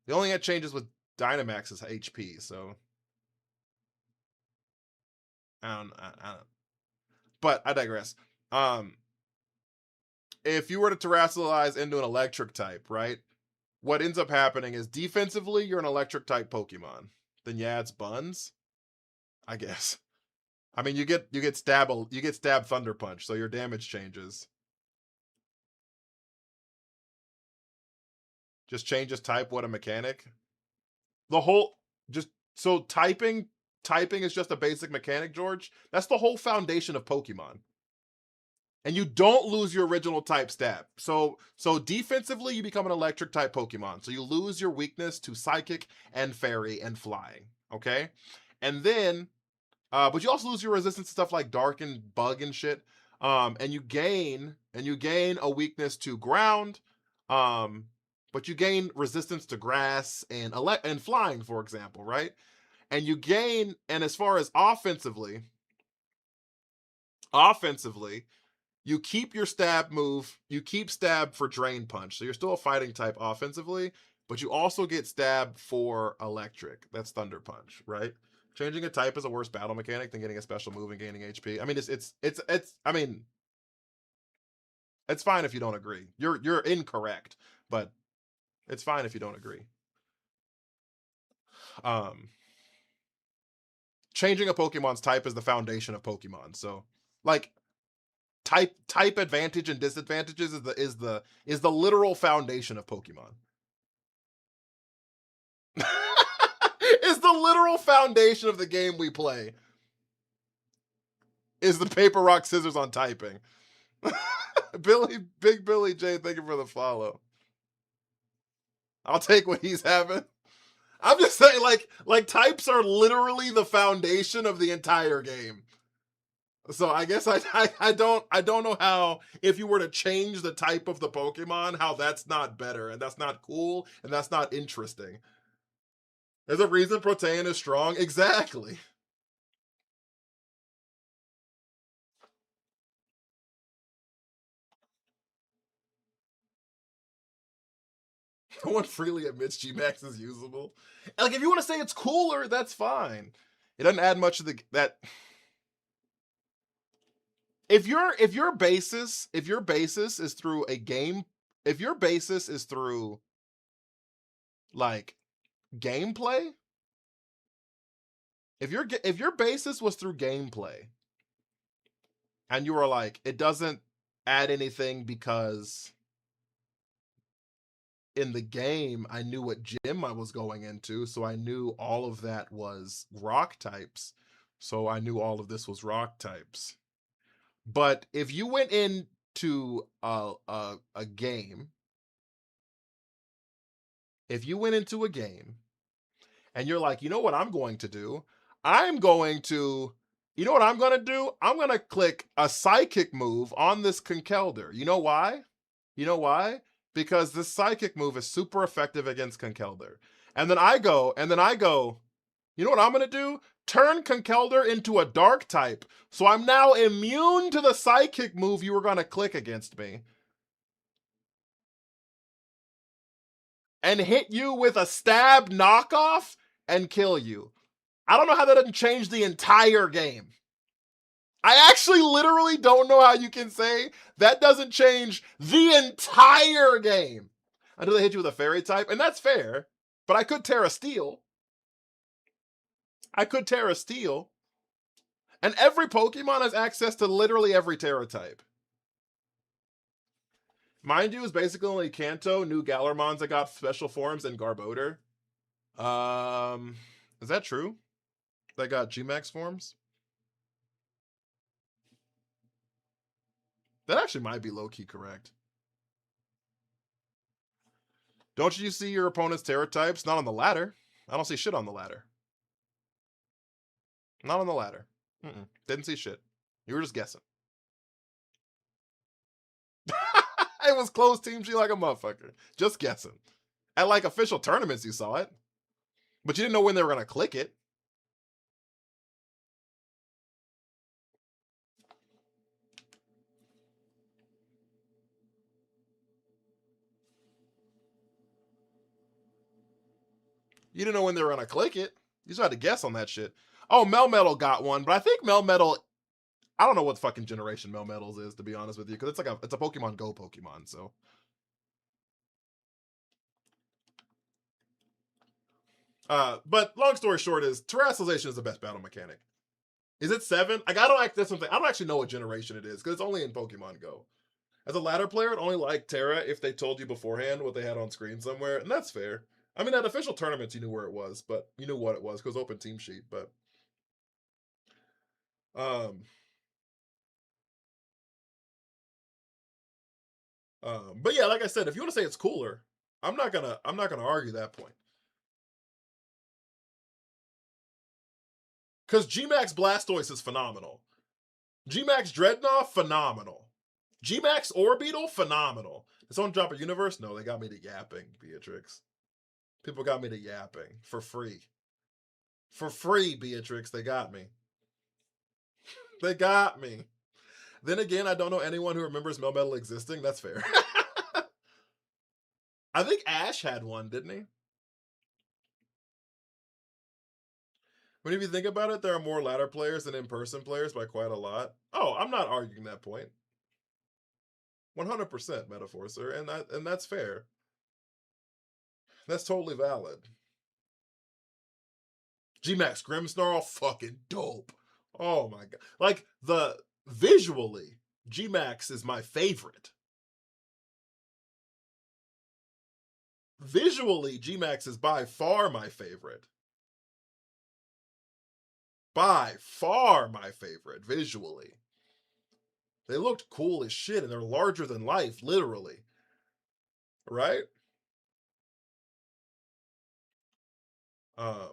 The only thing that changes with Dynamax is HP, so I don't but I digress. If you were to terrestrialize into an electric type, right? What ends up happening is defensively, you're an electric type Pokemon. Then yeah, it's Buns, I guess. I mean, you get stab Thunder Punch, so your damage changes. Just changes type. What a mechanic. The whole just so typing is just a basic mechanic, George. That's the whole foundation of Pokemon. And you don't lose your original type stat. So defensively, you become an electric type Pokemon. So you lose your weakness to Psychic and Fairy and Flying. Okay, and then, but you also lose your resistance to stuff like Dark and Bug and shit. And you gain a weakness to Ground. But you gain resistance to Grass and Flying, for example, right? And you gain, and as far as offensively, you keep your stab move, you keep stab for Drain Punch. So you're still a fighting type offensively, but you also get stab for electric. That's Thunder Punch, right? Changing a type is a worse battle mechanic than getting a special move and gaining HP. I mean, I mean, it's fine if you don't agree. You're incorrect, but it's fine if you don't agree. Changing a Pokemon's type is the foundation of Pokemon. So, like, type advantage and disadvantages is the literal foundation of Pokemon. Is the literal foundation of the game we play. Is the paper, rock, scissors on typing. Big Billy J, thank you for the follow. I'll take what he's having. I'm just saying, like types are literally the foundation of the entire game. So I guess I don't know how, if you were to change the type of the Pokemon, how that's not better and that's not cool and that's not interesting. There's a reason Protean is strong. Exactly. No one freely admits G-Max is usable. Like, if you want to say it's cooler, that's fine. It doesn't add much of that. If your basis is through a game, if your basis is through like gameplay, if your basis was through gameplay, and you were like, it doesn't add anything because in the game I knew what gym I was going into, so I knew all of that was rock types, so I knew all of this was rock types. But if you went into a game, and you're like, you know what I'm going to do? I'm going to click a Psychic move on this Conkeldurr. You know why? Because this Psychic move is super effective against Conkeldurr. And then I go, you know what I'm going to do? Turn Conkeldurr into a Dark type. So I'm now immune to the Psychic move you were going to click against me. And hit you with a stab knockoff and kill you. I don't know how that doesn't change the entire game. I actually literally don't know how you can say that doesn't change the entire game. Until they hit you with a Fairy type, and that's fair. But I could Terra Steel. And every Pokemon has access to literally every Terra type. Mind you, is basically only Kanto, new Galarmons that got special forms, and Garbodor. Is that true? That got G-Max forms? That actually might be low-key correct. Don't you see your opponent's Terra types? Not on the ladder. I don't see shit on the ladder. Not on the ladder. Didn't see shit. You were just guessing. It was close Team G like a motherfucker. Just guessing. At like official tournaments you saw it. But you didn't know when they were going to click it. You didn't know when they were going to click it. You just had to guess on that shit. Oh, Melmetal got one, but I think Melmetal I don't know what fucking generation Melmetals is, to be honest with you, because it's a Pokemon Go Pokemon, so. But long story short is Terrestrialization is the best battle mechanic. Is it 7? Like, that's something I don't actually know what generation it is, because it's only in Pokemon Go. As a ladder player, I'd only like Terra if they told you beforehand what they had on screen somewhere, and that's fair. I mean, at official tournaments, you knew where it was, but you knew what it was because open team sheet. Um, but yeah, like I said, if you want to say it's cooler, I'm not gonna argue that point. Because Gmax Blastoise is phenomenal. Gmax Dreadnought, phenomenal. Gmax Orbeetle, phenomenal. It's on Drop a Universe? No, they got me to yapping, Beatrix. People got me to yapping for free. For free, Beatrix, they got me. They got me. Then again, I don't know anyone who remembers Melmetal existing. That's fair. I think Ash had one, didn't he? But if you think about it, there are more ladder players than in-person players by quite a lot. Oh, I'm not arguing that point. 100% metaphor, sir, and that's fair. That's totally valid. Gmax Grimmsnarl, fucking dope. Oh my god. Like, visually, Gmax is my favorite. Visually, Gmax is by far my favorite. By far my favorite, visually. They looked cool as shit, and they're larger than life, literally. Right? I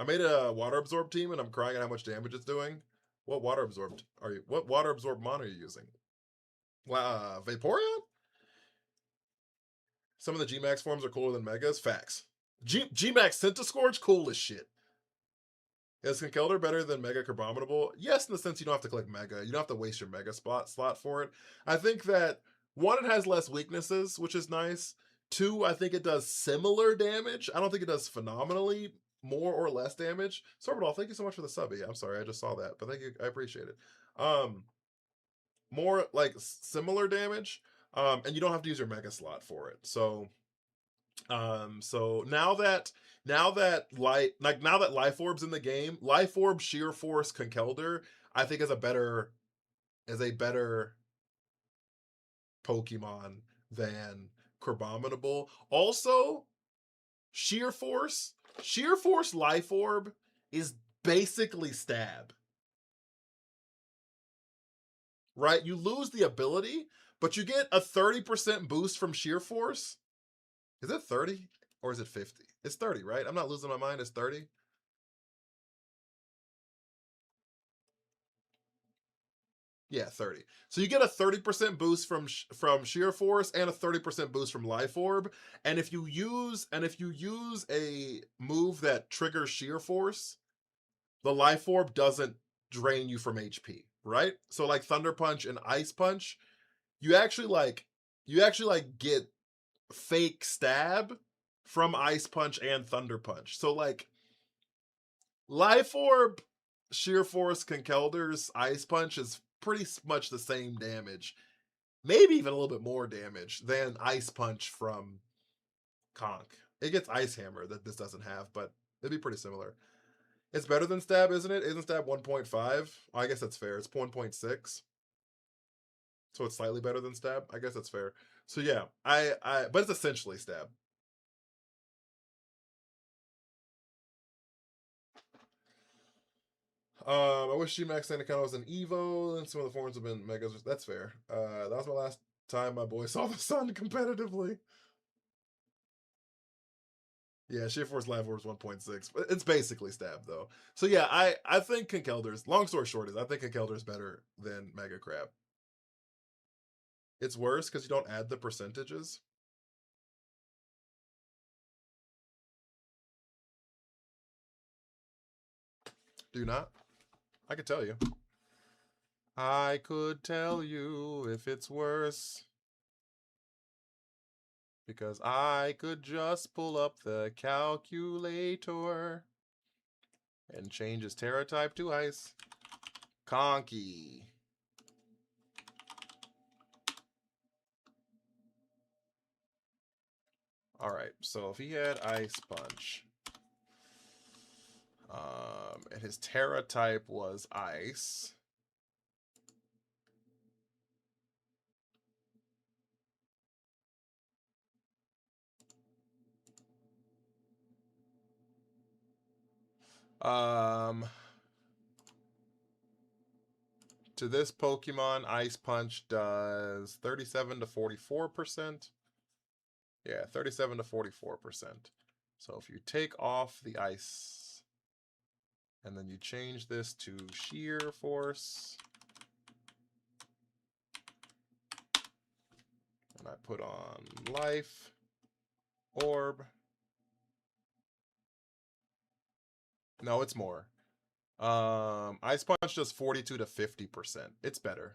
made a water absorb team, and I'm crying at how much damage it's doing. What water absorbed are you? What water absorb mon are you using? Vaporeon? Some of the Gmax forms are cooler than Megas. Facts. Gmax Centiskorch, cool as shit. Is Conkeldurr better than Mega Crabominable? Yes, in the sense you don't have to click Mega. You don't have to waste your Mega slot for it. I think that, one, it has less weaknesses, which is nice. Two, I think it does similar damage. I don't think it does phenomenally more or less damage. Sorbitol, thank you so much for the sub. Yeah, I'm sorry, I just saw that, but thank you. I appreciate it. More like similar damage, and you don't have to use your Mega slot for it. So now that Life Orb's in the game, Life Orb, Sheer Force, Conkeldurr, I think is a better Pokemon than Crabominable. Also, Sheer Force Life Orb is basically Stab. Right? You lose the ability, but you get a 30% boost from Sheer Force. Is it 30 or is it 50? It's 30, right? I'm not losing my mind. It's 30. Yeah, 30. So you get a 30% boost from Sheer Force and a 30% boost from Life Orb. And if you use a move that triggers Sheer Force, the Life Orb doesn't drain you from HP, right? So like Thunder Punch and Ice Punch, you actually get fake stab from Ice Punch and Thunder Punch. So like Life Orb, Sheer Force, Conkeldurr's Ice Punch is pretty much the same damage. Maybe even a little bit more damage than Ice Punch from Conk. It gets Ice Hammer that this doesn't have, but it'd be pretty similar. It's better than Stab, isn't it? Isn't Stab 1.5? Oh, I guess that's fair. It's 1.6. So it's slightly better than Stab. I guess that's fair. So yeah, but it's essentially Stab. I wish G-Max Sandakan was an Evo, and some of the forms have been Megas. That's fair. That was my last time my boy saw the sun competitively. Yeah, Sheer Force Live Orbs 1.6. It's basically Stab, though. So yeah, I think Conkeldurr's, long story short is, I think Conkeldurr's better than Mega Crab. It's worse because you don't add the percentages. Do you not? I could tell you. I could tell you if it's worse. Because I could just pull up the calculator. And changes Terra type to ice. Conky. Alright, so if he had Ice Punch, and his Terra type was Ice, to this Pokemon, Ice Punch does 37 to 44%. Yeah, 37 to 44%. So if you take off the ice, and then you change this to Sheer Force, and I put on Life Orb. No, it's more. Ice Punch does 42 to 50%. It's better.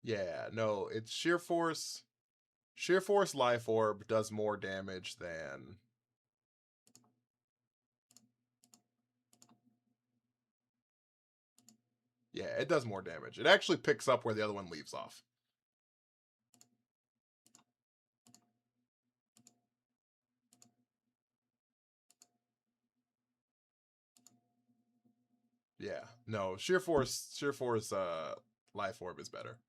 Yeah, no, it's Sheer Force. Sheer Force Life Orb does more damage than... Yeah, it does more damage. It actually picks up where the other one leaves off. Yeah, no, Sheer Force Life Orb is better.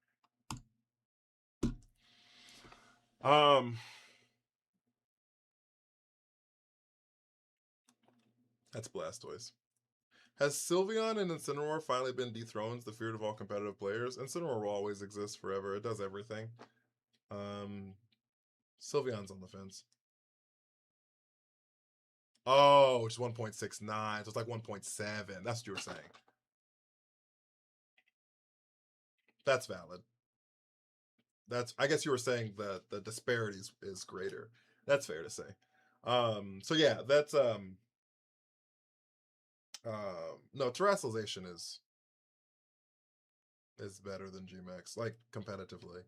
That's Blastoise. Has Sylveon and Incineroar finally been dethroned, the fear of all competitive players? Incineroar will always exist forever. It does everything. Sylveon's on the fence. Oh, it's 1.69. So it's like 1.7. That's what you were saying. That's valid. I guess you were saying that the disparity is greater. That's fair to say. So yeah, that's no, Terrestrialization is better than Gmax, like competitively.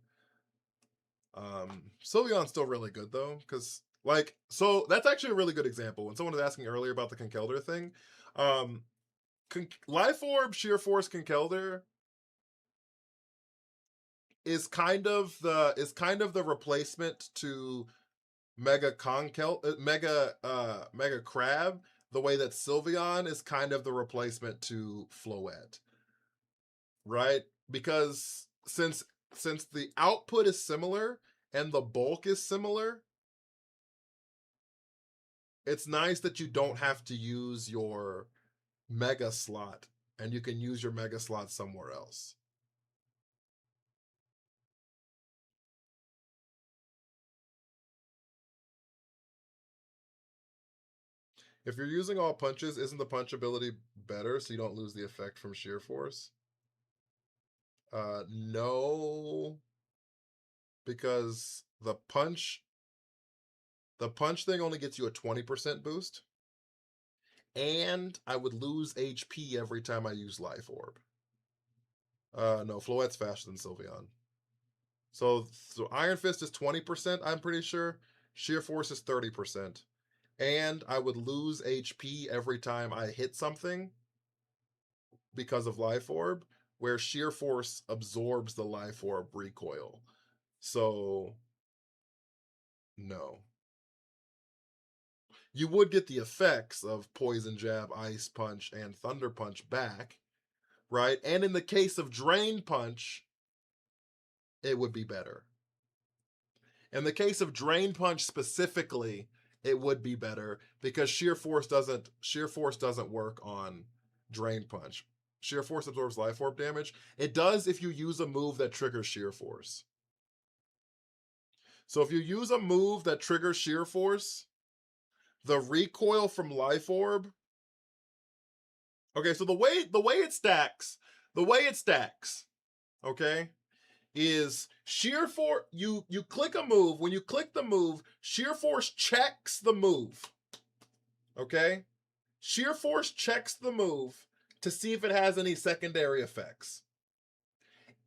Sylveon's still really good though, because like, so that's actually a really good example. When someone was asking earlier about the Conkeldurr thing, Life Orb, Sheer Force, Conkeldurr is kind of the replacement to Mega Crab, the way that Sylveon is kind of the replacement to Floette, right? Because since the output is similar and the bulk is similar, it's nice that you don't have to use your Mega slot and you can use your Mega slot somewhere else. If you're using all punches, isn't the punch ability better so you don't lose the effect from Sheer Force? No, because the punch thing only gets you a 20% boost, and I would lose HP every time I use Life Orb. No, Floette's faster than Sylveon. So Iron Fist is 20%, I'm pretty sure. Sheer Force is 30%. And I would lose HP every time I hit something because of Life Orb, where Sheer Force absorbs the Life Orb recoil. So, no. You would get the effects of Poison Jab, Ice Punch, and Thunder Punch back, right? And in the case of Drain Punch, it would be better. In the case of Drain Punch specifically, it would be better because Sheer Force doesn't work on Drain Punch. Sheer Force absorbs Life Orb damage. It does if you use a move that triggers Sheer Force. So if you use a move that triggers Sheer Force, the recoil from Life Orb. Okay, so the way it stacks, okay, is Sheer Force. You click a move. When you click the move, Sheer Force checks the move. Okay, Sheer Force checks the move to see if it has any secondary effects.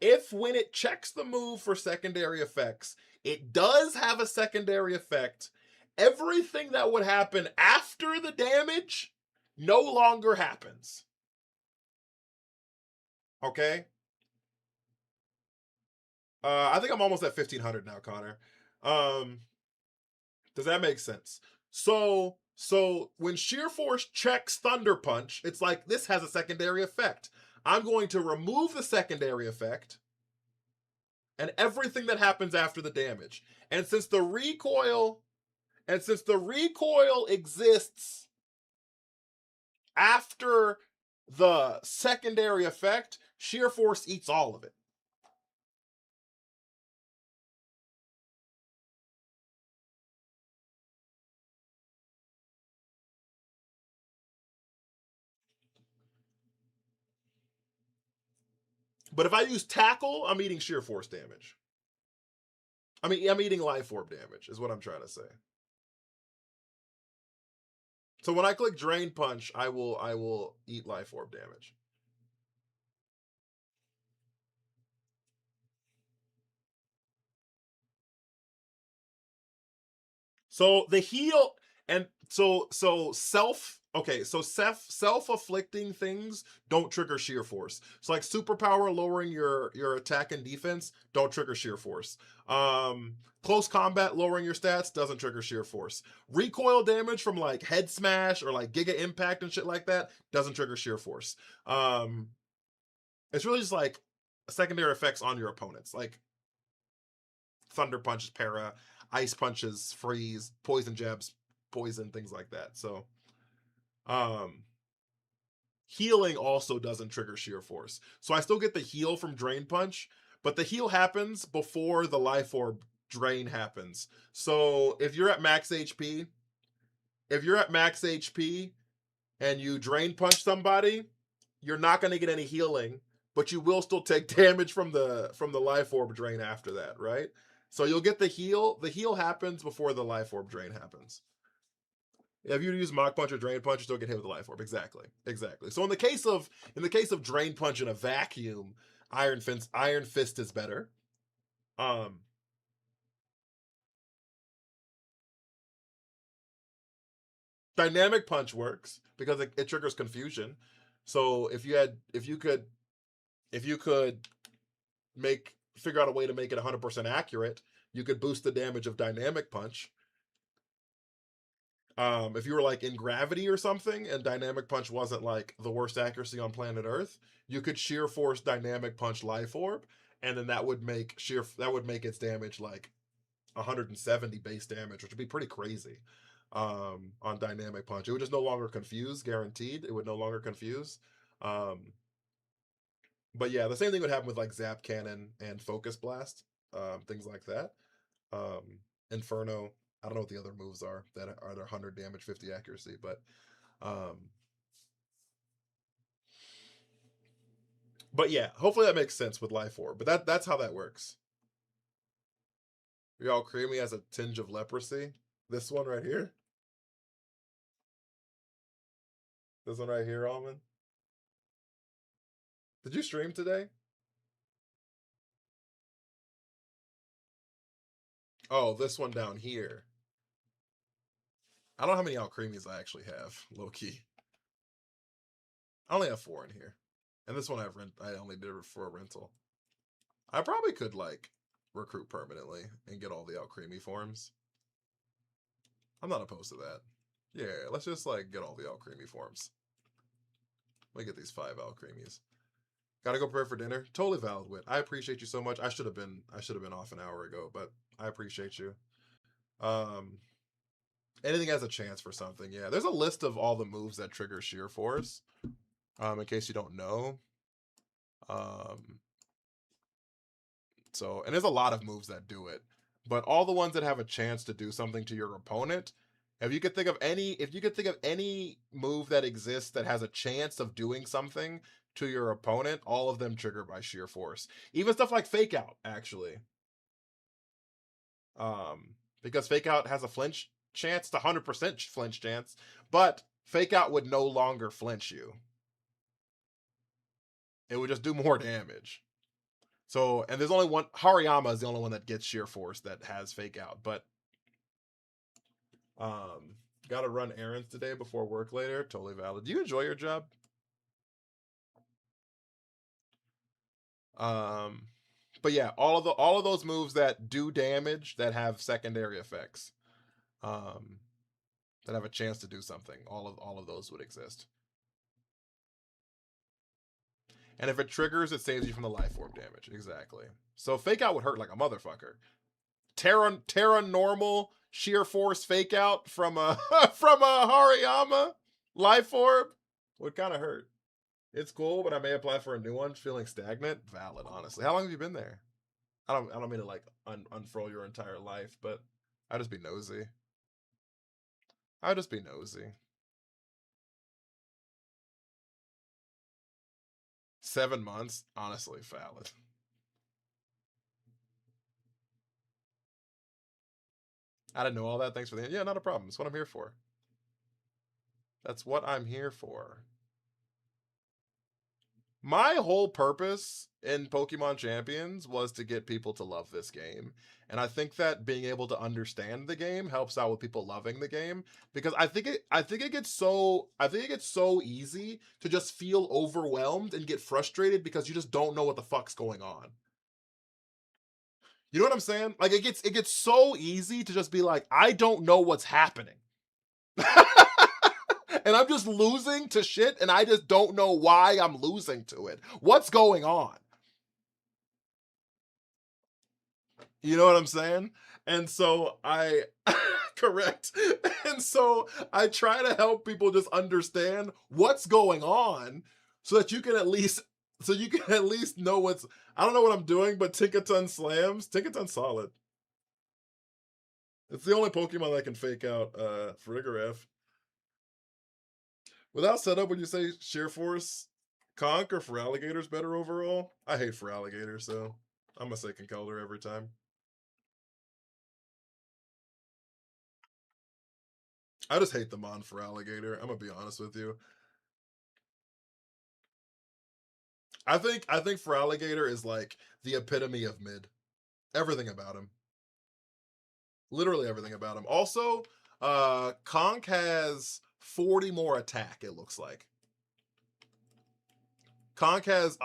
If when it checks the move for secondary effects, it does have a secondary effect, everything that would happen after the damage no longer happens. Okay? I think I'm almost at 1500 now, Connor. Does that make sense? So when Sheer Force checks Thunder Punch, it's like this has a secondary effect. I'm going to remove the secondary effect and everything that happens after the damage. And since the recoil exists after the secondary effect, Sheer Force eats all of it. But if I use Tackle, I'm eating Sheer Force damage. I mean, I'm eating Life Orb damage, is what I'm trying to say. So when I click Drain Punch, I will eat Life Orb damage. So the heal and so self-afflicting things don't trigger Sheer Force. So like superpower lowering your attack and defense don't trigger Sheer Force. Close combat lowering your stats doesn't trigger Sheer Force. Recoil damage from like head smash or like Giga Impact and shit like that doesn't trigger Sheer Force. It's really just like secondary effects on your opponents, like Thunder Punch is para, Ice Punches freeze, Poison Jabs poison, things like that. So healing also doesn't trigger Sheer Force. So I still get the heal from Drain Punch, but the heal happens before the Life Orb drain happens. So if you're at max HP and you Drain Punch somebody, you're not going to get any healing, but you will still take damage from the Life Orb drain after that, right? So you'll get the heal. The heal happens before the Life Orb drain happens. If you use Mach Punch or Drain Punch, you still get hit with the Life Orb. Exactly. So in the case of Drain Punch in a vacuum, Iron Fist is better. Dynamic Punch works because it triggers confusion. So if you could figure out a way to make it 100% accurate, you could boost the damage of Dynamic Punch. If you were like in Gravity or something and Dynamic Punch wasn't like the worst accuracy on planet Earth, you could Sheer Force Dynamic Punch Life Orb, and then that would make its damage like 170 base damage, which would be pretty crazy. On Dynamic Punch, it would just no longer confuse, guaranteed. It would no longer confuse. But yeah, the same thing would happen with like Zap Cannon and Focus Blast, things like that. Inferno. I don't know what the other moves are that are 100 damage, 50 accuracy, but yeah, hopefully that makes sense with Life Orb. But that's how that works. Y'all creamy has a tinge of leprosy. This one right here. This one right here, Almond. Did you stream today? Oh, this one down here. I don't know how many Alcremies I actually have, low key. I only have 4 in here. And this one I only did it for a rental. I probably could like recruit permanently and get all the Alcremie forms. I'm not opposed to that. Yeah, let's just like get all the Alcremie forms. Let me get these 5 Alcremies. Gotta go prepare for dinner. Totally valid, Wit. I appreciate you so much. I should have been off an hour ago, but I appreciate you. Anything has a chance for something. Yeah, there's a list of all the moves that trigger Sheer Force. In case you don't know. So, and there's a lot of moves that do it, but all the ones that have a chance to do something to your opponent, if you could think of any move that exists that has a chance of doing something to your opponent, all of them trigger by Sheer Force. Even stuff like Fake Out, actually. Because Fake Out has a flinch chance, it's 100% flinch chance, but Fake Out would no longer flinch you. It would just do more damage. So, and there's only one, Hariyama is the only one that gets Sheer Force that has Fake Out, but Got to run errands today before work later. Totally valid. Do you enjoy your job? But yeah, all of those moves that do damage that have secondary effects, that have a chance to do something. All of those would exist. And if it triggers, it saves you from the life orb damage. Exactly. So fake out would hurt like a motherfucker. Terra normal sheer force fake out from a from a Hariyama life orb would kind of hurt. It's cool, but I may apply for a new one. Feeling stagnant. Valid, honestly. How long have you been there? I don't mean to like unfurl your entire life, but I'd just be nosy. 7 months, honestly, valid. I didn't know all that. Thanks for the yeah, not a problem. That's what I'm here for. That's what I'm here for. My whole purpose in Pokemon Champions was to get people to love this game. And I think that being able to understand the game helps out with people loving the game, because I think it gets so easy to just feel overwhelmed and get frustrated because you just don't know what the fuck's going on. You know what I'm saying? Like it gets so easy to just be like, I don't know what's happening. And I'm just losing to shit, and I just don't know why I'm losing to it. What's going on? You know what I'm saying? And so I correct. And so I try to help people just understand what's going on so that you can at least know what's I don't know what I'm doing, but Tinkaton slams. Tinkaton's solid. It's the only Pokemon that can fake out Farigiraf. Without setup, would you say Sheer Force, Conk, or Feraligator's better overall? I hate Feraligator, so I'm gonna say Conkeldurr every time. I just hate the Mon Feraligator. I'm gonna be honest with you. I think Feraligator is like the epitome of mid. Everything about him. Literally everything about him. Also, Conk has 40 more attack, it looks like. Conk has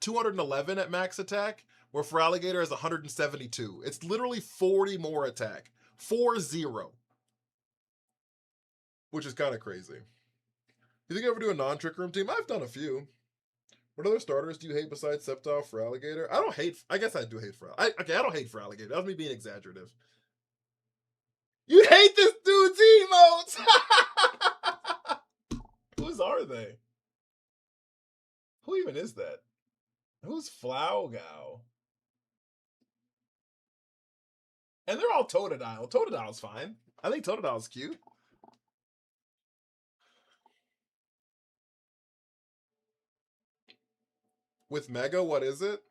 211 at max attack, where Feraligator has 172. It's literally 40 more attack. 4-0. Which is kind of crazy. You think you ever do a non-trick room team? I've done a few. What other starters do you hate besides Sceptile, Feraligator? I guess I do hate Feraligator. I don't hate Feraligator. That was me being exaggerative. You hate this dude's emotes! Whose are they? Who even is that? Who's Flaugau? And they're all Totodile. Totodile's fine. I think Totodile's cute. With Mega, what is it?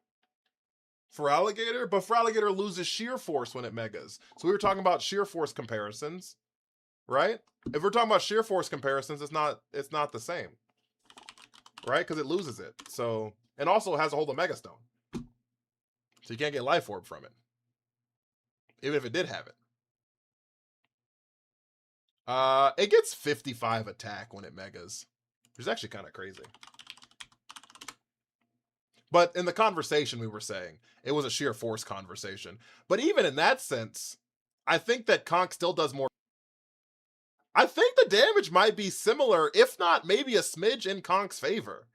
Feraligator? But Feraligator loses Sheer Force when it Megas. So we were talking about Sheer Force comparisons, right? If we're talking about Sheer Force comparisons, it's not the same. Right? Because it loses it. So, and also has a hold of Mega Stone. So you can't get Life Orb from it. Even if it did have it. It gets 55 attack when it Megas. Which is actually kind of crazy. But in the conversation we were saying, it was a Sheer Force conversation. But even in that sense, I think that Conk still does more. I think the damage might be similar, if not maybe a smidge in Conk's favor.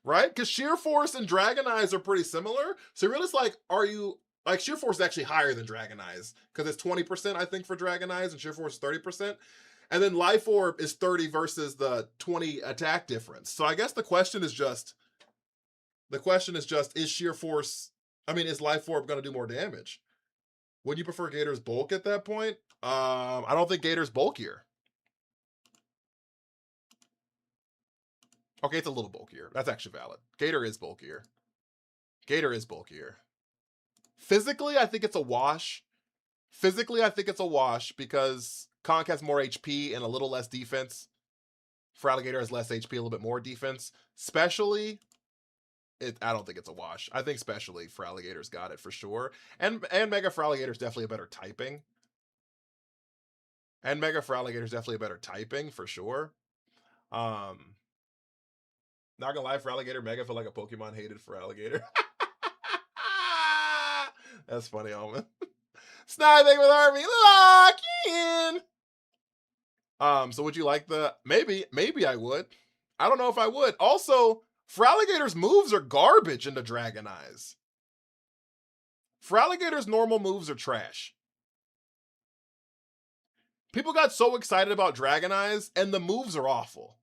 Right? Because Sheer Force and Dragonize are pretty similar. So you're just like, are you... Like, Sheer Force is actually higher than Dragonize. Because it's 20%, I think, for Dragonize, and Sheer Force is 30%. And then Life Orb is 30 versus the 20 attack difference. So I guess the question is just, is Sheer Force... I mean, is Life Orb going to do more damage? Would you prefer Gator's bulk at that point? I don't think Gator's bulkier. Okay, it's a little bulkier. That's actually valid. Gator is bulkier. Physically, I think it's a wash. Because Conk has more HP and a little less defense. Feraligator has less HP, a little bit more defense. Especially I don't think it's a wash. I think especially Feraligator's got it for sure. And Mega Feraligator's definitely a better typing. And Mega Feraligator's definitely a better typing for sure. Not gonna lie, Feraligator Mega felt like a Pokemon hated Feraligator. That's funny, Almond. Snide thing with Army. Lock in. So would you like the maybe I would. I don't know if I would. Also, Feraligator's moves are garbage into Dragon Eyes. Feraligator's normal moves are trash. People got so excited about Dragon Eyes, and the moves are awful.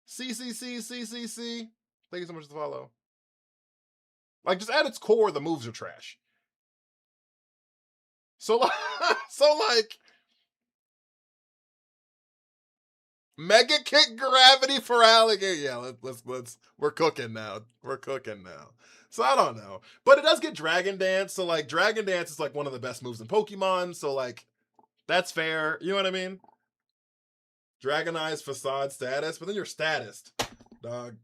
CCC. Thank you so much for the follow. Like, just at its core, the moves are trash. So like, Mega Kick Gravity Feraligator. Yeah, let's. We're cooking now. So I don't know, but it does get Dragon Dance. So like, Dragon Dance is like one of the best moves in Pokemon. So like, that's fair. You know what I mean? Dragon Eyes Facade status, but then you're statused, dog.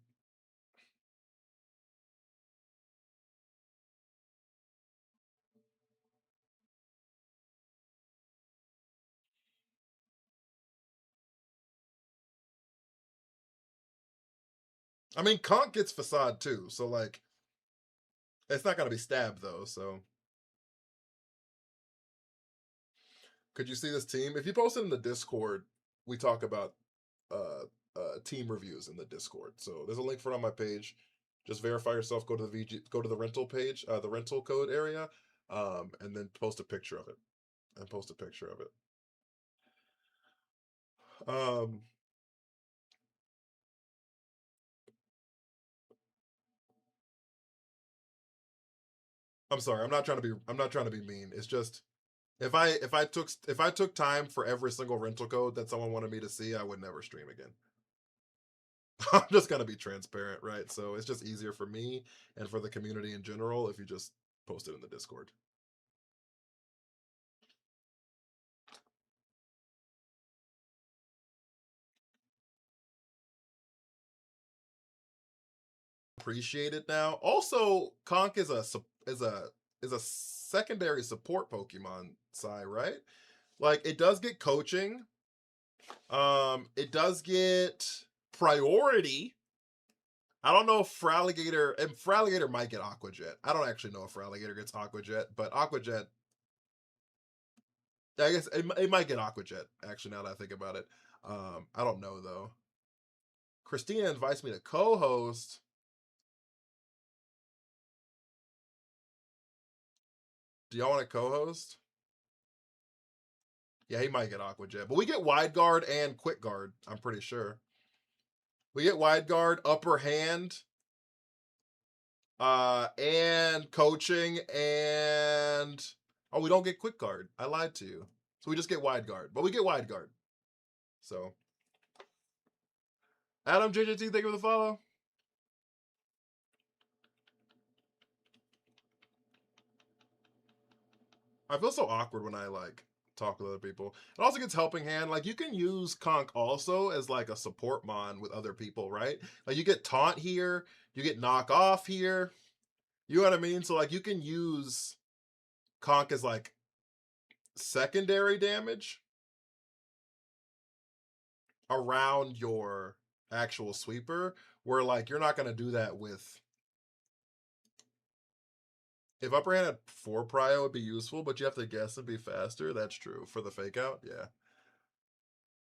I mean, Conk gets Facade too, so like, it's not gonna be stabbed though. So, could you see this team? If you post it in the Discord, we talk about team reviews in the Discord. So there's a link for it on my page. Just verify yourself. Go to the VG. Go to the rental page, the rental code area, and then post a picture of it. I'm sorry. I'm not trying to be mean. It's just if I took time for every single rental code that someone wanted me to see, I would never stream again. I'm just gonna be transparent, right? So it's just easier for me and for the community in general if you just post it in the Discord. Appreciate it now. Also, Conk is a secondary support Pokemon, right? Like, it does get coaching. It does get priority. I don't know if Feraligator might get Aqua Jet. I don't actually know if Feraligator gets Aqua Jet, but Aqua Jet, I guess it might get Aqua Jet, actually, now that I think about it. I don't know though. Christina invites me to co-host. Do y'all want to co-host? Yeah, he might get Aqua Jet. But we get Wide Guard and Quick Guard, I'm pretty sure. We get Wide Guard, Upper Hand, and Coaching, and oh, we don't get Quick Guard. I lied to you. So we just get Wide Guard. But we get Wide Guard. So Adam JJT, thank you for the follow. I feel so awkward when I like talk with other people. It also gets Helping Hand. Like, you can use Conk also as like a support mon with other people, right? Like, you get Taunt here, you get Knock Off here. You know what I mean? So like, you can use Conk as like secondary damage around your actual sweeper, where like you're not gonna do that with. If Upper Hand had 4 prio, it would be useful, but you have to guess and be faster. That's true. For the fake out, yeah.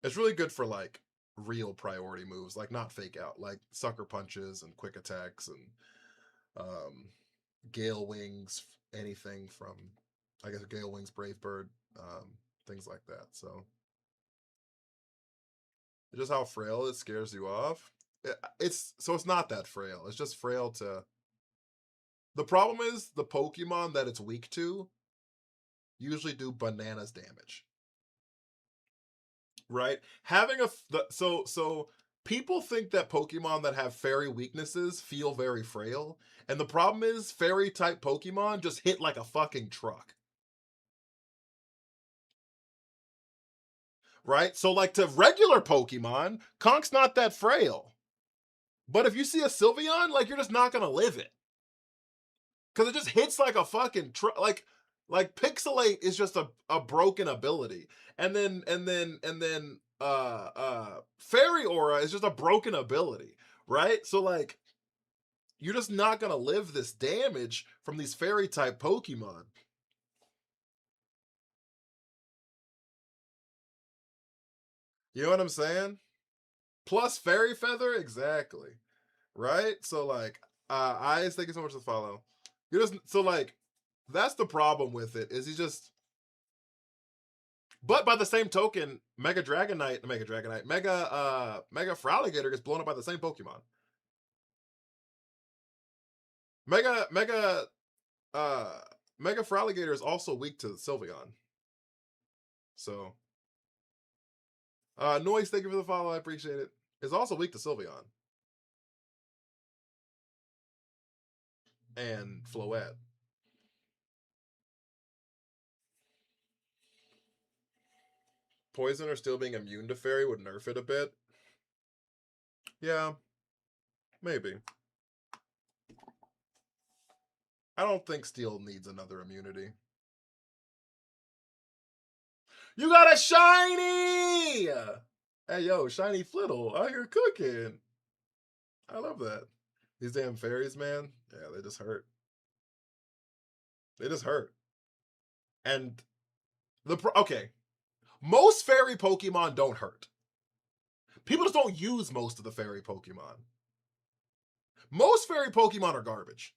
It's really good for like real priority moves, like not fake out, like Sucker Punches and Quick Attacks and Gale Wings, anything from, I guess, Gale Wings, Brave Bird, things like that. So just how frail it scares you off. It's not that frail. It's just frail to. The problem is the Pokemon that it's weak to usually do bananas damage. Right? Having so people think that Pokemon that have fairy weaknesses feel very frail, and the problem is fairy type Pokemon just hit like a fucking truck. Right? So like, to regular Pokemon, Conk's not that frail. But if you see a Sylveon, like, you're just not gonna live it. Because it just hits like a fucking like Pixelate is just a broken ability. And then Fairy Aura is just a broken ability, right? So like you're just not gonna live this damage from these fairy type Pokemon. You know what I'm saying? Plus Fairy Feather, exactly. Right? So like Eyes, thank you so much for the follow. You're just so like that's the problem with it, is he just. But by the same token, Mega Feraligatr gets blown up by the same Pokemon. Mega Feraligatr is also weak to Sylveon. So Noise, thank you for the follow, I appreciate it. It's also weak to Sylveon. And Floette. Poisoner still being immune to Fairy would nerf it a bit. Yeah, maybe. I don't think Steel needs another immunity. You got a shiny! Hey, yo, shiny Flittle. Oh, you're cooking. I love that. These damn fairies, man. Yeah, they just hurt. They just hurt. And okay. Most fairy Pokemon don't hurt. People just don't use most of the fairy Pokemon. Most fairy Pokemon are garbage.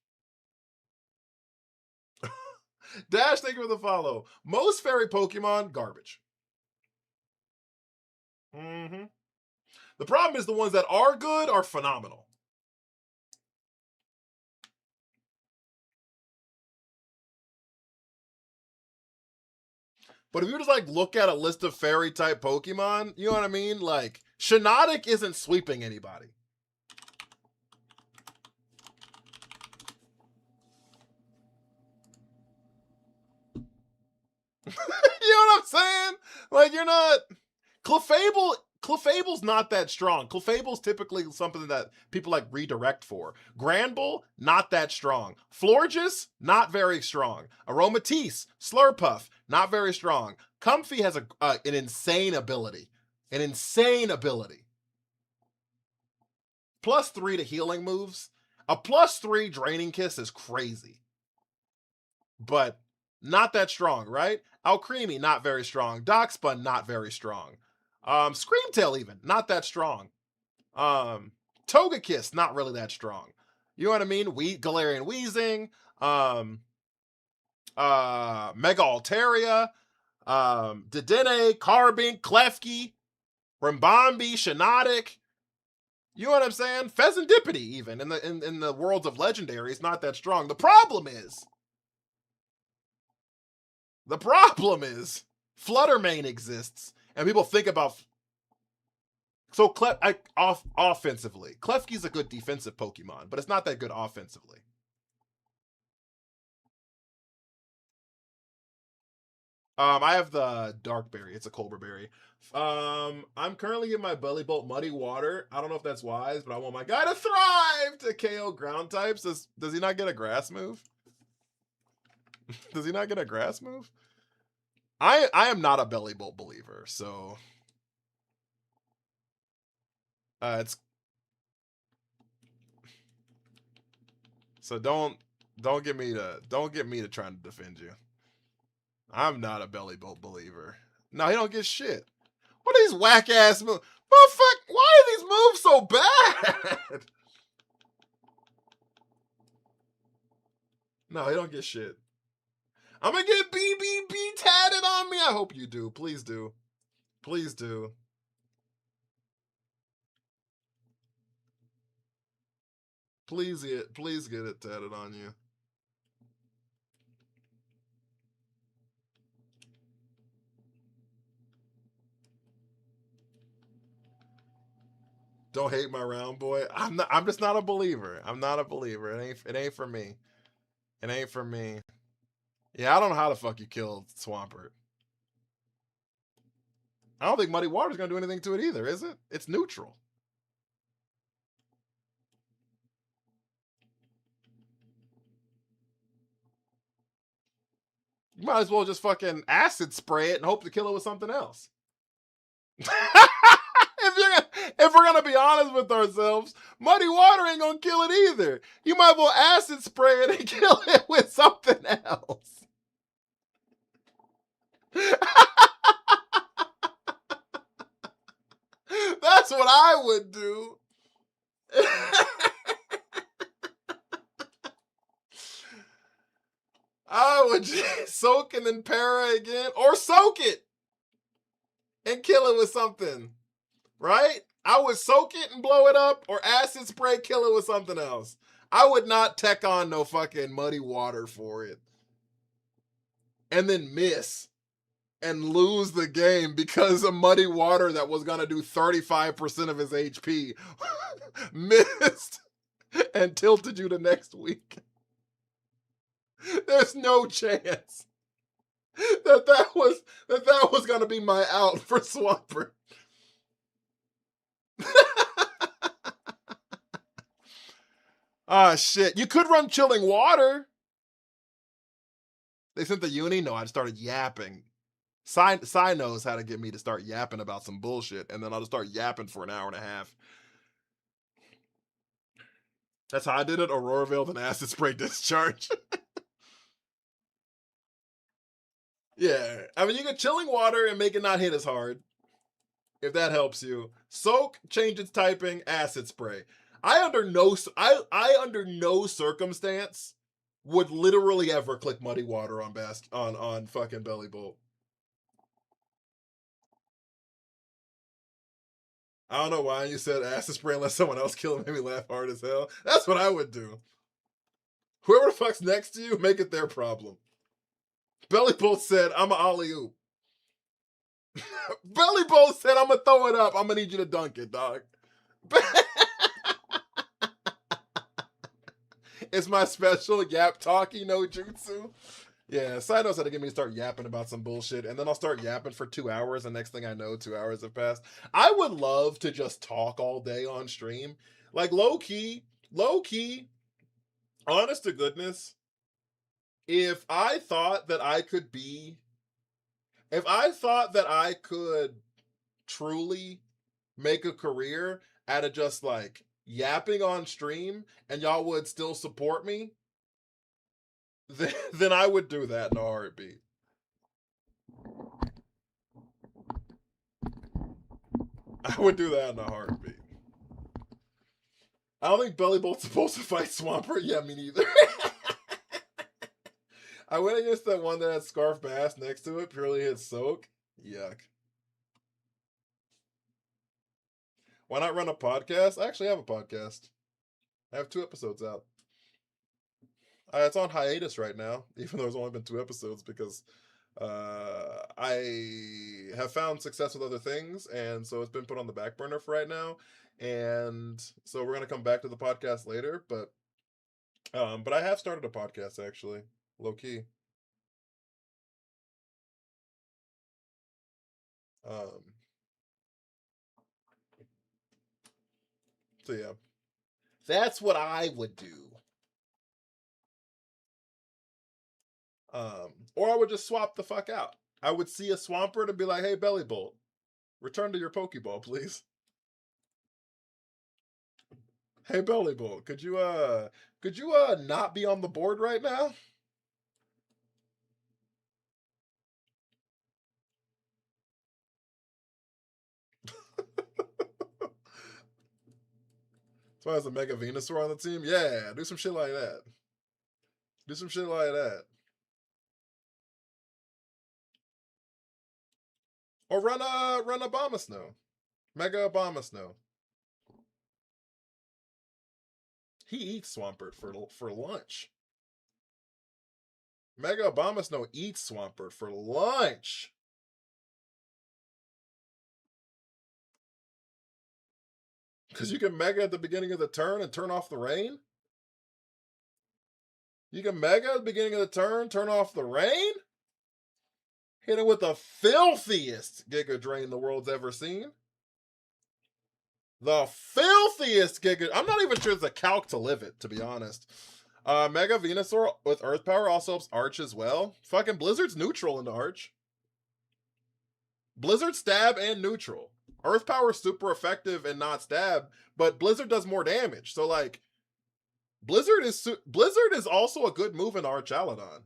Dash, thank you for the follow. Most fairy Pokemon, garbage. Mm-hmm. The problem is the ones that are good are phenomenal. But if you just like look at a list of fairy type Pokemon, you know what I mean? Like Shiinotic isn't sweeping anybody. You know what I'm saying? Like you're not. Clefable's not that strong. Clefable's typically something that people like redirect for. Granbull, not that strong. Florges, not very strong. Aromatisse, Slurpuff, not very strong. Comfey has an insane ability. An insane ability. +3 to healing moves. A +3 Draining Kiss is crazy. But not that strong, right? Alcremie, not very strong. Darkspun, not very strong. Screamtail even, not that strong. Togekiss, not really that strong. You know what I mean? Galarian Weezing, Mega Altaria, Dedenne, Carbink, Klefki, Rimbombi, Shiinotic. You know what I'm saying? Pheasantipity even in the worlds of legendaries, not that strong. The problem is Fluttermane exists, and people think about. So offensively, Klefki's a good defensive Pokemon, but it's not that good offensively. I have the Darkberry. It's a Colbur Berry. I'm currently getting my Belly Bolt Muddy Water. I don't know if that's wise, but I want my guy to thrive to KO ground types. Does he not get a grass move? Does he not get a grass move? I am not a Belly Bolt believer, so it's so don't get me to trying to defend you. I'm not a Belly Bolt believer. No, he don't get shit. What are these whack ass moves? Motherfucker, why are these moves so bad? No, he don't get shit. I'm gonna get BBB tatted on me. I hope you do. Please do. Please do. Please get it tatted on you. Don't hate my round boy. I'm just not a believer. I'm not a believer. It ain't for me. It ain't for me. Yeah, I don't know how the fuck you killed Swampert. I don't think Muddy Water's gonna do anything to it either, is it? It's neutral. You might as well just fucking acid spray it and hope to kill it with something else. If we're gonna be honest with ourselves, muddy water ain't gonna kill it either. You might as well acid spray it and kill it with something else. That's what I would do. I would just soak and then para again, or soak it and kill it with something, right? I would soak it and blow it up, or acid spray, kill it with something else. I would not tech on no fucking muddy water for it. And then miss and lose the game because of muddy water that was going to do 35% of his HP missed and tilted you to next week. There's no chance that was going to be my out for Swampert. Ah, shit. You could run chilling water. They sent the uni? No, I just started yapping. Sai knows how to get me to start yapping about some bullshit, and then I'll just start yapping for an hour and a half. That's how I did it. Auroravale, then acid spray discharge. Yeah. I mean, you can chilling water and make it not hit as hard, if that helps you. Soak, change its typing, acid spray. I under no circumstance would literally ever click muddy water on fucking Bellibolt. I don't know why you said acid spray unless someone else killed him, made me laugh hard as hell. That's what I would do. Whoever the fuck's next to you, make it their problem. Bellibolt said, I'm an alley-oop. Bellibolt said, I'm gonna throw it up. I'm gonna need you to dunk it, dog. It's my special yap talkie no jutsu. Yeah, Sai knows how to get me to start yapping about some bullshit, and then I'll start yapping for 2 hours, and next thing I know, 2 hours have passed. I would love to just talk all day on stream. Like, low-key, honest to goodness, if I thought that I could truly make a career out of just, like, yapping on stream, and y'all would still support me, then I would do that in a heartbeat. I would do that in a heartbeat. I don't think Bellibolt's supposed to fight Swampert. Yeah, me neither. I went against that one that had Scarf Bass next to it, purely hit Soak. Yuck. Why not run a podcast? I actually have a podcast. I have 2 episodes out. It's on hiatus right now, even though there's only been 2 episodes, because I have found success with other things, and so it's been put on the back burner for right now. And so we're gonna come back to the podcast later, but I have started a podcast actually, low key. So yeah, that's what I would do. Or I would just swap the fuck out. I would see a Swampert and be like, hey, Bellibolt, return to your Pokeball, please. Hey, Bellibolt, could you not be on the board right now? That's why there's a Mega Venusaur on the team. Yeah, do some shit like that. Do some shit like that. Or run Abomasnow. Mega Abomasnow. He eats Swampert for lunch. Mega Abomasnow eats Swampert for lunch. Because you can Mega at the beginning of the turn and turn off the rain? You can Mega at the beginning of the turn, turn off the rain? Hit it with the filthiest Giga Drain the world's ever seen. The filthiest Giga... I'm not even sure it's a calc to live it, to be honest. Mega Venusaur with Earth Power also helps Arch as well. Fucking Blizzard's neutral into Arch. Blizzard stab and neutral. Earth Power is super effective and not stab, but Blizzard does more damage. So like, Blizzard is also a good move in Archaludon.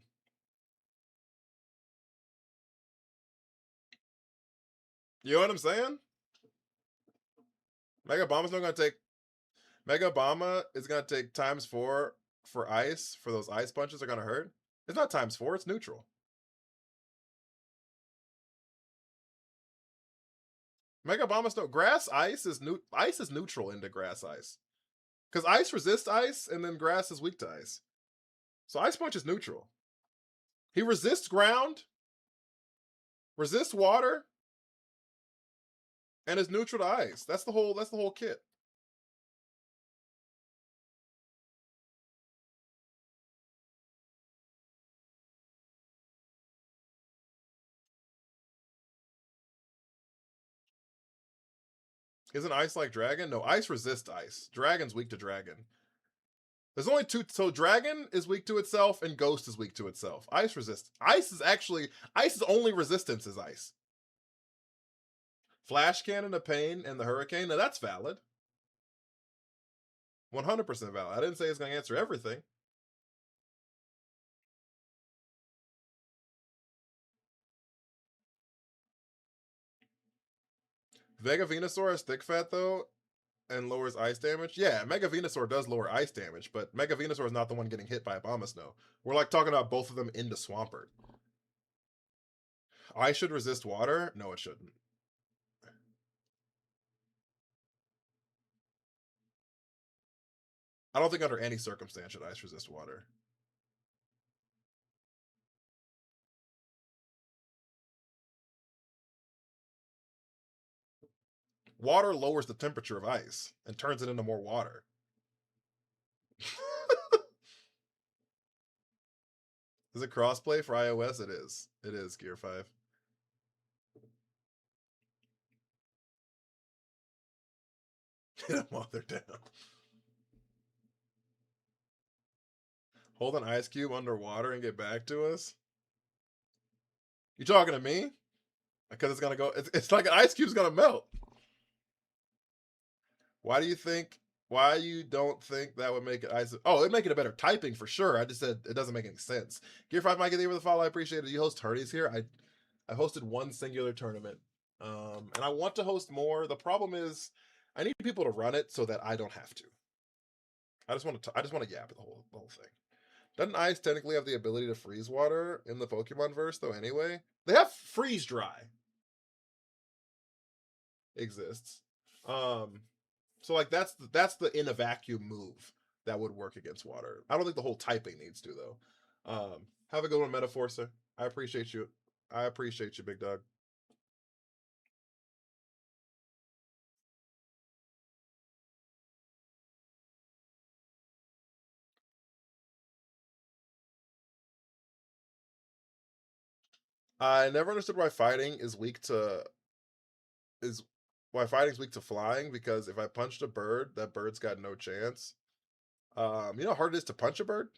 You know what I'm saying? Mega Bomb is not gonna take. Mega Obama is gonna take ×4 for ice. For those ice punches are gonna hurt. It's not ×4. It's neutral. Mega Bombus no grass ice is ice is neutral into grass ice. Because ice resists ice and then grass is weak to ice. So ice punch is neutral. He resists ground, resists water, and is neutral to ice. That's the whole kit. Isn't ice like dragon? No, ice resists ice. Dragon's weak to dragon. There's only two. So dragon is weak to itself and ghost is weak to itself. Ice resists. Ice's only resistance is ice. Flash cannon, the pain, and the hurricane. Now that's valid. 100% valid. I didn't say it's going to answer everything. Vega Venusaur has thick fat though and lowers ice damage. Yeah, Mega Venusaur does lower ice damage, but Mega Venusaur is not the one getting hit by Abomasnow. We're like talking about both of them into Swampert. Ice should resist water? No, it shouldn't. I don't think under any circumstance should ice resist water. Water lowers the temperature of ice and turns it into more water. Is it crossplay for iOS? It is. It is, Gear 5. Hit them while they're down. Hold an ice cube underwater and get back to us? You talking to me? Because it's gonna go. It's like an ice cube's gonna melt. Why do you think? Why you don't think that would make it ice? Oh, it'd make it a better typing for sure. I just said it doesn't make any sense. Gear 5 Mike, thank you for the follow. I appreciate it. You host tourneys here. I hosted one singular tournament, and I want to host more. The problem is, I need people to run it so that I don't have to. I just want to yap the whole thing. Doesn't ice technically have the ability to freeze water in the Pokemon verse though? Anyway, they have freeze dry. Exists. So like that's the in a vacuum move that would work against water. I don't think the whole typing needs to though. Have a good one, Metaforcer. I appreciate you. I appreciate you, big dog. I never understood why fighting is weak to is why fighting's weak to flying, because if I punched a bird, that bird's got no chance. You know how hard it is to punch a bird?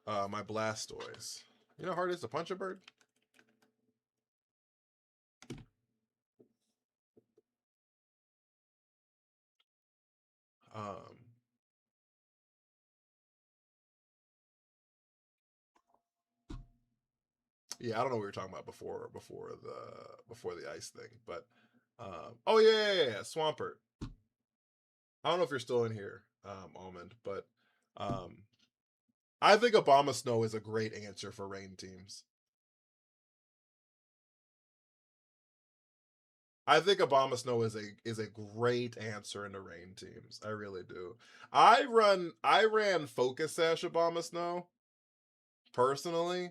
My Blastoise. You know how hard it is to punch a bird? Um, yeah, I don't know what we were talking about before the ice thing, but oh yeah, Swampert. I don't know if you're still in here, Almond, but um, I think Abomasnow is a great answer for rain teams. I think Abomasnow is a great answer in the rain teams. I really do. I ran Focus Sash Abomasnow personally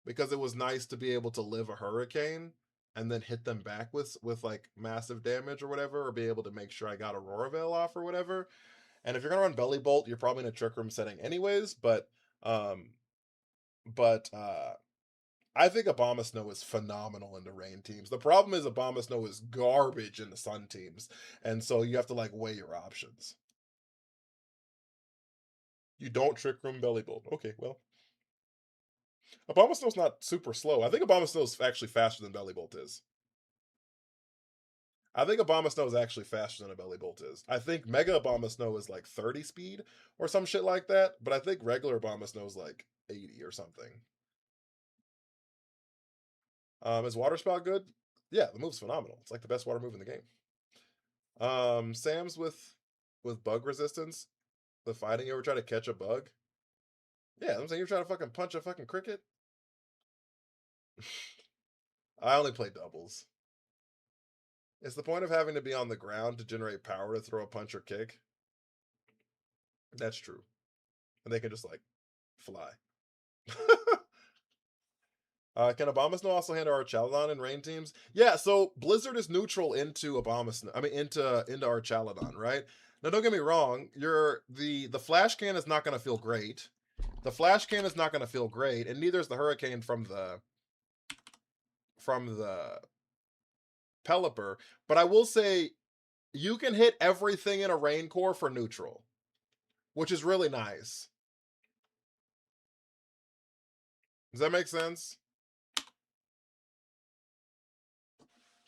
because it was nice to be able to live a hurricane and then hit them back with like massive damage or whatever, or be able to make sure I got Aurora Veil off or whatever. And if you're gonna run Belly Bolt, you're probably in a Trick Room setting anyways. But I think Abomasnow is phenomenal in the rain teams. The problem is Abomasnow is garbage in the sun teams, and so you have to like weigh your options. You don't Trick Room Bellibolt. Okay, well. Abomasnow's not super slow. I think Abomasnow is actually faster than Bellibolt is. I think Abomasnow is actually faster than a Bellibolt is. I think Mega Abomasnow is like 30 speed or some shit like that, but I think regular Abomasnow is like 80 or something. Is Water Spout good? Yeah, the move's phenomenal. It's like the best water move in the game. Sam's with bug resistance. The fighting, you ever try to catch a bug? Yeah, I'm saying you're trying to fucking punch a fucking cricket. I only play doubles. Is the point of having to be on the ground to generate power to throw a punch or kick? That's true. And they can just like fly. Can Abomasnow also handle Archaludon in rain teams? Yeah, so Blizzard is neutral into Abomasnow. I mean into Archaludon, right? Now don't get me wrong, the Flash Can is not gonna feel great. The Flash Can is not gonna feel great, and neither is the Hurricane from the Pelipper. But I will say you can hit everything in a Rain Core for neutral, which is really nice. Does that make sense?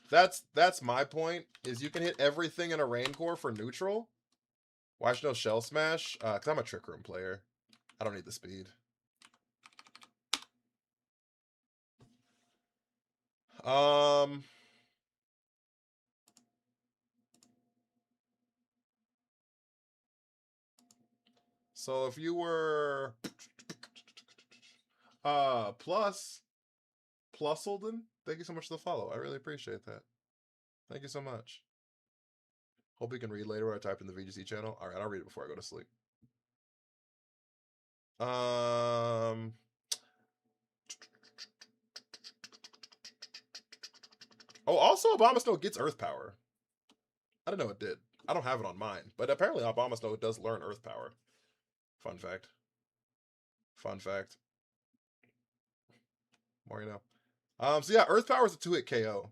That's my point, is you can hit everything in a Rain Core for neutral. Why should no Shell Smash? Because I'm a Trick Room player. I don't need the speed. So if you were Pluselden, thank you so much for the follow. I really appreciate that. Thank you so much. Hope you can read later what I typed in the VGC channel. All right, I'll read it before I go to sleep. Oh, also Abomasnow gets Earth Power. I didn't know it did. I don't have it on mine, but apparently Abomasnow does learn Earth Power. Fun fact. Fun fact. More you know. So yeah, Earth Power is a 2-hit KO.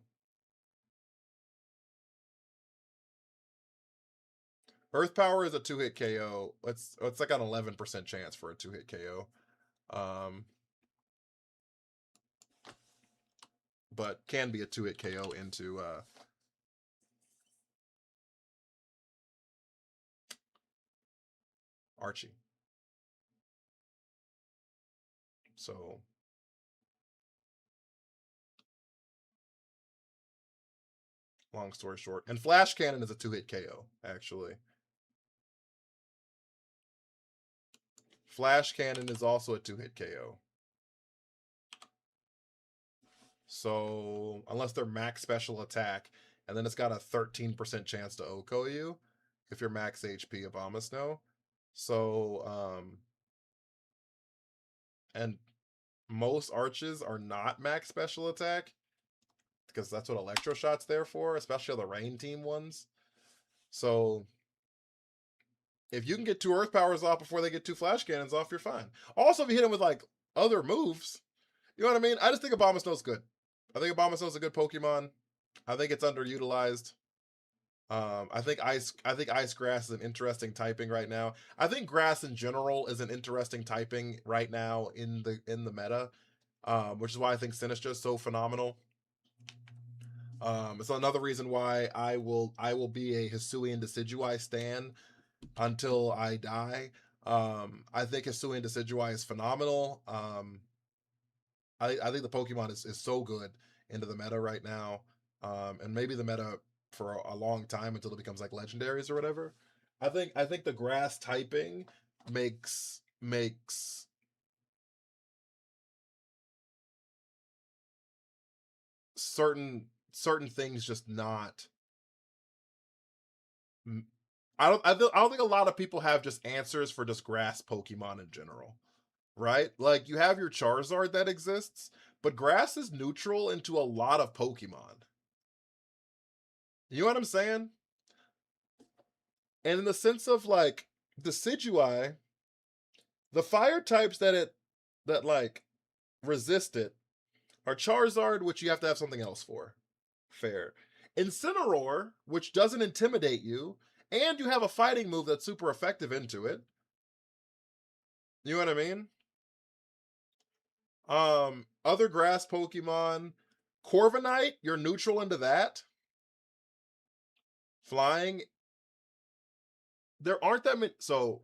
Earth Power is a 2-hit KO. It's like an 11% chance for a 2-hit KO. But can be a 2-hit KO into Archie. So long story short. And Flash Cannon is a 2-hit KO, actually. Flash Cannon is also a 2-hit KO. So unless they're max special attack, and then it's got a 13% chance to OHKO you if you're max HP Abomasnow. So and most arches are not max special attack because that's what Electro Shot's there for, especially the rain team ones. So if you can get 2 Earth Powers off before they get 2 Flash Cannons off, you're fine. Also, if you hit them with like other moves, you know what I mean? I just think Abomasnow's good. I think Abomasnow's a good Pokemon. I think it's underutilized. I think Ice Grass is an interesting typing right now. I think Grass in general is an interesting typing right now in the meta, which is why I think Sinistcha is so phenomenal. It's another reason why I will be a Hisuian Decidueye stan until I die. I think Hisuian Decidueye is phenomenal. I think the Pokemon is so good into the meta right now, and maybe the meta for a long time until it becomes like legendaries or whatever. I think the grass typing makes certain things just not. I don't think a lot of people have just answers for just grass Pokemon in general, right? Like you have your Charizard that exists, but grass is neutral into a lot of Pokemon. You know what I'm saying? And in the sense of like Decidueye, the fire types that like resist it Or Charizard, which you have to have something else for. Fair. Incineroar, which doesn't intimidate you, and you have a fighting move that's super effective into it. You know what I mean? Other grass Pokemon. Corviknight, you're neutral into that. Flying. There aren't that many. So,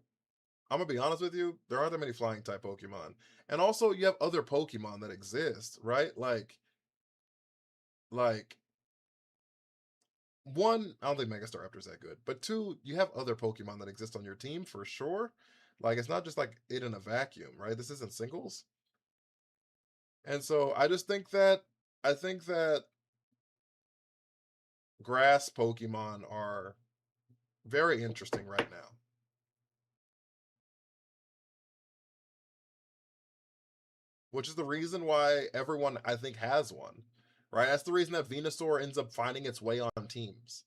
I'm going to be honest with you. There aren't that many flying type Pokemon. And also, you have other Pokemon that exist, right? Like, one, I don't think Mega Staraptor's that good. But two, you have other Pokemon that exist on your team for sure. Like, it's not just like it in a vacuum, right? This isn't singles. And so I think that grass Pokemon are very interesting right now. Which is the reason why everyone, I think, has one. Right? That's the reason that Venusaur ends up finding its way on teams.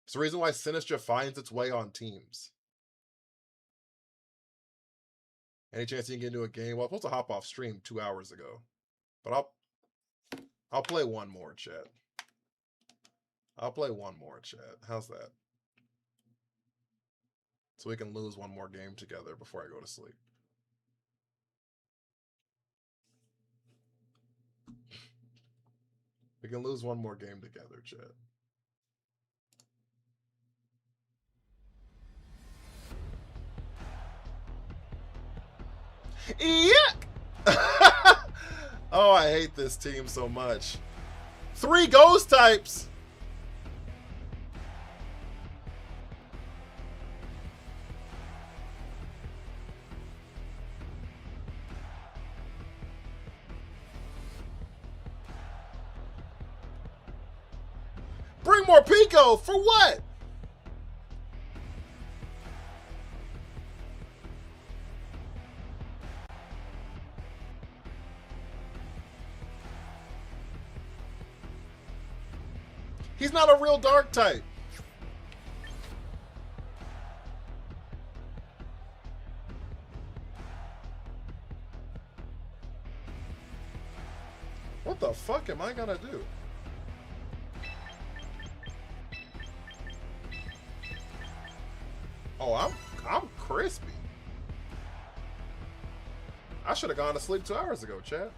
It's the reason why Sinistcha finds its way on teams. Any chance you can get into a game? Well, I was supposed to hop off stream 2 hours ago. But I'll play one more, chat. I'll play one more, chat. How's that? So we can lose one more game together before I go to sleep. We can lose one more game together, chat. Yuck! Oh, I hate this team so much. 3 ghost types! Bring more Pico! For what? He's not a real dark type. What the fuck am I gonna do? Oh, I'm crispy. I should have gone to sleep 2 hours ago, chat.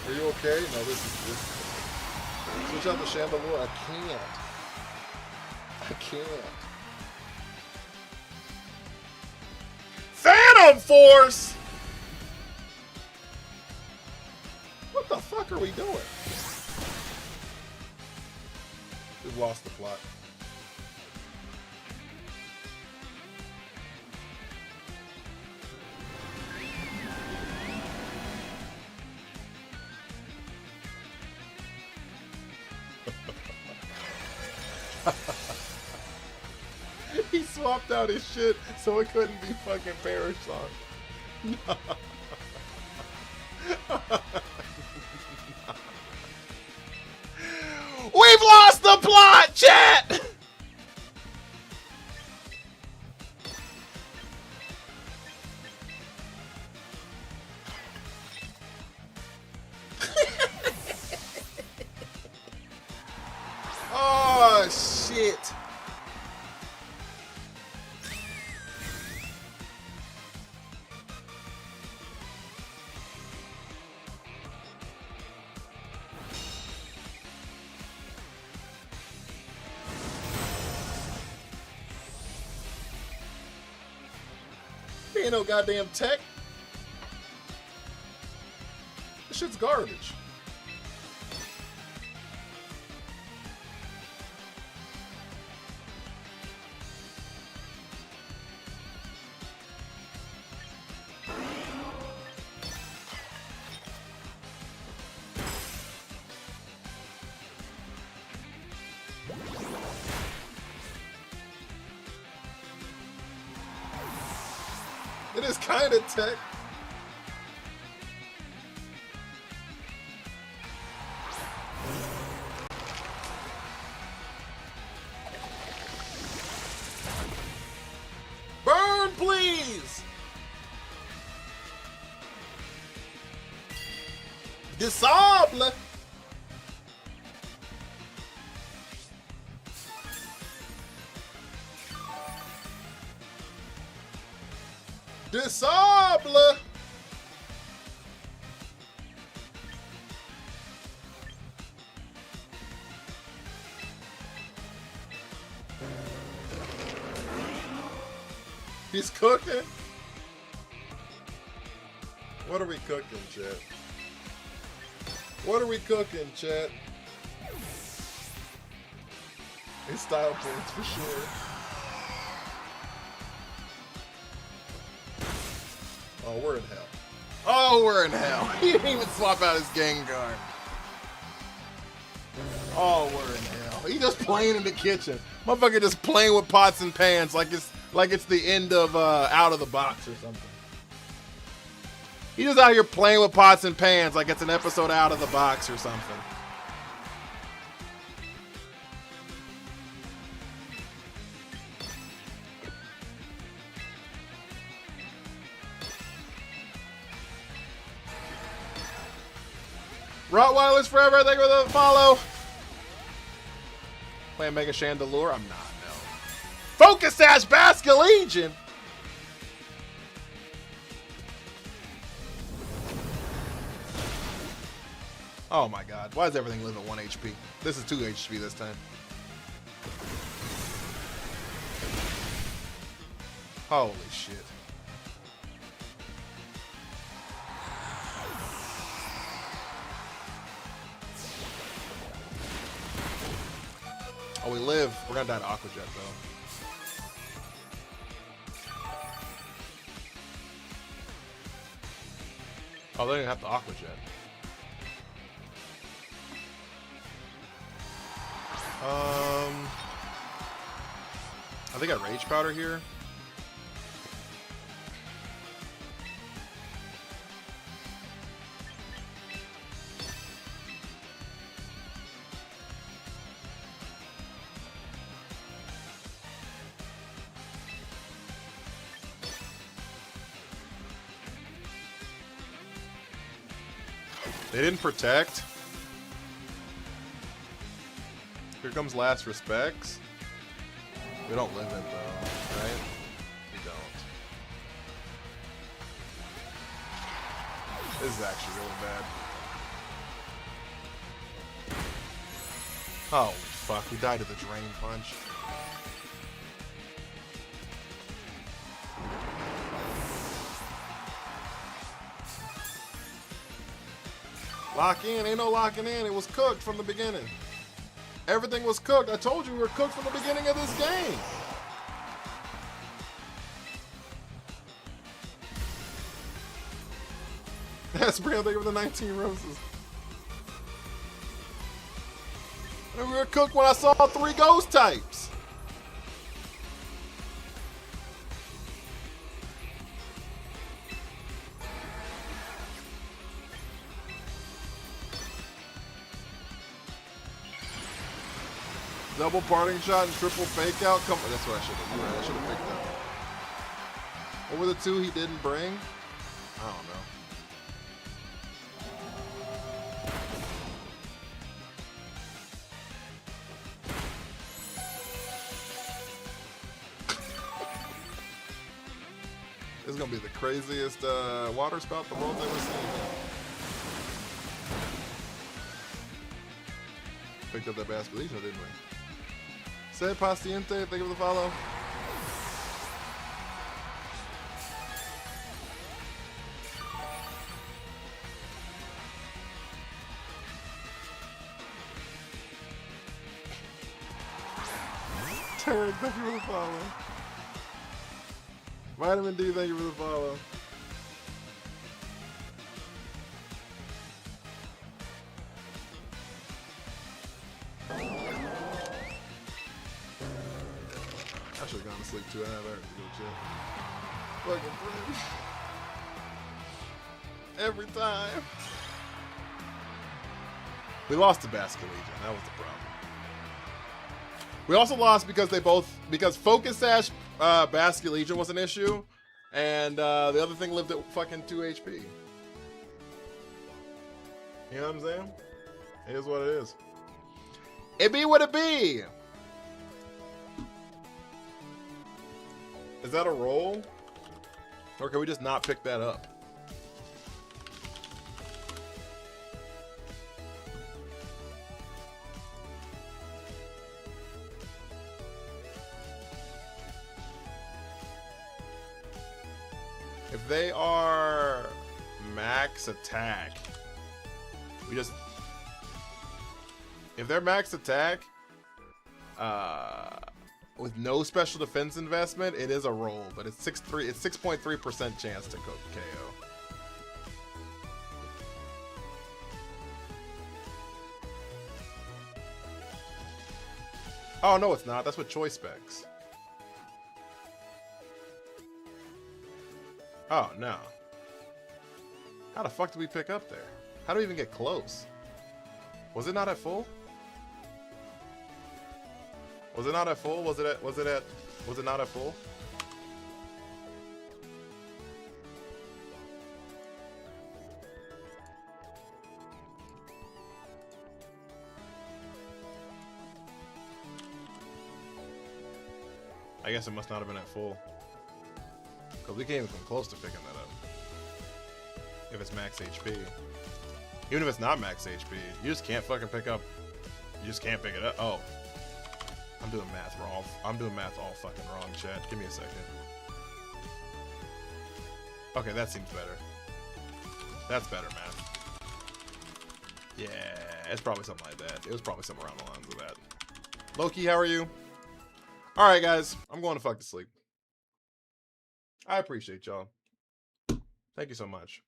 Are you okay? No, this is switch out the Chandelure. I can't. Phantom Force! What the fuck are we doing? We've lost the plot. He swapped out his shit so it couldn't be fucking Perish Song. No. We've lost the plot, chat! Oh, shit. Ain't no goddamn tech. This shit's garbage. It is kind of tech. Burn, please. Disable. Disable. He's cooking. What are we cooking, chat? What are we cooking, chat? His style points for sure. Oh, we're in hell. Oh, we're in hell. He didn't even swap out his Gengar. Oh, we're in hell. He just playing in the kitchen. Motherfucker just playing with pots and pans like it's the end of Out of the Box or something. He just out here playing with pots and pans like it's an episode Out of the Box or something. Rottweilers forever, thank you for the follow. Playing Mega Chandelure? I'm not, no. Focus Sash Basculegion! Oh my god, why does everything live at 1 HP? This is 2 HP this time. Holy shit. Oh, we live. We're gonna die to Aqua Jet, though. Oh, they didn't have to Aqua Jet. I think I Rage Powder here. They didn't protect. Here comes Last Respects. We don't live it though, right? We don't. This is actually really bad. Oh fuck, we died to the Drain Punch. Lock in, ain't no locking in. It was cooked from the beginning. Everything was cooked. I told you we were cooked from the beginning of this game. That's real. Think of the 19 roses. And we were cooked when I saw 3 ghost types. Double parting shot and triple fake out. Come on, that's what I should have. You're right. I should have picked that. What were the 2 he didn't bring? I don't know. This is gonna be the craziest water spout the world's ever seen. Picked up that Basculegion, didn't we? Said Pastiente, thank you for the follow. Turd, thank you for the follow. Vitamin D, thank you for the follow. I should have gone to sleep 2.5 hours ago, chill. Fucking friend. Every time. We lost to Basket Legion. That was the problem. We also lost because Focus Sash Basket Legion was an issue, and the other thing lived at fucking 2 HP. You know what I'm saying? It is what it is. It be what it be. Is that a roll? Or can we just not pick that up? If they are max attack, if they're max attack, with no special defense investment, it is a roll, but it's 6.3% chance to KO. Oh no, it's not. That's with choice specs. Oh, no. How the fuck did we pick up there? How do we even get close? Was it not at full? Was it not at full? Was it not at full? I guess it must not have been at full. Because we can't even come close to picking that up. If it's max HP. Even if it's not max HP, you just can't fucking pick up. You just can't pick it up. Oh. I'm doing math wrong. I'm doing math all fucking wrong, chat. Give me a second. Okay, that seems better. That's better math. Yeah, it's probably something like that. It was probably somewhere around the lines of that. Loki, how are you? Alright, guys. I'm going to fuck to sleep. I appreciate y'all. Thank you so much.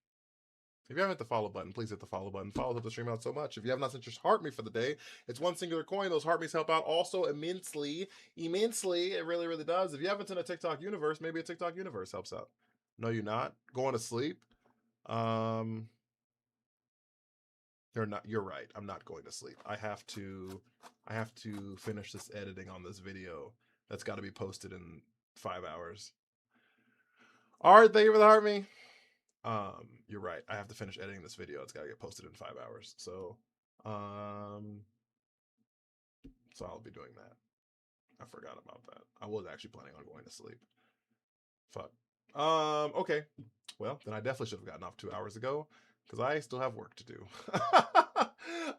If you haven't hit the follow button, please hit the follow button. Follow the stream out so much. If you have not sent your heart me for the day, it's one singular coin. Those heart me's help out also immensely. Immensely. It really, really does. If you haven't sent a TikTok universe, maybe a TikTok universe helps out. No, you're not. Going to sleep. You're not. You're right. I'm not going to sleep. I have to finish this editing on this video. That's got to be posted in 5 hours. All right, thank you for the heart me. You're right. I have to finish editing this video. It's gotta get posted in 5 hours. So I'll be doing that. I forgot about that. I was actually planning on going to sleep. Fuck. Okay. Well, then I definitely should have gotten off 2 hours ago because I still have work to do.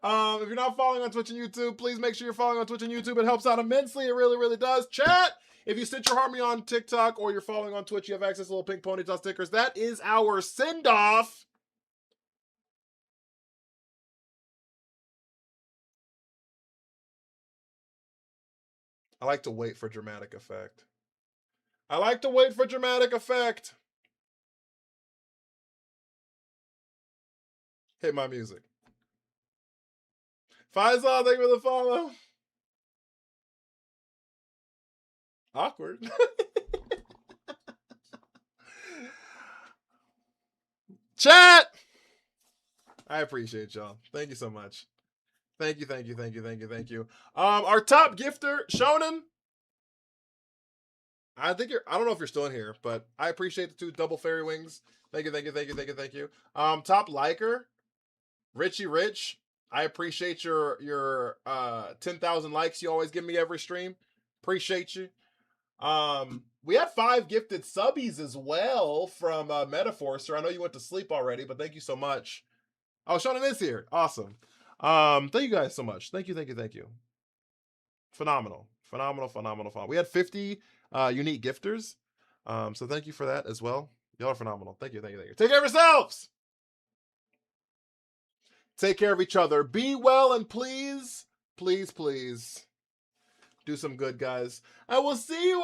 If you're not following on Twitch and YouTube, please make sure you're following on Twitch and YouTube. It helps out immensely. It really, really does. Chat! If you sent your heart me on TikTok or you're following on Twitch, you have access to little pink ponytail stickers. That is our send-off. I like to wait for dramatic effect. I like to wait for dramatic effect. Hit my music. Faisal, thank you for the follow. Awkward. Chat! I appreciate y'all. Thank you so much. Thank you, thank you, thank you, thank you, thank you. Our top gifter, Shonen. I don't know if you're still in here, but I appreciate the 2 double fairy wings. Thank you, thank you, thank you, thank you, thank you. Top liker, Richie Rich. I appreciate your 10,000 likes you always give me every stream. Appreciate you. We had 5 gifted subbies as well from Metaforcer. I know you went to sleep already, but thank you so much. Oh, Shonen is here. Awesome. Thank you guys so much. Thank you, thank you, thank you. Phenomenal. Phenomenal, phenomenal, phenomenal. We had 50 unique gifters. So thank you for that as well. Y'all are phenomenal. Thank you, thank you, thank you. Take care of yourselves. Take care of each other. Be well and please, please, please, Do some good, guys. I will see you